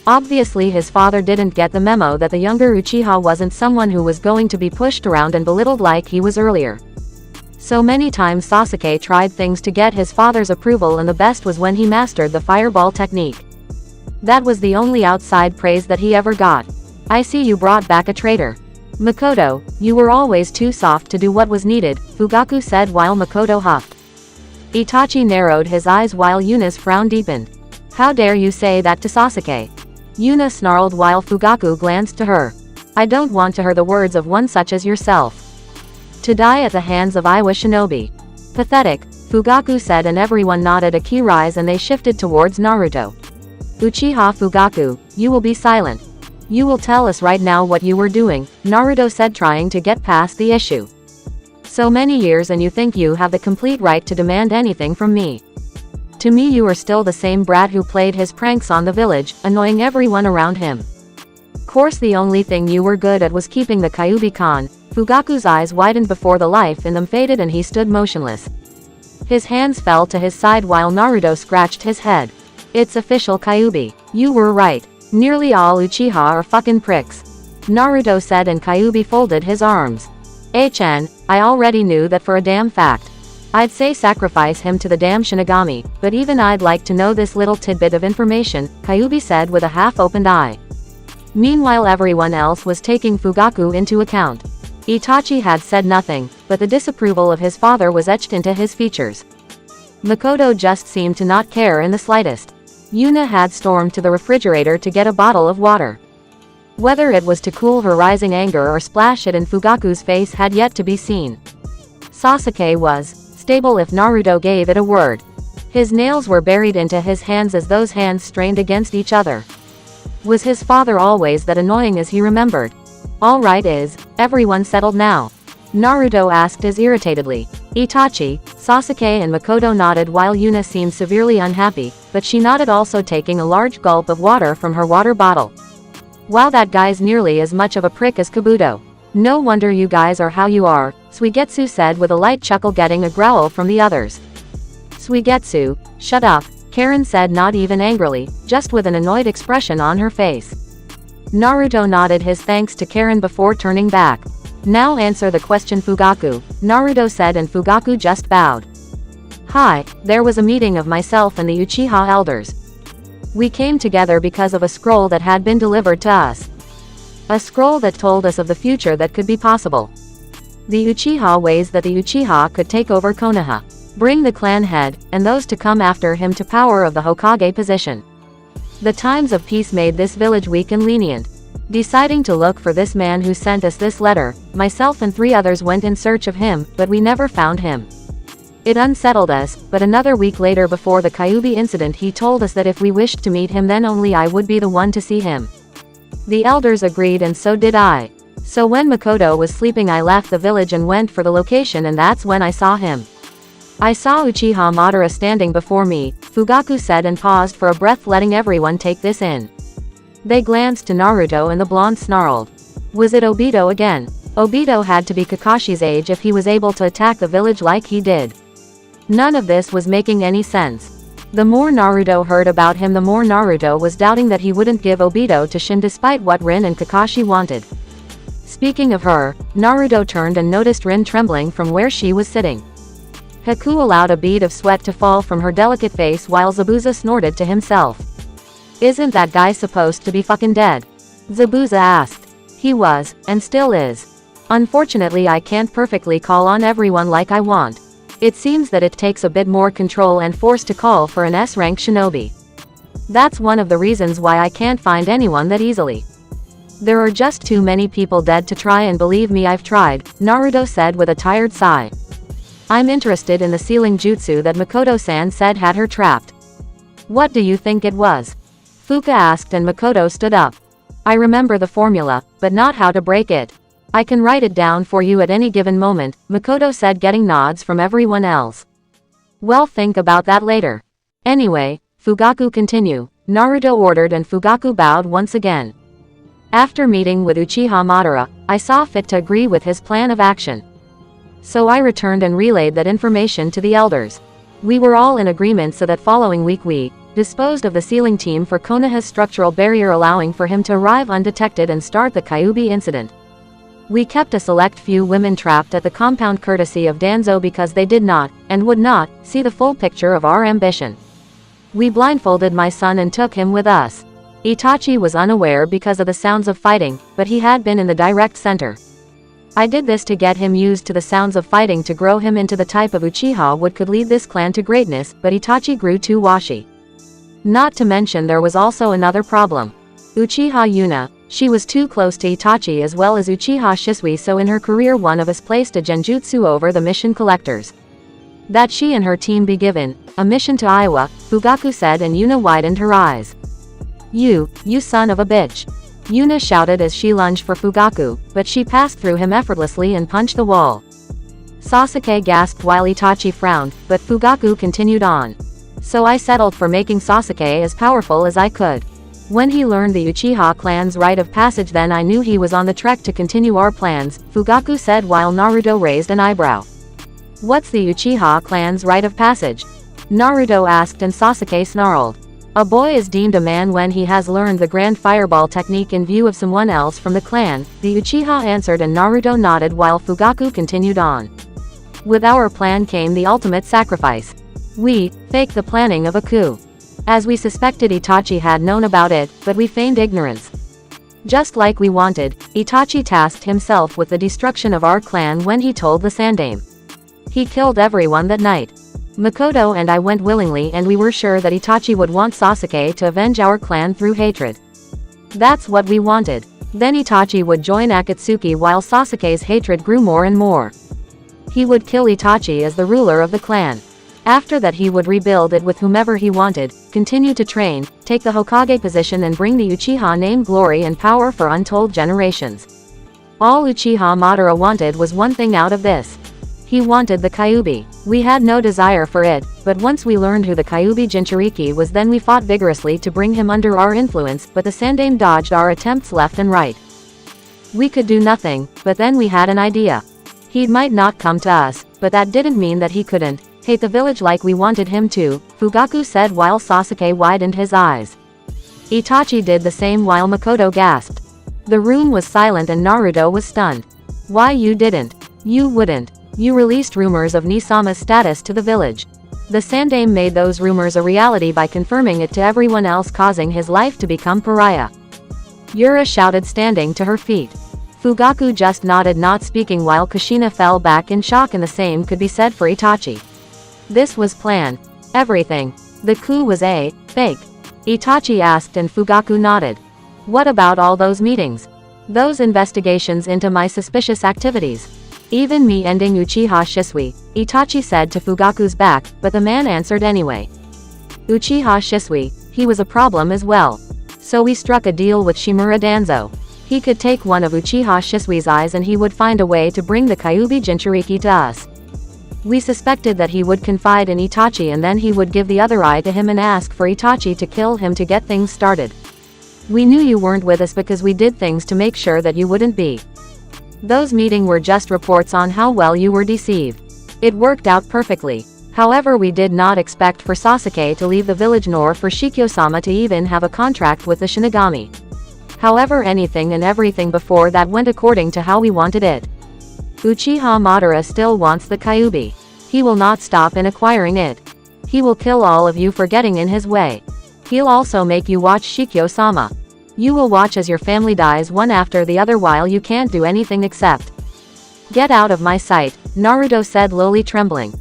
Speaker 1: Obviously his father didn't get the memo that the younger Uchiha wasn't someone who was going to be pushed around and belittled like he was earlier. So many times Sasuke tried things to get his father's approval, and the best was when he mastered the fireball technique. That was the only outside praise that he ever got. I see you brought back a traitor. Makoto, you were always too soft to do what was needed, Fugaku said while Makoto huffed. Itachi narrowed his eyes while Yuna's frown deepened. How dare you say that to Sasuke? Yuna snarled while Fugaku glanced to her. I don't want to hear the words of one such as yourself. To die at the hands of Iwa Shinobi. Pathetic, Fugaku said, and everyone nodded a key rise and they shifted towards Naruto. Uchiha Fugaku, you will be silent. You will tell us right now what you were doing, Naruto said, trying to get past the issue. So many years and you think you have the complete right to demand anything from me. To me you are still the same brat who played his pranks on the village, annoying everyone around him. Course the only thing you were good at was keeping the Kyuubi-kan. Fugaku's eyes widened before the life in them faded and he stood motionless. His hands fell to his side while Naruto scratched his head. It's official, Kyuubi. You were right. Nearly all Uchiha are fucking pricks. Naruto said, and Kyuubi folded his arms. HN, I already knew that for a damn fact. I'd say sacrifice him to the damn shinigami, but even I'd like to know this little tidbit of information, Kyuubi said with a half-opened eye. Meanwhile everyone else was taking Fugaku into account. Itachi had said nothing, but the disapproval of his father was etched into his features. Makoto just seemed to not care in the slightest. Yuna had stormed to the refrigerator to get a bottle of water. Whether it was to cool her rising anger or splash it in Fugaku's face had yet to be seen. Sasuke was stable if Naruto gave it a word. His nails were buried into his hands as those hands strained against each other. Was his father always that annoying as he remembered? All right, is everyone settled now? Naruto asked as irritatedly. Itachi, Sasuke and Makoto nodded while Yuna seemed severely unhappy, but she nodded also, taking a large gulp of water from her water bottle. Wow, that guy's nearly as much of a prick as Kabuto. No wonder you guys are how you are, Suigetsu said with a light chuckle, getting a growl from the others. Suigetsu, shut up, Karen said, not even angrily, just with an annoyed expression on her face. Naruto nodded his thanks to Karen before turning back. Now answer the question, Fugaku, Naruto said, and Fugaku just bowed. Hi, there was a meeting of myself and the Uchiha elders. We came together because of a scroll that had been delivered to us. A scroll that told us of the future that could be possible. The Uchiha ways that the Uchiha could take over Konoha, bring the clan head, and those to come after him to power of the Hokage position. The times of peace made this village weak and lenient. Deciding to look for this man who sent us this letter, myself and 3 others went in search of him, but we never found him. It unsettled us, but another week later, before the Kyuubi incident, he told us that if we wished to meet him then only I would be the one to see him. The elders agreed and so did I. So when Makoto was sleeping I left the village and went for the location, and that's when I saw him. I saw Uchiha Madara standing before me, Fugaku said, and paused for a breath, letting everyone take this in. They glanced to Naruto and the blonde snarled. Was it Obito again? Obito had to be Kakashi's age if he was able to attack the village like he did. None of this was making any sense. The more Naruto heard about him, the more Naruto was doubting that he wouldn't give Obito to Shin despite what Rin and Kakashi wanted. Speaking of her, Naruto turned and noticed Rin trembling from where she was sitting. Haku allowed a bead of sweat to fall from her delicate face while Zabuza snorted to himself. Isn't that guy supposed to be fucking dead? Zabuza asked. He was, and still is. Unfortunately I can't perfectly call on everyone like I want. It seems that it takes a bit more control and force to call for an S-rank shinobi. That's one of the reasons why I can't find anyone that easily. There are just too many people dead to try, and believe me, I've tried, Naruto said with a tired sigh. I'm interested in the sealing jutsu that Makoto-san said had her trapped. What do you think it was? Fuka asked, and Makoto stood up. I remember the formula, but not how to break it. I can write it down for you at any given moment, Makoto said, getting nods from everyone else. Well, think about that later. Anyway, Fugaku continue, Naruto ordered, and Fugaku bowed once again. After meeting with Uchiha Madara, I saw fit to agree with his plan of action. So I returned and relayed that information to the elders. We were all in agreement, so that following week we disposed of the sealing team for Konoha's structural barrier, allowing for him to arrive undetected and start the Kyuubi incident. We kept a select few women trapped at the compound courtesy of Danzo because they did not, and would not, see the full picture of our ambition. We blindfolded my son and took him with us. Itachi was unaware because of the sounds of fighting, but he had been in the direct center. I did this to get him used to the sounds of fighting, to grow him into the type of Uchiha would could lead this clan to greatness, but Itachi grew too washy. Not to mention there was also another problem. Uchiha Yuna, she was too close to Itachi, as well as Uchiha Shisui, so in her career one of us placed a genjutsu over the mission collectors. That she and her team be given a mission to Iowa, Fugaku said, and Yuna widened her eyes. You son of a bitch. Yuna shouted as she lunged for Fugaku, but she passed through him effortlessly and punched the wall. Sasuke gasped while Itachi frowned, but Fugaku continued on. So I settled for making Sasuke as powerful as I could. When he learned the Uchiha clan's rite of passage, then I knew he was on the trek to continue our plans, Fugaku said while Naruto raised an eyebrow. What's the Uchiha clan's rite of passage? Naruto asked, and Sasuke snarled. A boy is deemed a man when he has learned the grand fireball technique in view of someone else from the clan, the Uchiha answered, and Naruto nodded while Fugaku continued on. With our plan came the ultimate sacrifice. We faked the planning of a coup. As we suspected, Itachi had known about it, but we feigned ignorance. Just like we wanted, Itachi tasked himself with the destruction of our clan when he told the Sandaime. He killed everyone that night. Makoto and I went willingly, and we were sure that Itachi would want Sasuke to avenge our clan through hatred. That's what we wanted. Then Itachi would join Akatsuki while Sasuke's hatred grew more and more. He would kill Itachi as the ruler of the clan. After that he would rebuild it with whomever he wanted, continue to train, take the Hokage position, and bring the Uchiha name glory and power for untold generations. All Uchiha Madara wanted was one thing out of this. He wanted the Kyuubi. We had no desire for it, but once we learned who the Kyuubi Jinchuriki was, then we fought vigorously to bring him under our influence, but the Sandaime dodged our attempts left and right. We could do nothing, but then we had an idea. He might not come to us, but that didn't mean that he couldn't hate the village like we wanted him to, Fugaku said while Sasuke widened his eyes. Itachi did the same while Makoto gasped. The room was silent and Naruto was stunned. Why you didn't? You wouldn't. You released rumors of Nisama's status to the village. The Sandaime made those rumors a reality by confirming it to everyone else, causing his life to become pariah. Yura shouted, standing to her feet. Fugaku just nodded, not speaking, while Kushina fell back in shock, and the same could be said for Itachi. This was planned. Everything. The coup was a fake. Itachi asked, and Fugaku nodded. What about all those meetings? Those investigations into my suspicious activities? Even me ending Uchiha Shisui, Itachi said to Fugaku's back, but the man answered anyway. Uchiha Shisui, he was a problem as well. So we struck a deal with Shimura Danzo. He could take one of Uchiha Shisui's eyes and he would find a way to bring the Kyuubi Jinchuriki to us. We suspected that he would confide in Itachi and then he would give the other eye to him and ask for Itachi to kill him to get things started. We knew you weren't with us because we did things to make sure that you wouldn't be. Those meetings were just reports on how well you were deceived. It worked out perfectly. However, we did not expect for Sasuke to leave the village nor for Shikyo-sama to even have a contract with the Shinigami. However, anything and everything before that went according to how we wanted it. Uchiha Madara still wants the Kyuubi. He will not stop in acquiring it. He will kill all of you for getting in his way. He'll also make you watch Shikyo-sama. You will watch as your family dies one after the other while you can't do anything except. Get out of my sight, Naruto said, lowly trembling.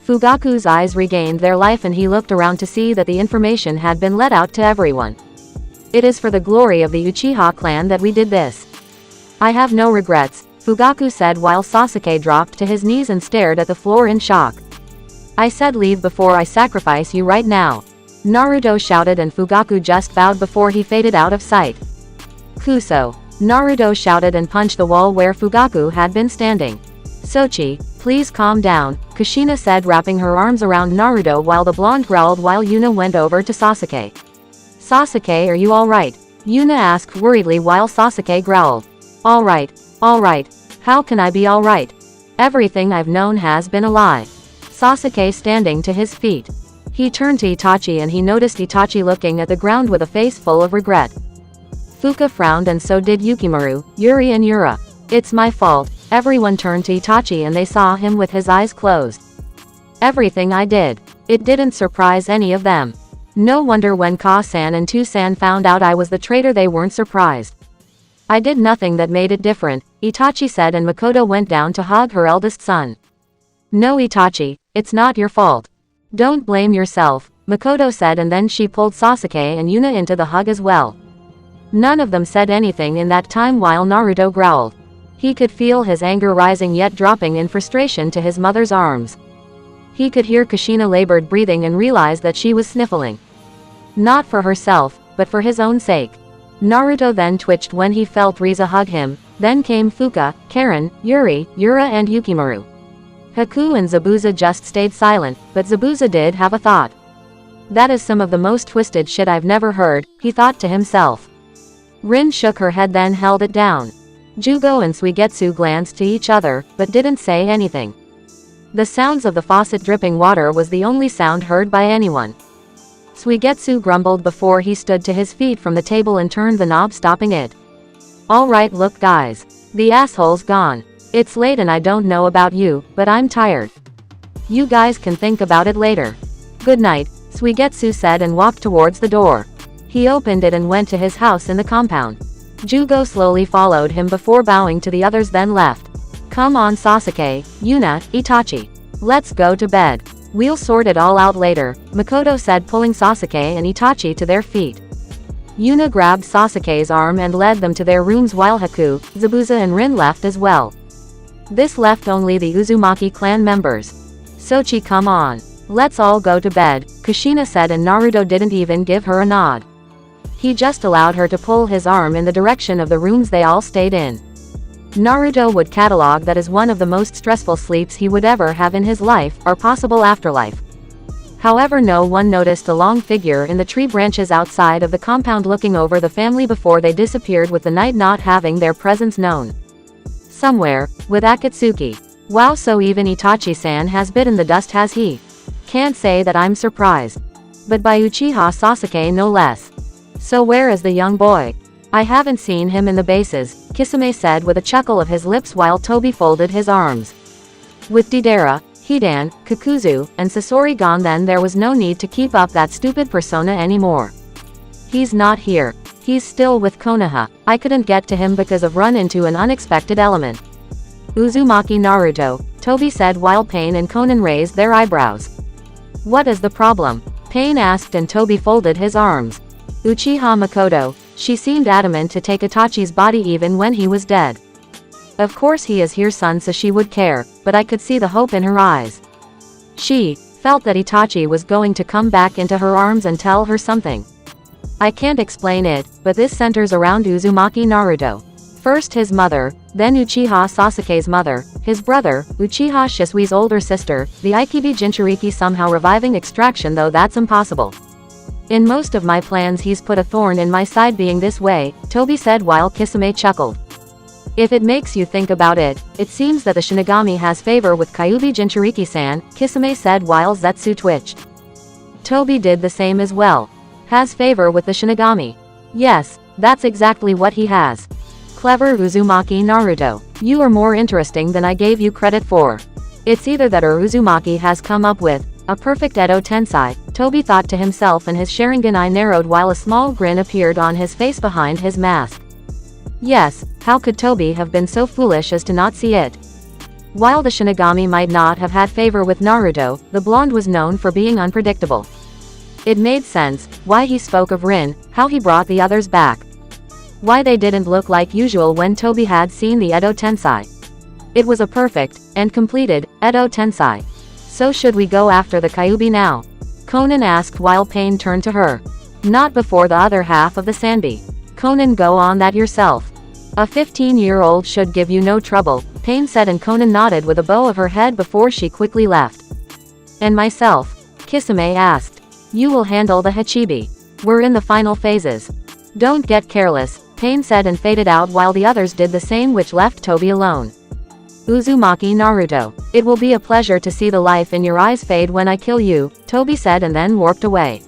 Speaker 1: Fugaku's eyes regained their life and he looked around to see that the information had been let out to everyone. It is for the glory of the Uchiha clan that we did this. I have no regrets, Fugaku said while Sasuke dropped to his knees and stared at the floor in shock. I said leave before I sacrifice you right now. Naruto shouted and Fugaku just bowed before he faded out of sight. Kuso. Naruto shouted and punched the wall where Fugaku had been standing. Sochi, please calm down, Kushina said, wrapping her arms around Naruto while the blonde growled while Yuna went over to Sasuke. Sasuke, are you alright? Yuna asked worriedly while Sasuke growled. Alright. How can I be alright? Everything I've known has been a lie. Sasuke standing to his feet. He turned to Itachi and he noticed Itachi looking at the ground with a face full of regret. Fuka frowned and so did Yukimaru, Yuri and Yura. It's my fault. Everyone turned to Itachi and they saw him with his eyes closed. Everything I did. It didn't surprise any of them. No wonder when Ka-san and Tu-san found out I was the traitor they weren't surprised. I did nothing that made it different, Itachi said, and Makoto went down to hug her eldest son. No Itachi, it's not your fault. Don't blame yourself, Makoto said, and then she pulled Sasuke and Yuna into the hug as well. None of them said anything in that time while Naruto growled. He could feel his anger rising yet dropping in frustration to his mother's arms. He could hear Kushina labored breathing and realized that she was sniffling. Not for herself, but for his own sake. Naruto then twitched when he felt Riza hug him, then came Fuka, Karen, Yuri, Yura and Yukimaru. Haku and Zabuza just stayed silent, but Zabuza did have a thought. That is some of the most twisted shit I've never heard, he thought to himself. Rin shook her head then held it down. Jugo and Suigetsu glanced to each other, but didn't say anything. The sounds of the faucet dripping water was the only sound heard by anyone. Suigetsu grumbled before he stood to his feet from the table and turned the knob stopping it. Alright look guys. The asshole's gone. It's late and I don't know about you, but I'm tired. You guys can think about it later. Good night, Suigetsu said and walked towards the door. He opened it and went to his house in the compound. Jugo slowly followed him before bowing to the others then left. Come on Sasuke, Yuna, Itachi. Let's go to bed. We'll sort it all out later, Makoto said pulling Sasuke and Itachi to their feet. Yuna grabbed Sasuke's arm and led them to their rooms while Haku, Zabuza and Rin left as well. This left only the Uzumaki clan members. Sochi come on. Let's all go to bed, Kushina said and Naruto didn't even give her a nod. He just allowed her to pull his arm in the direction of the rooms they all stayed in. Naruto would catalog that as one of the most stressful sleeps he would ever have in his life, or possible afterlife. However, no one noticed a long figure in the tree branches outside of the compound looking over the family before they disappeared with the night not having their presence known. Somewhere, with Akatsuki. Wow, so even Itachi-san has bitten the dust, has he? Can't say that I'm surprised. But by Uchiha Sasuke no less. So where is the young boy? I haven't seen him in the bases, Kisame said with a chuckle of his lips while Toby folded his arms. With Deidara, Hidan, Kakuzu, and Sasori gone then there was no need to keep up that stupid persona anymore. He's not here. He's still with Konoha. I couldn't get to him because of run into an unexpected element. Uzumaki Naruto, Toby said while Pain and Konan raised their eyebrows. What is the problem? Pain asked and Toby folded his arms. Uchiha Makoto, she seemed adamant to take Itachi's body even when he was dead. Of course he is here son, so she would care, but I could see the hope in her eyes. She felt that Itachi was going to come back into her arms and tell her something. I can't explain it, but this centers around Uzumaki Naruto. First his mother, then Uchiha Sasuke's mother, his brother, Uchiha Shisui's older sister, the Ikibi Jinchuriki somehow reviving extraction, though that's impossible. In most of my plans he's put a thorn in my side being this way, Toby said while Kisame chuckled. If it makes you think about it, it seems that the Shinigami has favor with Kyuubi Jinchuriki-san, Kisame said while Zetsu twitched. Toby did the same as well. Has favor with the Shinigami. Yes, that's exactly what he has. Clever Uzumaki Naruto. You are more interesting than I gave you credit for. It's either that or Uzumaki has come up with a perfect Edo Tensei, Toby thought to himself and his Sharingan eye narrowed while a small grin appeared on his face behind his mask. Yes, how could Toby have been so foolish as to not see it? While the Shinigami might not have had favor with Naruto, the blonde was known for being unpredictable. It made sense why he spoke of Rin, how he brought the others back. Why they didn't look like usual when Toby had seen the Edo Tensei. It was a perfect, and completed, Edo Tensei. So should we go after the Kyuubi now? Konan asked while Pain turned to her. Not before the other half of the Sanbi. Konan, go on that yourself. A 15-year-old should give you no trouble, Pain said and Konan nodded with a bow of her head before she quickly left. And myself? Kisame asked. You will handle the Hachibi. We're in the final phases. Don't get careless, Pain said and faded out while the others did the same, which left Toby alone. Uzumaki Naruto. It will be a pleasure to see the life in your eyes fade when I kill you, Toby said and then warped away.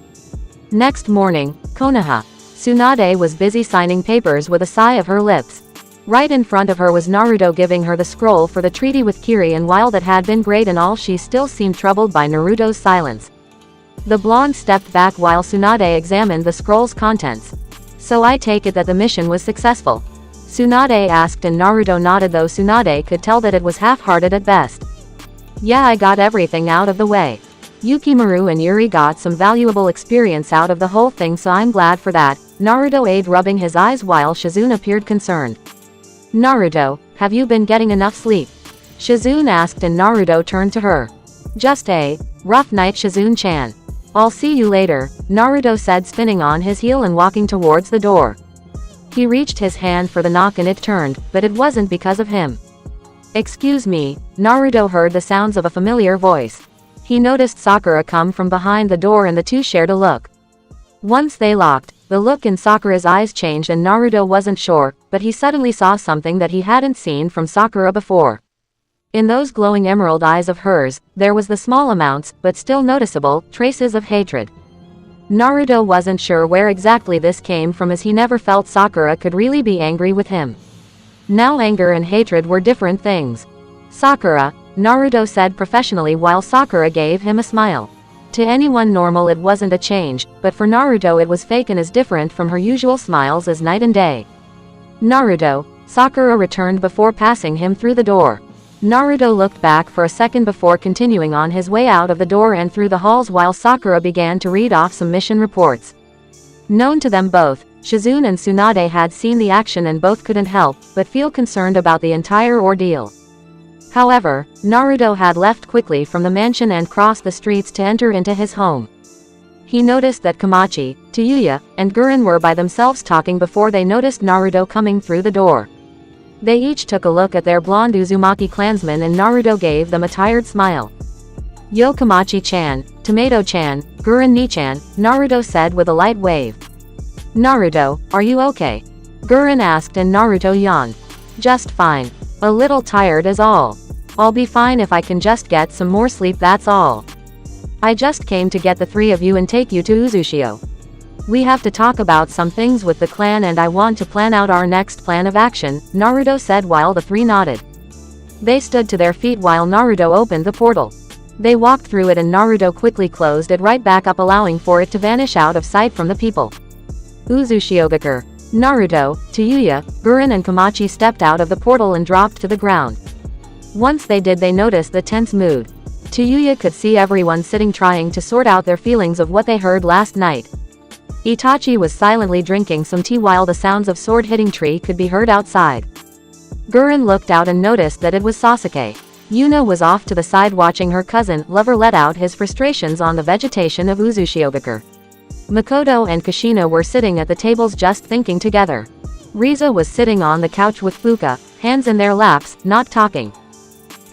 Speaker 1: Next morning, Konoha. Tsunade was busy signing papers with a sigh of her lips. Right in front of her was Naruto giving her the scroll for the treaty with Kiri, and while that had been great and all, she still seemed troubled by Naruto's silence. The blonde stepped back while Tsunade examined the scroll's contents. So I take it that the mission was successful? Tsunade asked and Naruto nodded, though Tsunade could tell that it was half-hearted at best. Yeah, I got everything out of the way. Yukimaru and Yuri got some valuable experience out of the whole thing, so I'm glad for that, Naruto aid rubbing his eyes while Shizune appeared concerned. Naruto, have you been getting enough sleep? Shizune asked and Naruto turned to her. Just a rough night, Shizune-chan. I'll see you later, Naruto said, spinning on his heel and walking towards the door. He reached his hand for the knock and it turned, but it wasn't because of him. Excuse me, Naruto heard the sounds of a familiar voice. He noticed Sakura come from behind the door and the two shared a look. Once they locked, the look in Sakura's eyes changed and Naruto wasn't sure, but he suddenly saw something that he hadn't seen from Sakura before. In those glowing emerald eyes of hers, there was the small amounts, but still noticeable, traces of hatred. Naruto wasn't sure where exactly this came from, as he never felt Sakura could really be angry with him. Now anger and hatred were different things. Sakura, Naruto said professionally while Sakura gave him a smile. To anyone normal it wasn't a change, but for Naruto it was fake and as different from her usual smiles as night and day. Naruto, Sakura returned before passing him through the door. Naruto looked back for a second before continuing on his way out of the door and through the halls while Sakura began to read off some mission reports. Known to them both, Shizune and Tsunade had seen the action and both couldn't help but feel concerned about the entire ordeal. However, Naruto had left quickly from the mansion and crossed the streets to enter into his home. He noticed that Komachi, Tayuya, and Gurren were by themselves talking before they noticed Naruto coming through the door. They each took a look at their blonde Uzumaki clansmen and Naruto gave them a tired smile. Yo Komachi-chan, Tomato-chan, Gurren-ni-chan, Naruto said with a light wave. Naruto, are you okay? Gurren asked and Naruto yawned. Just fine. A little tired is all. I'll be fine if I can just get some more sleep, that's all. I just came to get the three of you and take you to Uzushio. We have to talk about some things with the clan and I want to plan out our next plan of action, Naruto said while the three nodded. They stood to their feet while Naruto opened the portal. They walked through it and Naruto quickly closed it right back up, allowing for it to vanish out of sight from the people. Uzushiogakure. Naruto, Tayuya, Gurren and Komachi stepped out of the portal and dropped to the ground. Once they did, they noticed the tense mood. Tayuya could see everyone sitting trying to sort out their feelings of what they heard last night. Itachi was silently drinking some tea while the sounds of sword hitting tree could be heard outside. Gurren looked out and noticed that it was Sasuke. Yuna was off to the side watching her cousin lover let out his frustrations on the vegetation of Uzushiogakure. Makoto and Kushina were sitting at the tables just thinking together. Riza was sitting on the couch with Fuka, hands in their laps, not talking.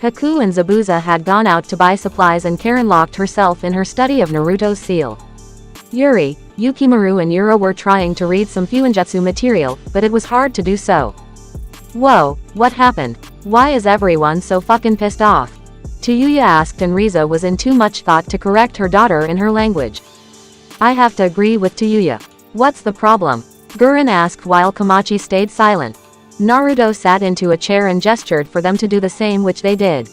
Speaker 1: Haku and Zabuza had gone out to buy supplies and Karen locked herself in her study of Naruto's seal. Yuri, Yukimaru and Yuro were trying to read some Fuinjutsu material, but it was hard to do so. Whoa, what happened? Why is everyone so fucking pissed off? Tayuya asked and Riza was in too much thought to correct her daughter in her language. I have to agree with Tayuya. What's the problem? Gurren asked while Komachi stayed silent. Naruto sat into a chair and gestured for them to do the same, which they did.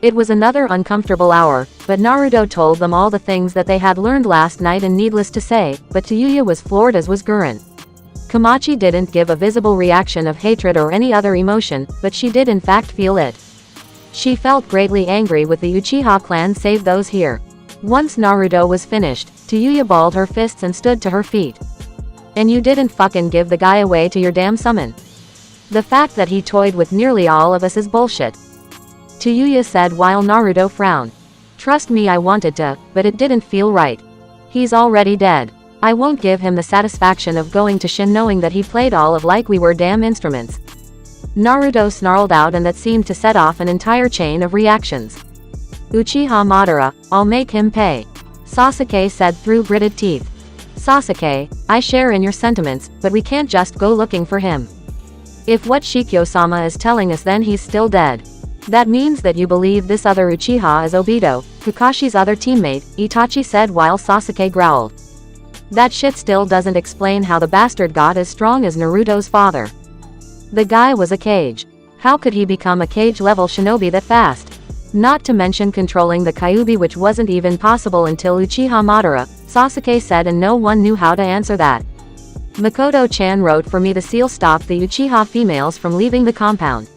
Speaker 1: It was another uncomfortable hour, but Naruto told them all the things that they had learned last night, and needless to say, but Tayuya was floored as was Gurren. Komachi didn't give a visible reaction of hatred or any other emotion, but she did in fact feel it. She felt greatly angry with the Uchiha clan, save those here. Once Naruto was finished, Tayuya balled her fists and stood to her feet. And you didn't fucking give the guy away to your damn summon. The fact that he toyed with nearly all of us is bullshit. Tayuya said while Naruto frowned. Trust me, I wanted to, but it didn't feel right. He's already dead. I won't give him the satisfaction of going to Shin knowing that he played all of like we were damn instruments. Naruto snarled out, and that seemed to set off an entire chain of reactions. Uchiha Madara, I'll make him pay. Sasuke said through gritted teeth. Sasuke, I share in your sentiments, but we can't just go looking for him. If what Shikyo-sama is telling us, then he's still dead. That means that you believe this other Uchiha is Obito, Kakashi's other teammate, Itachi said while Sasuke growled. That shit still doesn't explain how the bastard got as strong as Naruto's father. The guy was a cage. How could he become a cage-level shinobi that fast? Not to mention controlling the Kyuubi, which wasn't even possible until Uchiha Madara, Sasuke said, and no one knew how to answer that. Makoto-chan wrote for me the seal stopped the Uchiha females from leaving the compound.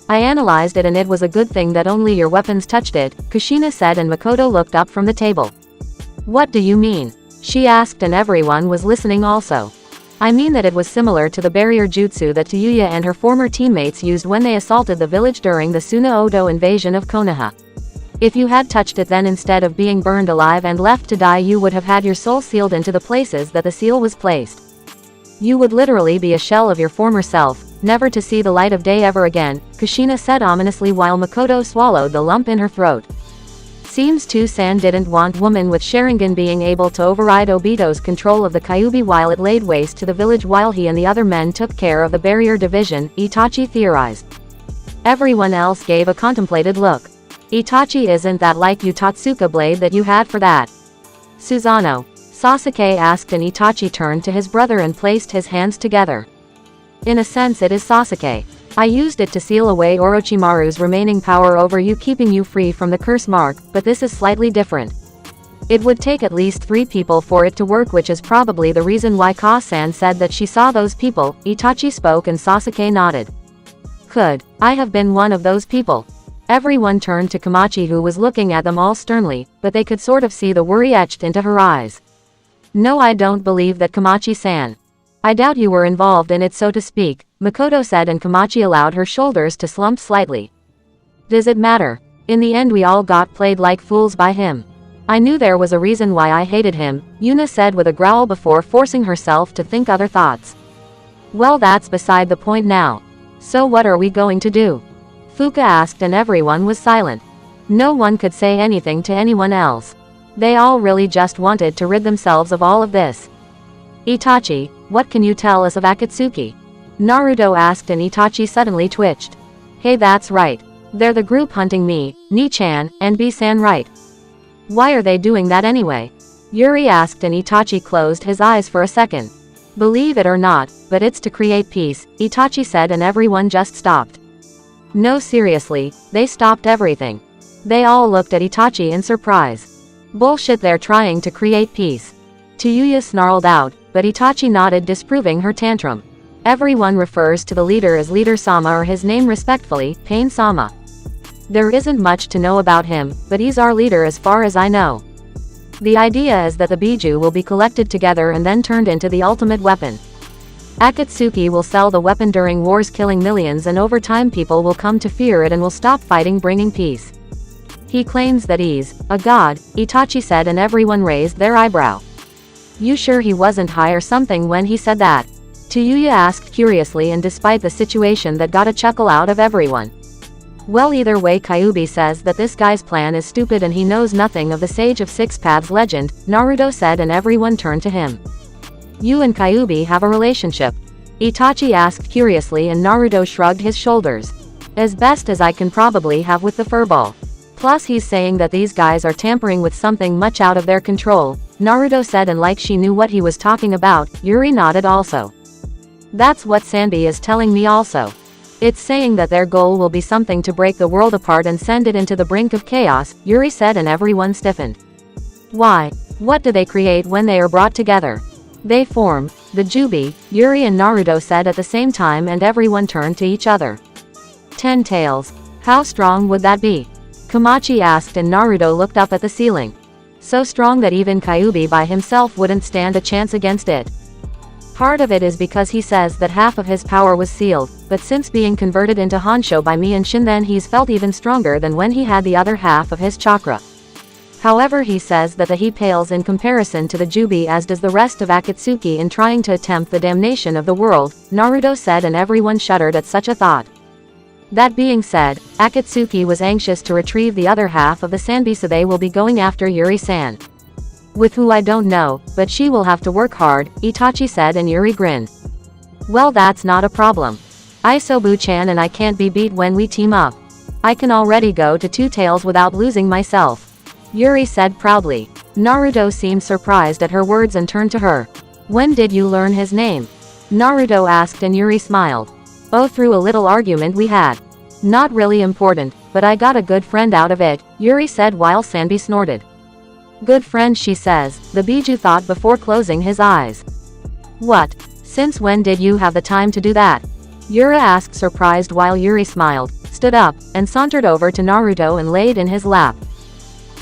Speaker 1: I analyzed it and it was a good thing that only your weapons touched it, Kushina said, and Makoto looked up from the table. What do you mean? She asked, and everyone was listening also. I mean that it was similar to the barrier jutsu that Tayuya and her former teammates used when they assaulted the village during the Suna Odo invasion of Konoha. If you had touched it then instead of being burned alive and left to die you would have had your soul sealed into the places that the seal was placed. You would literally be a shell of your former self, never to see the light of day ever again, Kushina said ominously while Makoto swallowed the lump in her throat. Seems San didn't want woman with Sharingan being able to override Obito's control of the Kyuubi while it laid waste to the village while he and the other men took care of the barrier division, Itachi theorized. Everyone else gave a contemplated look. Itachi isn't that like you Totsuka blade that you had for that? Susanoo, Sasuke asked and Itachi turned to his brother and placed his hands together. In a sense it is Sasuke. I used it to seal away Orochimaru's remaining power over you keeping you free from the curse mark, but this is slightly different. It would take at least 3 people for it to work which is probably the reason why Ka-san said that she saw those people, Itachi spoke and Sasuke nodded. Could I have been one of those people? Everyone turned to Komachi who was looking at them all sternly, but they could sort of see the worry etched into her eyes. No, I don't believe that, Komachi-san. I doubt you were involved in it so to speak, Makoto said and Komachi allowed her shoulders to slump slightly. Does it matter? In the end we all got played like fools by him. I knew there was a reason why I hated him, Yuna said with a growl before forcing herself to think other thoughts. Well, that's beside the point now. So what are we going to do? Fuka asked and everyone was silent. No one could say anything to anyone else. They all really just wanted to rid themselves of all of this. Itachi, what can you tell us of Akatsuki? Naruto asked and Itachi suddenly twitched. Hey, that's right. They're the group hunting me, Ni-chan, and B-san, right? Why are they doing that anyway? Yuri asked and Itachi closed his eyes for a second. Believe it or not, but it's to create peace, Itachi said and everyone just stopped. No, seriously, they stopped everything. They all looked at Itachi in surprise. Bullshit, they're trying to create peace. Tayuya snarled out, but Itachi nodded disproving her tantrum. Everyone refers to the leader as Leader Sama or his name respectfully, Pain Sama. There isn't much to know about him, but he's our leader as far as I know. The idea is that the Biju will be collected together and then turned into the ultimate weapon. Akatsuki will sell the weapon during wars killing millions and over time people will come to fear it and will stop fighting bringing peace. He claims that he's a god, Itachi said and everyone raised their eyebrow. You sure he wasn't high or something when he said that? Tayuya asked curiously and despite the situation that got a chuckle out of everyone. Well, either way Kyuubi says that this guy's plan is stupid and he knows nothing of the Sage of Six Paths legend, Naruto said and everyone turned to him. You and Kyuubi have a relationship? Itachi asked curiously and Naruto shrugged his shoulders. As best as I can probably have with the furball. Plus he's saying that these guys are tampering with something much out of their control, Naruto said and like she knew what he was talking about, Yuri nodded also. That's what Sanbi is telling me also. It's saying that their goal will be something to break the world apart and send it into the brink of chaos, Yuri said and everyone stiffened. Why? What do they create when they are brought together? They form the Jubi, Yuri and Naruto said at the same time and everyone turned to each other. 10 tails. How strong would that be? Komachi asked and Naruto looked up at the ceiling. So strong that even Kyuubi by himself wouldn't stand a chance against it. Part of it is because he says that half of his power was sealed, but since being converted into Honsho by me and Shin then he's felt even stronger than when he had the other half of his chakra. However, he says that he pales in comparison to the Jubi as does the rest of Akatsuki in trying to attempt the damnation of the world, Naruto said and everyone shuddered at such a thought. That being said, Akatsuki was anxious to retrieve the other half of the Sanbi so they will be going after Yuri-san. With who I don't know, but she will have to work hard, Itachi said and Yuri grinned. Well, that's not a problem. Isobu-chan and I can't be beat when we team up. I can already go to 2 tails without losing myself. Yuri said proudly. Naruto seemed surprised at her words and turned to her. When did you learn his name? Naruto asked and Yuri smiled. Oh, through a little argument we had. Not really important, but I got a good friend out of it, Yuri said while Sanbi snorted. Good friend, she says, the Biju thought before closing his eyes. What? Since when did you have the time to do that? Yura asked surprised while Yuri smiled, stood up, and sauntered over to Naruto and laid in his lap.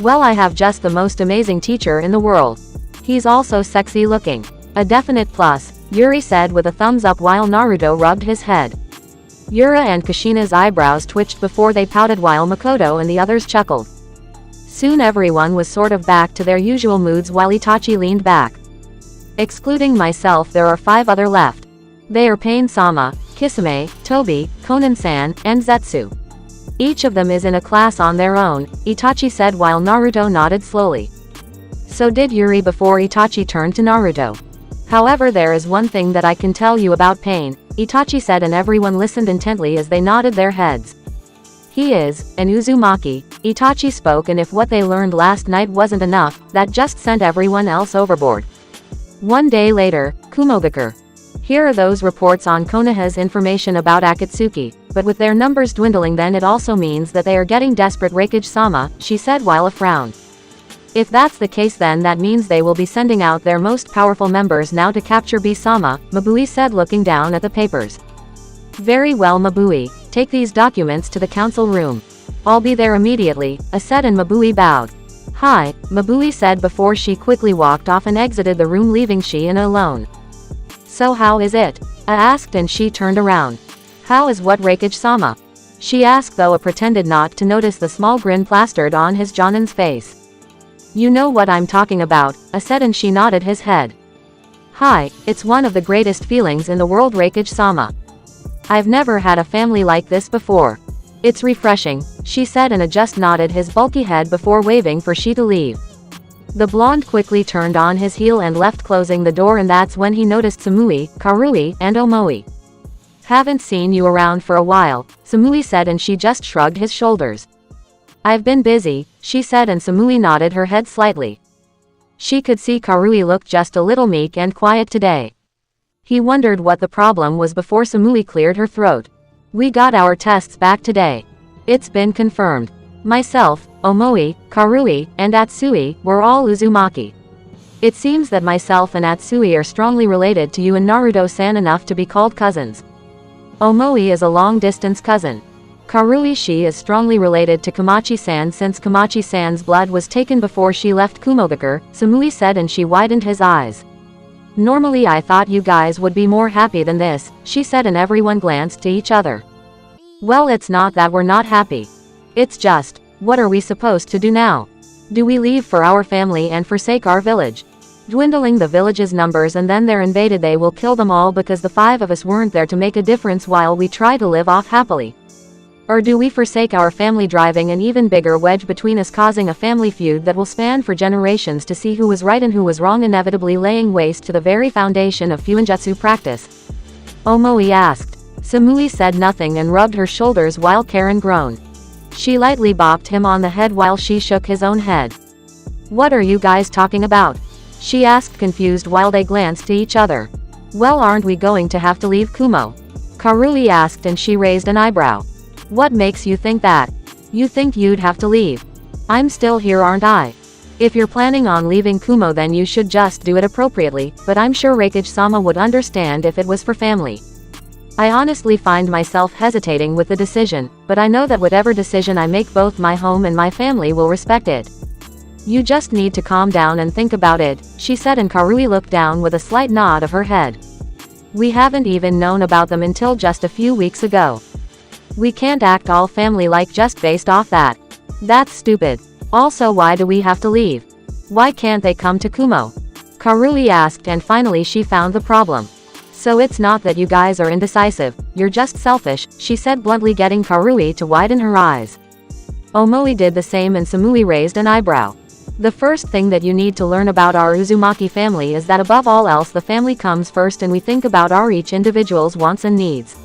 Speaker 1: Well, I have just the most amazing teacher in the world. He's also sexy looking. A definite plus, Yuri said with a thumbs up while Naruto rubbed his head. Yura and Kushina's eyebrows twitched before they pouted while Makoto and the others chuckled. Soon everyone was sort of back to their usual moods while Itachi leaned back. Excluding myself, there are 5 other left. They are Pain-sama, Kisame, Tobi, Konan-san, and Zetsu. Each of them is in a class on their own, Itachi said while Naruto nodded slowly. So did Yuri before Itachi turned to Naruto. However, there is one thing that I can tell you about Pain, Itachi said, and everyone listened intently as they nodded their heads. He is an Uzumaki, Itachi spoke, and if what they learned last night wasn't enough, that just sent everyone else overboard. One day later, Kumogakure. Here are those reports on Konoha's information about Akatsuki, but with their numbers dwindling, then it also means that they are getting desperate. Raikage-sama, she said while a frown. If that's the case, then that means they will be sending out their most powerful members now to capture B-sama, Mabui said looking down at the papers. Very well Mabui, take these documents to the council room. I'll be there immediately, I said, and Mabui bowed. Hi, Mabui said before she quickly walked off and exited the room, leaving Shiina alone. So how is it? I asked, and she turned around. How is what, Raikage-sama? She asked, though I pretended not to notice the small grin plastered on his Jonin's face. You know what I'm talking about, I said, and she nodded his head. Hi, it's one of the greatest feelings in the world, Raikage-sama. I've never had a family like this before. It's refreshing, she said, and just nodded his bulky head before waving for she to leave. The blonde quickly turned on his heel and left, closing the door, and that's when he noticed Samui, Karui, and Omoi. Haven't seen you around for a while, Samui said, and she just shrugged his shoulders. I've been busy, she said, and Samui nodded her head slightly. She could see Karui looked just a little meek and quiet today. He wondered what the problem was before Samui cleared her throat. We got our tests back today. It's been confirmed. Myself, Omoi, Karui, and Atsui were all Uzumaki. It seems that myself and Atsui are strongly related to you and Naruto-san, enough to be called cousins. Omoi is a long-distance cousin. Karui, she is strongly related to Kamachi-san since Kamachi-san's blood was taken before she left Kumogakure, Samui said, and she widened his eyes. Normally I thought you guys would be more happy than this, she said, and everyone glanced to each other. Well, it's not that we're not happy. It's just, what are we supposed to do now? Do we leave for our family and forsake our village? Dwindling the village's numbers, and then they're invaded, they will kill them all because the 5 of us weren't there to make a difference while we try to live off happily. Or do we forsake our family, driving an even bigger wedge between us, causing a family feud that will span for generations to see who was right and who was wrong, inevitably laying waste to the very foundation of Fuinjutsu practice? Omoi asked. Samui said nothing and rubbed her shoulders while Karen groaned. She lightly bopped him on the head while she shook his own head. What are you guys talking about? She asked, confused, while they glanced to each other. Well, aren't we going to have to leave Kumo? Karui asked, and she raised an eyebrow. What makes you think that? You think you'd have to leave? I'm still here, aren't I? If you're planning on leaving Kumo, then you should just do it appropriately, but I'm sure Raikage-sama would understand if it was for family. I honestly find myself hesitating with the decision, but I know that whatever decision I make, both my home and my family will respect it. You just need to calm down and think about it, she said, and Karui looked down with a slight nod of her head. We haven't even known about them until just a few weeks ago. We can't act all family-like just based off that. That's stupid. Also, why do we have to leave? Why can't they come to Kumo? Karui asked, and finally she found the problem. So it's not that you guys are indecisive, you're just selfish, she said bluntly, getting Karui to widen her eyes. Omoi did the same, and Samui raised an eyebrow. The first thing that you need to learn about our Uzumaki family is that above all else the family comes first, and we think about our each individual's wants and needs.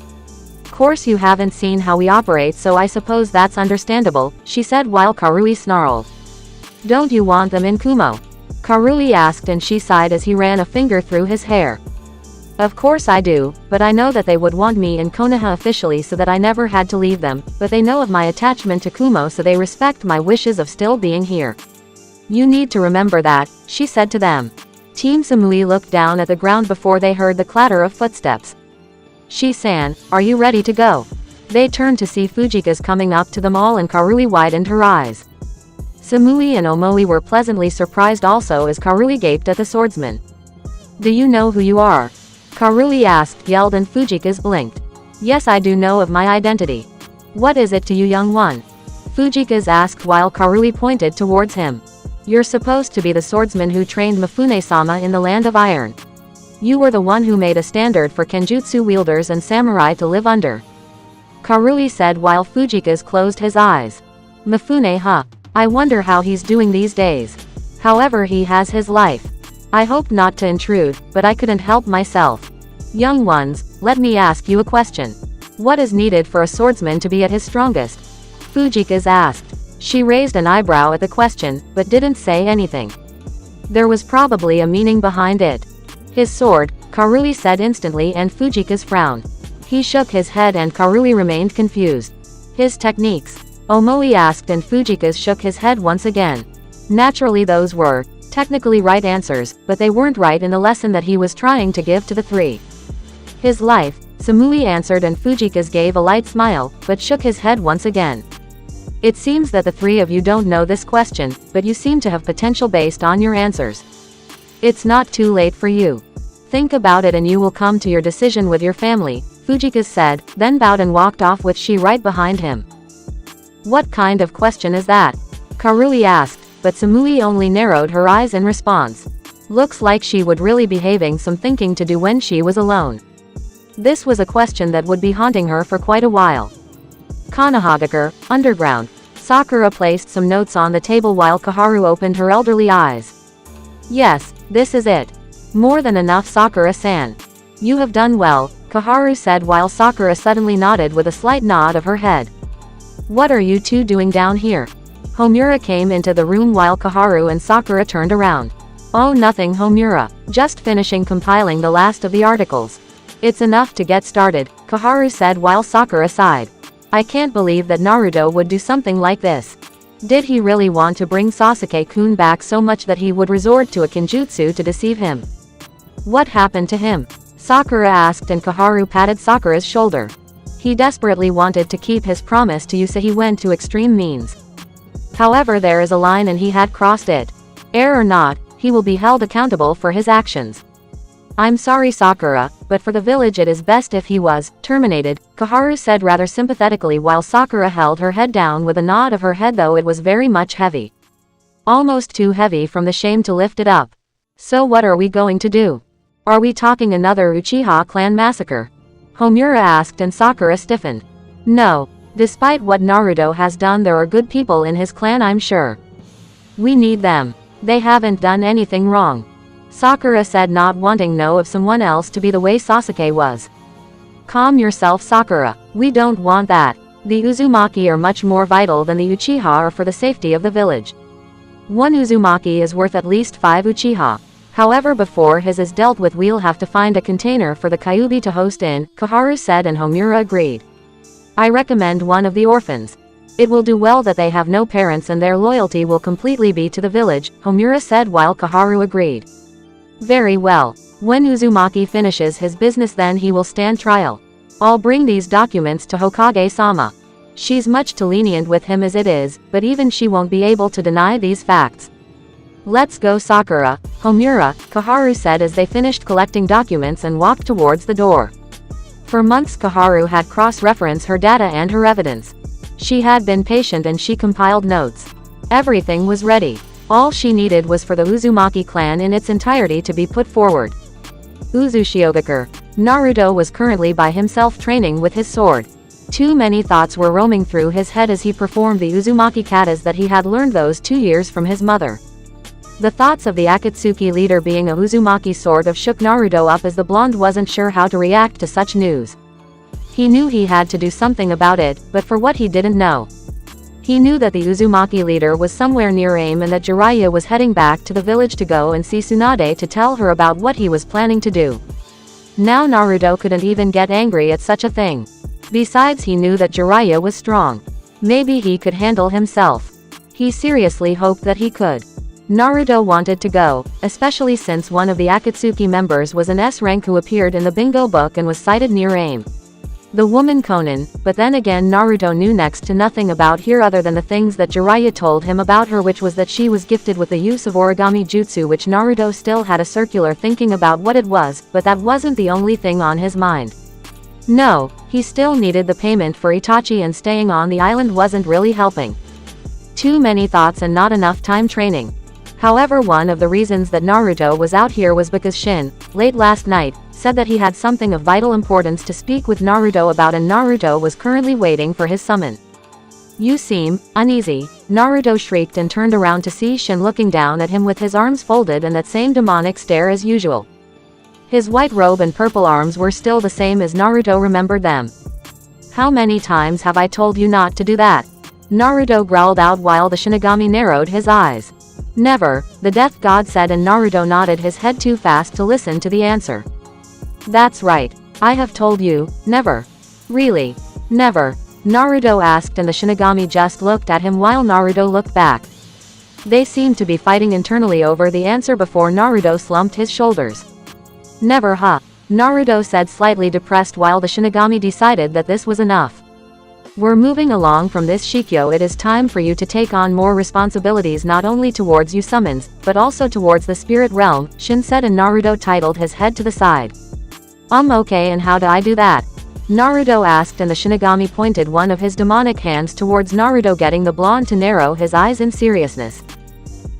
Speaker 1: Of course you haven't seen how we operate, so I suppose that's understandable, she said while Karui snarled. Don't you want them in Kumo? Karui asked, and she sighed as he ran a finger through his hair. Of course I do, but I know that they would want me in Konoha officially so that I never had to leave them, but they know of my attachment to Kumo, so they respect my wishes of still being here. You need to remember that, she said to them. Team Samui looked down at the ground before they heard the clatter of footsteps. Shi-san, are you ready to go? They turned to see Fujika's coming up to them all, and Karui widened her eyes. Samui and Omoi were pleasantly surprised also as Karui gaped at the swordsman. Do you know who you are? Karui asked, yelled, and Fujika's blinked. Yes, I do know of my identity. What is it to you, young one? Fujika's asked while Karui pointed towards him. You're supposed to be the swordsman who trained Mifune-sama in the Land of Iron. You were the one who made a standard for kenjutsu wielders and samurai to live under. Karui said while Fujika's closed his eyes. Mifune, huh? I wonder how he's doing these days. However, he has his life. I hope not to intrude, but I couldn't help myself. Young ones, let me ask you a question. What is needed for a swordsman to be at his strongest? Fujika's asked. She raised an eyebrow at the question, but didn't say anything. There was probably a meaning behind it. His sword, Karui said instantly, and Fujika's frowned. He shook his head and Karui remained confused. His techniques? Omoi asked and Fujika's shook his head once again. Naturally those were, technically right answers, but they weren't right in the lesson that he was trying to give to the three. His life, Samui answered and Fujika's gave a light smile, but shook his head once again. It seems that the three of you don't know this question, but you seem to have potential based on your answers. It's not too late for you. Think about it and you will come to your decision with your family, Fujika said, then bowed and walked off with she right behind him. What kind of question is that? Karui asked, but Samui only narrowed her eyes in response. Looks like she would really be having some thinking to do when she was alone. This was a question that would be haunting her for quite a while. Konohagakure, underground. Sakura placed some notes on the table while Kaharu opened her elderly eyes. Yes, this is it. More than enough, Sakura-san. You have done well, Kaharu said while Sakura suddenly nodded with a slight nod of her head. What are you two doing down here? Homura came into the room while Kaharu and Sakura turned around. Oh, nothing, Homura. Just finishing compiling the last of the articles. It's enough to get started, Kaharu said while Sakura sighed. I can't believe that Naruto would do something like this. Did he really want to bring Sasuke-kun back so much that he would resort to a kenjutsu to deceive him? What happened to him? Sakura asked and Kaharu patted Sakura's shoulder. He desperately wanted to keep his promise to you, so he went to extreme means. However, there is a line and he had crossed it. Heir or not, he will be held accountable for his actions. I'm sorry, Sakura, but for the village it is best if he was terminated, Kaharu said rather sympathetically while Sakura held her head down with a nod of her head, though it was very much heavy. Almost too heavy from the shame to lift it up. So what are we going to do? Are we talking another Uchiha clan massacre? Homura asked and Sakura stiffened. No. Despite what Naruto has done, there are good people in his clan, I'm sure. We need them. They haven't done anything wrong. Sakura said, not wanting know of someone else to be the way Sasuke was. Calm yourself, Sakura. We don't want that. The Uzumaki are much more vital than the Uchiha are for the safety of the village. One Uzumaki is worth at least 5 Uchiha. However, before his is dealt with, we'll have to find a container for the Kyuubi to host in, Kaharu said and Homura agreed. I recommend one of the orphans. It will do well that they have no parents and their loyalty will completely be to the village, Homura said while Kaharu agreed. Very well. When Uzumaki finishes his business, then he will stand trial. I'll bring these documents to Hokage-sama. She's much too lenient with him as it is, but even she won't be able to deny these facts. Let's go, Sakura, Homura, Kaharu said as they finished collecting documents and walked towards the door. For months Kaharu had cross-referenced her data and her evidence. She had been patient and she compiled notes. Everything was ready. All she needed was for the Uzumaki clan in its entirety to be put forward. Uzushiogakure. Naruto was currently by himself training with his sword. Too many thoughts were roaming through his head as he performed the Uzumaki katas that he had learned those 2 years from his mother. The thoughts of the Akatsuki leader being a Uzumaki sort of shook Naruto up, as the blonde wasn't sure how to react to such news. He knew he had to do something about it, but for what he didn't know. He knew that the Uzumaki leader was somewhere near AIM and that Jiraiya was heading back to the village to go and see Tsunade to tell her about what he was planning to do. Now Naruto couldn't even get angry at such a thing. Besides, he knew that Jiraiya was strong. Maybe he could handle himself. He seriously hoped that he could. Naruto wanted to go, especially since one of the Akatsuki members was an S rank who appeared in the bingo book and was sighted near AIM. The woman Konan, but then again Naruto knew next to nothing about her other than the things that Jiraiya told him about her, which was that she was gifted with the use of origami jutsu, which Naruto still had a circular thinking about what it was, but that wasn't the only thing on his mind. No, he still needed the payment for Itachi, and staying on the island wasn't really helping. Too many thoughts and not enough time training. However, one of the reasons that Naruto was out here was because Shin, late last night, said that he had something of vital importance to speak with Naruto about, and Naruto was currently waiting for his summon. You seem uneasy. Naruto shrieked and turned around to see Shin looking down at him with his arms folded and that same demonic stare as usual. His white robe and purple arms were still the same as Naruto remembered them. How many times have I told you not to do that? Naruto growled out while the shinigami narrowed his eyes. Never, the death god said, and Naruto nodded his head too fast to listen to the answer. That's right. I have told you, never. Really? Never? Naruto asked, and the shinigami just looked at him while Naruto looked back. They seemed to be fighting internally over the answer before Naruto slumped his shoulders. Never, huh? Naruto said, slightly depressed, while the shinigami decided that this was enough. We're moving along from this, Shikyo. It is time for you to take on more responsibilities, not only towards you summons, but also towards the spirit realm, Shin said, and Naruto tilted his head to the side. Okay, and how do I do that? Naruto asked, and the shinigami pointed one of his demonic hands towards Naruto, getting the blonde to narrow his eyes in seriousness.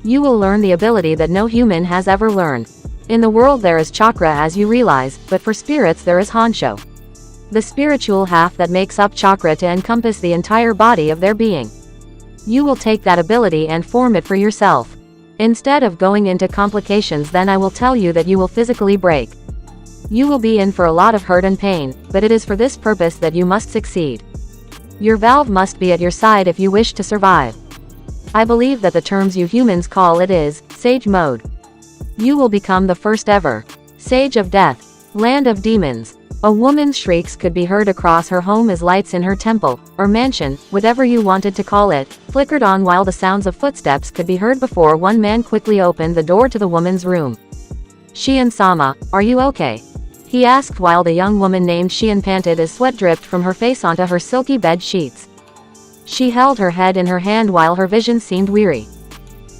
Speaker 1: You will learn the ability that no human has ever learned. In the world there is chakra, as you realize, but for spirits there is Honsho, the spiritual half that makes up chakra to encompass the entire body of their being. You will take that ability and form it for yourself. Instead of going into complications, then I will tell you that you will physically break. You will be in for a lot of hurt and pain, but it is for this purpose that you must succeed. Your valve must be at your side if you wish to survive. I believe that the terms you humans call it is Sage Mode. You will become the first ever Sage of Death, Land of Demons. A woman's shrieks could be heard across her home as lights in her temple, or mansion, whatever you wanted to call it, flickered on, while the sounds of footsteps could be heard before one man quickly opened the door to the woman's room. Shion-sama, are you okay? He asked while the young woman named Shion panted as sweat dripped from her face onto her silky bed sheets. She held her head in her hand while her vision seemed weary.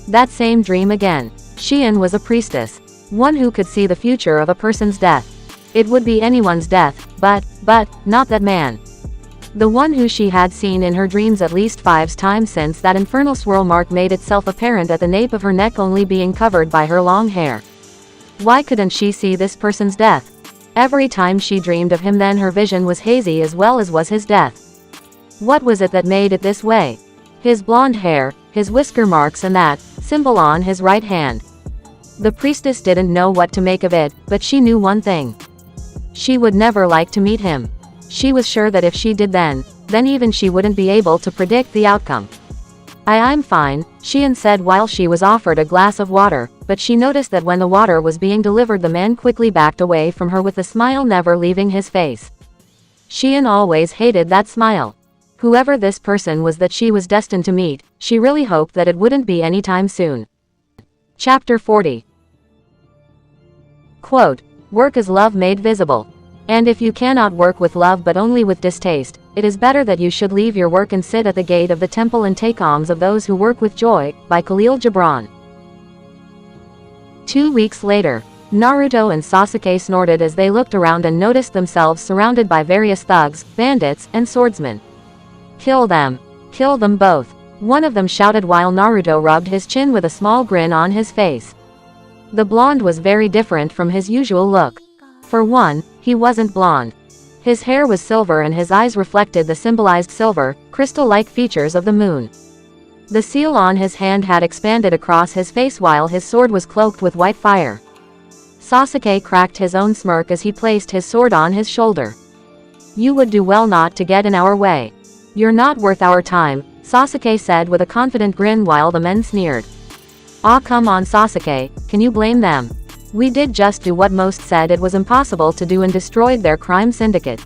Speaker 1: That same dream again. Shion was a priestess, one who could see the future of a person's death. It would be anyone's death, but, not that man. The one who she had seen in her dreams at least 5 times since that infernal swirl mark made itself apparent at the nape of her neck, only being covered by her long hair. Why couldn't she see this person's death? Every time she dreamed of him, then her vision was hazy as well as was his death. What was it that made it this way? His blonde hair, his whisker marks, and that symbol on his right hand. The priestess didn't know what to make of it, but she knew one thing. She would never like to meet him. She was sure that if she did, then even she wouldn't be able to predict the outcome. I'm fine, Shion said while she was offered a glass of water, but she noticed that when the water was being delivered, the man quickly backed away from her with a smile never leaving his face. Shion always hated that smile. Whoever this person was that she was destined to meet, she really hoped that it wouldn't be anytime soon. Chapter 40. Quote, work is love made visible. And if you cannot work with love but only with distaste, it is better that you should leave your work and sit at the gate of the temple and take alms of those who work with joy, by Khalil Gibran. 2 weeks later, Naruto and Sasuke snorted as they looked around and noticed themselves surrounded by various thugs, bandits, and swordsmen. Kill them. Kill them both. One of them shouted while Naruto rubbed his chin with a small grin on his face. The blonde was very different from his usual look. For one, he wasn't blonde. His hair was silver and his eyes reflected the symbolized silver, crystal-like features of the moon. The seal on his hand had expanded across his face while his sword was cloaked with white fire. Sasuke cracked his own smirk as he placed his sword on his shoulder. You would do well not to get in our way. You're not worth our time, Sasuke said with a confident grin while the men sneered. Ah, come on Sasuke, can you blame them? We did just do what most said it was impossible to do and destroyed their crime syndicate.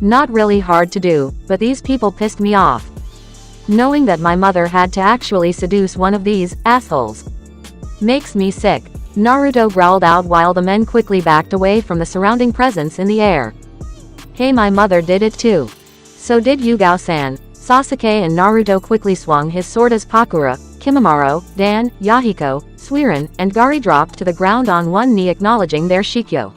Speaker 1: Not really hard to do, but these people pissed me off. Knowing that my mother had to actually seduce one of these assholes makes me sick, Naruto growled out while the men quickly backed away from the surrounding presence in the air. Hey, my mother did it too. So did Yugao-san. Sasuke and Naruto quickly swung his sword as Pakura, Kimimaro, Dan, Yahiko, Suiren, and Gari dropped to the ground on one knee acknowledging their Shikyo.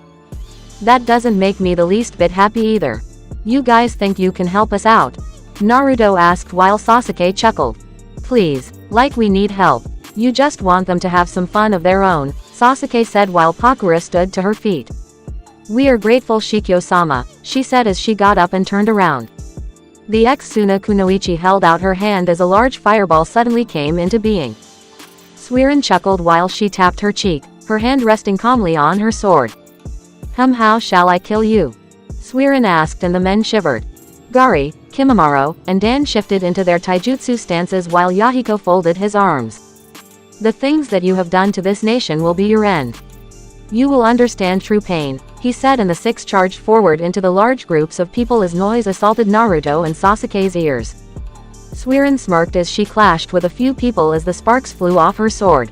Speaker 1: That doesn't make me the least bit happy either. You guys think you can help us out? Naruto asked while Sasuke chuckled. Please, like we need help. You just want them to have some fun of their own, Sasuke said while Pakura stood to her feet. We are grateful Shikyo-sama, she said as she got up and turned around. The ex-Suna Kunoichi held out her hand as a large fireball suddenly came into being. Suiren chuckled while she tapped her cheek, her hand resting calmly on her sword. How shall I kill you? Suiren asked and the men shivered. Gari, Kimimaro, and Dan shifted into their taijutsu stances while Yahiko folded his arms. The things that you have done to this nation will be your end. You will understand true pain, he said, and the six charged forward into the large groups of people as noise assaulted Naruto and Sasuke's ears. Suiren smirked as she clashed with a few people as the sparks flew off her sword.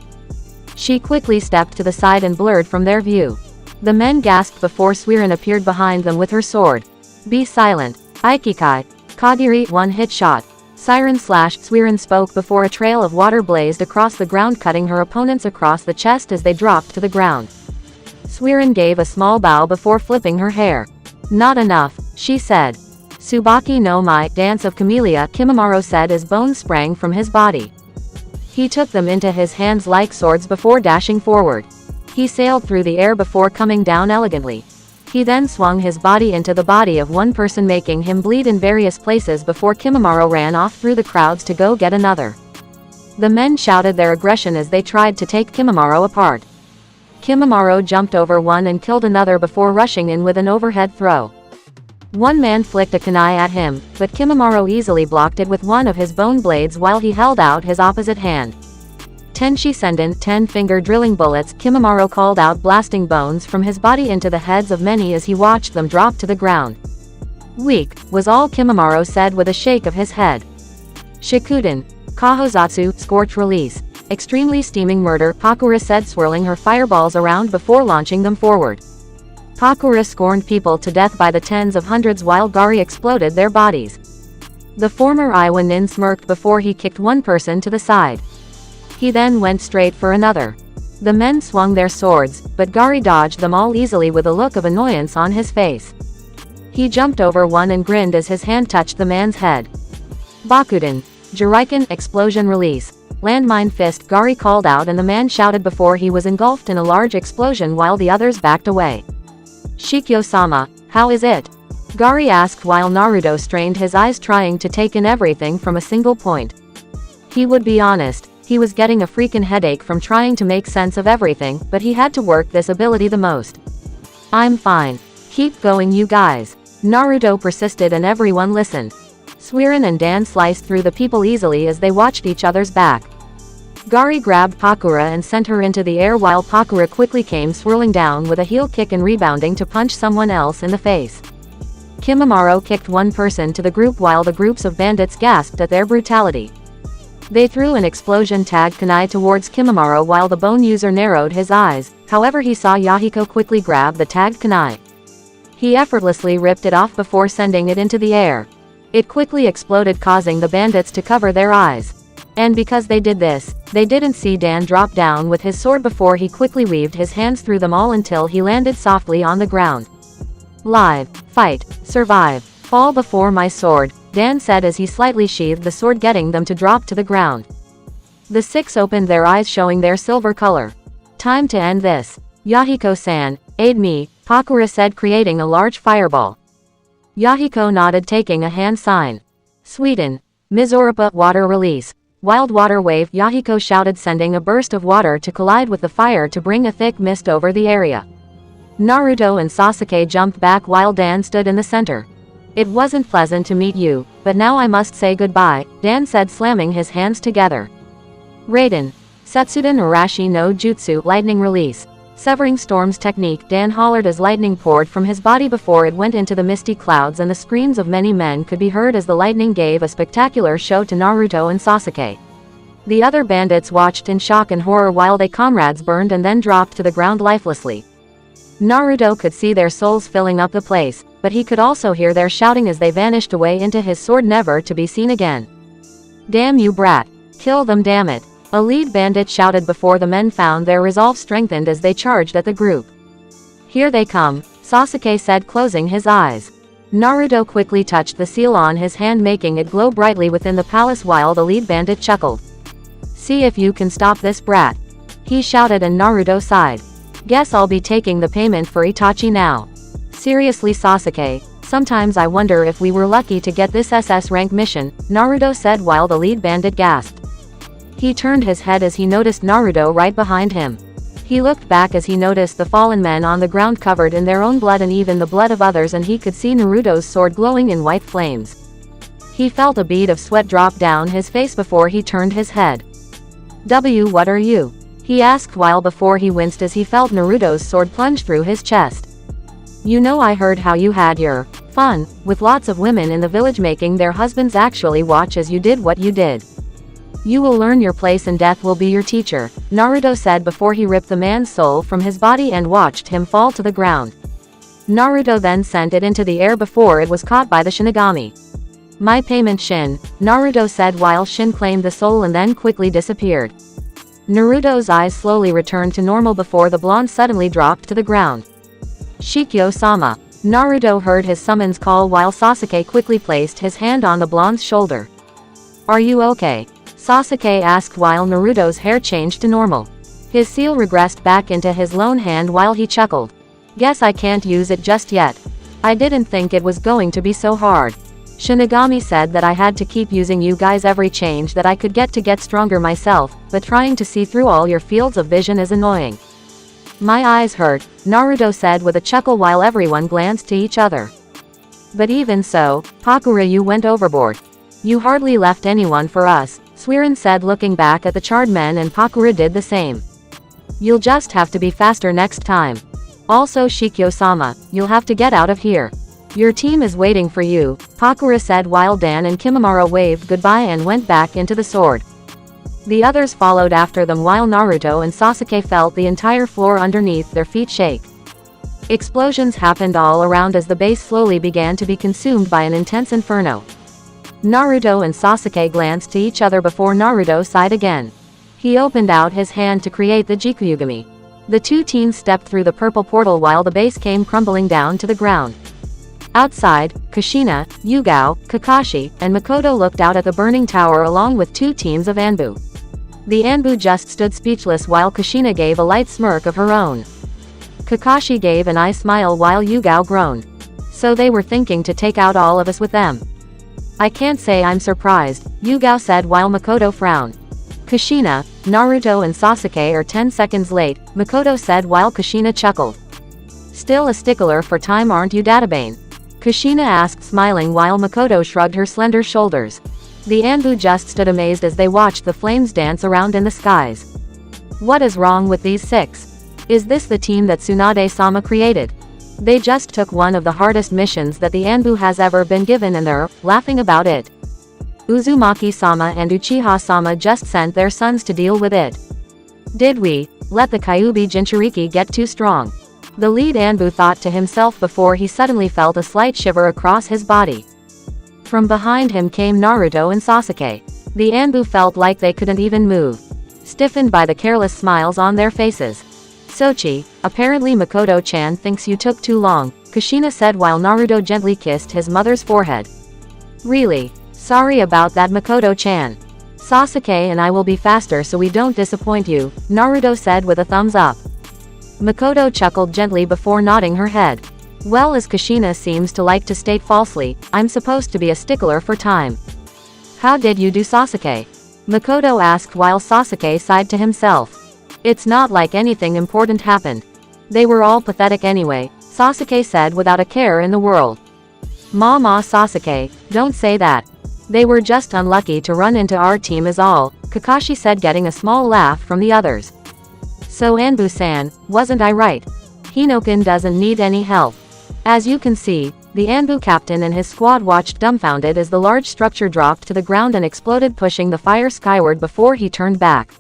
Speaker 1: She quickly stepped to the side and blurred from their view. The men gasped before Suiren appeared behind them with her sword. Be silent. Aikikai. Kagiri, one-hit shot. Siren slash, Suiren spoke before a trail of water blazed across the ground, cutting her opponents across the chest as they dropped to the ground. Suiren gave a small bow before flipping her hair. Not enough, she said. Tsubaki no Mai, Dance of Camellia, Kimimaro said as bones sprang from his body. He took them into his hands like swords before dashing forward. He sailed through the air before coming down elegantly. He then swung his body into the body of one person, making him bleed in various places before Kimimaro ran off through the crowds to go get another. The men shouted their aggression as they tried to take Kimimaro apart. Kimimaro jumped over one and killed another before rushing in with an overhead throw. One man flicked a kunai at him, but Kimimaro easily blocked it with one of his bone blades while he held out his opposite hand. Tenshi Senden, 10-finger drilling bullets, Kimimaro called out, blasting bones from his body into the heads of many as he watched them drop to the ground. Weak, was all Kimimaro said with a shake of his head. Shikuden. Kahozatsu, scorch release. Extremely steaming murder, Pakura said, swirling her fireballs around before launching them forward. Pakura scorned people to death by the tens of hundreds while Gari exploded their bodies. The former Iwa Nin smirked before he kicked one person to the side. He then went straight for another. The men swung their swords, but Gari dodged them all easily with a look of annoyance on his face. He jumped over one and grinned as his hand touched the man's head. Bakuden. Juriken, explosion release. Landmine fist, Gari called out, and the man shouted before he was engulfed in a large explosion while the others backed away. Shikyo-sama, how is it? Gari asked while Naruto strained his eyes trying to take in everything from a single point. He would be honest, he was getting a freaking headache from trying to make sense of everything, but he had to work this ability the most. I'm fine. Keep going you guys. Naruto persisted and everyone listened. Suiren and Dan sliced through the people easily as they watched each other's back. Gari grabbed Pakura and sent her into the air while Pakura quickly came swirling down with a heel kick and rebounding to punch someone else in the face. Kimimaro kicked one person to the group while the groups of bandits gasped at their brutality. They threw an explosion tag kunai towards Kimimaro while the bone user narrowed his eyes, however he saw Yahiko quickly grab the tagged kunai. He effortlessly ripped it off before sending it into the air. It quickly exploded, causing the bandits to cover their eyes. And because they did this, they didn't see Dan drop down with his sword before he quickly weaved his hands through them all until he landed softly on the ground. Live, fight, survive, fall before my sword, Dan said as he slightly sheathed the sword, getting them to drop to the ground. The six opened their eyes, showing their silver color. Time to end this. Yahiko-san, aid me, Pakura said, creating a large fireball. Yahiko nodded, taking a hand sign. Sweden. Mizorupa, water release. Wild water wave, Yahiko shouted, sending a burst of water to collide with the fire to bring a thick mist over the area. Naruto and Sasuke jumped back while Dan stood in the center. It wasn't pleasant to meet you, but now I must say goodbye, Dan said, slamming his hands together. Raiden. Setsuden Arashi no Jutsu, lightning release. Severing Storm's technique, Dan hollered as lightning poured from his body before it went into the misty clouds, and the screams of many men could be heard as the lightning gave a spectacular show to Naruto and Sasuke. The other bandits watched in shock and horror while their comrades burned and then dropped to the ground lifelessly. Naruto could see their souls filling up the place, but he could also hear their shouting as they vanished away into his sword, never to be seen again. Damn you brat. Kill them, damn it. A lead bandit shouted before the men found their resolve strengthened as they charged at the group. Here they come, Sasuke said, closing his eyes. Naruto quickly touched the seal on his hand, making it glow brightly within the palace while the lead bandit chuckled. "See if you can stop this brat," he shouted, and Naruto sighed. "Guess I'll be taking the payment for Itachi now." "Seriously, Sasuke, sometimes I wonder if we were lucky to get this SS rank mission," Naruto said while the lead bandit gasped. He turned his head as he noticed Naruto right behind him. He looked back as he noticed the fallen men on the ground covered in their own blood and even the blood of others, and he could see Naruto's sword glowing in white flames. He felt a bead of sweat drop down his face before he turned his head. What are you?" he asked while before he winced as he felt Naruto's sword plunge through his chest. "You know, I heard how you had your fun with lots of women in the village making their husbands actually watch as you did what you did. You will learn your place and death will be your teacher," Naruto said before he ripped the man's soul from his body and watched him fall to the ground. Naruto then sent it into the air before it was caught by the shinigami. "My payment, Shin," Naruto said while Shin claimed the soul and then quickly disappeared. Naruto's eyes slowly returned to normal before the blonde suddenly dropped to the ground. "Shikyo-sama." Naruto heard his summons call while Sasuke quickly placed his hand on the blonde's shoulder. "Are you okay?" Sasuke asked while Naruto's hair changed to normal. His seal regressed back into his lone hand while he chuckled. "Guess I can't use it just yet. I didn't think it was going to be so hard. Shinigami said that I had to keep using you guys every change that I could get stronger myself, but trying to see through all your fields of vision is annoying." "My eyes hurt," Naruto said with a chuckle while everyone glanced to each other. "But even so, Pakura, you went overboard. You hardly left anyone for us," Suiren said looking back at the charred men, and Pakura did the same. "You'll just have to be faster next time. Also, Shikyo-sama, you'll have to get out of here. Your team is waiting for you," Pakura said while Dan and Kimimaro waved goodbye and went back into the sword. The others followed after them while Naruto and Sasuke felt the entire floor underneath their feet shake. Explosions happened all around as the base slowly began to be consumed by an intense inferno. Naruto and Sasuke glanced to each other before Naruto sighed again. He opened out his hand to create the Jikuyugami. The two teens stepped through the purple portal while the base came crumbling down to the ground. Outside, Kushina, Yugao, Kakashi, and Makoto looked out at the burning tower along with two teams of Anbu. The Anbu just stood speechless while Kushina gave a light smirk of her own. Kakashi gave an eye smile while Yugao groaned. "So they were thinking to take out all of us with them?" "I can't say I'm surprised," Yugao said while Makoto frowned. "Kushina, Naruto and Sasuke are 10 seconds late," Makoto said while Kushina chuckled. "Still a stickler for time, aren't you, Databane?" Kushina asked, smiling while Makoto shrugged her slender shoulders. The Anbu just stood amazed as they watched the flames dance around in the skies. "What is wrong with these six? Is this the team that Tsunade-sama created? They just took one of the hardest missions that the Anbu has ever been given and they're laughing about it. Uzumaki-sama and Uchiha-sama just sent their sons to deal with it. Did we let the Kyuubi Jinchuriki get too strong?" The lead Anbu thought to himself before he suddenly felt a slight shiver across his body. From behind him came Naruto and Sasuke. The Anbu felt like they couldn't even move, stiffened by the careless smiles on their faces. "Sochi, apparently Makoto-chan thinks you took too long," Kushina said while Naruto gently kissed his mother's forehead. "Really? Sorry about that, Makoto-chan. Sasuke and I will be faster so we don't disappoint you," Naruto said with a thumbs up. Makoto chuckled gently before nodding her head. "Well, as Kushina seems to like to state falsely, I'm supposed to be a stickler for time." "How did you do, Sasuke?" Makoto asked while Sasuke sighed to himself. "It's not like anything important happened. They were all pathetic anyway," Sasuke said without a care in the world. "Ma Sasuke, don't say that. They were just unlucky to run into our team is all," Kakashi said, getting a small laugh from the others. "So Anbu-san, wasn't I right? Hinoken doesn't need any help." As you can see, the Anbu captain and his squad watched dumbfounded as the large structure dropped to the ground and exploded, pushing the fire skyward before he turned back.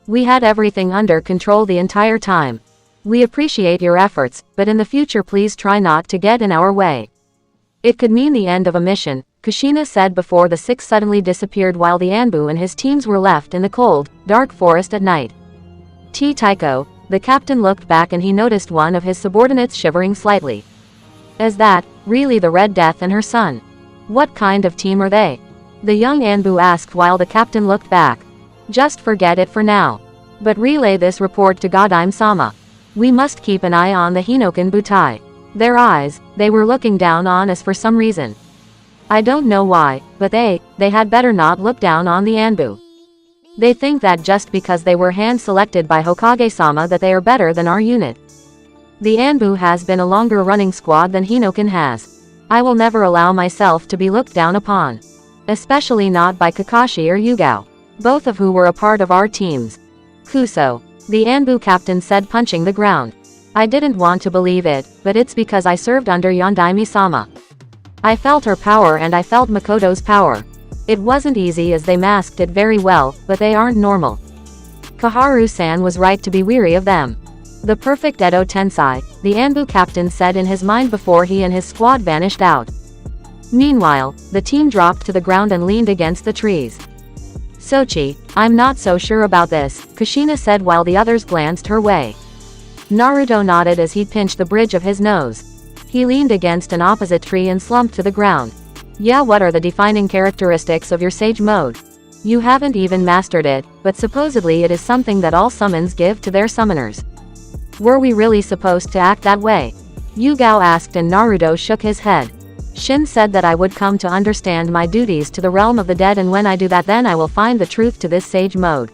Speaker 1: "We had everything under control the entire time. We appreciate your efforts, but in the future please try not to get in our way. It could mean the end of a mission," Kushina said before the six suddenly disappeared while the Anbu and his teams were left in the cold, dark forest at night. "Taiko," the captain looked back and he noticed one of his subordinates shivering slightly. Is that really the Red Death and her son? What kind of team are they? The young Anbu asked while the captain looked back. Just forget it for now. But relay this report to Godaime-sama. We must keep an eye on the Hinokan Butai. Their eyes, they were looking down on us for some reason. I don't know why, but they had better not look down on the Anbu. They think that just because they were hand-selected by Hokage-sama that they are better than our unit. The Anbu has been a longer running squad than Hinokan has. I will never allow myself to be looked down upon. Especially not by Kakashi or Yugao, both of who were a part of our teams. Kuso, the Anbu captain said, punching the ground. I didn't want to believe it, but it's because I served under Yondaime-sama. I felt her power and I felt Makoto's power. It wasn't easy as they masked it very well, but they aren't normal. Kaharu-san was right to be weary of them. The perfect Edo Tensei, the Anbu captain said in his mind before he and his squad vanished out. Meanwhile, the team dropped to the ground and leaned against the trees. Sochi, I'm not so sure about this, Kushina said while the others glanced her way. Naruto nodded as he pinched the bridge of his nose. He leaned against an opposite tree and slumped to the ground. Yeah, what are the defining characteristics of your sage mode? You haven't even mastered it, but supposedly it is something that all summons give to their summoners. Were we really supposed to act that way? Yugao asked and Naruto shook his head. Shin said that I would come to understand my duties to the realm of the dead, and when I do that then I will find the truth to this sage mode.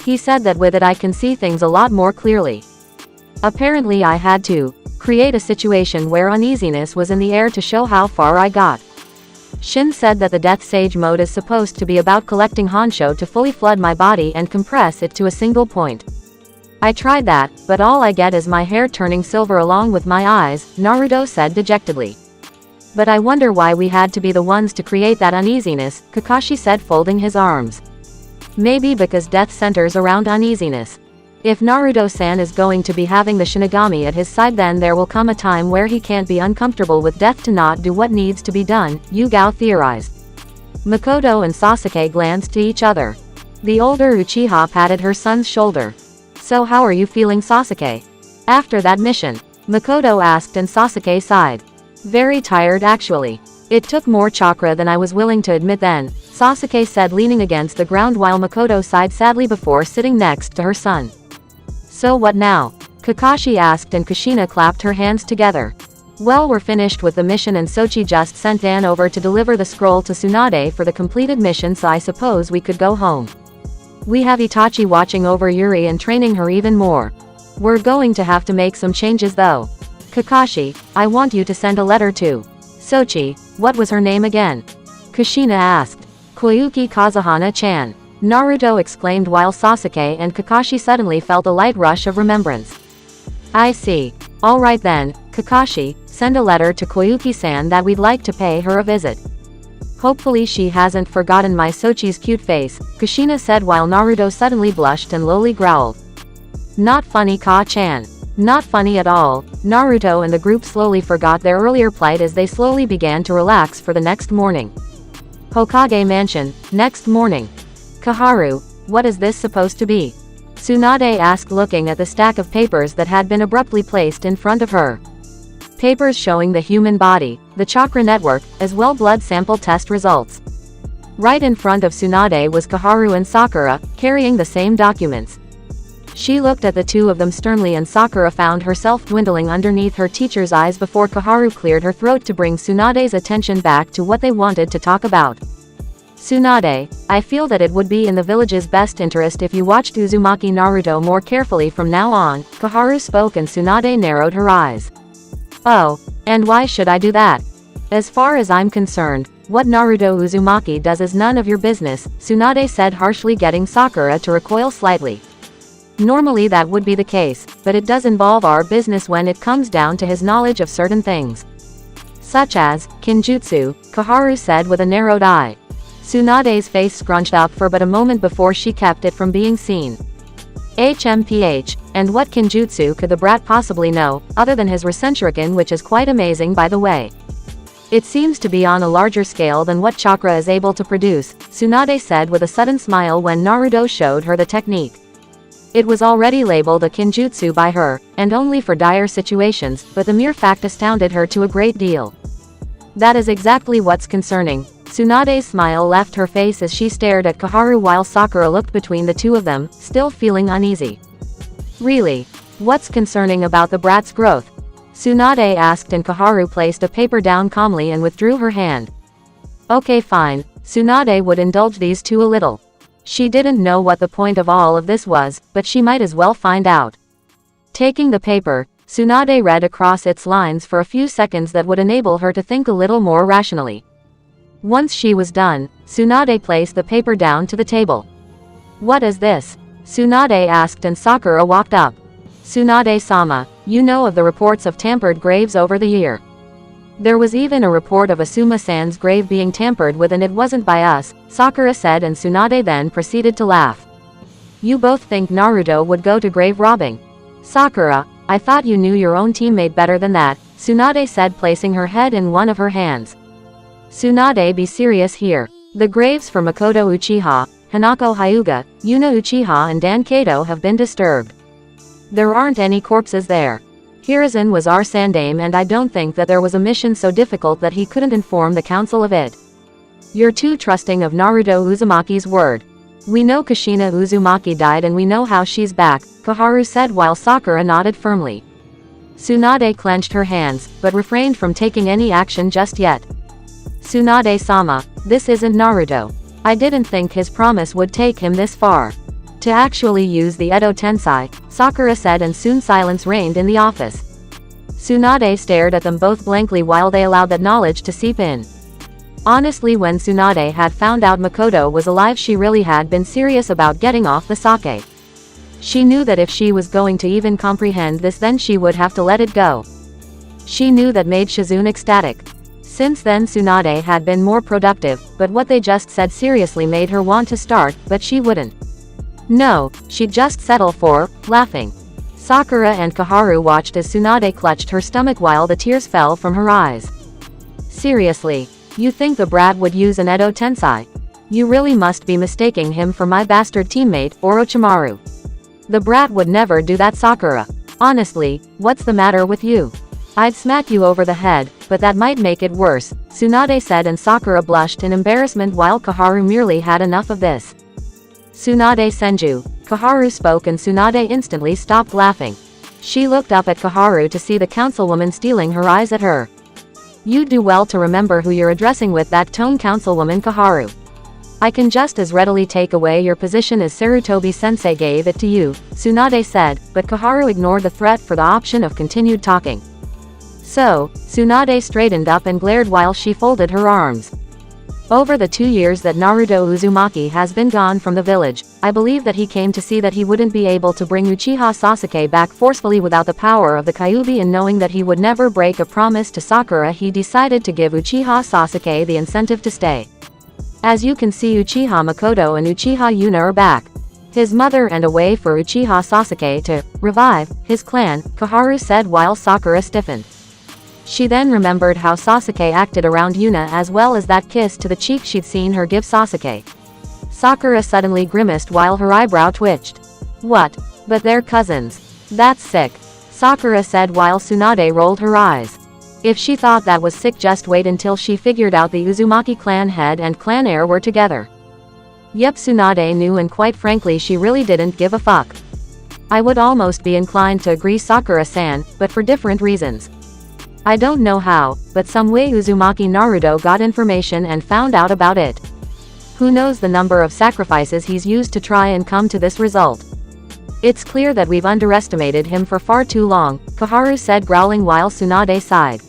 Speaker 1: He said that with it I can see things a lot more clearly. Apparently I had to create a situation where uneasiness was in the air to show how far I got. Shin said that the Death Sage mode is supposed to be about collecting Honsho to fully flood my body and compress it to a single point. I tried that, but all I get is my hair turning silver along with my eyes, Naruto said dejectedly. But I wonder why we had to be the ones to create that uneasiness, Kakashi said folding his arms. Maybe because death centers around uneasiness. If Naruto-san is going to be having the shinigami at his side, then there will come a time where he can't be uncomfortable with death to not do what needs to be done, Yugao theorized. Makoto and Sasuke glanced to each other. The older Uchiha patted her son's shoulder. So how are you feeling, Sasuke? After that mission? Makoto asked and Sasuke sighed. Very tired actually. It took more chakra than I was willing to admit then, Sasuke said leaning against the ground while Makoto sighed sadly before sitting next to her son. So what now? Kakashi asked and Kushina clapped her hands together. Well, we're finished with the mission and Sochi just sent Dan over to deliver the scroll to Tsunade for the completed mission, so I suppose we could go home. We have Itachi watching over Yuri and training her even more. We're going to have to make some changes though. Kakashi, I want you to send a letter to Sochi. What was her name again? Kushina asked. Koyuki Kazuhana-chan. Naruto exclaimed while Sasuke and Kakashi suddenly felt a light rush of remembrance. I see. Alright then, Kakashi, send a letter to Koyuki-san that we'd like to pay her a visit. Hopefully she hasn't forgotten my Sochi's cute face, Kushina said while Naruto suddenly blushed and lowly growled. Not funny, Ka-chan. Not funny at all. Naruto and the group slowly forgot their earlier plight as they slowly began to relax for the next morning. Hokage Mansion, next morning. Kaharu, what is this supposed to be? Tsunade asked looking at the stack of papers that had been abruptly placed in front of her. Papers showing the human body, the chakra network, as well blood sample test results. Right in front of Tsunade was Kaharu and Sakura, carrying the same documents. She looked at the two of them sternly and Sakura found herself dwindling underneath her teacher's eyes before Kaharu cleared her throat to bring Tsunade's attention back to what they wanted to talk about. Tsunade, I feel that it would be in the village's best interest if you watched Uzumaki Naruto more carefully from now on, Kaharu spoke and Tsunade narrowed her eyes. Oh, and why should I do that? As far as I'm concerned, what Naruto Uzumaki does is none of your business, Tsunade said harshly, getting Sakura to recoil slightly. Normally that would be the case, but it does involve our business when it comes down to his knowledge of certain things. Such as Kinjutsu, Kaharu said with a narrowed eye. Tsunade's face scrunched up for but a moment before she kept it from being seen. HMPH, and what Kinjutsu could the brat possibly know, other than his Rasenshuriken, which is quite amazing by the way. It seems to be on a larger scale than what chakra is able to produce, Tsunade said with a sudden smile when Naruto showed her the technique. It was already labeled a kinjutsu by her, and only for dire situations, but the mere fact astounded her to a great deal. That is exactly what's concerning. Tsunade's smile left her face as she stared at Kaharu while Sakura looked between the two of them, still feeling uneasy. Really? What's concerning about the brat's growth? Tsunade asked, and Kaharu placed a paper down calmly and withdrew her hand. Okay, fine. Tsunade would indulge these two a little. She didn't know what the point of all of this was, but she might as well find out. Taking the paper, Tsunade read across its lines for a few seconds that would enable her to think a little more rationally. Once she was done, Tsunade placed the paper down to the table. What is this? Tsunade asked, and Sakura walked up. Tsunade-sama, you know of the reports of tampered graves over the year. There was even a report of Asuma-san's grave being tampered with, and it wasn't by us, Sakura said, and Tsunade then proceeded to laugh. You both think Naruto would go to grave robbing? Sakura, I thought you knew your own teammate better than that, Tsunade said, placing her head in one of her hands. Tsunade, be serious here. The graves for Makoto Uchiha, Hanako Hyuga, Yuna Uchiha and Dan Kato have been disturbed. There aren't any corpses there. Hiruzen was our sandaime, and I don't think that there was a mission so difficult that he couldn't inform the council of it. You're too trusting of Naruto Uzumaki's word. We know Kushina Uzumaki died, and we know how she's back, Kaharu said while Sakura nodded firmly. Tsunade clenched her hands, but refrained from taking any action just yet. Tsunade-sama, this isn't Naruto. I didn't think his promise would take him this far. To actually use the Edo Tensei, Sakura said, and soon silence reigned in the office. Tsunade stared at them both blankly while they allowed that knowledge to seep in. Honestly, when Tsunade had found out Makoto was alive, she really had been serious about getting off the sake. She knew that if she was going to even comprehend this, then she would have to let it go. She knew that made Shizune ecstatic. Since then Tsunade had been more productive, but what they just said seriously made her want to start, but she wouldn't. No, she'd just settle for laughing. Sakura and Kaharu watched as Tsunade clutched her stomach while the tears fell from her eyes. Seriously? You think the brat would use an Edo Tensei? You really must be mistaking him for my bastard teammate, Orochimaru. The brat would never do that, Sakura. Honestly, what's the matter with you? I'd smack you over the head, but that might make it worse, Tsunade said, and Sakura blushed in embarrassment while Kaharu merely had enough of this. Tsunade Senju, Kaharu spoke, and Tsunade instantly stopped laughing. She looked up at Kaharu to see the councilwoman stealing her eyes at her. You do well to remember who you're addressing with that tone, councilwoman Kaharu. I can just as readily take away your position as Sarutobi-sensei gave it to you, Tsunade said, but Kaharu ignored the threat for the option of continued talking. So, Tsunade straightened up and glared while she folded her arms. Over the 2 years that Naruto Uzumaki has been gone from the village, I believe that he came to see that he wouldn't be able to bring Uchiha Sasuke back forcefully without the power of the Kyuubi, and knowing that he would never break a promise to Sakura, he decided to give Uchiha Sasuke the incentive to stay. As you can see, Uchiha Makoto and Uchiha Yuna are back. His mother, and a way for Uchiha Sasuke to revive his clan, Kaharu said while Sakura stiffened. She then remembered how Sasuke acted around Yuna, as well as that kiss to the cheek she'd seen her give Sasuke. Sakura suddenly grimaced while her eyebrow twitched. What? But they're cousins. That's sick, Sakura said while Tsunade rolled her eyes. If she thought that was sick, just wait until she figured out the Uzumaki clan head and clan heir were together. Yep, Tsunade knew, and quite frankly she really didn't give a fuck. I would almost be inclined to agree, Sakura-san, but for different reasons. I don't know how, but some way Uzumaki Naruto got information and found out about it. Who knows the number of sacrifices he's used to try and come to this result. It's clear that we've underestimated him for far too long, Kaharu said, growling while Tsunade sighed.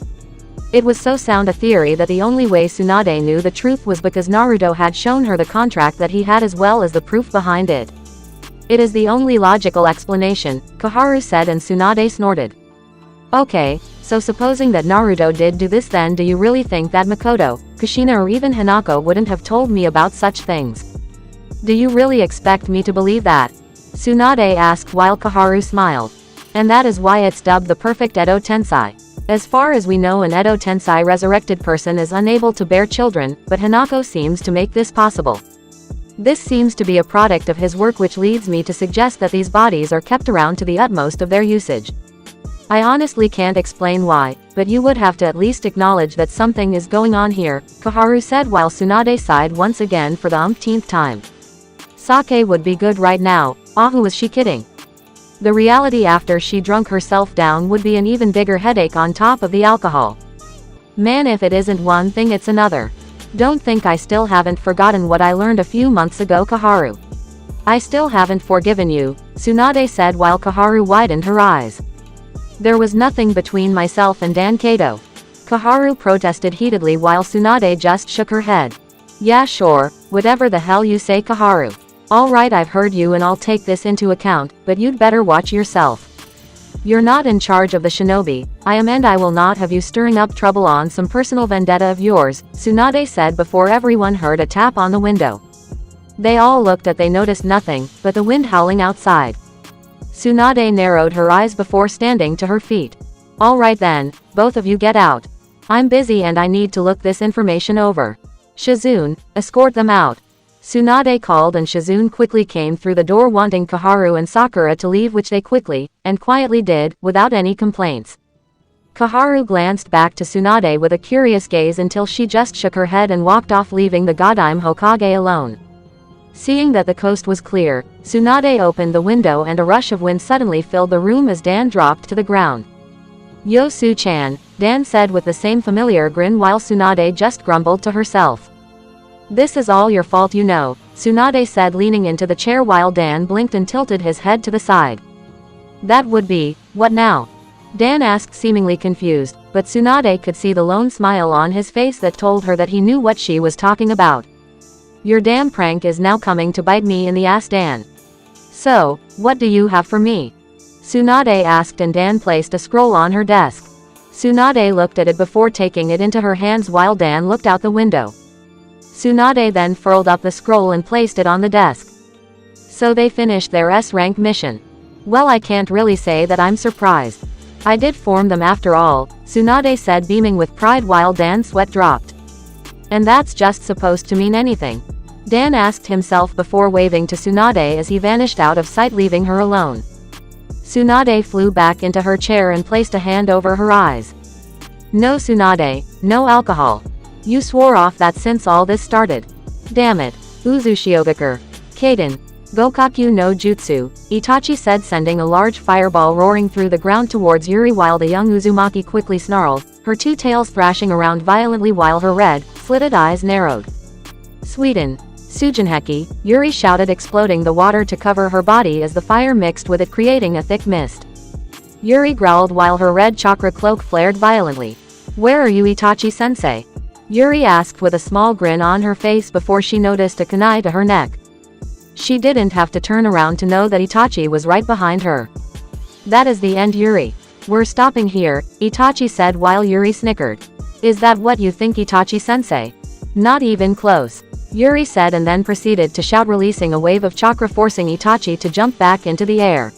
Speaker 1: It was so sound a theory that the only way Tsunade knew the truth was because Naruto had shown her the contract that he had, as well as the proof behind it. It is the only logical explanation, Kaharu said, and Tsunade snorted. Okay, so supposing that Naruto did do this, then do you really think that Makoto, Kushina, or even Hanako wouldn't have told me about such things? Do you really expect me to believe that? Tsunade asked while Kaharu smiled. And that is why it's dubbed the perfect Edo Tensei. As far as we know, an Edo Tensei resurrected person is unable to bear children, but Hanako seems to make this possible. This seems to be a product of his work, which leads me to suggest that these bodies are kept around to the utmost of their usage. I honestly can't explain why, but you would have to at least acknowledge that something is going on here, Koharu said while Tsunade sighed once again for the umpteenth time. Sake would be good right now. Who was she kidding? The reality after she drunk herself down would be an even bigger headache on top of the alcohol. Man, if it isn't one thing it's another. Don't think I still haven't forgotten what I learned a few months ago, Koharu. I still haven't forgiven you, Tsunade said while Koharu widened her eyes. There was nothing between myself and Dan Kato. Koharu protested heatedly while Tsunade just shook her head. Yeah sure, whatever the hell you say, Koharu. Alright, I've heard you and I'll take this into account, but you'd better watch yourself. You're not in charge of the shinobi, I am, and I will not have you stirring up trouble on some personal vendetta of yours, Tsunade said before everyone heard a tap on the window. They all looked at, they noticed nothing but the wind howling outside. Tsunade narrowed her eyes before standing to her feet. Alright then, both of you get out. I'm busy and I need to look this information over. Shizune, escort them out. Tsunade called and Shizune quickly came through the door wanting Koharu and Sakura to leave, which they quickly, and quietly did, without any complaints. Koharu glanced back to Tsunade with a curious gaze until she just shook her head and walked off, leaving the Godime Hokage alone. Seeing that the coast was clear, Tsunade opened the window and a rush of wind suddenly filled the room as Dan dropped to the ground. Yo Su-chan, Dan said with the same familiar grin while Tsunade just grumbled to herself. This is all your fault, you know, Tsunade said leaning into the chair while Dan blinked and tilted his head to the side. That would be, what now? Dan asked, seemingly confused, but Tsunade could see the lone smile on his face that told her that he knew what she was talking about. Your damn prank is now coming to bite me in the ass, Dan. So, what do you have for me? Tsunade asked, and Dan placed a scroll on her desk. Tsunade looked at it before taking it into her hands while Dan looked out the window. Tsunade then furled up the scroll and placed it on the desk. So they finished their S-rank mission. Well, I can't really say that I'm surprised. I did form them after all, Tsunade said, beaming with pride while Dan's sweat dropped. And that's just supposed to mean anything? Dan asked himself before waving to Tsunade as he vanished out of sight, leaving her alone. Tsunade flew back into her chair and placed a hand over her eyes. No, Tsunade, no alcohol. You swore off that since all this started. Damn it. Uzushiogakure. Kaden. Gokaku no Jutsu, Itachi said, sending a large fireball roaring through the ground towards Yuri while the young Uzumaki quickly snarled, her two tails thrashing around violently while her red, slitted eyes narrowed. Sweden. Sujinheki, Yuri shouted, exploding the water to cover her body as the fire mixed with it, creating a thick mist. Yuri growled while her red chakra cloak flared violently. Where are you, Itachi-sensei? Yuri asked with a small grin on her face before she noticed a kunai to her neck. She didn't have to turn around to know that Itachi was right behind her. That is the end, Yuri. We're stopping here, Itachi said while Yuri snickered. Is that what you think, Itachi-sensei? Not even close, Yuri said, and then proceeded to shout, releasing a wave of chakra forcing Itachi to jump back into the air.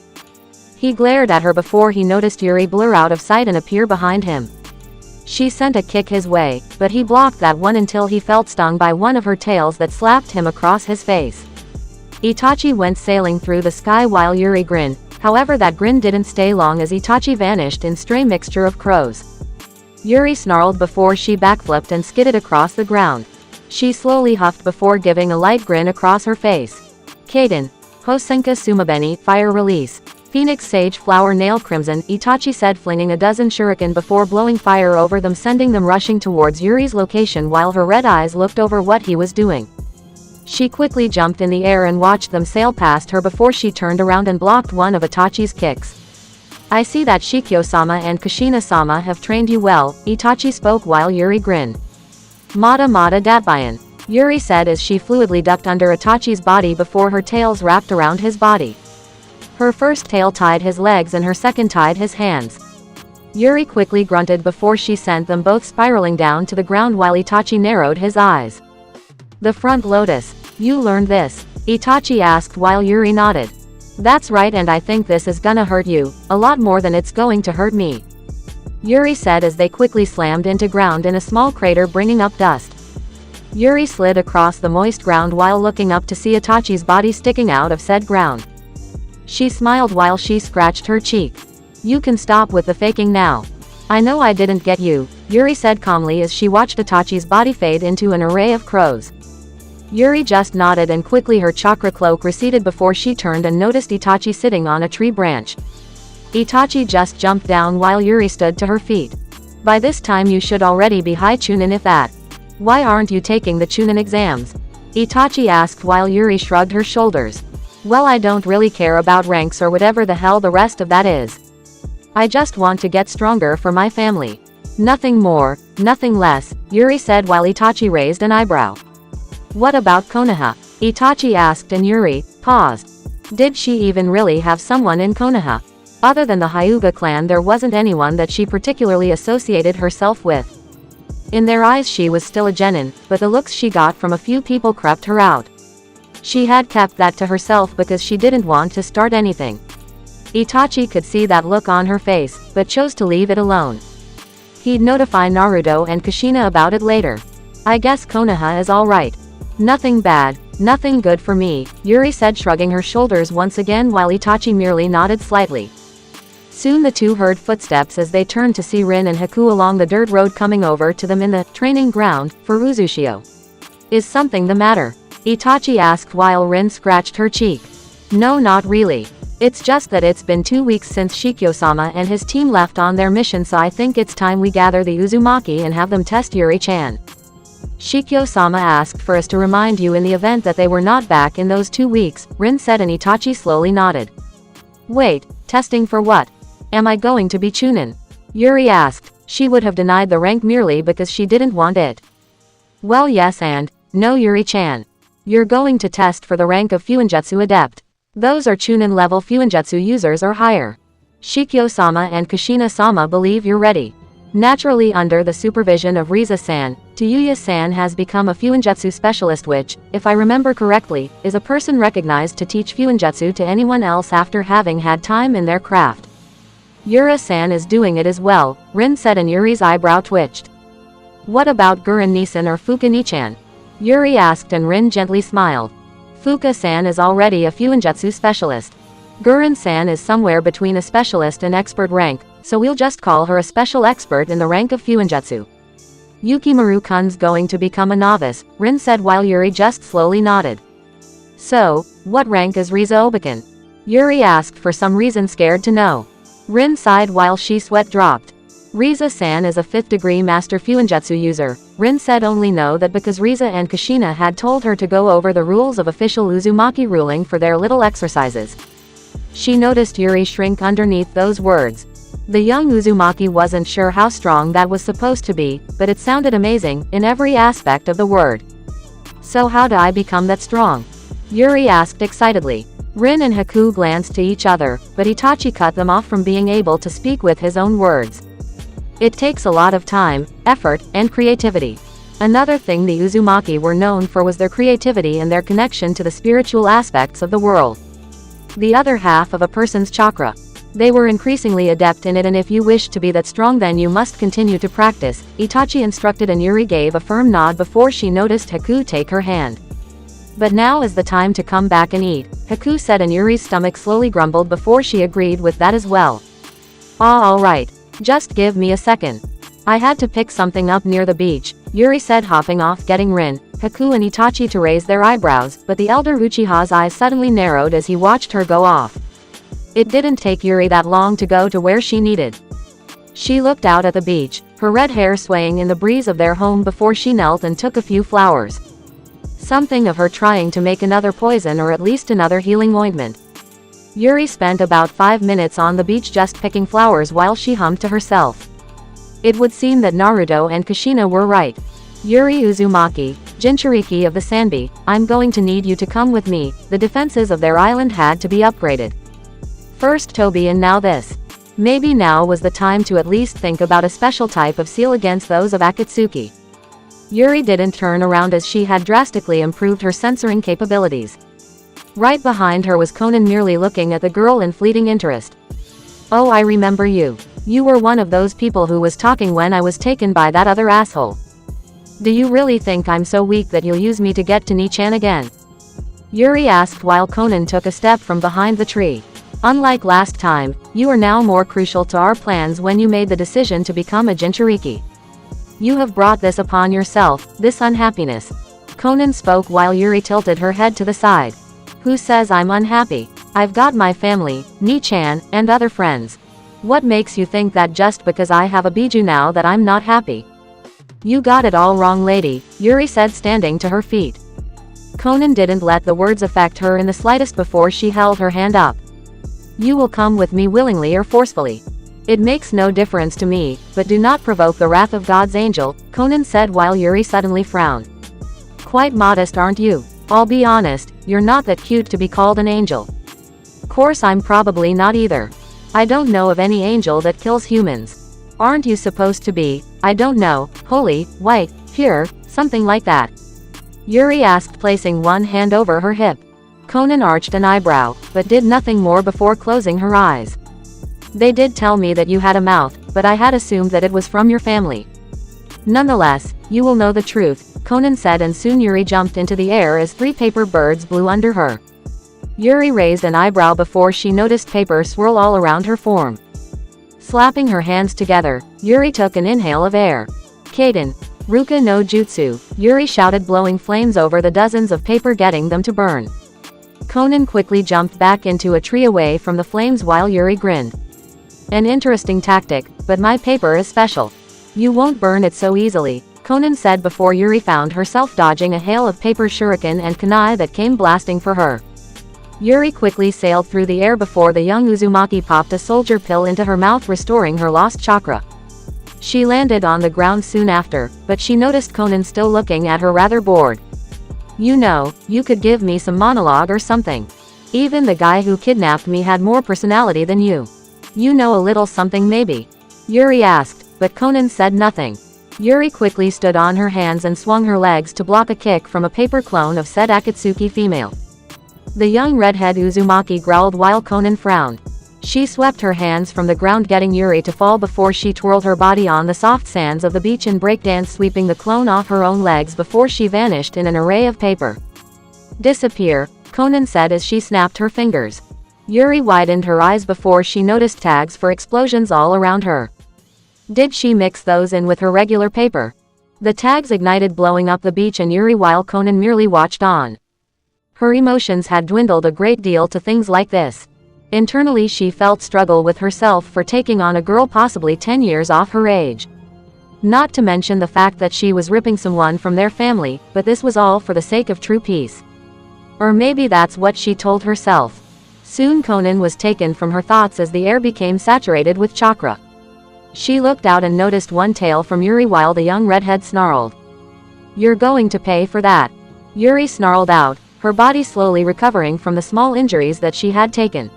Speaker 1: He glared at her before he noticed Yuri blur out of sight and appear behind him. She sent a kick his way, but he blocked that one until he felt stung by one of her tails that slapped him across his face. Itachi went sailing through the sky while Yuri grinned, however that grin didn't stay long as Itachi vanished in stray mixture of crows. Yuri snarled before she backflipped and skidded across the ground. She slowly huffed before giving a light grin across her face. Kaden. Hosenka Sumabeni, fire release. Phoenix Sage Flower Nail Crimson, Itachi said, flinging a dozen shuriken before blowing fire over them, sending them rushing towards Yuri's location while her red eyes looked over what he was doing. She quickly jumped in the air and watched them sail past her before she turned around and blocked one of Itachi's kicks. I see that Shikyo-sama and Kushina-sama have trained you well, Itachi spoke while Yuri grinned. Mata Datbayan, Yuri said as she fluidly ducked under Itachi's body before her tails wrapped around his body. Her first tail tied his legs and her second tied his hands. Yuri quickly grunted before she sent them both spiraling down to the ground while Itachi narrowed his eyes. The front lotus. You learned this? Itachi asked while Yuri nodded. That's right, and I think this is gonna hurt you, a lot more than it's going to hurt me, Yuri said as they quickly slammed into ground in a small crater, bringing up dust. Yuri slid across the moist ground while looking up to see Itachi's body sticking out of said ground. She smiled while she scratched her cheek. "You can stop with the faking now. I know I didn't get you," Yuri said calmly as she watched Itachi's body fade into an array of crows. Yuri just nodded and quickly her chakra cloak receded before she turned and noticed Itachi sitting on a tree branch. Itachi just jumped down while Yuri stood to her feet. "By this time you should already be high Chunin if that. Why aren't you taking the Chunin exams?" Itachi asked while Yuri shrugged her shoulders. "Well, I don't really care about ranks or whatever the hell the rest of that is. I just want to get stronger for my family. Nothing more, nothing less," Yuri said while Itachi raised an eyebrow. "What about Konoha?" Itachi asked and Yuri paused. Did she even really have someone in Konoha? Other than the Hyuga clan, there wasn't anyone that she particularly associated herself with. In their eyes she was still a genin, but the looks she got from a few people crept her out. She had kept that to herself because she didn't want to start anything. Itachi could see that look on her face, but chose to leave it alone. He'd notify Naruto and Kushina about it later. "I guess Konoha is alright. Nothing bad, nothing good for me," Yuri said, shrugging her shoulders once again while Itachi merely nodded slightly. Soon the two heard footsteps as they turned to see Rin and Haku along the dirt road coming over to them in the training ground for Uzushio. "Is something the matter?" Itachi asked while Rin scratched her cheek. "No, not really. It's just that it's been 2 weeks since Shikyo-sama and his team left on their mission, so I think it's time we gather the Uzumaki and have them test Yuri-chan. Shikyo-sama asked for us to remind you in the event that they were not back in those 2 weeks, Rin said, and Itachi slowly nodded. "Wait, testing for what? Am I going to be Chunin?" Yuri asked. She would have denied the rank merely because she didn't want it. "Well, yes and no, Yuri-chan. You're going to test for the rank of Fuinjutsu Adept. Those are Chunin level Fuinjutsu users or higher. Shikyo-sama and Kushina-sama believe you're ready." Naturally, under the supervision of Riza-san, Tayuya-san has become a Fuinjutsu specialist, which, if I remember correctly, is a person recognized to teach Fuinjutsu to anyone else after having had time in their craft. "Yura-san is doing it as well," Rin said, and Yuri's eyebrow twitched. "What about Guren-Nisan or Fuka-ni-chan?" Yuri asked, and Rin gently smiled. "Fuka-san is already a Fuinjutsu specialist. Guren-san is somewhere between a specialist and expert rank, so we'll just call her a special expert in the rank of Fuinjutsu. Yukimaru-kun's going to become a novice," Rin said while Yuri just slowly nodded. "So, what rank is Riza Obakan?" Yuri asked, for some reason scared to know. Rin sighed while she sweat dropped. "Riza-san is a 5th degree master Fuinjutsu user," Rin said, only know that because Riza and Kushina had told her to go over the rules of official Uzumaki ruling for their little exercises. She noticed Yuri shrink underneath those words. The young Uzumaki wasn't sure how strong that was supposed to be, but it sounded amazing, in every aspect of the word. "So how do I become that strong?" Yuri asked excitedly. Rin and Haku glanced to each other, but Itachi cut them off from being able to speak with his own words. "It takes a lot of time, effort, and creativity." Another thing the Uzumaki were known for was their creativity and their connection to the spiritual aspects of the world. The other half of a person's chakra. They were increasingly adept in it, and if you wish to be that strong, then you must continue to practice, Itachi instructed, and Yuri gave a firm nod before she noticed Haku take her hand. "But now is the time to come back and eat," Haku said, and Yuri's stomach slowly grumbled before she agreed with that as well. Alright. Just give me a second. I had to pick something up near the beach," Yuri said, hopping off, getting Rin, Haku and Itachi to raise their eyebrows, but the elder Uchiha's eyes suddenly narrowed as he watched her go off. It didn't take Yuri that long to go to where she needed. She looked out at the beach, her red hair swaying in the breeze of their home before she knelt and took a few flowers. Something of her trying to make another poison or at least another healing ointment. Yuri spent about 5 minutes on the beach just picking flowers while she hummed to herself. It would seem that Naruto and Kushina were right. "Yuri Uzumaki, Jinchuriki of the Sanbi, I'm going to need you to come with me." The defenses of their island had to be upgraded. First Toby and now this. Maybe now was the time to at least think about a special type of seal against those of Akatsuki. Yuri didn't turn around as she had drastically improved her censoring capabilities. Right behind her was Conan, merely looking at the girl in fleeting interest. "Oh, I remember you. You were one of those people who was talking when I was taken by that other asshole." Do you really think I'm so weak that you'll use me to get to Nichan again? Yuri asked while Conan took a step from behind the tree. Unlike last time, you are now more crucial to our plans when you made the decision to become a Jinchuriki. You have brought this upon yourself, this unhappiness. Conan spoke while Yuri tilted her head to the side. Who says I'm unhappy? I've got my family, Nichan, and other friends. What makes you think that just because I have a biju now that I'm not happy? You got it all wrong, lady, Yuri said, standing to her feet. Conan didn't let the words affect her in the slightest before she held her hand up. You will come with me willingly or forcefully. It makes no difference to me, but do not provoke the wrath of God's angel, Conan said while Yuri suddenly frowned. Quite modest, aren't you? I'll be honest, you're not that cute to be called an angel. Course I'm probably not either. I don't know of any angel that kills humans. Aren't you supposed to be, I don't know, holy, white, pure, something like that? Yuri asked, placing one hand over her hip. Conan arched an eyebrow, but did nothing more before closing her eyes. They did tell me that you had a mouth, but I had assumed that it was from your family. Nonetheless, you will know the truth, Conan said, and soon Yuri jumped into the air as 3 paper birds blew under her. Yuri raised an eyebrow before she noticed paper swirl all around her form. Slapping her hands together, Yuri took an inhale of air. Kaden. Ruka no jutsu, Yuri shouted, blowing flames over the dozens of paper, getting them to burn. Conan quickly jumped back into a tree away from the flames while Yuri grinned. An interesting tactic, but my paper is special. You won't burn it so easily, Conan said before Yuri found herself dodging a hail of paper shuriken and kunai that came blasting for her. Yuri quickly sailed through the air before the young Uzumaki popped a soldier pill into her mouth, restoring her lost chakra. She landed on the ground soon after, but she noticed Conan still looking at her, rather bored. You know, you could give me some monologue or something. Even the guy who kidnapped me had more personality than you. You know a little something maybe? Yuri asked, but Conan said nothing. Yuri quickly stood on her hands and swung her legs to block a kick from a paper clone of said Akatsuki female. The young redhead Uzumaki growled while Conan frowned. She swept her hands from the ground, getting Yuri to fall before she twirled her body on the soft sands of the beach in breakdance, sweeping the clone off her own legs before she vanished in an array of paper. Disappear, Conan said as she snapped her fingers. Yuri widened her eyes before she noticed tags for explosions all around her. Did she mix those in with her regular paper? The tags ignited, blowing up the beach and Yuri while Conan merely watched on. Her emotions had dwindled a great deal to things like this. Internally she felt struggle with herself for taking on a girl possibly 10 years off her age. Not to mention the fact that she was ripping someone from their family, but this was all for the sake of true peace. Or maybe that's what she told herself. Soon Conan was taken from her thoughts as the air became saturated with chakra. She looked out and noticed one tail from Yuri while the young redhead snarled. You're going to pay for that. Yuri snarled out, her body slowly recovering from the small injuries that she had taken.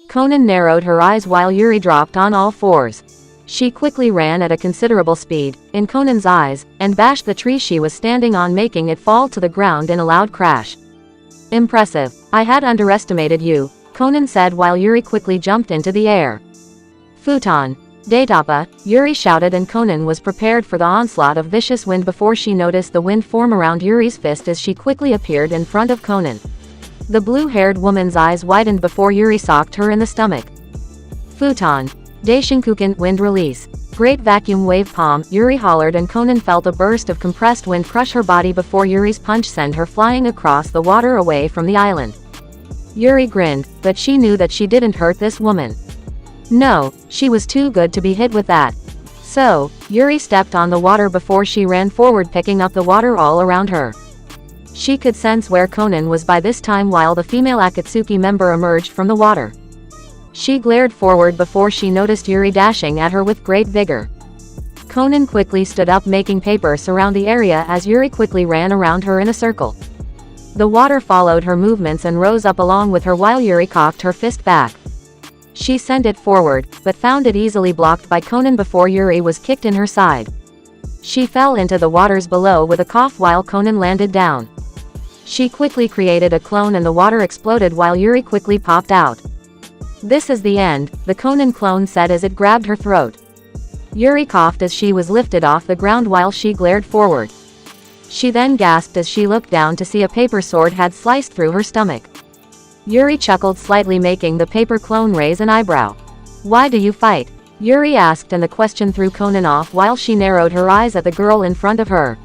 Speaker 1: Conan narrowed her eyes while Yuri dropped on all fours. She quickly ran at a considerable speed, in Conan's eyes, and bashed the tree she was standing on, making it fall to the ground in a loud crash. Impressive. I had underestimated you, Conan said while Yuri quickly jumped into the air. Futon. Daitapa, Yuri shouted, and Conan was prepared for the onslaught of vicious wind before she noticed the wind form around Yuri's fist as she quickly appeared in front of Conan. The blue-haired woman's eyes widened before Yuri socked her in the stomach. Futon. Daishinkuken, wind release. Great vacuum wave palm, Yuri hollered, and Conan felt a burst of compressed wind crush her body before Yuri's punch sent her flying across the water away from the island. Yuri grinned, but she knew that she didn't hurt this woman. No, she was too good to be hit with that. So, Yuri stepped on the water before she ran forward, picking up the water all around her. She could sense where Conan was by this time while the female Akatsuki member emerged from the water. She glared forward before she noticed Yuri dashing at her with great vigor. Conan quickly stood up, making paper surround the area as Yuri quickly ran around her in a circle. The water followed her movements and rose up along with her while Yuri cocked her fist back. She sent it forward, but found it easily blocked by Conan before Yuri was kicked in her side. She fell into the waters below with a cough while Conan landed down. She quickly created a clone and the water exploded while Yuri quickly popped out. This is the end, the Conan clone said as it grabbed her throat. Yuri coughed as she was lifted off the ground while she glared forward. She then gasped as she looked down to see a paper sword had sliced through her stomach. Yuri chuckled slightly, making the paper clone raise an eyebrow. "Why do you fight?" Yuri asked, and the question threw Conan off while she narrowed her eyes at the girl in front of her.